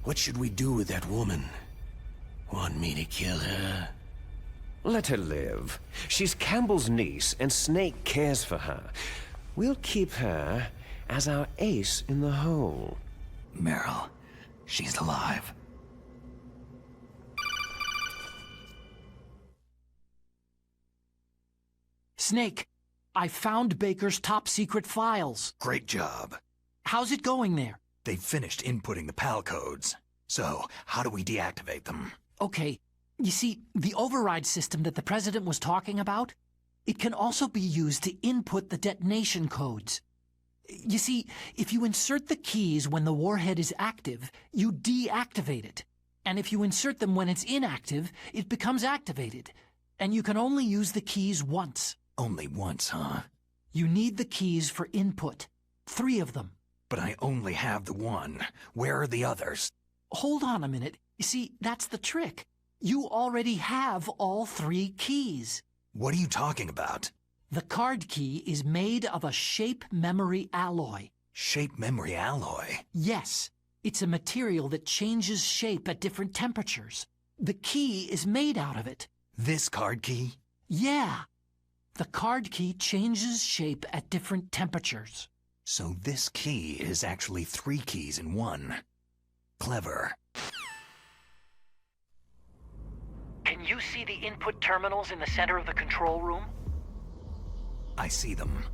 what should we do with that woman? Want me to kill her? Let her live. She's Campbell's niece, and Snake cares for her. We'll keep her as our ace in the hole. Meryl, she's alive. Snake, I found Baker's top-secret files. Great job. How's it going there? They've finished inputting the PAL codes. So, how do we deactivate them? Okay, you see, the override system that the President was talking about, it can also be used to input the detonation codes. You see, if you insert the keys when the warhead is active, you deactivate it. And if you insert them when it's inactive, it becomes activated. And you can only use the keys once. Only once, huh? You need the keys for input. 3 of them. But I only have the one. Where are the others? Hold on a minute. You see, that's the trick. You already have all 3 keys. What are you talking about? The card key is made of a shape memory alloy. Shape memory alloy? Yes. It's a material that changes shape at different temperatures. The key is made out of it. This card key? Yeah. The card key changes shape at different temperatures. So this key is actually 3 keys in one. Clever. Can you see the input terminals in the center of the control room? I see them.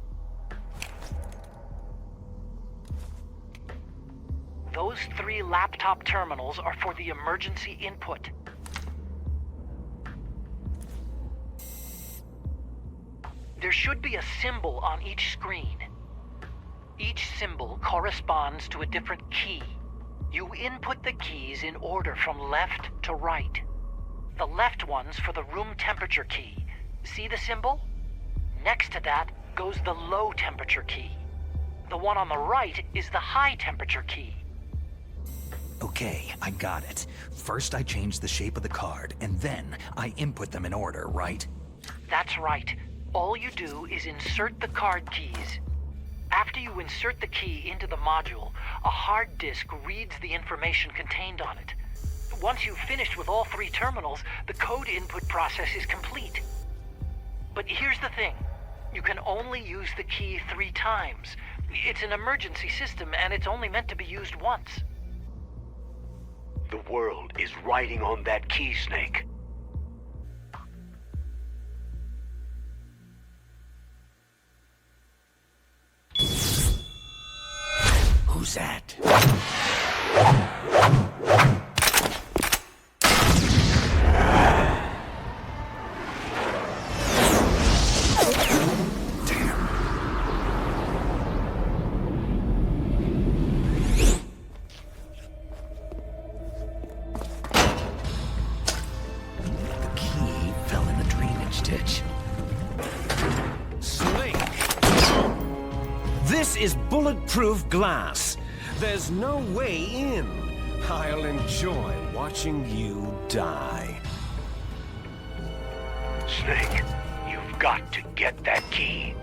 Those 3 laptop terminals are for the emergency input. There should be a symbol on each screen. Each symbol corresponds to a different key. You input the keys in order from left to right. The left one's for the room temperature key. See the symbol? Next to that goes the low temperature key. The one on the right is the high temperature key. Okay, I got it. First I change the shape of the card, and then I input them in order, right? That's right. All you do is insert the card keys. After you insert the key into the module, a hard disk reads the information contained on it. Once you've finished with all 3 terminals, the code input process is complete. But here's the thing. You can only use the key 3 times. It's an emergency system, and it's only meant to be used once. The world is riding on that key, Snake. Who's that? This is bulletproof glass. There's no way in. I'll enjoy watching you die. Snake, you've got to get that key.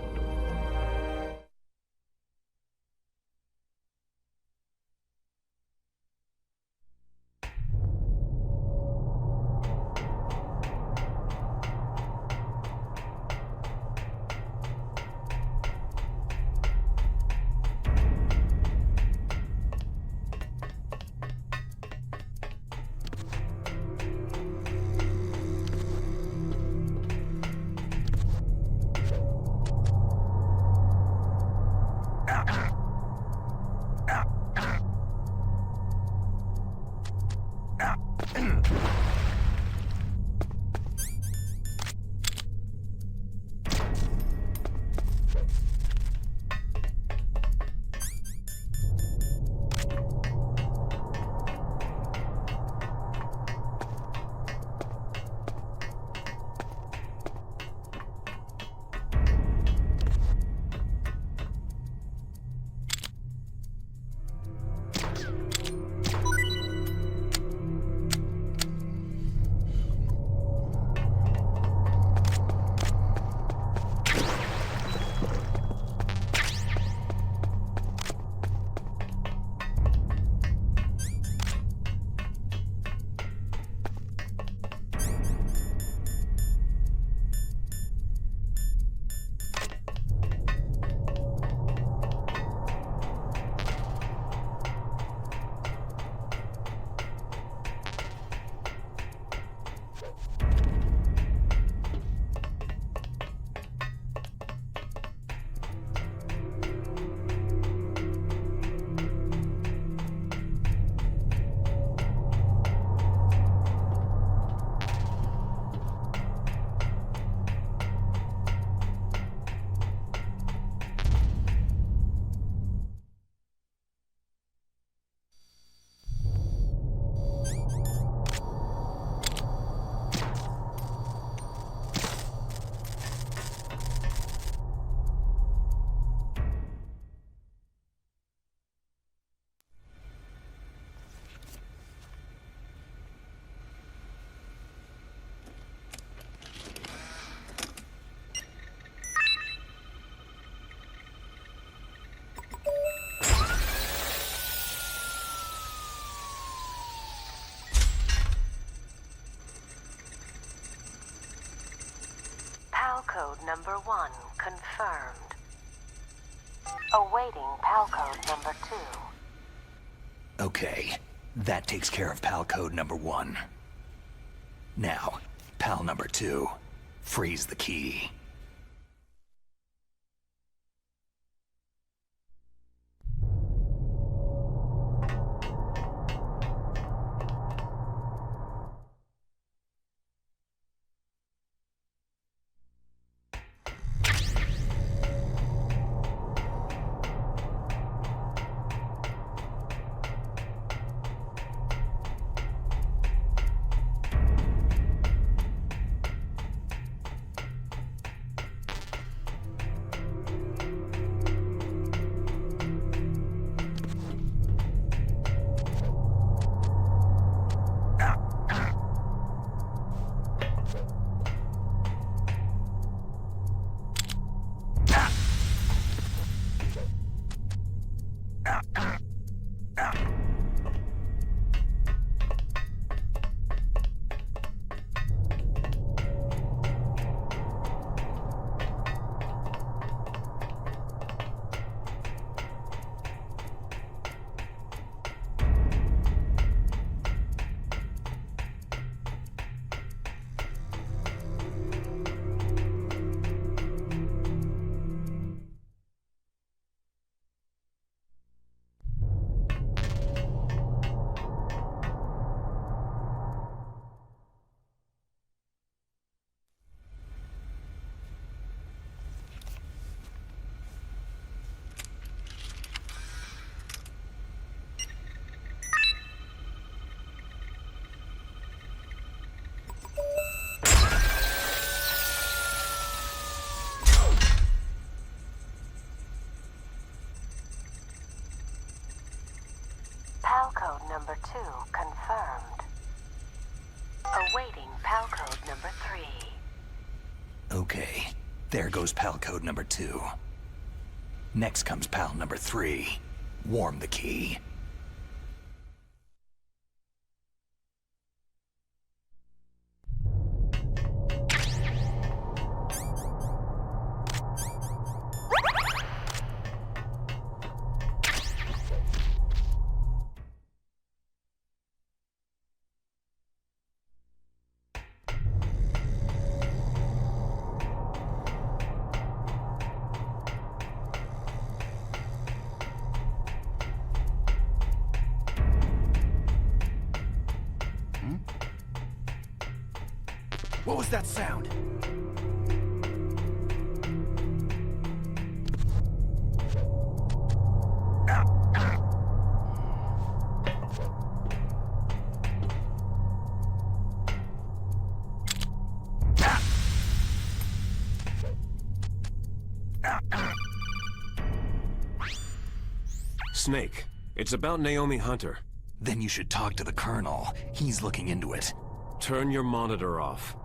PAL code number 1 confirmed. Awaiting PAL code number 2. Okay, that takes care of PAL code number 1. Now, PAL number 2, freeze the key. PAL code number 2 confirmed. Awaiting PAL code number 3. Okay, there goes PAL code number 2. Next comes PAL number 3. Warm the key. What was that sound? Snake, it's about Naomi Hunter. Then you should talk to the Colonel. He's looking into it. Turn your monitor off.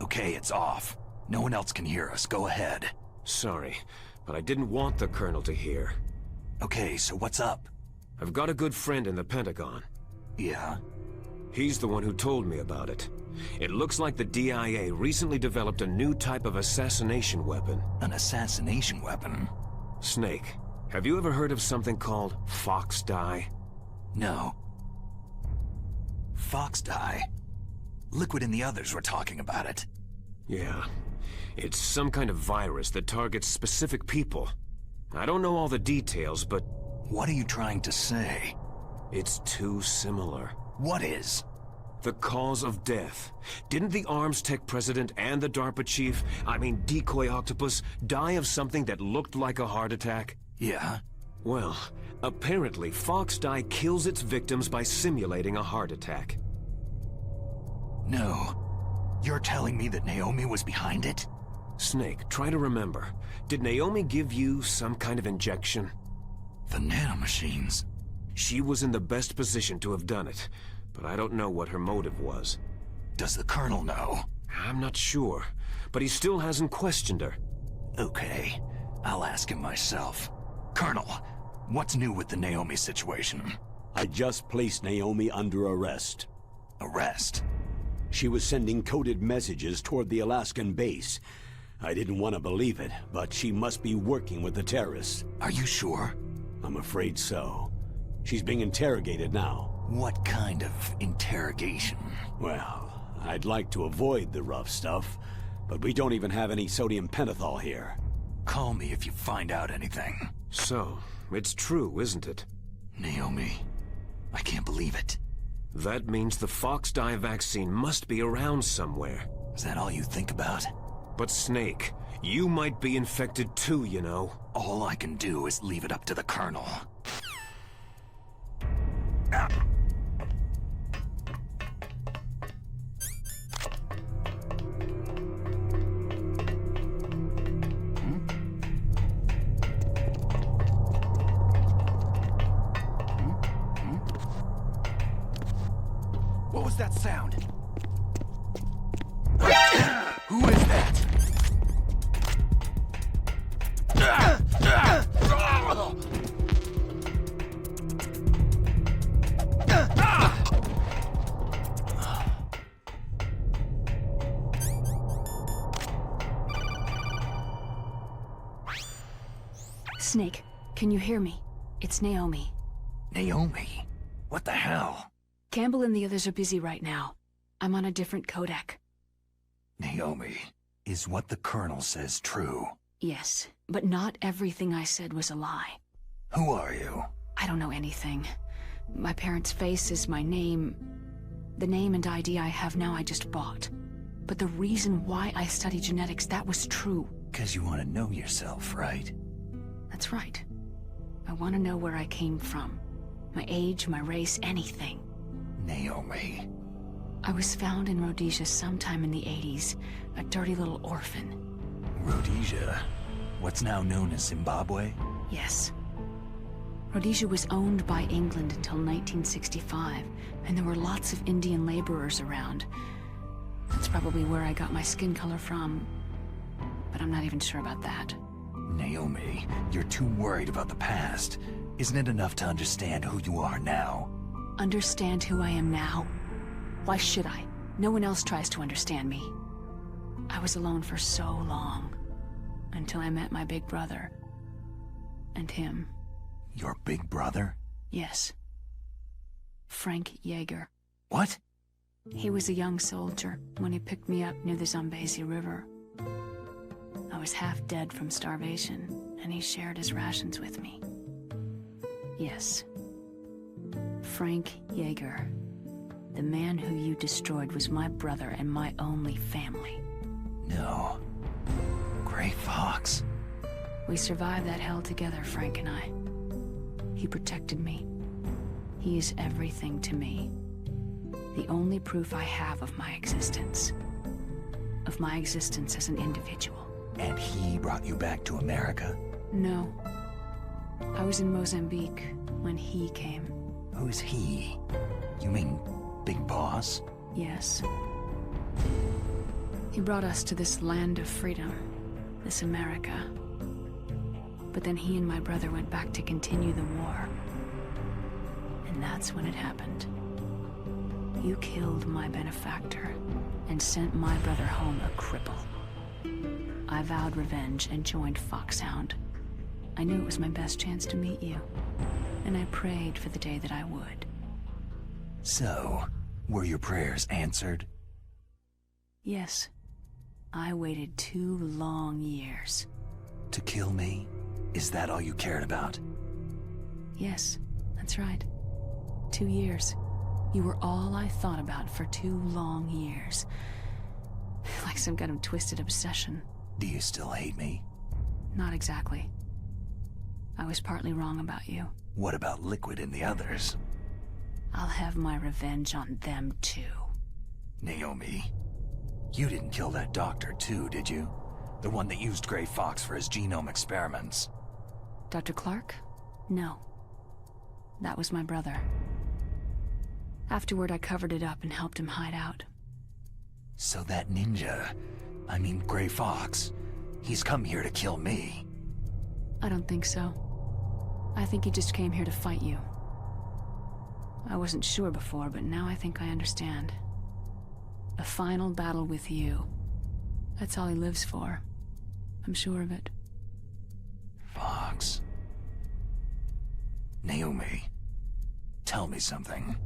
Okay, it's off. No one else can hear us. Go ahead. Sorry, but I didn't want the Colonel to hear. Okay, so what's up? I've got a good friend in the Pentagon. Yeah? He's the one who told me about it. It looks like the DIA recently developed a new type of assassination weapon. An assassination weapon? Snake, have you ever heard of something called Fox Dye? No. Fox Dye? Liquid and the others were talking about it. Yeah. It's some kind of virus that targets specific people. I don't know all the details, but... What are you trying to say? It's too similar. What is? The cause of death. Didn't the Arms Tech president and the DARPA chief, I mean Decoy Octopus, die of something that looked like a heart attack? Yeah? Well, apparently Fox Dye kills its victims by simulating a heart attack. No. You're telling me that Naomi was behind it? Snake, try to remember. Did Naomi give you some kind of injection? The nanomachines. She was in the best position to have done it, but I don't know what her motive was. Does the Colonel know? I'm not sure, but he still hasn't questioned her. Okay, I'll ask him myself. Colonel, what's new with the Naomi situation? I just placed Naomi under arrest. Arrest? She was sending coded messages toward the Alaskan base. I didn't want to believe it, but she must be working with the terrorists. Are you sure? I'm afraid so. She's being interrogated now. What kind of interrogation? Well, I'd like to avoid the rough stuff, but we don't even have any sodium pentothal here. Call me if you find out anything. So, it's true, isn't it? Naomi, I can't believe it. That means the Fox Dye vaccine must be around somewhere. Is that all you think about? But Snake, you might be infected too, you know. All I can do is leave it up to the Colonel. What was that sound? Who is that? Snake, can you hear me? It's Naomi. Naomi? What the hell? Campbell and the others are busy right now. I'm on a different codec. Naomi, is what the Colonel says true? Yes, but not everything I said was a lie. Who are you? I don't know anything. My parents' face is my name. The name and ID I have now I just bought. But the reason why I study genetics, that was true. 'Cause you want to know yourself, right? That's right. I want to know where I came from. My age, my race, anything. Naomi. I was found in Rhodesia sometime in the 80s, a dirty little orphan. Rhodesia? What's now known as Zimbabwe? Yes. Rhodesia was owned by England until 1965, and there were lots of Indian laborers around. That's probably where I got my skin color from, but I'm not even sure about that. Naomi, you're too worried about the past. Isn't it enough to understand who you are now? Understand who I am now? Why should I? No one else tries to understand me. I was alone for so long, until I met my big brother. And him. Your big brother? Yes. Frank Yeager. What? He was a young soldier when he picked me up near the Zambezi River. I was half dead from starvation, and he shared his rations with me. Yes. Frank Yeager. The man who you destroyed was my brother and my only family. No. Gray Fox. We survived that hell together, Frank and I. He protected me. He is everything to me. The only proof I have of my existence. Of my existence as an individual. And he brought you back to America? No. I was in Mozambique when he came. Who's he? You mean Big Boss? Yes. He brought us to this land of freedom, this America. But then he and my brother went back to continue the war. And that's when it happened. You killed my benefactor and sent my brother home a cripple. I vowed revenge and joined Foxhound. I knew it was my best chance to meet you, and I prayed for the day that I would. So, were your prayers answered? Yes. I waited 2 long years. To kill me? Is that all you cared about? Yes, that's right. 2 years. You were all I thought about for 2 long years. Like some kind of twisted obsession. Do you still hate me? Not exactly. I was partly wrong about you. What about Liquid and the others? I'll have my revenge on them too. Naomi, you didn't kill that doctor too, did you? The one that used Gray Fox for his genome experiments. Dr. Clark? No. That was my brother. Afterward, I covered it up and helped him hide out. So that ninja, I mean Gray Fox, he's come here to kill me. I don't think so. I think he just came here to fight you. I wasn't sure before, but now I think I understand. A final battle with you. That's all he lives for. I'm sure of it. Fox. Naomi, tell me something.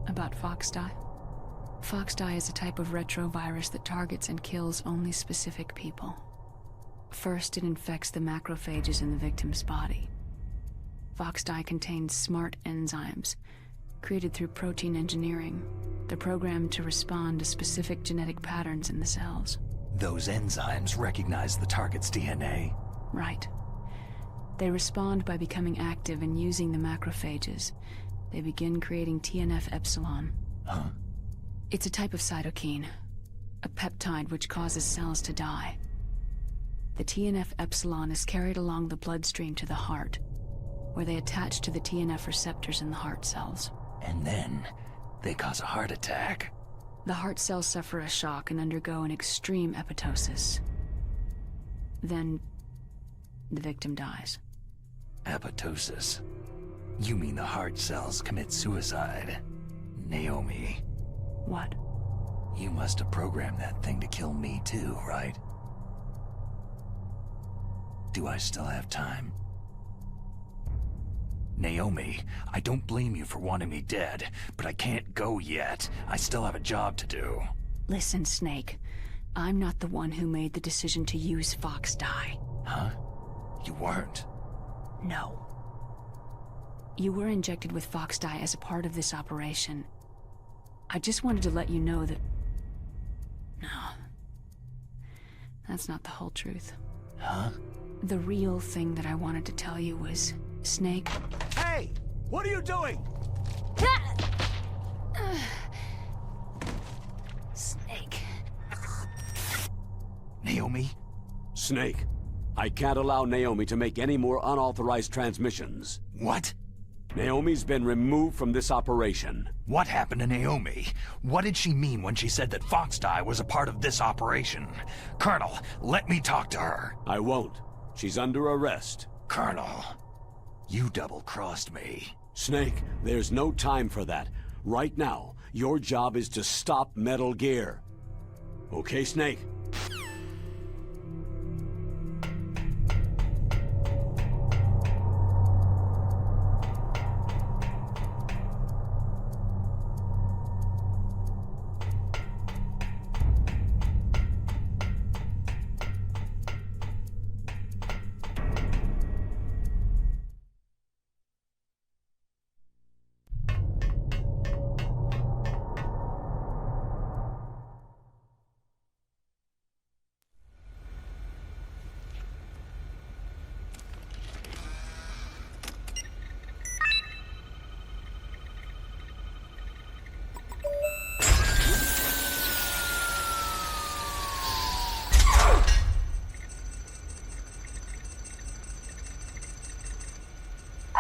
About Foxdie? Foxdie is a type of retrovirus that targets and kills only specific people. First, it infects the macrophages in the victim's body. Foxdie contains smart enzymes, created through protein engineering. They're programmed to respond to specific genetic patterns in the cells. Those enzymes recognize the target's DNA? Right. They respond by becoming active and using the macrophages. They begin creating TNF-epsilon. Huh? It's a type of cytokine, a peptide which causes cells to die. The TNF-epsilon is carried along the bloodstream to the heart, where they attach to the TNF receptors in the heart cells. And then, they cause a heart attack. The heart cells suffer a shock and undergo an extreme apoptosis. Then, the victim dies. Apoptosis? You mean the heart cells commit suicide? Naomi. What? You must have programmed that thing to kill me too, right? Do I still have time? Naomi, I don't blame you for wanting me dead, but I can't go yet. I still have a job to do. Listen, Snake. I'm not the one who made the decision to use Foxdie. Huh? You weren't? No. You were injected with Foxdie as a part of this operation. I just wanted to let you know that... No. That's not the whole truth. Huh? The real thing that I wanted to tell you was... Snake... Hey! What are you doing? Snake... Naomi? Snake, I can't allow Naomi to make any more unauthorized transmissions. What? Naomi's been removed from this operation. What happened to Naomi? What did she mean when she said that Foxdie was a part of this operation? Colonel, let me talk to her. I won't. She's under arrest. Colonel, you double-crossed me. Snake, there's no time for that. Right now, your job is to stop Metal Gear. Okay, Snake?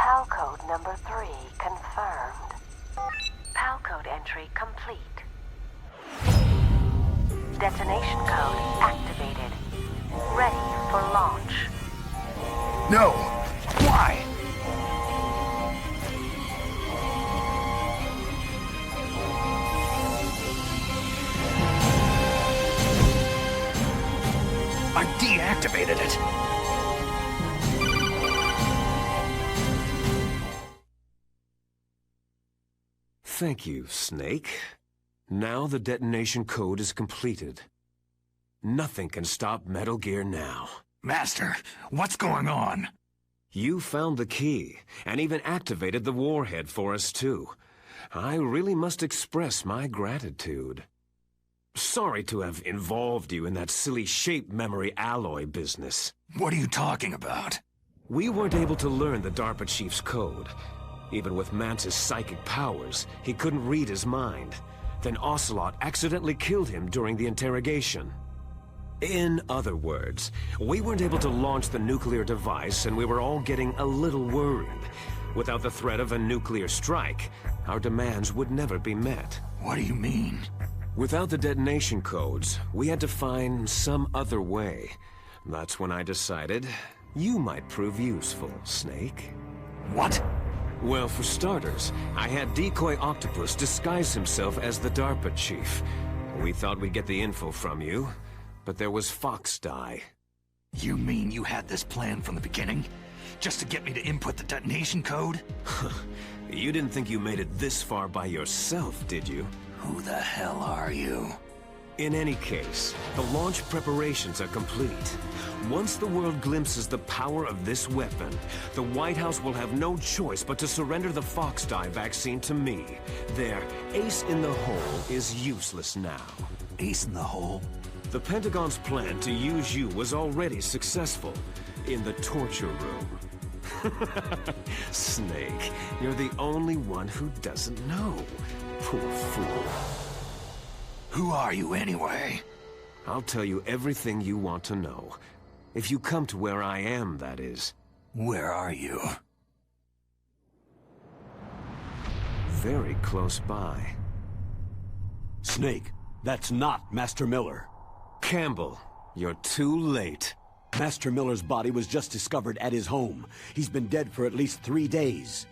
PAL code number 3 confirmed. PAL code entry complete. Detonation code activated. Ready for launch. No! Why? I deactivated it. Thank you, Snake. Now the detonation code is completed. Nothing can stop Metal Gear now. Master, what's going on? You found the key, and even activated the warhead for us, too. I really must express my gratitude. Sorry to have involved you in that silly shape memory alloy business. What are you talking about? We weren't able to learn the DARPA chief's code. Even with Mance's psychic powers, he couldn't read his mind. Then Ocelot accidentally killed him during the interrogation. In other words, we weren't able to launch the nuclear device, and we were all getting a little worried. Without the threat of a nuclear strike, our demands would never be met. What do you mean? Without the detonation codes, we had to find some other way. That's when I decided you might prove useful, Snake. What? Well, for starters, I had Decoy Octopus disguise himself as the DARPA chief. We thought we'd get the info from you, but there was Foxdie. You mean you had this plan from the beginning? Just to get me to input the detonation code? You didn't think you made it this far by yourself, did you? Who the hell are you? In any case, the launch preparations are complete. Once the world glimpses the power of this weapon, the White House will have no choice but to surrender the Foxdie vaccine to me. Their ace in the hole is useless now. Ace in the hole? The Pentagon's plan to use you was already successful in the torture room. Snake, you're the only one who doesn't know. Poor fool. Who are you anyway? I'll tell you everything you want to know. If you come to where I am, that is. Where are you? Very close by. Snake, that's not Master Miller. Campbell, you're too late. Master Miller's body was just discovered at his home. He's been dead for at least 3 days.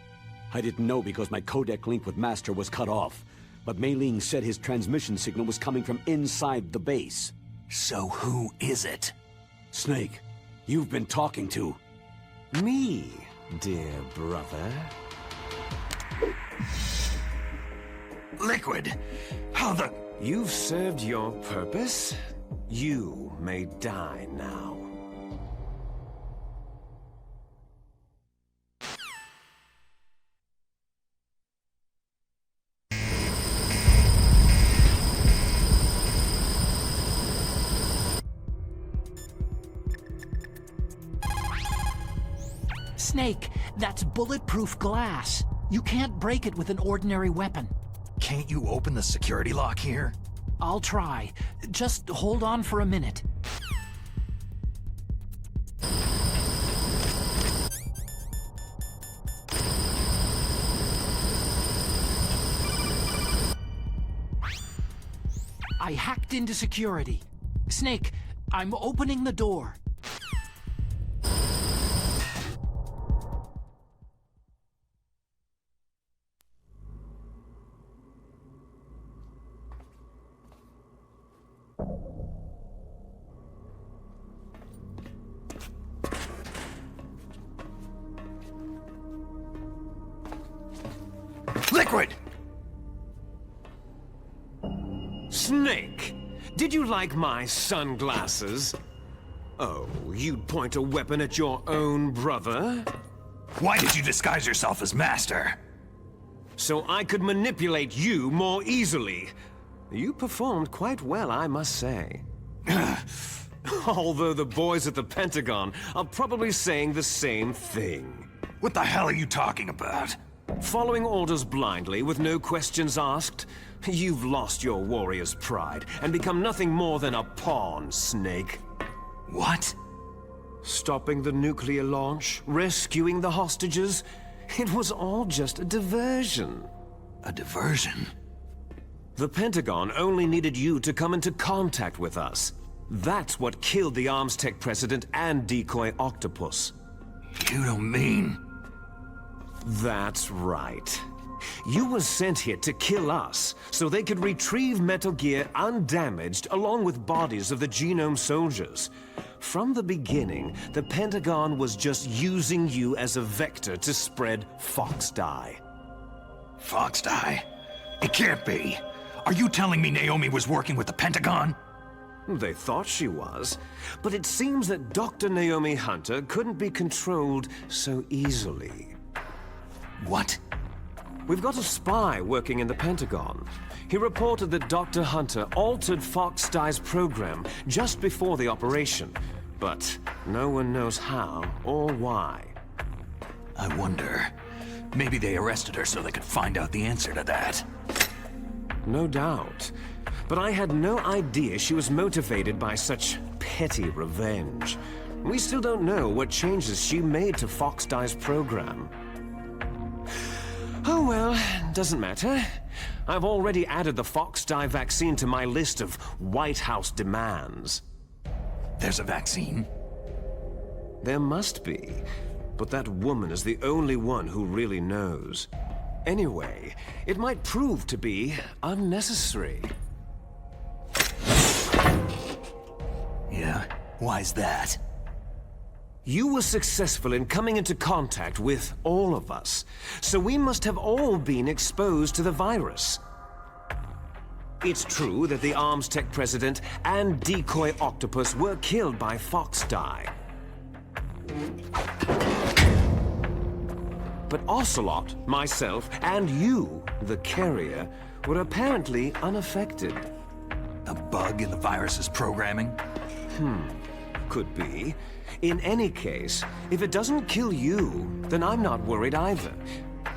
I didn't know because my codec link with Master was cut off. But Mei Ling said his transmission signal was coming from inside the base. So who is it? Snake, you've been talking to... Me, dear brother. Liquid! How the... You've served your purpose. You may die now. Snake, that's bulletproof glass. You can't break it with an ordinary weapon. Can't you open the security lock here? I'll try. Just hold on for a minute. I hacked into security. Snake, I'm opening the door. Liquid! Snake, did you like my sunglasses? Oh, you'd point a weapon at your own brother? Why did you disguise yourself as Master? So I could manipulate you more easily. You performed quite well, I must say. Although the boys at the Pentagon are probably saying the same thing. What the hell are you talking about? Following orders blindly with no questions asked? You've lost your warrior's pride and become nothing more than a pawn, Snake. What? Stopping the nuclear launch, rescuing the hostages, it was all just a diversion. A diversion? The Pentagon only needed you to come into contact with us. That's what killed the Arms Tech president and decoy octopus. You don't mean... That's right. You were sent here to kill us, so they could retrieve Metal Gear undamaged along with bodies of the Genome soldiers. From the beginning, the Pentagon was just using you as a vector to spread Fox Dye. Fox Dye? It can't be. Are you telling me Naomi was working with the Pentagon? They thought she was, but it seems that Dr. Naomi Hunter couldn't be controlled so easily. What? We've got a spy working in the Pentagon. He reported that Dr. Hunter altered Fox Dye's program just before the operation, but no one knows how or why. I wonder, maybe they arrested her so they could find out the answer to that. No doubt. But I had no idea she was motivated by such petty revenge. We still don't know what changes she made to Fox Dye's program. Oh well, doesn't matter. I've already added the Fox Dye vaccine to my list of White House demands. There's a vaccine? There must be, but that woman is the only one who really knows. Anyway, it might prove to be unnecessary. Yeah? Why's that? You were successful in coming into contact with all of us, so we must have all been exposed to the virus. It's true that the Arms Tech president and decoy octopus were killed by Fox Dye. But Ocelot, myself, and you, the carrier, were apparently unaffected. A bug in the virus's programming? Could be. In any case, if it doesn't kill you, then I'm not worried either.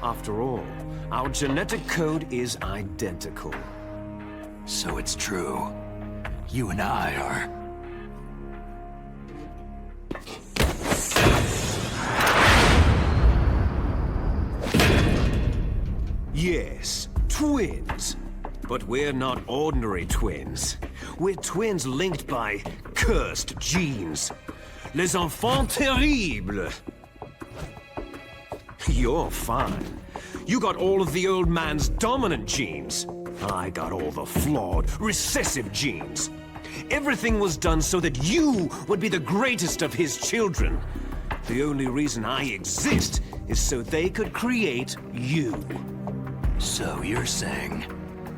After all, our genetic code is identical. So it's true. You and I are... Yes, twins. But we're not ordinary twins. We're twins linked by cursed genes. Les enfants terribles. You're fine. You got all of the old man's dominant genes. I got all the flawed, recessive genes. Everything was done so that you would be the greatest of his children. The only reason I exist is so they could create you. So you're saying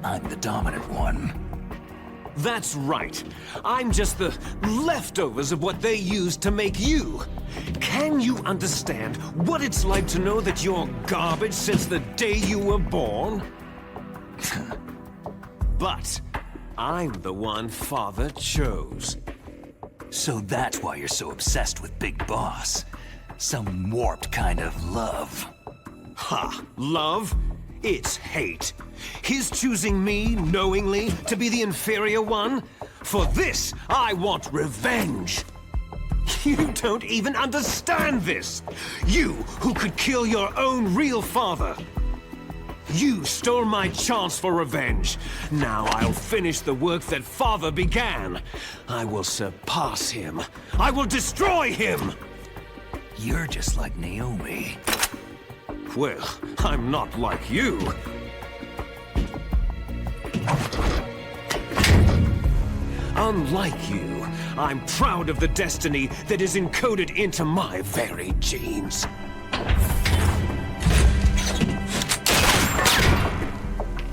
I'm the dominant one? That's right. I'm just the leftovers of what they used to make you. Can you understand what it's like to know that you're garbage since the day you were born? But I'm the one Father chose. So that's why you're so obsessed with Big Boss. Some warped kind of love. Ha! Love? It's hate. His choosing me, knowingly, to be the inferior one? For this, I want revenge. You don't even understand this. You, who could kill your own real father. You stole my chance for revenge. Now I'll finish the work that Father began. I will surpass him. I will destroy him! You're just like Naomi. Well, I'm not like you. Unlike you, I'm proud of the destiny that is encoded into my very genes.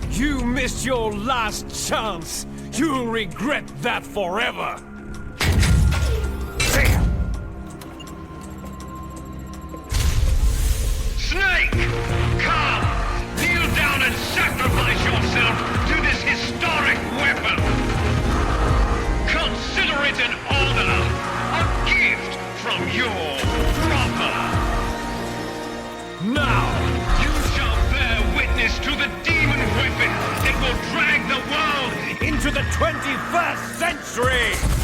You missed your last chance. You'll regret that forever. Snake! Come! Kneel down and sacrifice yourself to this historic weapon! Consider it an honor, a gift from your brother! Now! You shall bear witness to the demon weapon that will drag the world into the 21st century!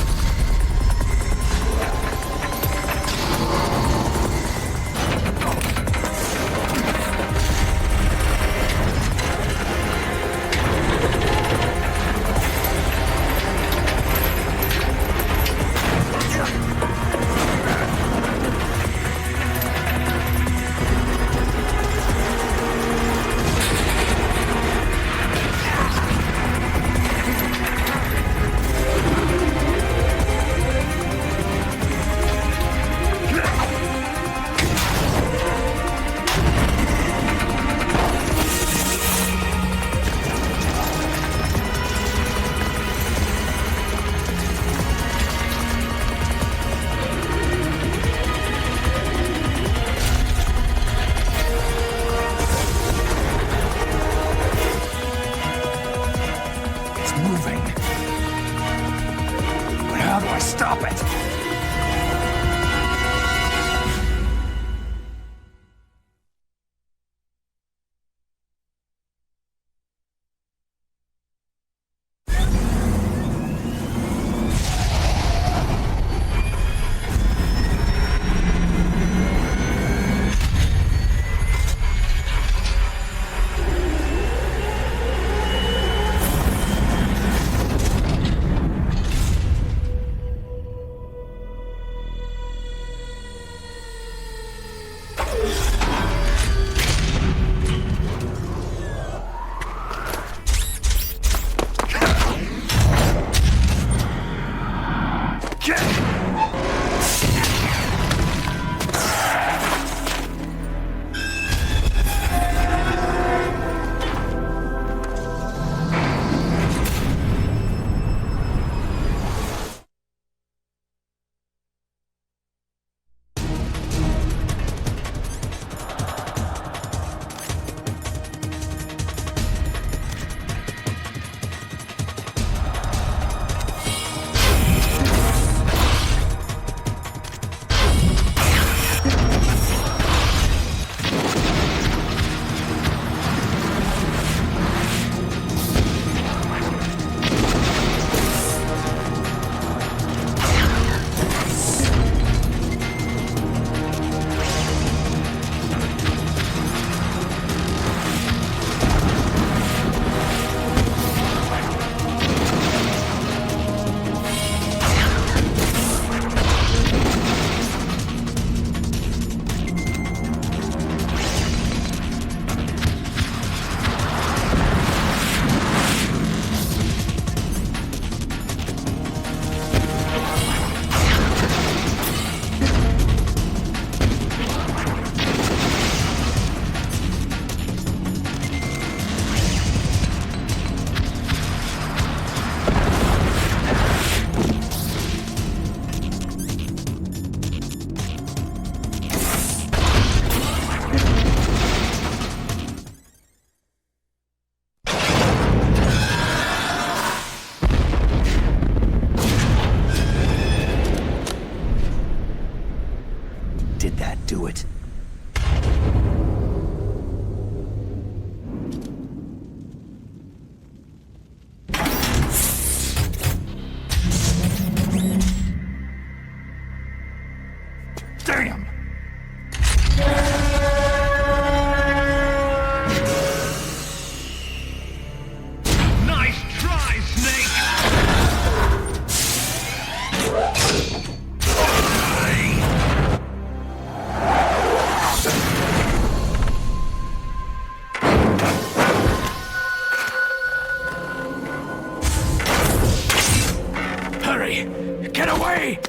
boy! Get away!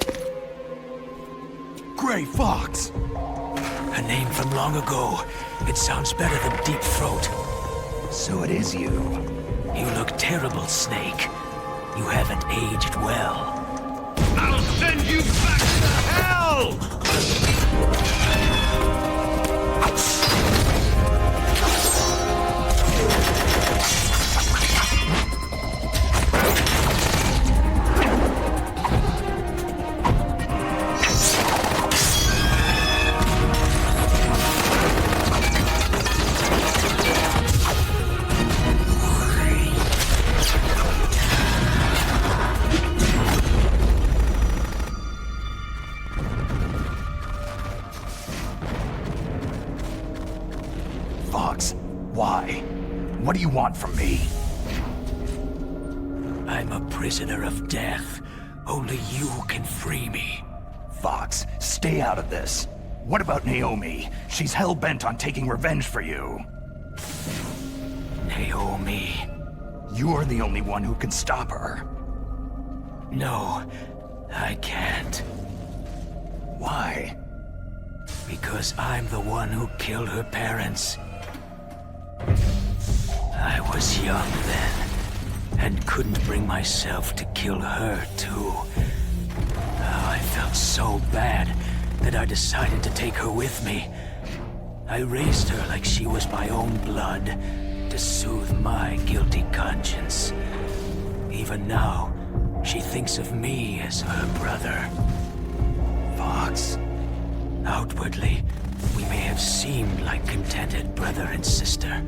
Gray Fox! A name from long ago. It sounds better than Deep Throat. So it is you. You look terrible, Snake. You haven't aged well. I'll send you back to hell! Fox, why? What do you want from me? I'm a prisoner of death. Only you can free me. Fox, stay out of this. What about Naomi? She's hell-bent on taking revenge for you. Naomi? You're the only one who can stop her. No, I can't. Why? Because I'm the one who killed her parents. I was young then, and couldn't bring myself to kill her, too. Oh, I felt so bad that I decided to take her with me. I raised her like she was my own blood, to soothe my guilty conscience. Even now, she thinks of me as her brother. Fox. Outwardly, we may have seemed like contented brother and sister.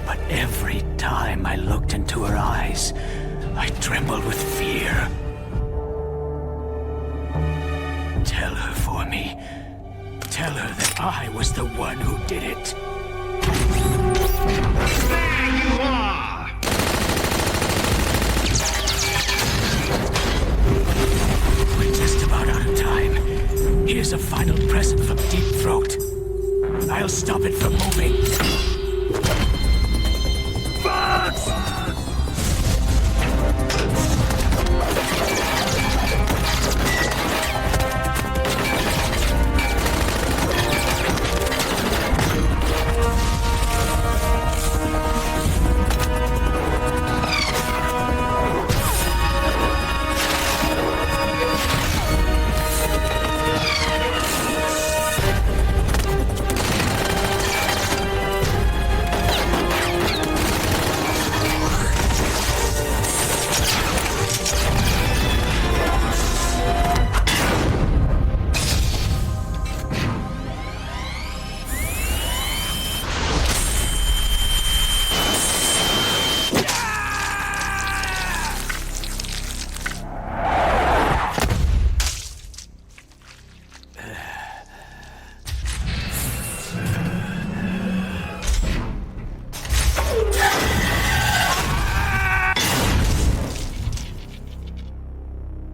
But every time I looked into her eyes, I trembled with fear. Tell her for me. Tell her that I was the one who did it. There you are! We're just about out of time. Here's a final present from Deep Throat. I'll stop it from moving. Fox!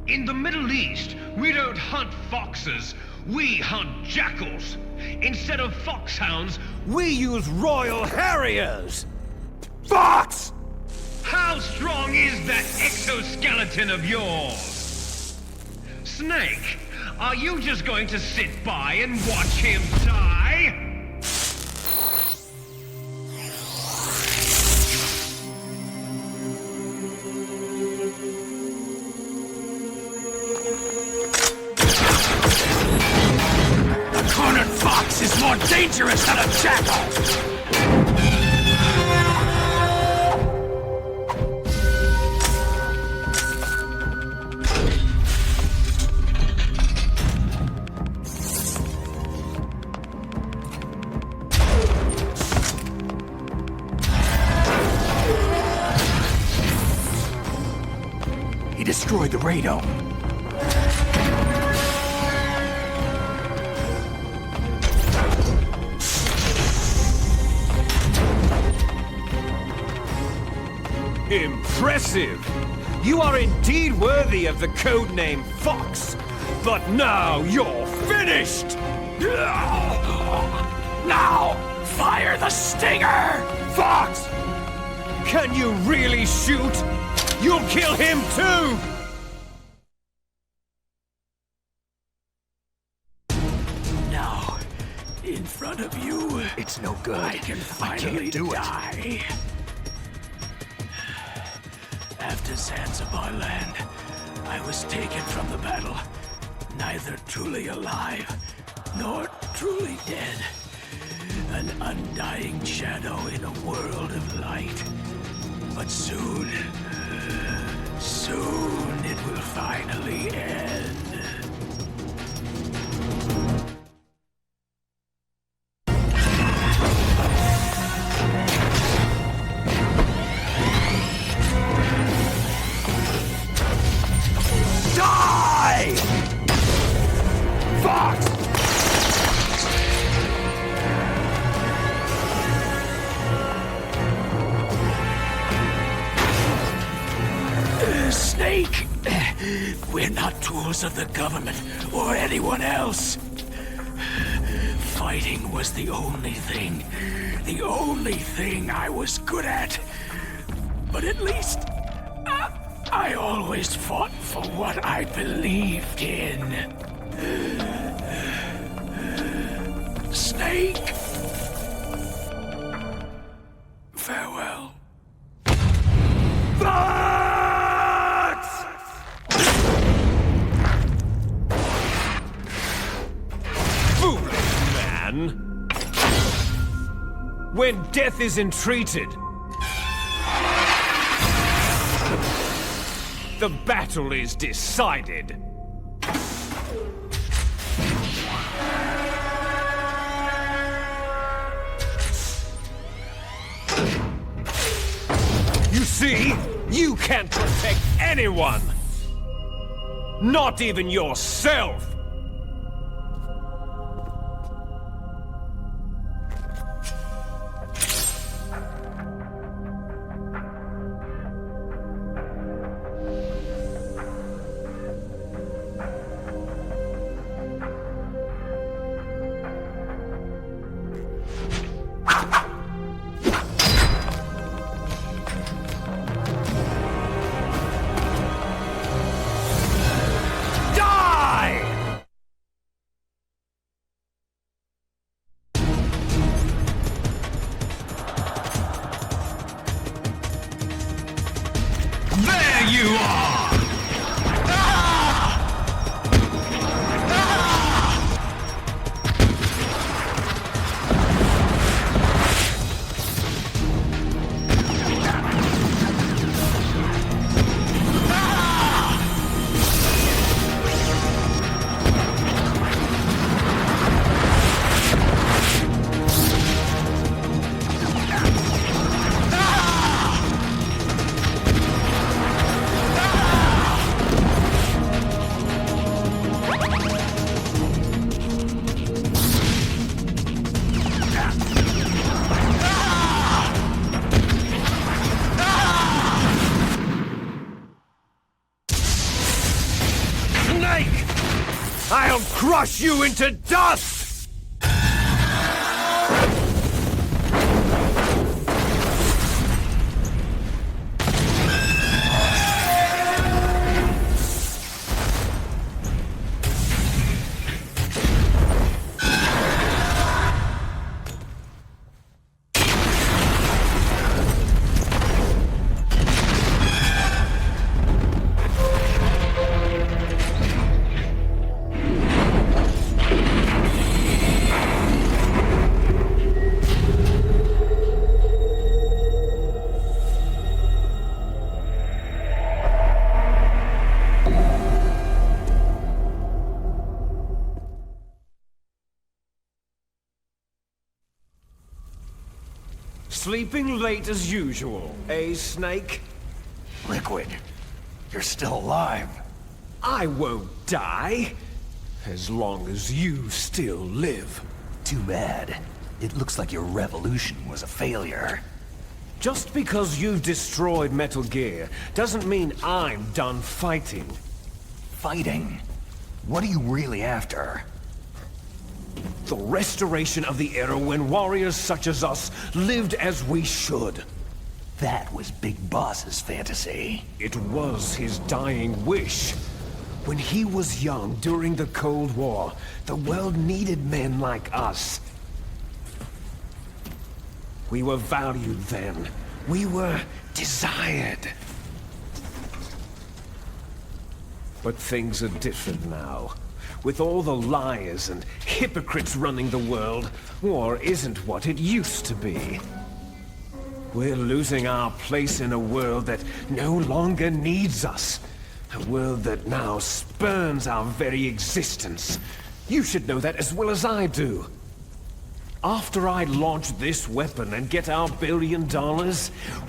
In the Middle East, we don't hunt foxes, we hunt jackals. Instead of foxhounds, we use royal harriers. Fox! How strong is that exoskeleton of yours? Snake, are you just going to sit by and watch him die? Fox is more dangerous than a jackal! He destroyed the radome. Impressive! You are indeed worthy of the codename Fox, but now you're finished! Now, fire the stinger! Fox! Can you really shoot? You'll kill him too! one of you. It's no good. I can finally die. After Zanzibar land, I was taken from the battle, neither truly alive nor truly dead. An undying shadow in a world of light. But soon it will finally end. Die! Fox! Snake! We're not tools of the government or anyone else. Fighting was the only thing I was good at. But at least, I always fought for what I believed in. Snake! Farewell. When death is entreated, the battle is decided. You see, you can't protect anyone. Not even yourself. I'll crush you into dust! Sleeping late as usual, eh, Snake? Liquid, you're still alive. I won't die, as long as you still live. Too bad. It looks like your revolution was a failure. Just because you've destroyed Metal Gear doesn't mean I'm done fighting. Fighting? What are you really after? The restoration of the era when warriors such as us lived as we should. That was Big Boss's fantasy. It was his dying wish. When he was young during the Cold War, the world needed men like us. We were valued then. We were desired. But things are different now. With all the liars and hypocrites running the world, war isn't what it used to be. We're losing our place in a world that no longer needs us. A world that now spurns our very existence. You should know that as well as I do. After I launch this weapon and get our $1 billion,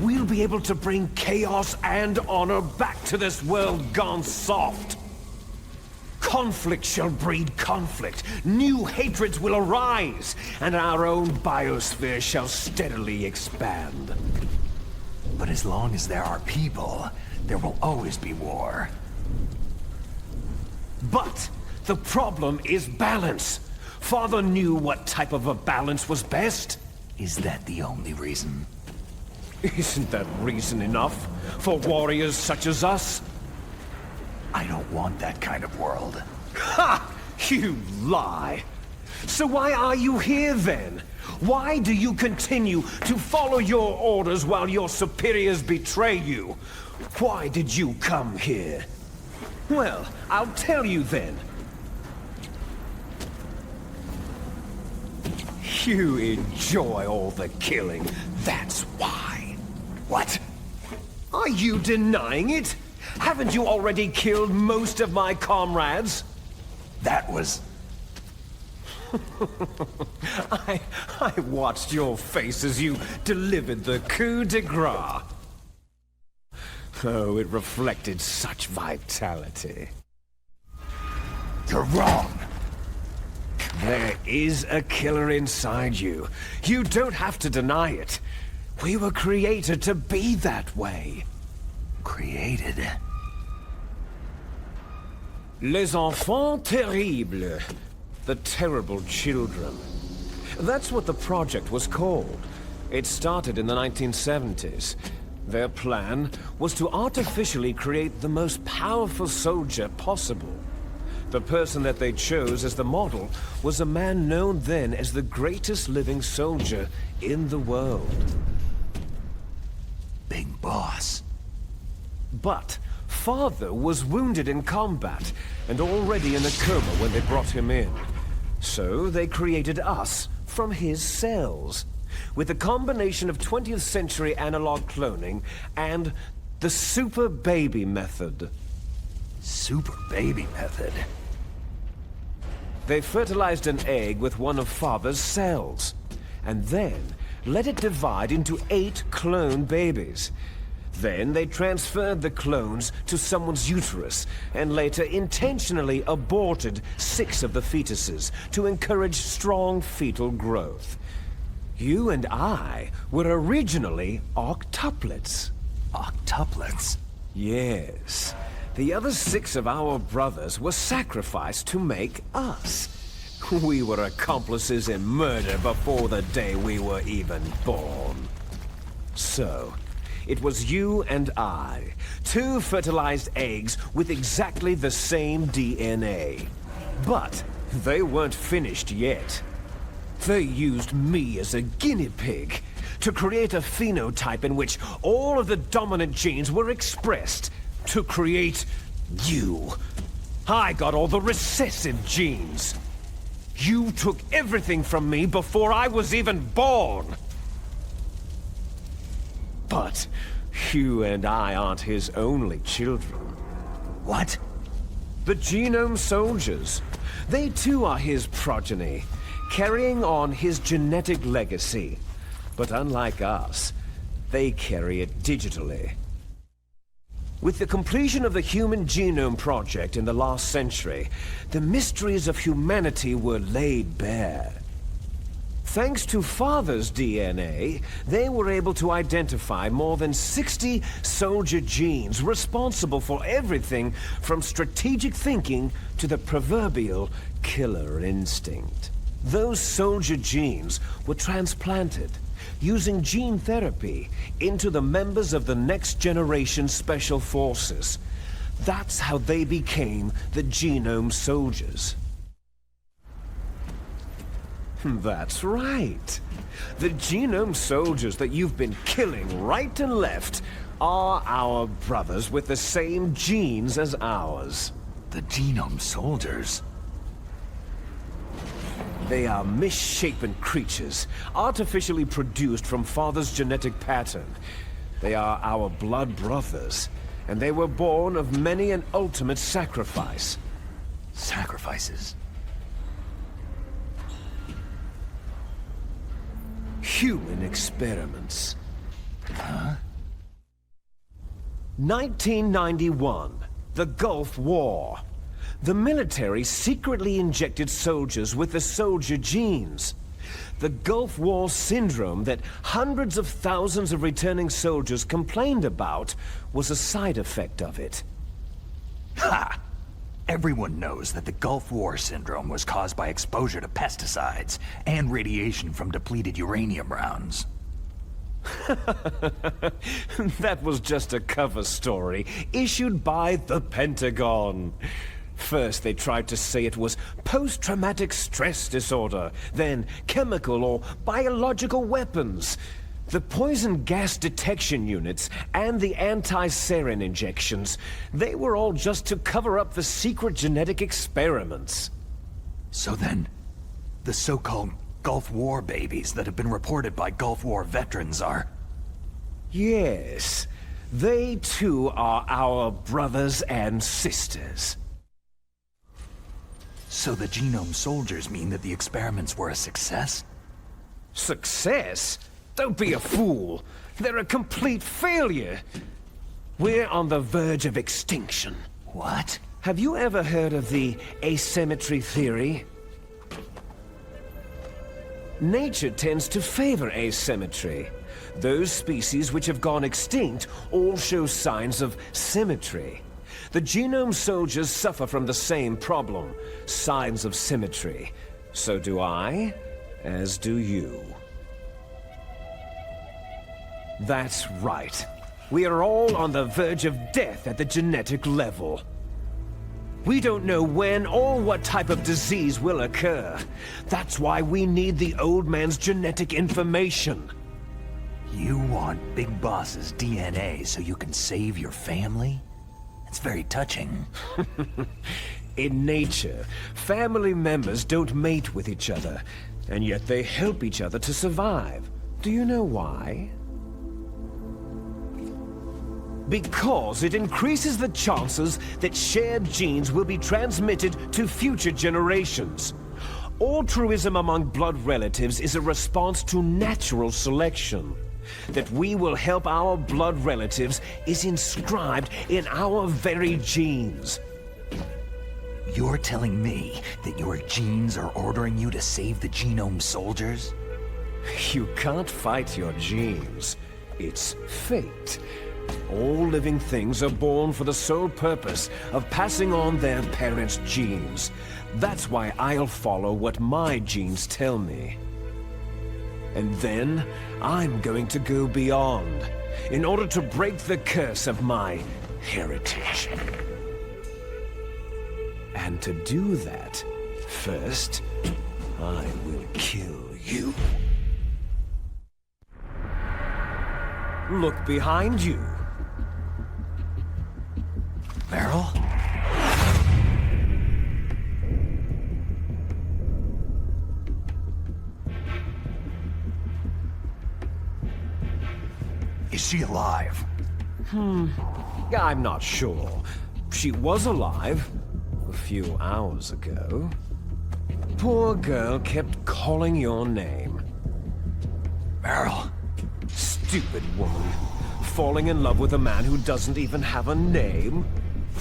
we'll be able to bring chaos and honor back to this world gone soft. Conflict shall breed conflict, new hatreds will arise, and our own biosphere shall steadily expand. But as long as there are people, there will always be war. But the problem is balance. Father knew what type of a balance was best. Is that the only reason? Isn't that reason enough for warriors such as us? I don't want that kind of world. Ha! You lie! So why are you here then? Why do you continue to follow your orders while your superiors betray you? Why did you come here? Well, I'll tell you then. You enjoy all the killing, that's why. What? Are you denying it? Haven't you already killed most of my comrades? That was... I watched your face as you delivered the coup de grace. Oh, it reflected such vitality. You're wrong. There is a killer inside you. You don't have to deny it. We were created to be that way. Created? Les enfants terribles. The terrible children. That's what the project was called. It started in the 1970s. Their plan was to artificially create the most powerful soldier possible. The person that they chose as the model was a man known then as the greatest living soldier in the world. Big Boss. But Father was wounded in combat and already in a coma when they brought him in. So they created us from his cells, with a combination of 20th century analog cloning and the super baby method. Super baby method? They fertilized an egg with one of Father's cells, and then let it divide into 8 clone babies. Then they transferred the clones to someone's uterus, and later intentionally aborted 6 of the fetuses to encourage strong fetal growth. You and I were originally octuplets. Octuplets? Yes. The other 6 of our brothers were sacrificed to make us. We were accomplices in murder before the day we were even born. So, it was you and I, 2 fertilized eggs with exactly the same DNA. But they weren't finished yet. They used me as a guinea pig to create a phenotype in which all of the dominant genes were expressed to create you. I got all the recessive genes. You took everything from me before I was even born. But you and I aren't his only children. What? The Genome Soldiers. They too are his progeny, carrying on his genetic legacy. But unlike us, they carry it digitally. With the completion of the Human Genome Project in the last century, the mysteries of humanity were laid bare. Thanks to Father's DNA, they were able to identify more than 60 soldier genes responsible for everything from strategic thinking to the proverbial killer instinct. Those soldier genes were transplanted, using gene therapy, into the members of the next generation Special Forces. That's how they became the Genome Soldiers. That's right. The genome soldiers that you've been killing right and left are our brothers with the same genes as ours. The genome soldiers? They are misshapen creatures, artificially produced from Father's genetic pattern. They are our blood brothers, and they were born of many an ultimate sacrifice. Sacrifices? Human experiments. Huh? 1991, the Gulf War. The military secretly injected soldiers with the soldier genes. The Gulf War syndrome that hundreds of thousands of returning soldiers complained about was a side effect of it. Ha! Everyone knows that the Gulf War syndrome was caused by exposure to pesticides and radiation from depleted uranium rounds. That was just a cover story issued by the Pentagon. First, they tried to say it was post-traumatic stress disorder, then chemical or biological weapons. The poison gas detection units and the anti-sarin injections, they were all just to cover up the secret genetic experiments. So then, the so-called Gulf War babies that have been reported by Gulf War veterans are... Yes, they too are our brothers and sisters. So the genome soldiers mean that the experiments were a success? Success? Don't be a fool. They're a complete failure. We're on the verge of extinction. What? Have you ever heard of the asymmetry theory? Nature tends to favor asymmetry. Those species which have gone extinct all show signs of symmetry. The genome soldiers suffer from the same problem, signs of symmetry. So do I, as do you. That's right. We are all on the verge of death at the genetic level. We don't know when or what type of disease will occur. That's why we need the old man's genetic information. You want Big Boss's DNA so you can save your family? It's very touching. In nature, family members don't mate with each other, and yet they help each other to survive. Do you know why? Because it increases the chances that shared genes will be transmitted to future generations. Altruism among blood relatives is a response to natural selection. That we will help our blood relatives is inscribed in our very genes. You're telling me that your genes are ordering you to save the genome soldiers? You can't fight your genes. It's fate. All living things are born for the sole purpose of passing on their parents' genes. That's why I'll follow what my genes tell me. And then, I'm going to go beyond, in order to break the curse of my heritage. And to do that, first, I will kill you. Look behind you. Meryl? Is she alive? I'm not sure. She was alive a few hours ago. Poor girl kept calling your name. Meryl. Stupid woman. Falling in love with a man who doesn't even have a name?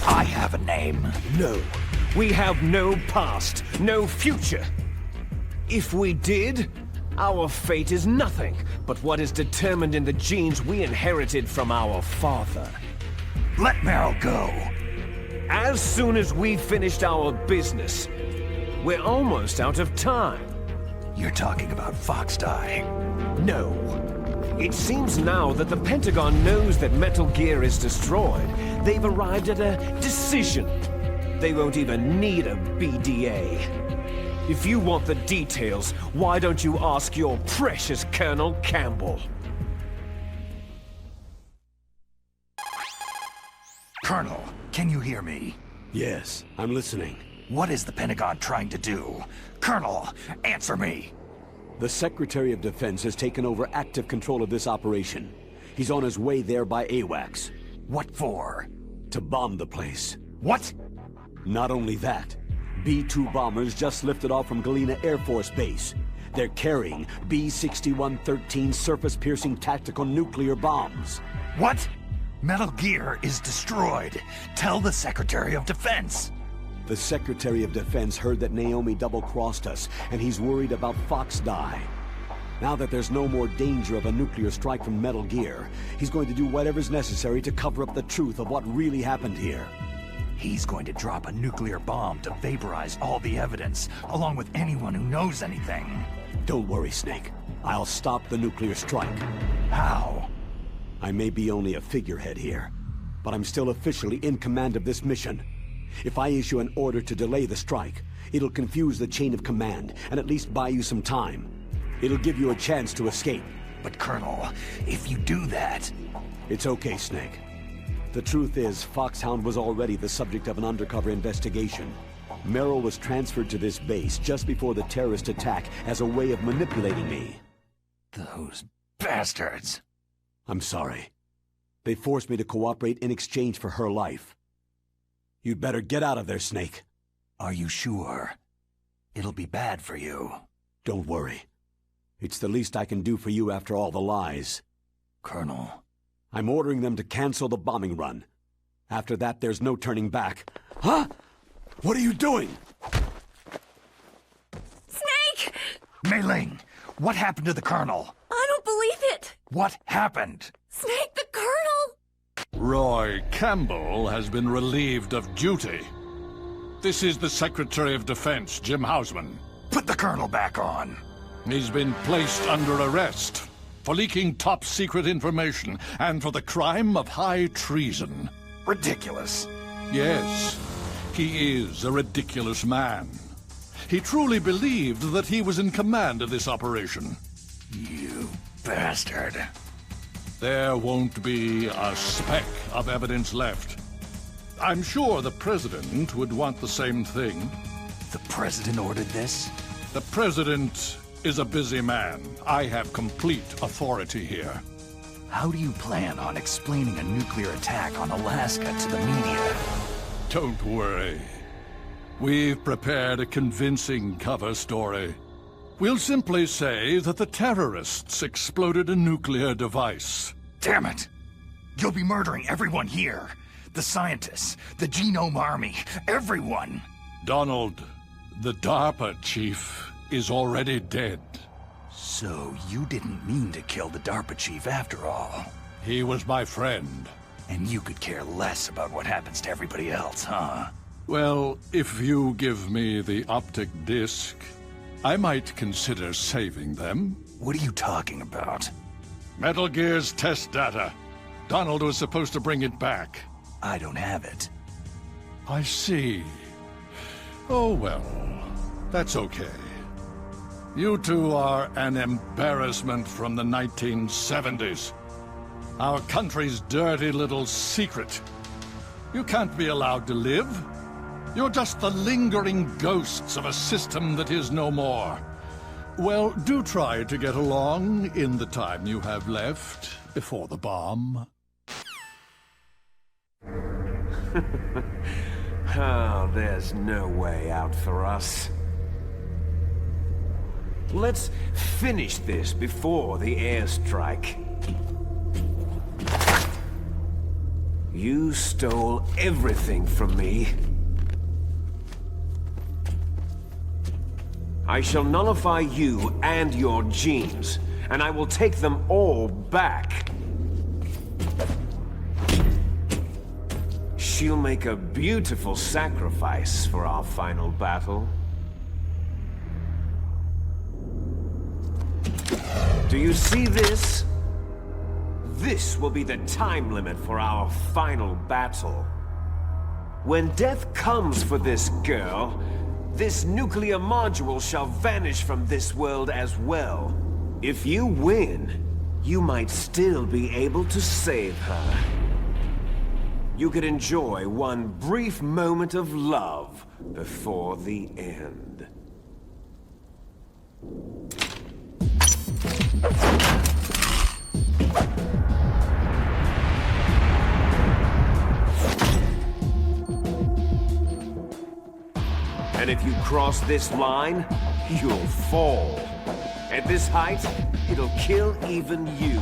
I have a name. No. We have no past, no future. If we did, our fate is nothing but what is determined in the genes we inherited from our father. Let Meryl go. As soon as we finished our business, we're almost out of time. You're talking about Foxdie. No. It seems now that the Pentagon knows that Metal Gear is destroyed. They've arrived at a decision. They won't even need a BDA. If you want the details, why don't you ask your precious Colonel Campbell? Colonel, can you hear me? Yes, I'm listening. What is the Pentagon trying to do? Colonel, answer me! The Secretary of Defense has taken over active control of this operation. He's on his way there by AWACS. What for? To bomb the place. What? Not only that, B-2 bombers just lifted off from Galena Air Force Base. They're carrying B-6113 surface-piercing tactical nuclear bombs. What? Metal Gear is destroyed. Tell the Secretary of Defense. The Secretary of Defense heard that Naomi double-crossed us, and he's worried about Fox Die. Now that there's no more danger of a nuclear strike from Metal Gear, he's going to do whatever's necessary to cover up the truth of what really happened here. He's going to drop a nuclear bomb to vaporize all the evidence, along with anyone who knows anything. Don't worry, Snake. I'll stop the nuclear strike. How? I may be only a figurehead here, but I'm still officially in command of this mission. If I issue an order to delay the strike, it'll confuse the chain of command and at least buy you some time. It'll give you a chance to escape. But Colonel, if you do that... It's okay, Snake. The truth is, Foxhound was already the subject of an undercover investigation. Merrill was transferred to this base just before the terrorist attack as a way of manipulating me. Those bastards! I'm sorry. They forced me to cooperate in exchange for her life. You'd better get out of there, Snake. Are you sure? It'll be bad for you. Don't worry. It's the least I can do for you after all the lies. Colonel. I'm ordering them to cancel the bombing run. After that, there's no turning back. Huh? What are you doing? Snake! Mei Ling, what happened to the Colonel? I don't believe it! What happened? Snake, the Colonel! Roy Campbell has been relieved of duty. This is the Secretary of Defense, Jim Hausman. Put the Colonel back on. He's been placed under arrest for leaking top-secret information and for the crime of high treason. Ridiculous. Yes, he is a ridiculous man. He truly believed that he was in command of this operation. You bastard. There won't be a speck of evidence left. I'm sure the President would want the same thing. The President ordered this? The President is a busy man. I have complete authority here. How do you plan on explaining a nuclear attack on Alaska to the media? Don't worry. We've prepared a convincing cover story. We'll simply say that the terrorists exploded a nuclear device. Damn it! You'll be murdering everyone here. The scientists, the Genome Army, everyone! Donald, the DARPA chief, is already dead. So you didn't mean to kill the DARPA chief after all? He was my friend. And you could care less about what happens to everybody else, huh? Well, if you give me the optic disc, I might consider saving them. What are you talking about? Metal Gear's test data. Donald was supposed to bring it back. I don't have it. I see. Oh well, that's okay. You two are an embarrassment from the 1970s. Our country's dirty little secret. You can't be allowed to live. You're just the lingering ghosts of a system that is no more. Well, do try to get along in the time you have left before the bomb. Oh, there's no way out for us. Let's finish this before the airstrike. You stole everything from me. I shall nullify you and your genes, and I will take them all back. She'll make a beautiful sacrifice for our final battle. Do you see this? This will be the time limit for our final battle. When death comes for this girl, this nuclear module shall vanish from this world as well. If you win, you might still be able to save her. You could enjoy one brief moment of love before the end. And if you cross this line, you'll fall. At this height, it'll kill even you.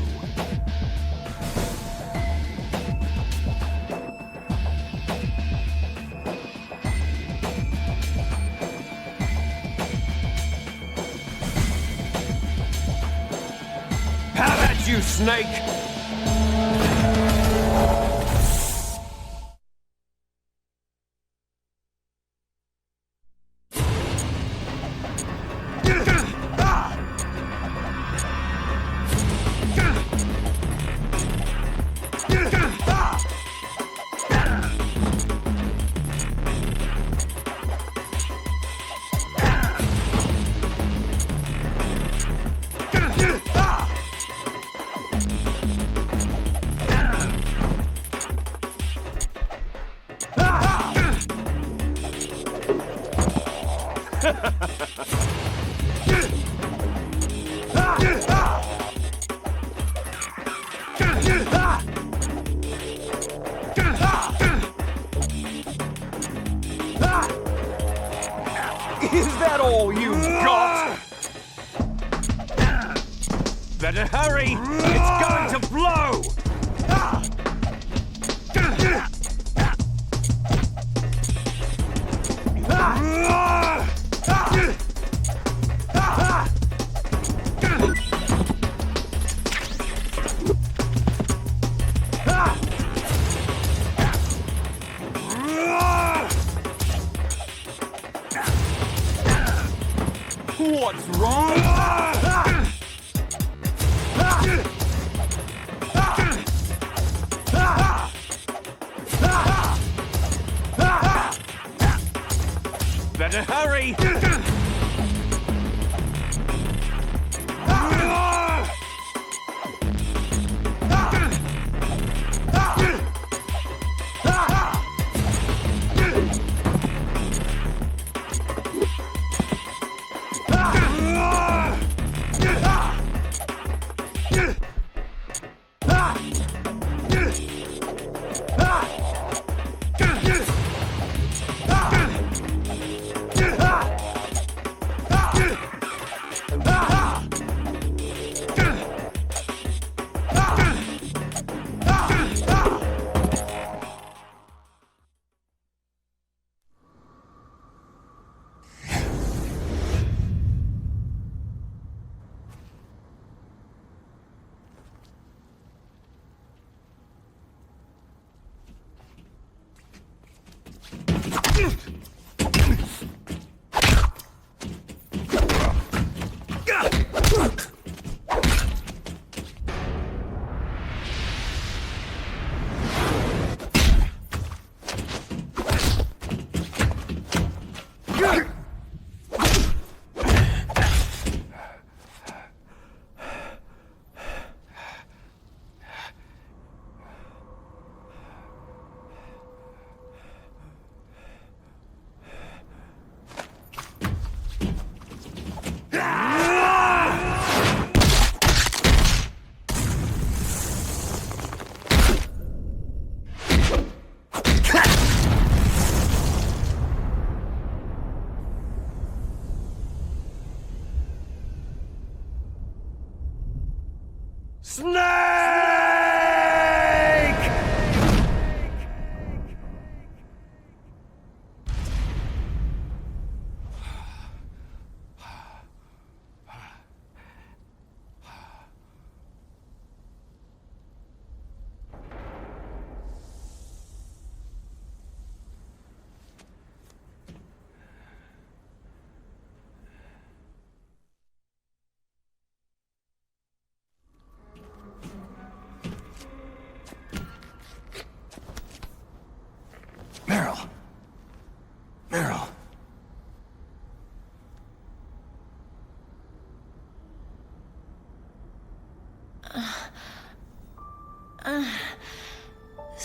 How about you, Snake? Is that all you've got? Better hurry! It's going to blow! What's wrong? Better hurry!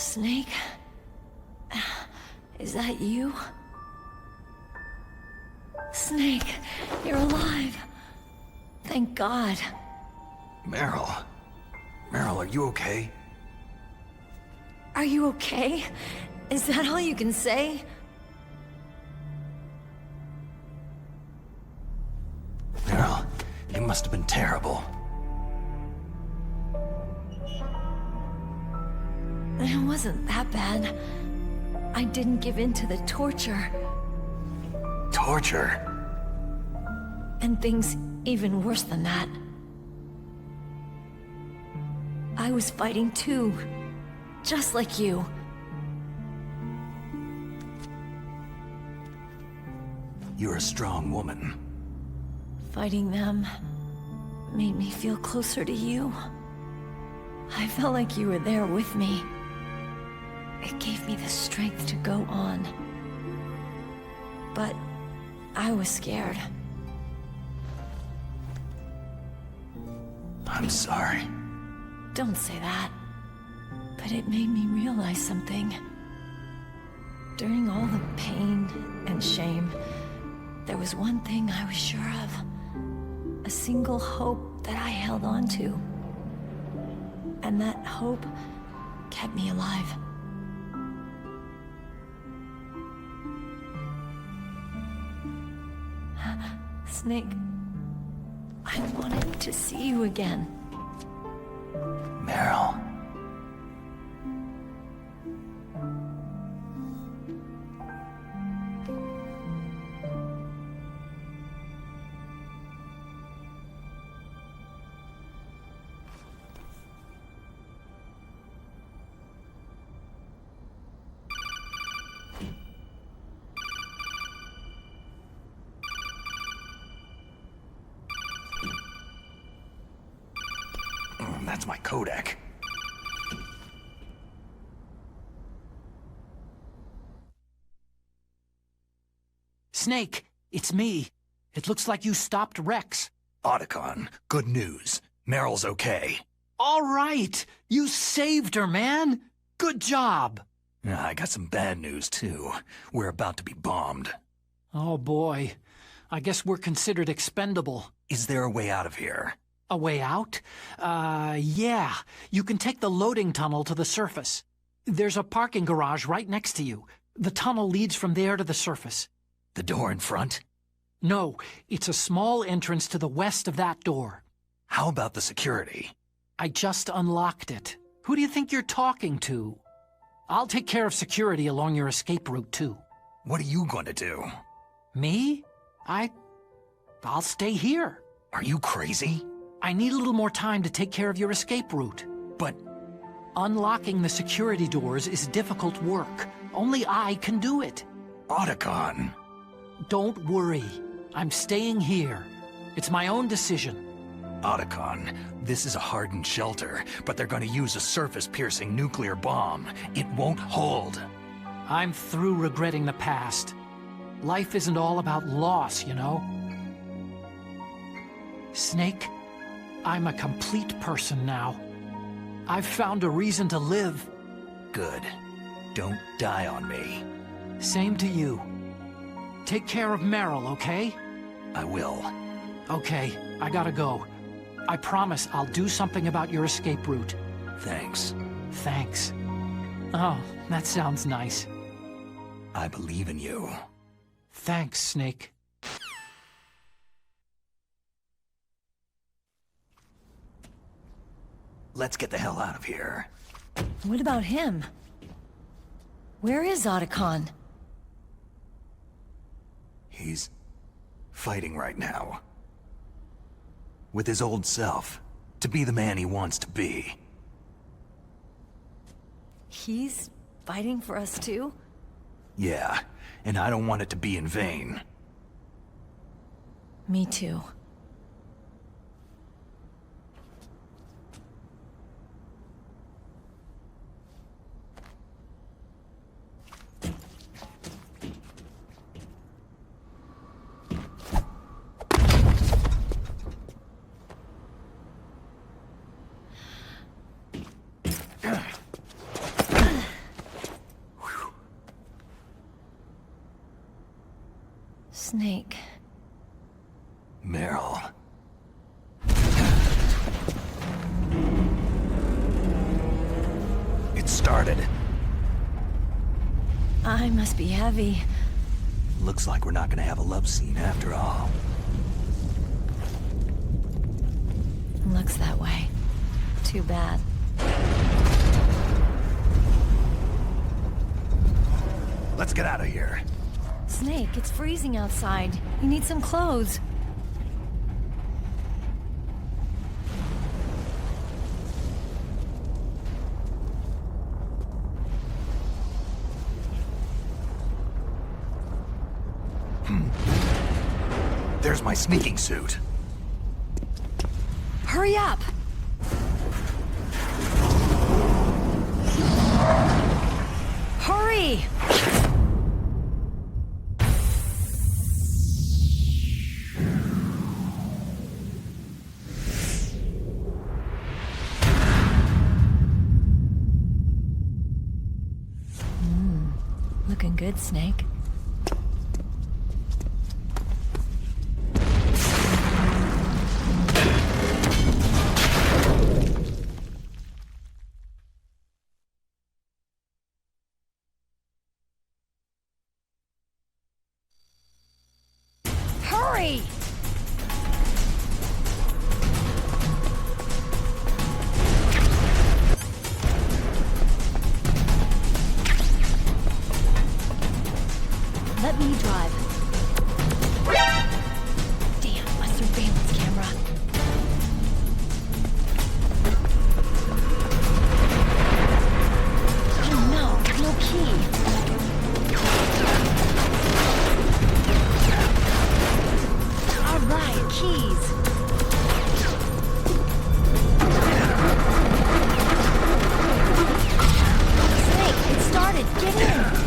Snake? Is that you? Snake, you're alive. Thank God. Meryl. Meryl, are you okay? Are you okay? Is that all you can say? Meryl, it must have been terrible. It wasn't that bad. I didn't give in to the torture. Torture? And things even worse than that. I was fighting too. Just like you. You're a strong woman. Fighting them made me feel closer to you. I felt like you were there with me. It gave me the strength to go on. But I was scared. I'm sorry. Don't say that. But it made me realize something. During all the pain and shame, there was one thing I was sure of. A single hope that I held on to. And that hope kept me alive. Snake, I wanted to see you again. Meryl. That's my Kodak. Snake, it's me. It looks like you stopped Rex. Otacon, good news. Meryl's okay. All right! You saved her, man! Good job! I got some bad news, too. We're about to be bombed. Oh, boy. I guess we're considered expendable. Is there a way out of here? A way out? Yeah. You can take the loading tunnel to the surface. There's a parking garage right next to you. The tunnel leads from there to the surface. The door in front? No, it's a small entrance to the west of that door. How about the security? I just unlocked it. Who do you think you're talking to? I'll take care of security along your escape route, too. What are you going to do? Me? I'll stay here. Are you crazy? I need a little more time to take care of your escape route. But unlocking the security doors is difficult work. Only I can do it. Otacon. Don't worry. I'm staying here. It's my own decision. Otacon, this is a hardened shelter, but they're going to use a surface-piercing nuclear bomb. It won't hold. I'm through regretting the past. Life isn't all about loss, you know? Snake, I'm a complete person now. I've found a reason to live. Good. Don't die on me. Same to you. Take care of Meryl, okay? I will. Okay, I gotta go. I promise I'll do something about your escape route. Thanks. Thanks. Oh, that sounds nice. I believe in you. Thanks, Snake. Let's get the hell out of here. What about him? Where is Otacon? He's fighting right now. With his old self. To be the man he wants to be. He's fighting for us too? Yeah, and I don't want it to be in vain. Me too. Snake. Meryl. It started. I must be heavy. Looks like we're not gonna have a love scene after all. Looks that way. Too bad. Let's get out of here. Snake, it's freezing outside. You need some clothes. There's my sneaking suit. Hurry up! Hurry! Looking good, Snake. Hurry! Let me drive. Damn, a surveillance camera. Oh no, no key. All right, keys. Snake, it started. Get in.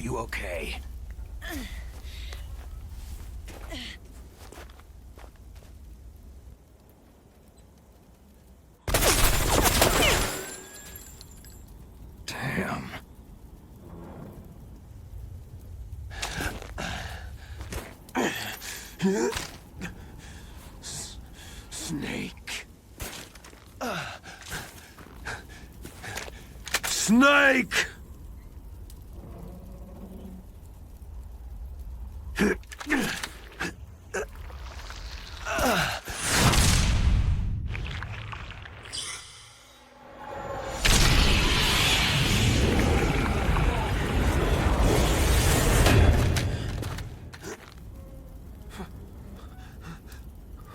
you okay? Damn. Snake. Snake!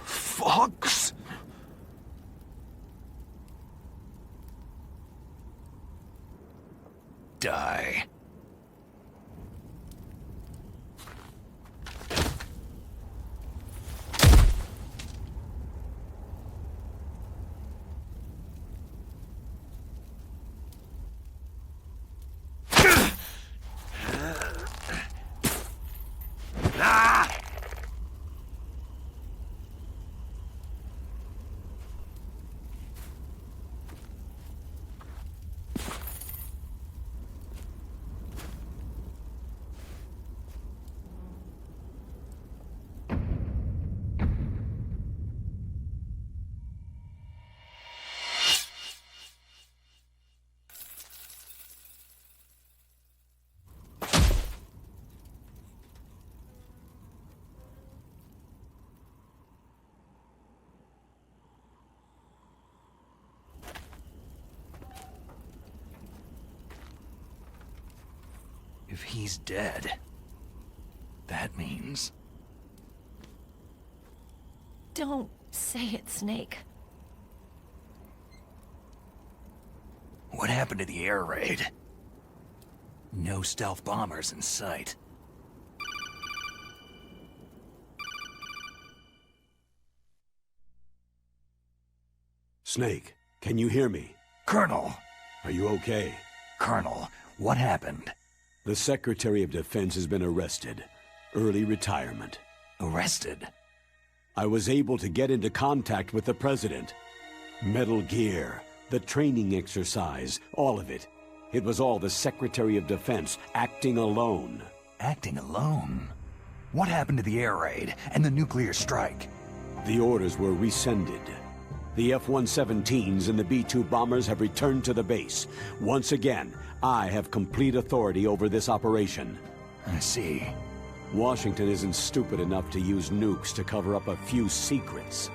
Fox? Die. If he's dead, that means... Don't say it, Snake. What happened to the air raid? No stealth bombers in sight. Snake, can you hear me? Colonel! Are you okay? Colonel, what happened? The Secretary of Defense has been arrested. Early retirement. Arrested? I was able to get into contact with the President. Metal Gear, the training exercise, all of it. It was all the Secretary of Defense acting alone. Acting alone? What happened to the air raid and the nuclear strike? The orders were rescinded. The F-117s and the B-2 bombers have returned to the base. Once again, I have complete authority over this operation. I see. Washington isn't stupid enough to use nukes to cover up a few secrets.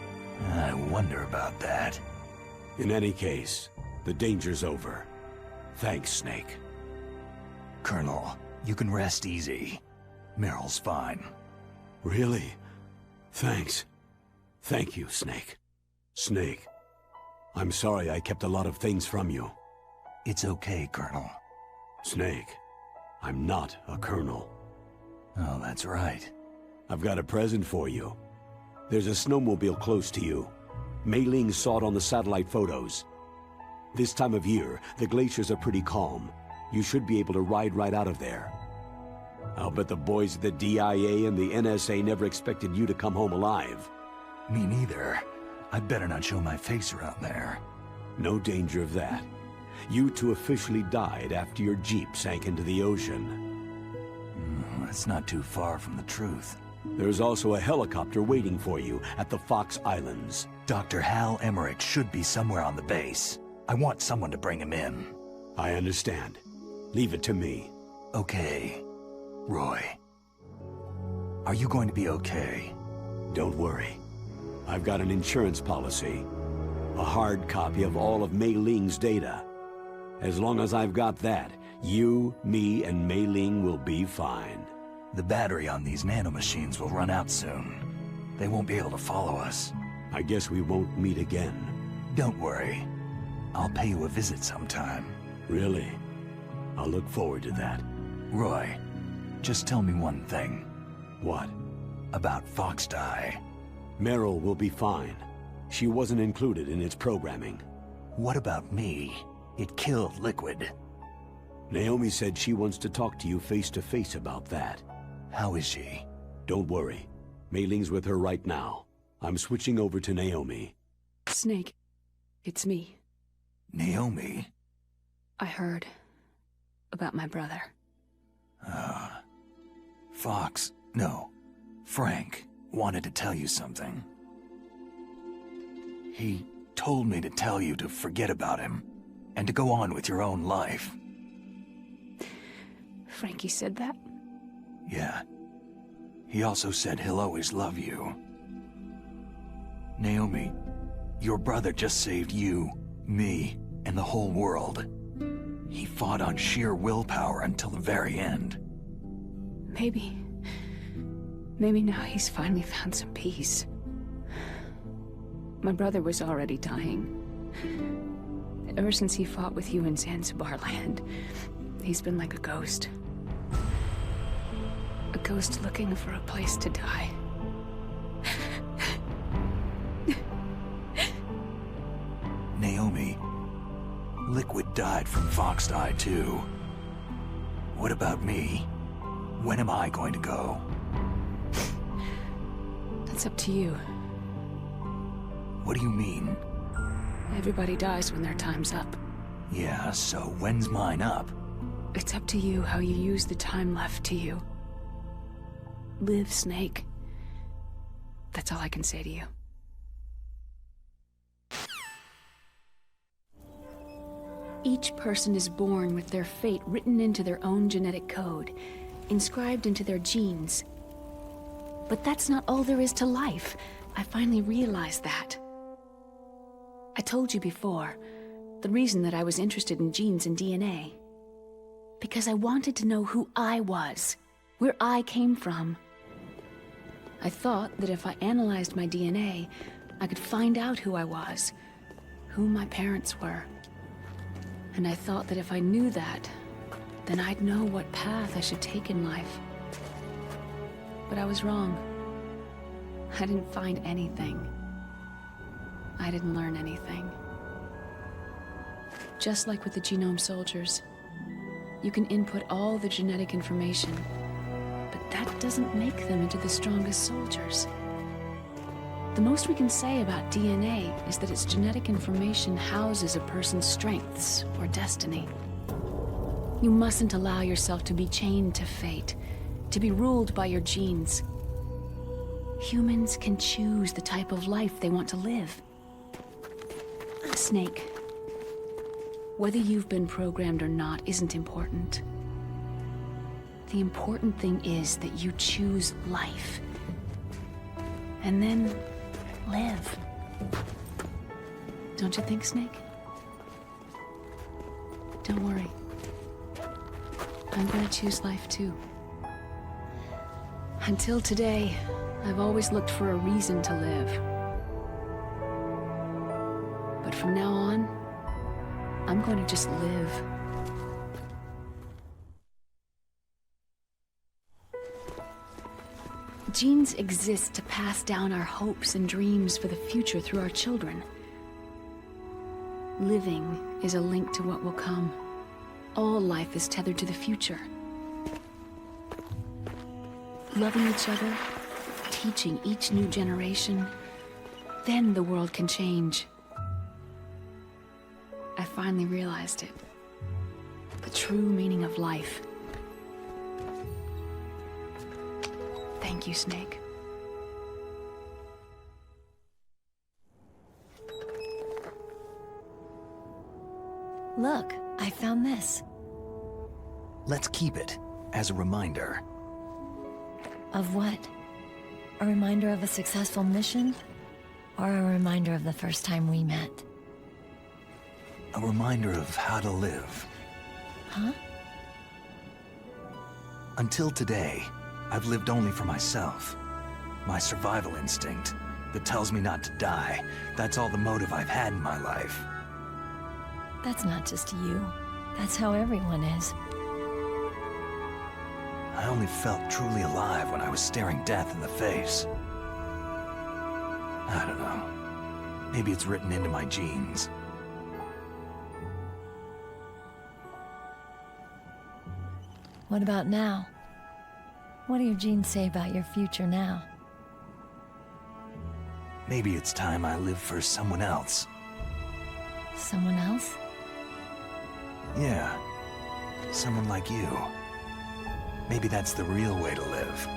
I wonder about that. In any case, the danger's over. Thanks, Snake. Colonel, you can rest easy. Meryl's fine. Really? Thanks. Thank you, Snake. Snake, I'm sorry I kept a lot of things from you. It's okay, Colonel. Snake, I'm not a colonel. Oh, that's right. I've got a present for you. There's a snowmobile close to you. Mei Ling saw it on the satellite photos. This time of year, the glaciers are pretty calm. You should be able to ride right out of there. I'll bet the boys at the DIA and the NSA never expected you to come home alive. Me neither. I'd better not show my face around there. No danger of that. You two officially died after your Jeep sank into the ocean. That's not too far from the truth. There's also a helicopter waiting for you at the Fox Islands. Dr. Hal Emmerich should be somewhere on the base. I want someone to bring him in. I understand. Leave it to me. Okay. Roy. Are you going to be okay? Don't worry. I've got an insurance policy. A hard copy of all of Mei Ling's data. As long as I've got that, you, me, and Mei Ling will be fine. The battery on these nanomachines will run out soon. They won't be able to follow us. I guess we won't meet again. Don't worry. I'll pay you a visit sometime. Really? I'll look forward to that. Roy, just tell me one thing. What? About Fox Die. Meryl will be fine. She wasn't included in its programming. What about me? It killed Liquid. Naomi said she wants to talk to you face to face about that. How is she? Don't worry. Mei Ling's with her right now. I'm switching over to Naomi. Snake, it's me. Naomi? I heard about my brother. Frank wanted to tell you something. He told me to tell you to forget about him, and to go on with your own life. Frankie said that? Yeah. He also said he'll always love you. Naomi, your brother just saved you, me, and the whole world. He fought on sheer willpower until the very end. Maybe now he's finally found some peace. My brother was already dying. Ever since he fought with you in Zanzibar land, he's been like a ghost. A ghost looking for a place to die. Naomi, Liquid died from Foxeye too. What about me? When am I going to go? That's up to you. What do you mean? Everybody dies when their time's up. Yeah, so when's mine up? It's up to you how you use the time left to you. Live, Snake. That's all I can say to you. Each person is born with their fate written into their own genetic code, inscribed into their genes. But that's not all there is to life. I finally realized that. I told you before, the reason that I was interested in genes and DNA. Because I wanted to know who I was, where I came from. I thought that if I analyzed my DNA, I could find out who I was, who my parents were. And I thought that if I knew that, then I'd know what path I should take in life. But I was wrong. I didn't find anything. I didn't learn anything. Just like with the genome soldiers, you can input all the genetic information, but that doesn't make them into the strongest soldiers. The most we can say about DNA is that its genetic information houses a person's strengths or destiny. You mustn't allow yourself to be chained to fate, to be ruled by your genes. Humans can choose the type of life they want to live. Snake, whether you've been programmed or not isn't important. The important thing is that you choose life. And then live. Don't you think, Snake? Don't worry. I'm gonna choose life too. Until today, I've always looked for a reason to live. But from now on, I'm going to just live. Genes exist to pass down our hopes and dreams for the future through our children. Living is a link to what will come. All life is tethered to the future. Loving each other, teaching each new generation, then the world can change. I finally realized it. The true meaning of life. Thank you, Snake. Look, I found this. Let's keep it as a reminder. Of what? A reminder of a successful mission? Or a reminder of the first time we met? A reminder of how to live. Huh? Until today, I've lived only for myself. My survival instinct that tells me not to die. That's all the motive I've had in my life. That's not just you. That's how everyone is. I only felt truly alive when I was staring death in the face. I don't know. Maybe it's written into my genes. What about now? What do your genes say about your future now? Maybe it's time I live for someone else. Someone else? Yeah. Someone like you. Maybe that's the real way to live.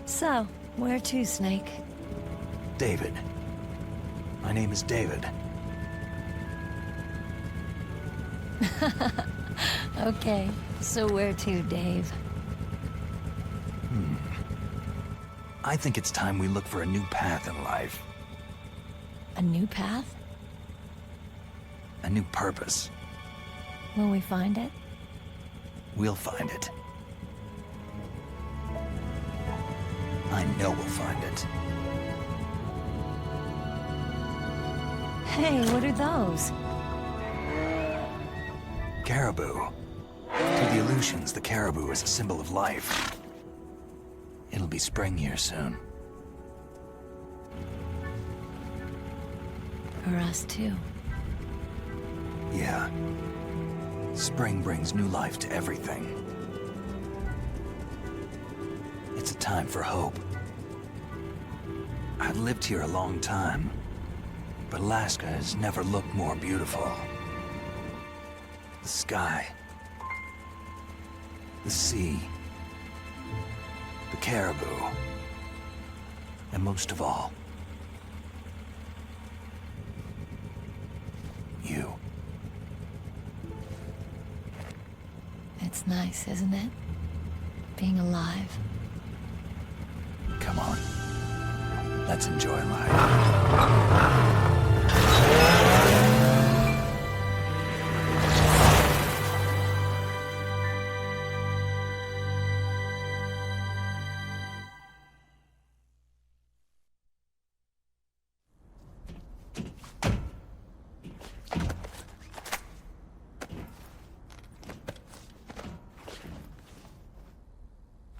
So, where to, Snake? David. My name is David. Okay, so where to, Dave? I think it's time we look for a new path in life. A new path? A new purpose. Will we find it? We'll find it. I know we'll find it. Hey, what are those? Caribou. To the Aleutians, the caribou is a symbol of life. It'll be spring here soon. For us, too. Yeah. Spring brings new life to everything. It's a time for hope. I've lived here a long time, but Alaska has never looked more beautiful. The sky, the sea, the caribou, and most of all, you. It's nice, isn't it? Being alive. Come on. Let's enjoy life.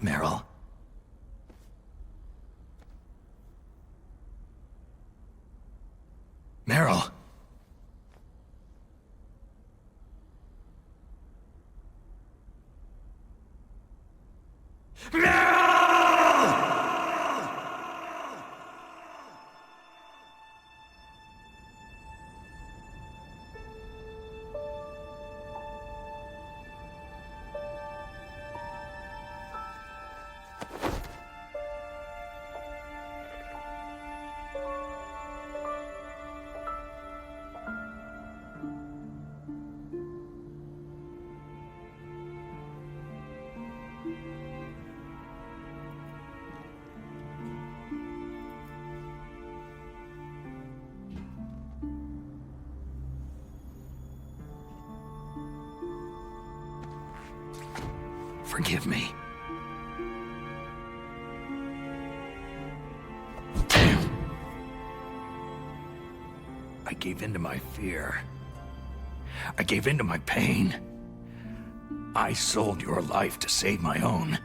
Meryl. Meryl. Forgive me. Damn. I gave in to my fear. I gave in to my pain. I sold your life to save my own.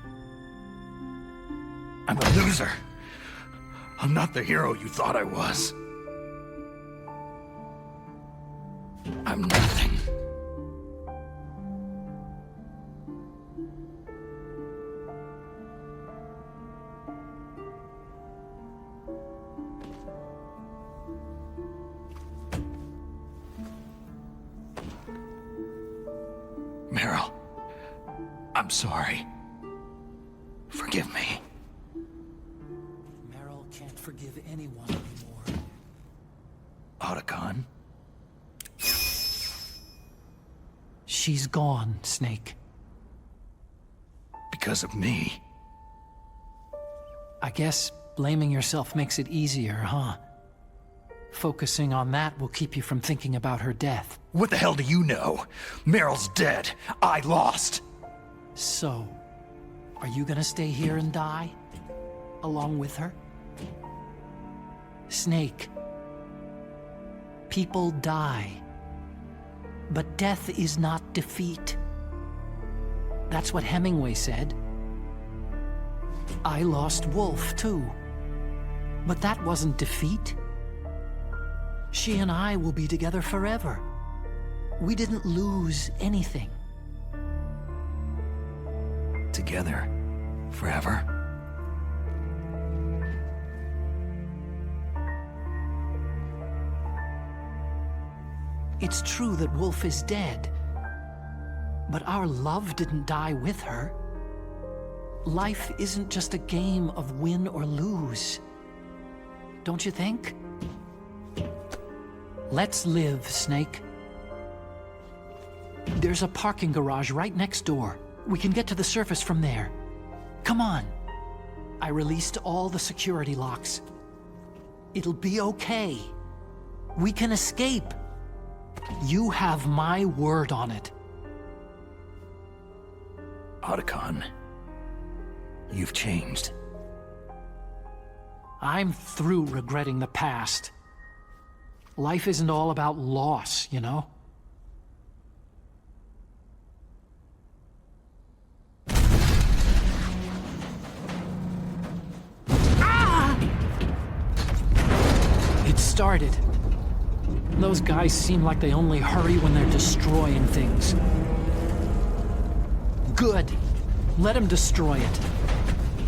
I'm a loser. I'm not the hero you thought I was. I'm nothing. Meryl, I'm sorry. Forgive me. Meryl can't forgive anyone anymore. Otacon? She's gone, Snake. Because of me? I guess blaming yourself makes it easier, huh? Focusing on that will keep you from thinking about her death. What the hell do you know? Meryl's dead. I lost. So, are you gonna stay here and die? Along with her? Snake. People die. But death is not defeat. That's what Hemingway said. I lost Wolf, too. But that wasn't defeat. She and I will be together forever. We didn't lose anything. Together? Forever? It's true that Wolf is dead, but our love didn't die with her. Life isn't just a game of win or lose. Don't you think? Let's live, Snake. There's a parking garage right next door. We can get to the surface from there. Come on. I released all the security locks. It'll be okay. We can escape. You have my word on it. Otacon, you've changed. I'm through regretting the past. Life isn't all about loss, you know? Ah! It started. Those guys seem like they only hurry when they're destroying things. Good. Let them destroy it.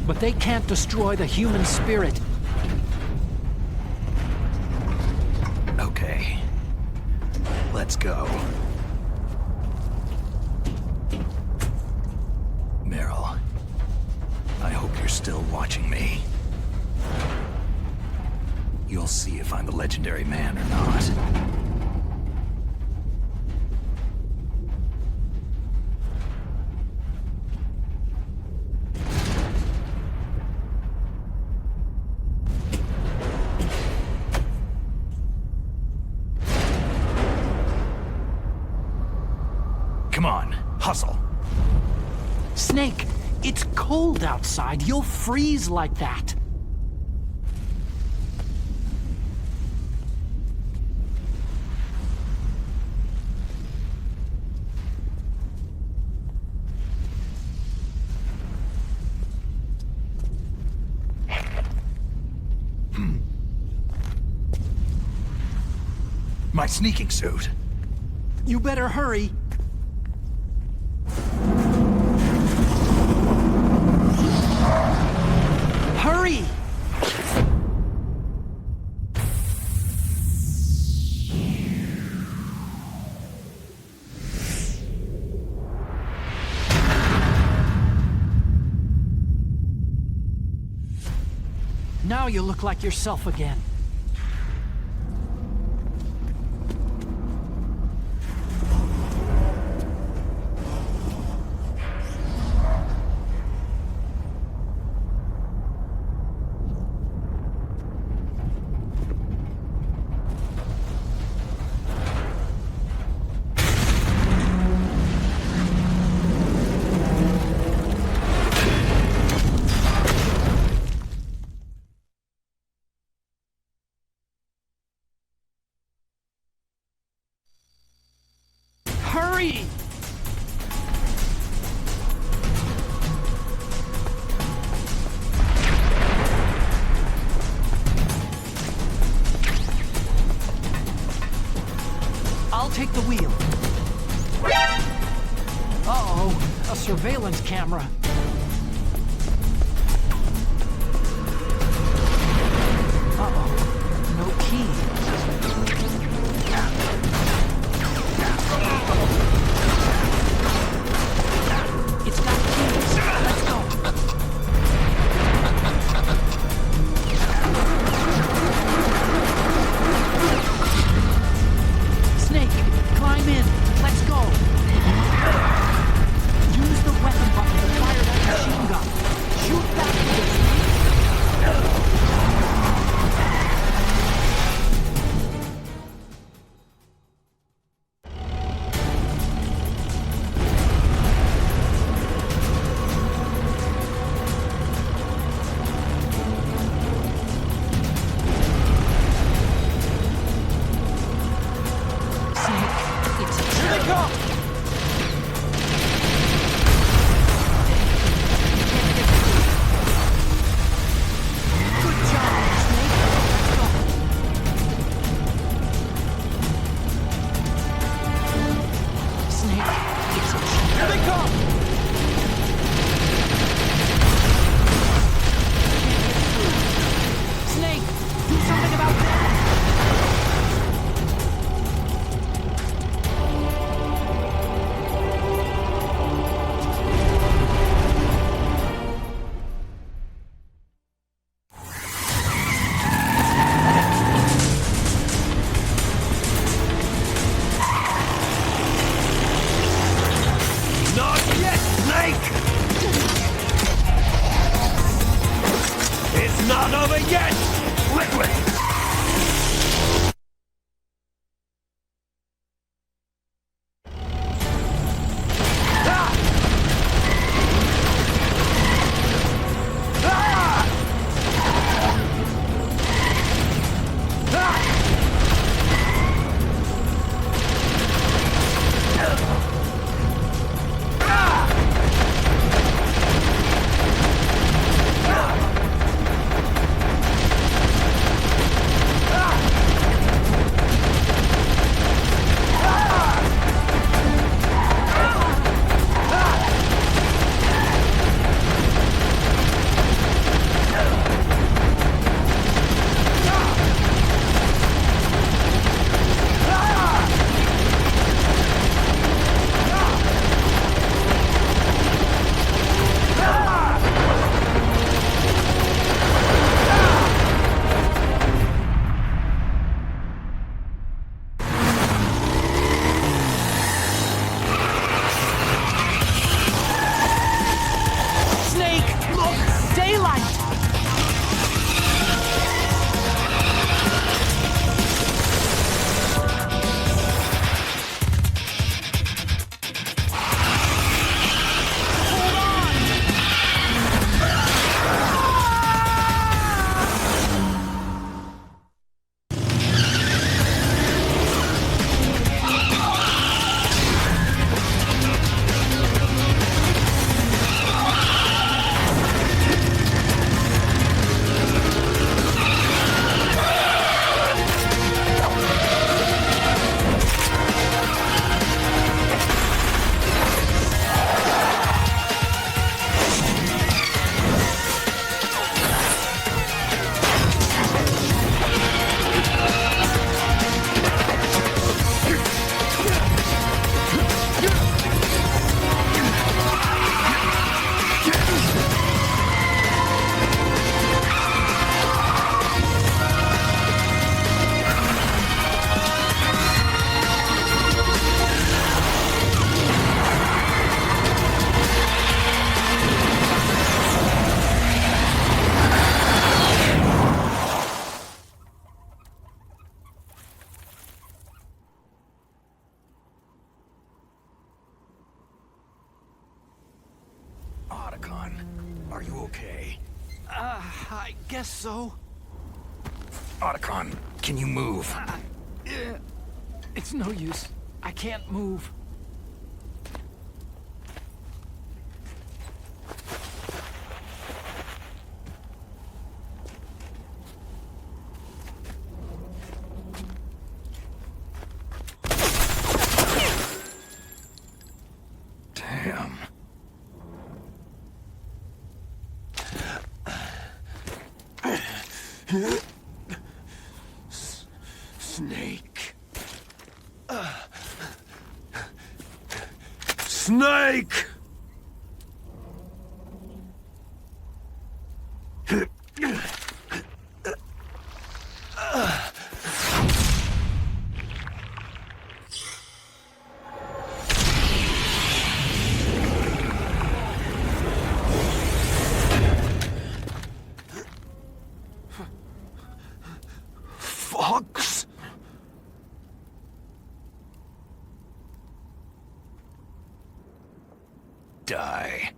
But they can't destroy the human spirit. Okay. Let's go. Meryl, I hope you're still watching me. You'll see if I'm the legendary man or not. Come on, hustle. Snake, it's cold outside. You'll freeze like that. My sneaking suit. You better hurry. Hurry! Now you look like yourself again. Hurry! I'll take the wheel. Uh-oh, a surveillance camera. Uh-oh, no key. It's got keys. Let's go. Snake, climb in. Let's go. Use the weapon button to fire over yet! Liquid! Are you okay? I guess so. Otacon, can you move? It's no use. I can't move. Damn. Snake. Snake! Fox? Die.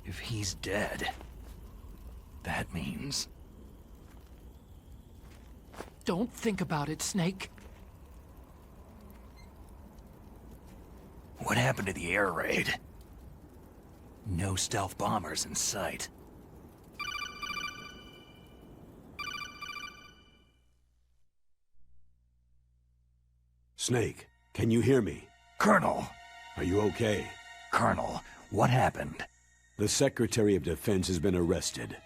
If he's dead, that means. Don't think about it, Snake. What happened to the air raid? No stealth bombers in sight. Snake, can you hear me? Colonel! Are you okay? Colonel, what happened? The Secretary of Defense has been arrested.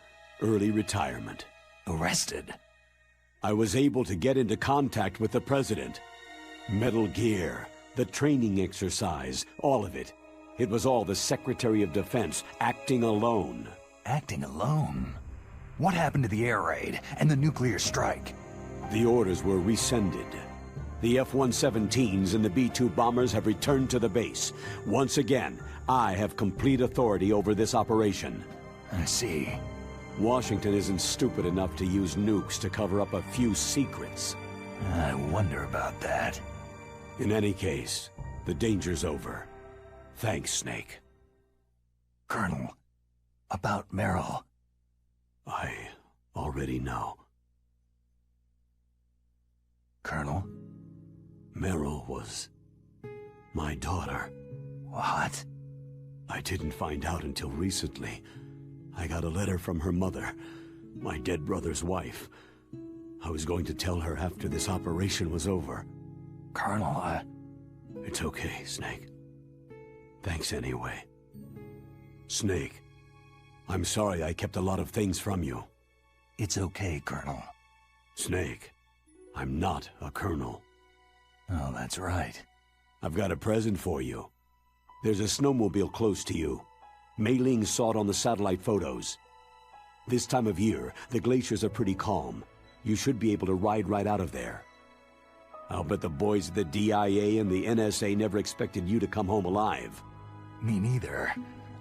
Early retirement. Arrested? I was able to get into contact with the President. Metal Gear, the training exercise, all of it. It was all the Secretary of Defense acting alone. Acting alone? What happened to the air raid and the nuclear strike? The orders were rescinded. The F-117s and the B-2 bombers have returned to the base. Once again, I have complete authority over this operation. I see. Washington isn't stupid enough to use nukes to cover up a few secrets. I wonder about that. In any case, the danger's over. Thanks, Snake. Colonel, about Meryl. I already know. Colonel? Meryl was my daughter. What? I didn't find out until recently. I got a letter from her mother, my dead brother's wife. I was going to tell her after this operation was over. Colonel, It's okay, Snake. Thanks anyway. Snake, I'm sorry I kept a lot of things from you. It's okay, Colonel. Snake, I'm not a colonel. Oh, that's right. I've got a present for you. There's a snowmobile close to you. Mei Ling saw it on the satellite photos. This time of year, the glaciers are pretty calm. You should be able to ride right out of there. I'll bet the boys at the DIA and the NSA never expected you to come home alive. Me neither.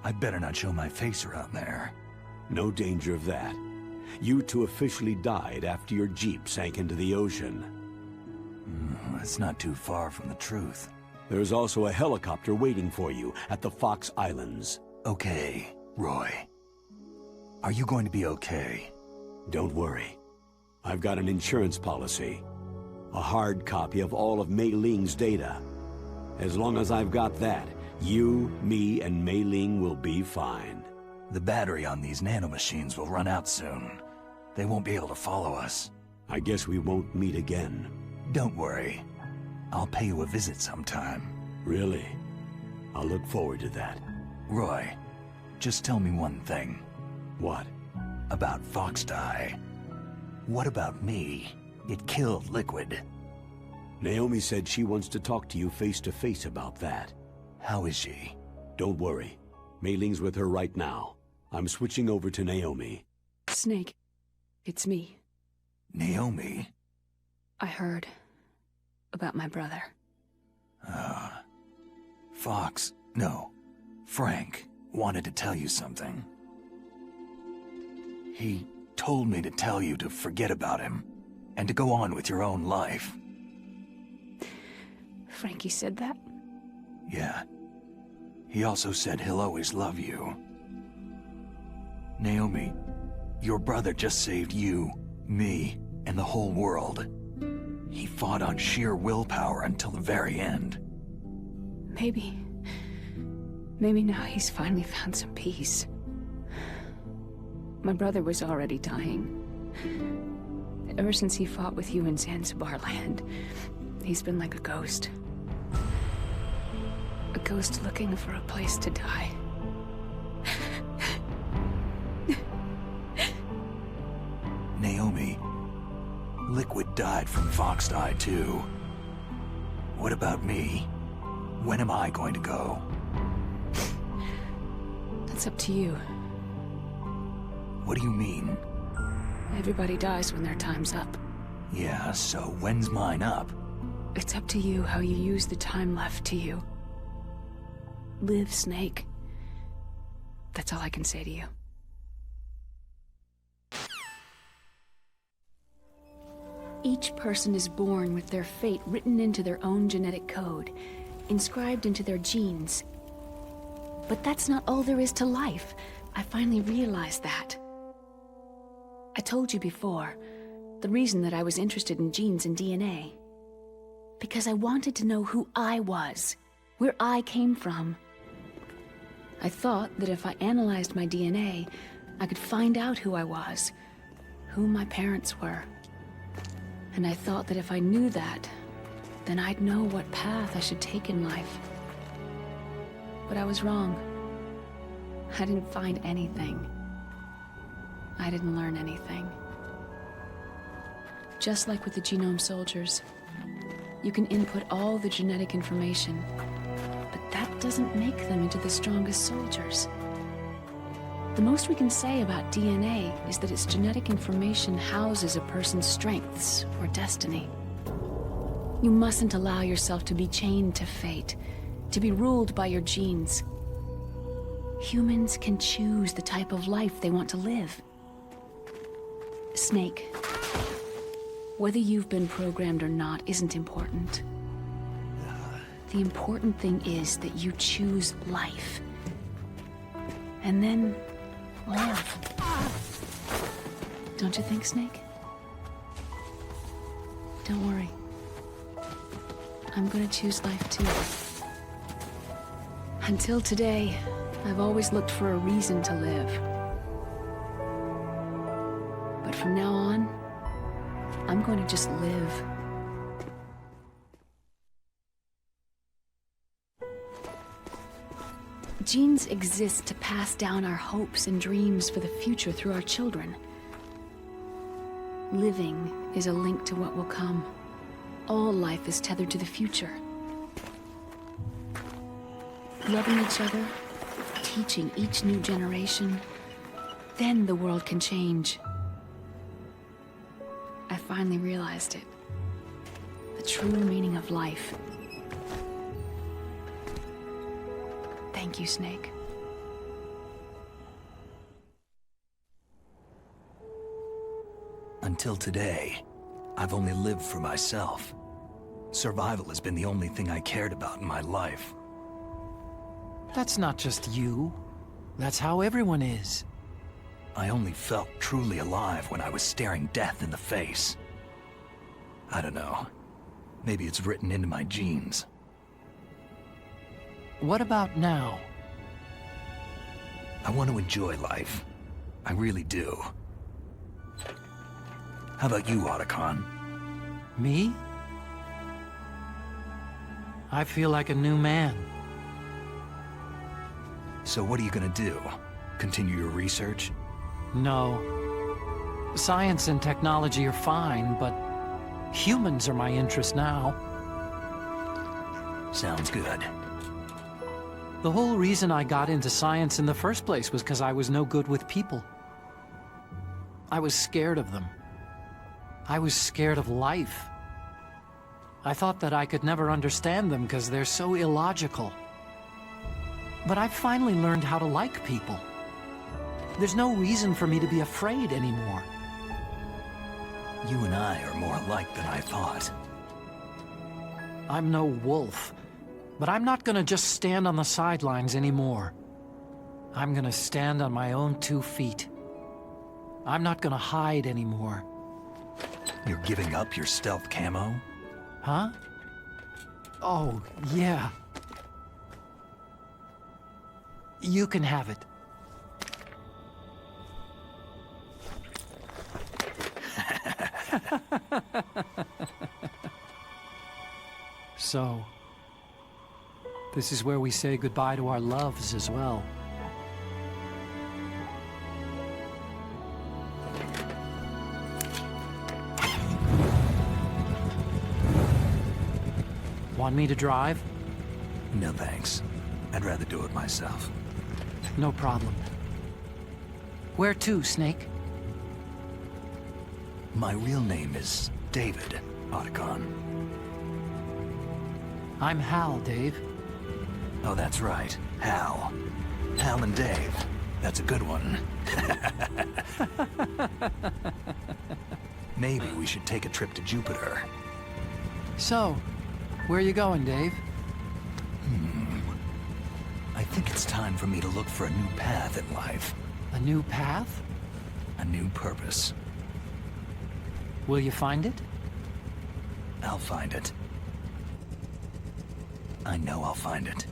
I better not show my face around there. No danger of that. You two officially died after your Jeep sank into the ocean. That's not too far from the truth. There's also a helicopter waiting for you at the Fox Islands. Okay, Roy. Are you going to be okay? Don't worry. I've got an insurance policy. A hard copy of all of Mei Ling's data. As long as I've got that, you, me, and Mei Ling will be fine. The battery on these nanomachines will run out soon. They won't be able to follow us. I guess we won't meet again. Don't worry. I'll pay you a visit sometime. Really? I'll look forward to that. Roy, just tell me one thing. What? About Foxdie. What about me? It killed Liquid. Naomi said she wants to talk to you face to face about that. How is she? Don't worry. Mei Ling's with her right now. I'm switching over to Naomi. Snake, it's me. Naomi? I heard about my brother. Frank wanted to tell you something. He told me to tell you to forget about him and to go on with your own life. Frankie said that? Yeah. He also said he'll always love you. Naomi, your brother just saved you, me, and the whole world. He fought on sheer willpower until the very end. Maybe now he's finally found some peace. My brother was already dying. Ever since he fought with you in Zanzibar land, he's been like a ghost. A ghost looking for a place to die. Naomi, Liquid died from Foxdie too. What about me? When am I going to go? That's up to you. What do you mean? Everybody dies when their time's up. Yeah, so when's mine up? It's up to you how you use the time left to you. Live, Snake. That's all I can say to you. Each person is born with their fate written into their own genetic code, inscribed into their genes. But that's not all there is to life. I finally realized that. I told you before, the reason that I was interested in genes and DNA. Because I wanted to know who I was, where I came from. I thought that if I analyzed my DNA, I could find out who I was, who my parents were. And I thought that if I knew that, then I'd know what path I should take in life. But I was wrong. I didn't find anything. I didn't learn anything. Just like with the genome soldiers, you can input all the genetic information, but that doesn't make them into the strongest soldiers. The most we can say about DNA is that its genetic information houses a person's strengths or destiny. You mustn't allow yourself to be chained to fate, to be ruled by your genes. Humans can choose the type of life they want to live. Snake, whether you've been programmed or not isn't important. The important thing is that you choose life. And then live. Don't you think, Snake? Don't worry. I'm gonna choose life too. Until today, I've always looked for a reason to live. But from now on, I'm going to just live. Genes exist to pass down our hopes and dreams for the future through our children. Living is a link to what will come. All life is tethered to the future. Loving each other, teaching each new generation, then the world can change. I finally realized it. The true meaning of life. Thank you, Snake. Until today, I've only lived for myself. Survival has been the only thing I cared about in my life. That's not just you. That's how everyone is. I only felt truly alive when I was staring death in the face. I don't know. Maybe it's written into my genes. What about now? I want to enjoy life. I really do. How about you, Otacon? Me? I feel like a new man. So what are you gonna do? Continue your research? No. Science and technology are fine, but humans are my interest now. Sounds good. The whole reason I got into science in the first place was because I was no good with people. I was scared of them. I was scared of life. I thought that I could never understand them because they're so illogical. But I've finally learned how to like people. There's no reason for me to be afraid anymore. You and I are more alike than I thought. I'm no wolf, but I'm not gonna just stand on the sidelines anymore. I'm gonna stand on my own 2 feet. I'm not gonna hide anymore. You're giving up your stealth camo? Huh? Oh, yeah. You can have it. So, this is where we say goodbye to our loves as well. Want me to drive? No thanks. I'd rather do it myself. No problem. Where to, Snake? My real name is David, Otacon. I'm Hal, Dave. Oh, that's right. Hal. Hal and Dave. That's a good one. Maybe we should take a trip to Jupiter. So, where are you going, Dave? I think it's time for me to look for a new path in life. A new path? A new purpose. Will you find it? I'll find it. I know I'll find it.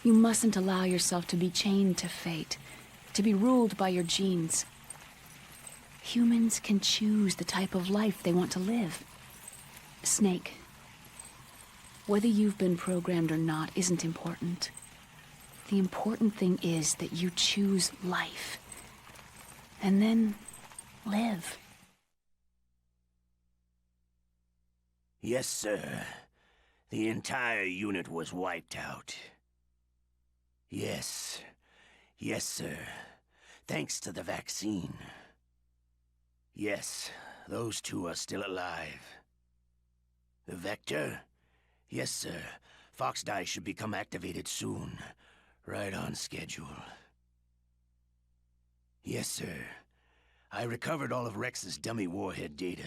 You mustn't allow yourself to be chained to fate, to be ruled by your genes. Humans can choose the type of life they want to live. Snake, whether you've been programmed or not isn't important. The important thing is that you choose life. And then live. Yes, sir. The entire unit was wiped out. Yes. Yes, sir. Thanks to the vaccine. Yes, those two are still alive. The Vector? Yes, sir. Fox Die should become activated soon. Right on schedule. Yes, sir. I recovered all of Rex's dummy warhead data.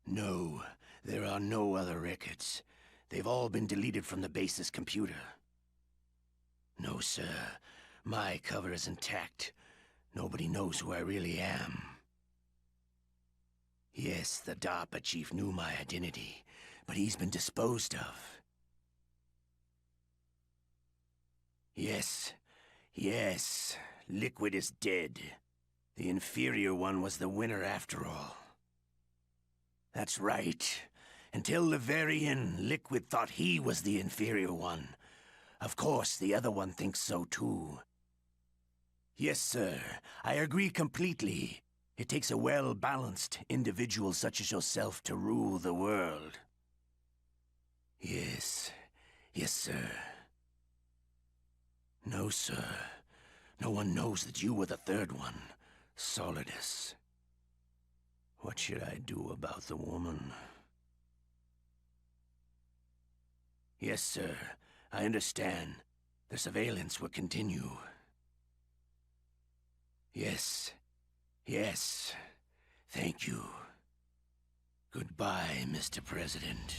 No, there are no other records. They've all been deleted from the base's computer. No, sir. My cover is intact. Nobody knows who I really am. Yes, the DARPA chief knew my identity, but he's been disposed of. Yes. Yes. Liquid is dead. The inferior one was the winner after all. That's right. Until the very end, Liquid thought he was the inferior one. Of course, the other one thinks so too. Yes, sir. I agree completely. It takes a well-balanced individual such as yourself to rule the world. Yes. Yes, sir. No, sir. No one knows that you were the third one, Solidus. What should I do about the woman? Yes, sir. I understand. The surveillance will continue. Yes. Yes. Thank you. Goodbye, Mr. President.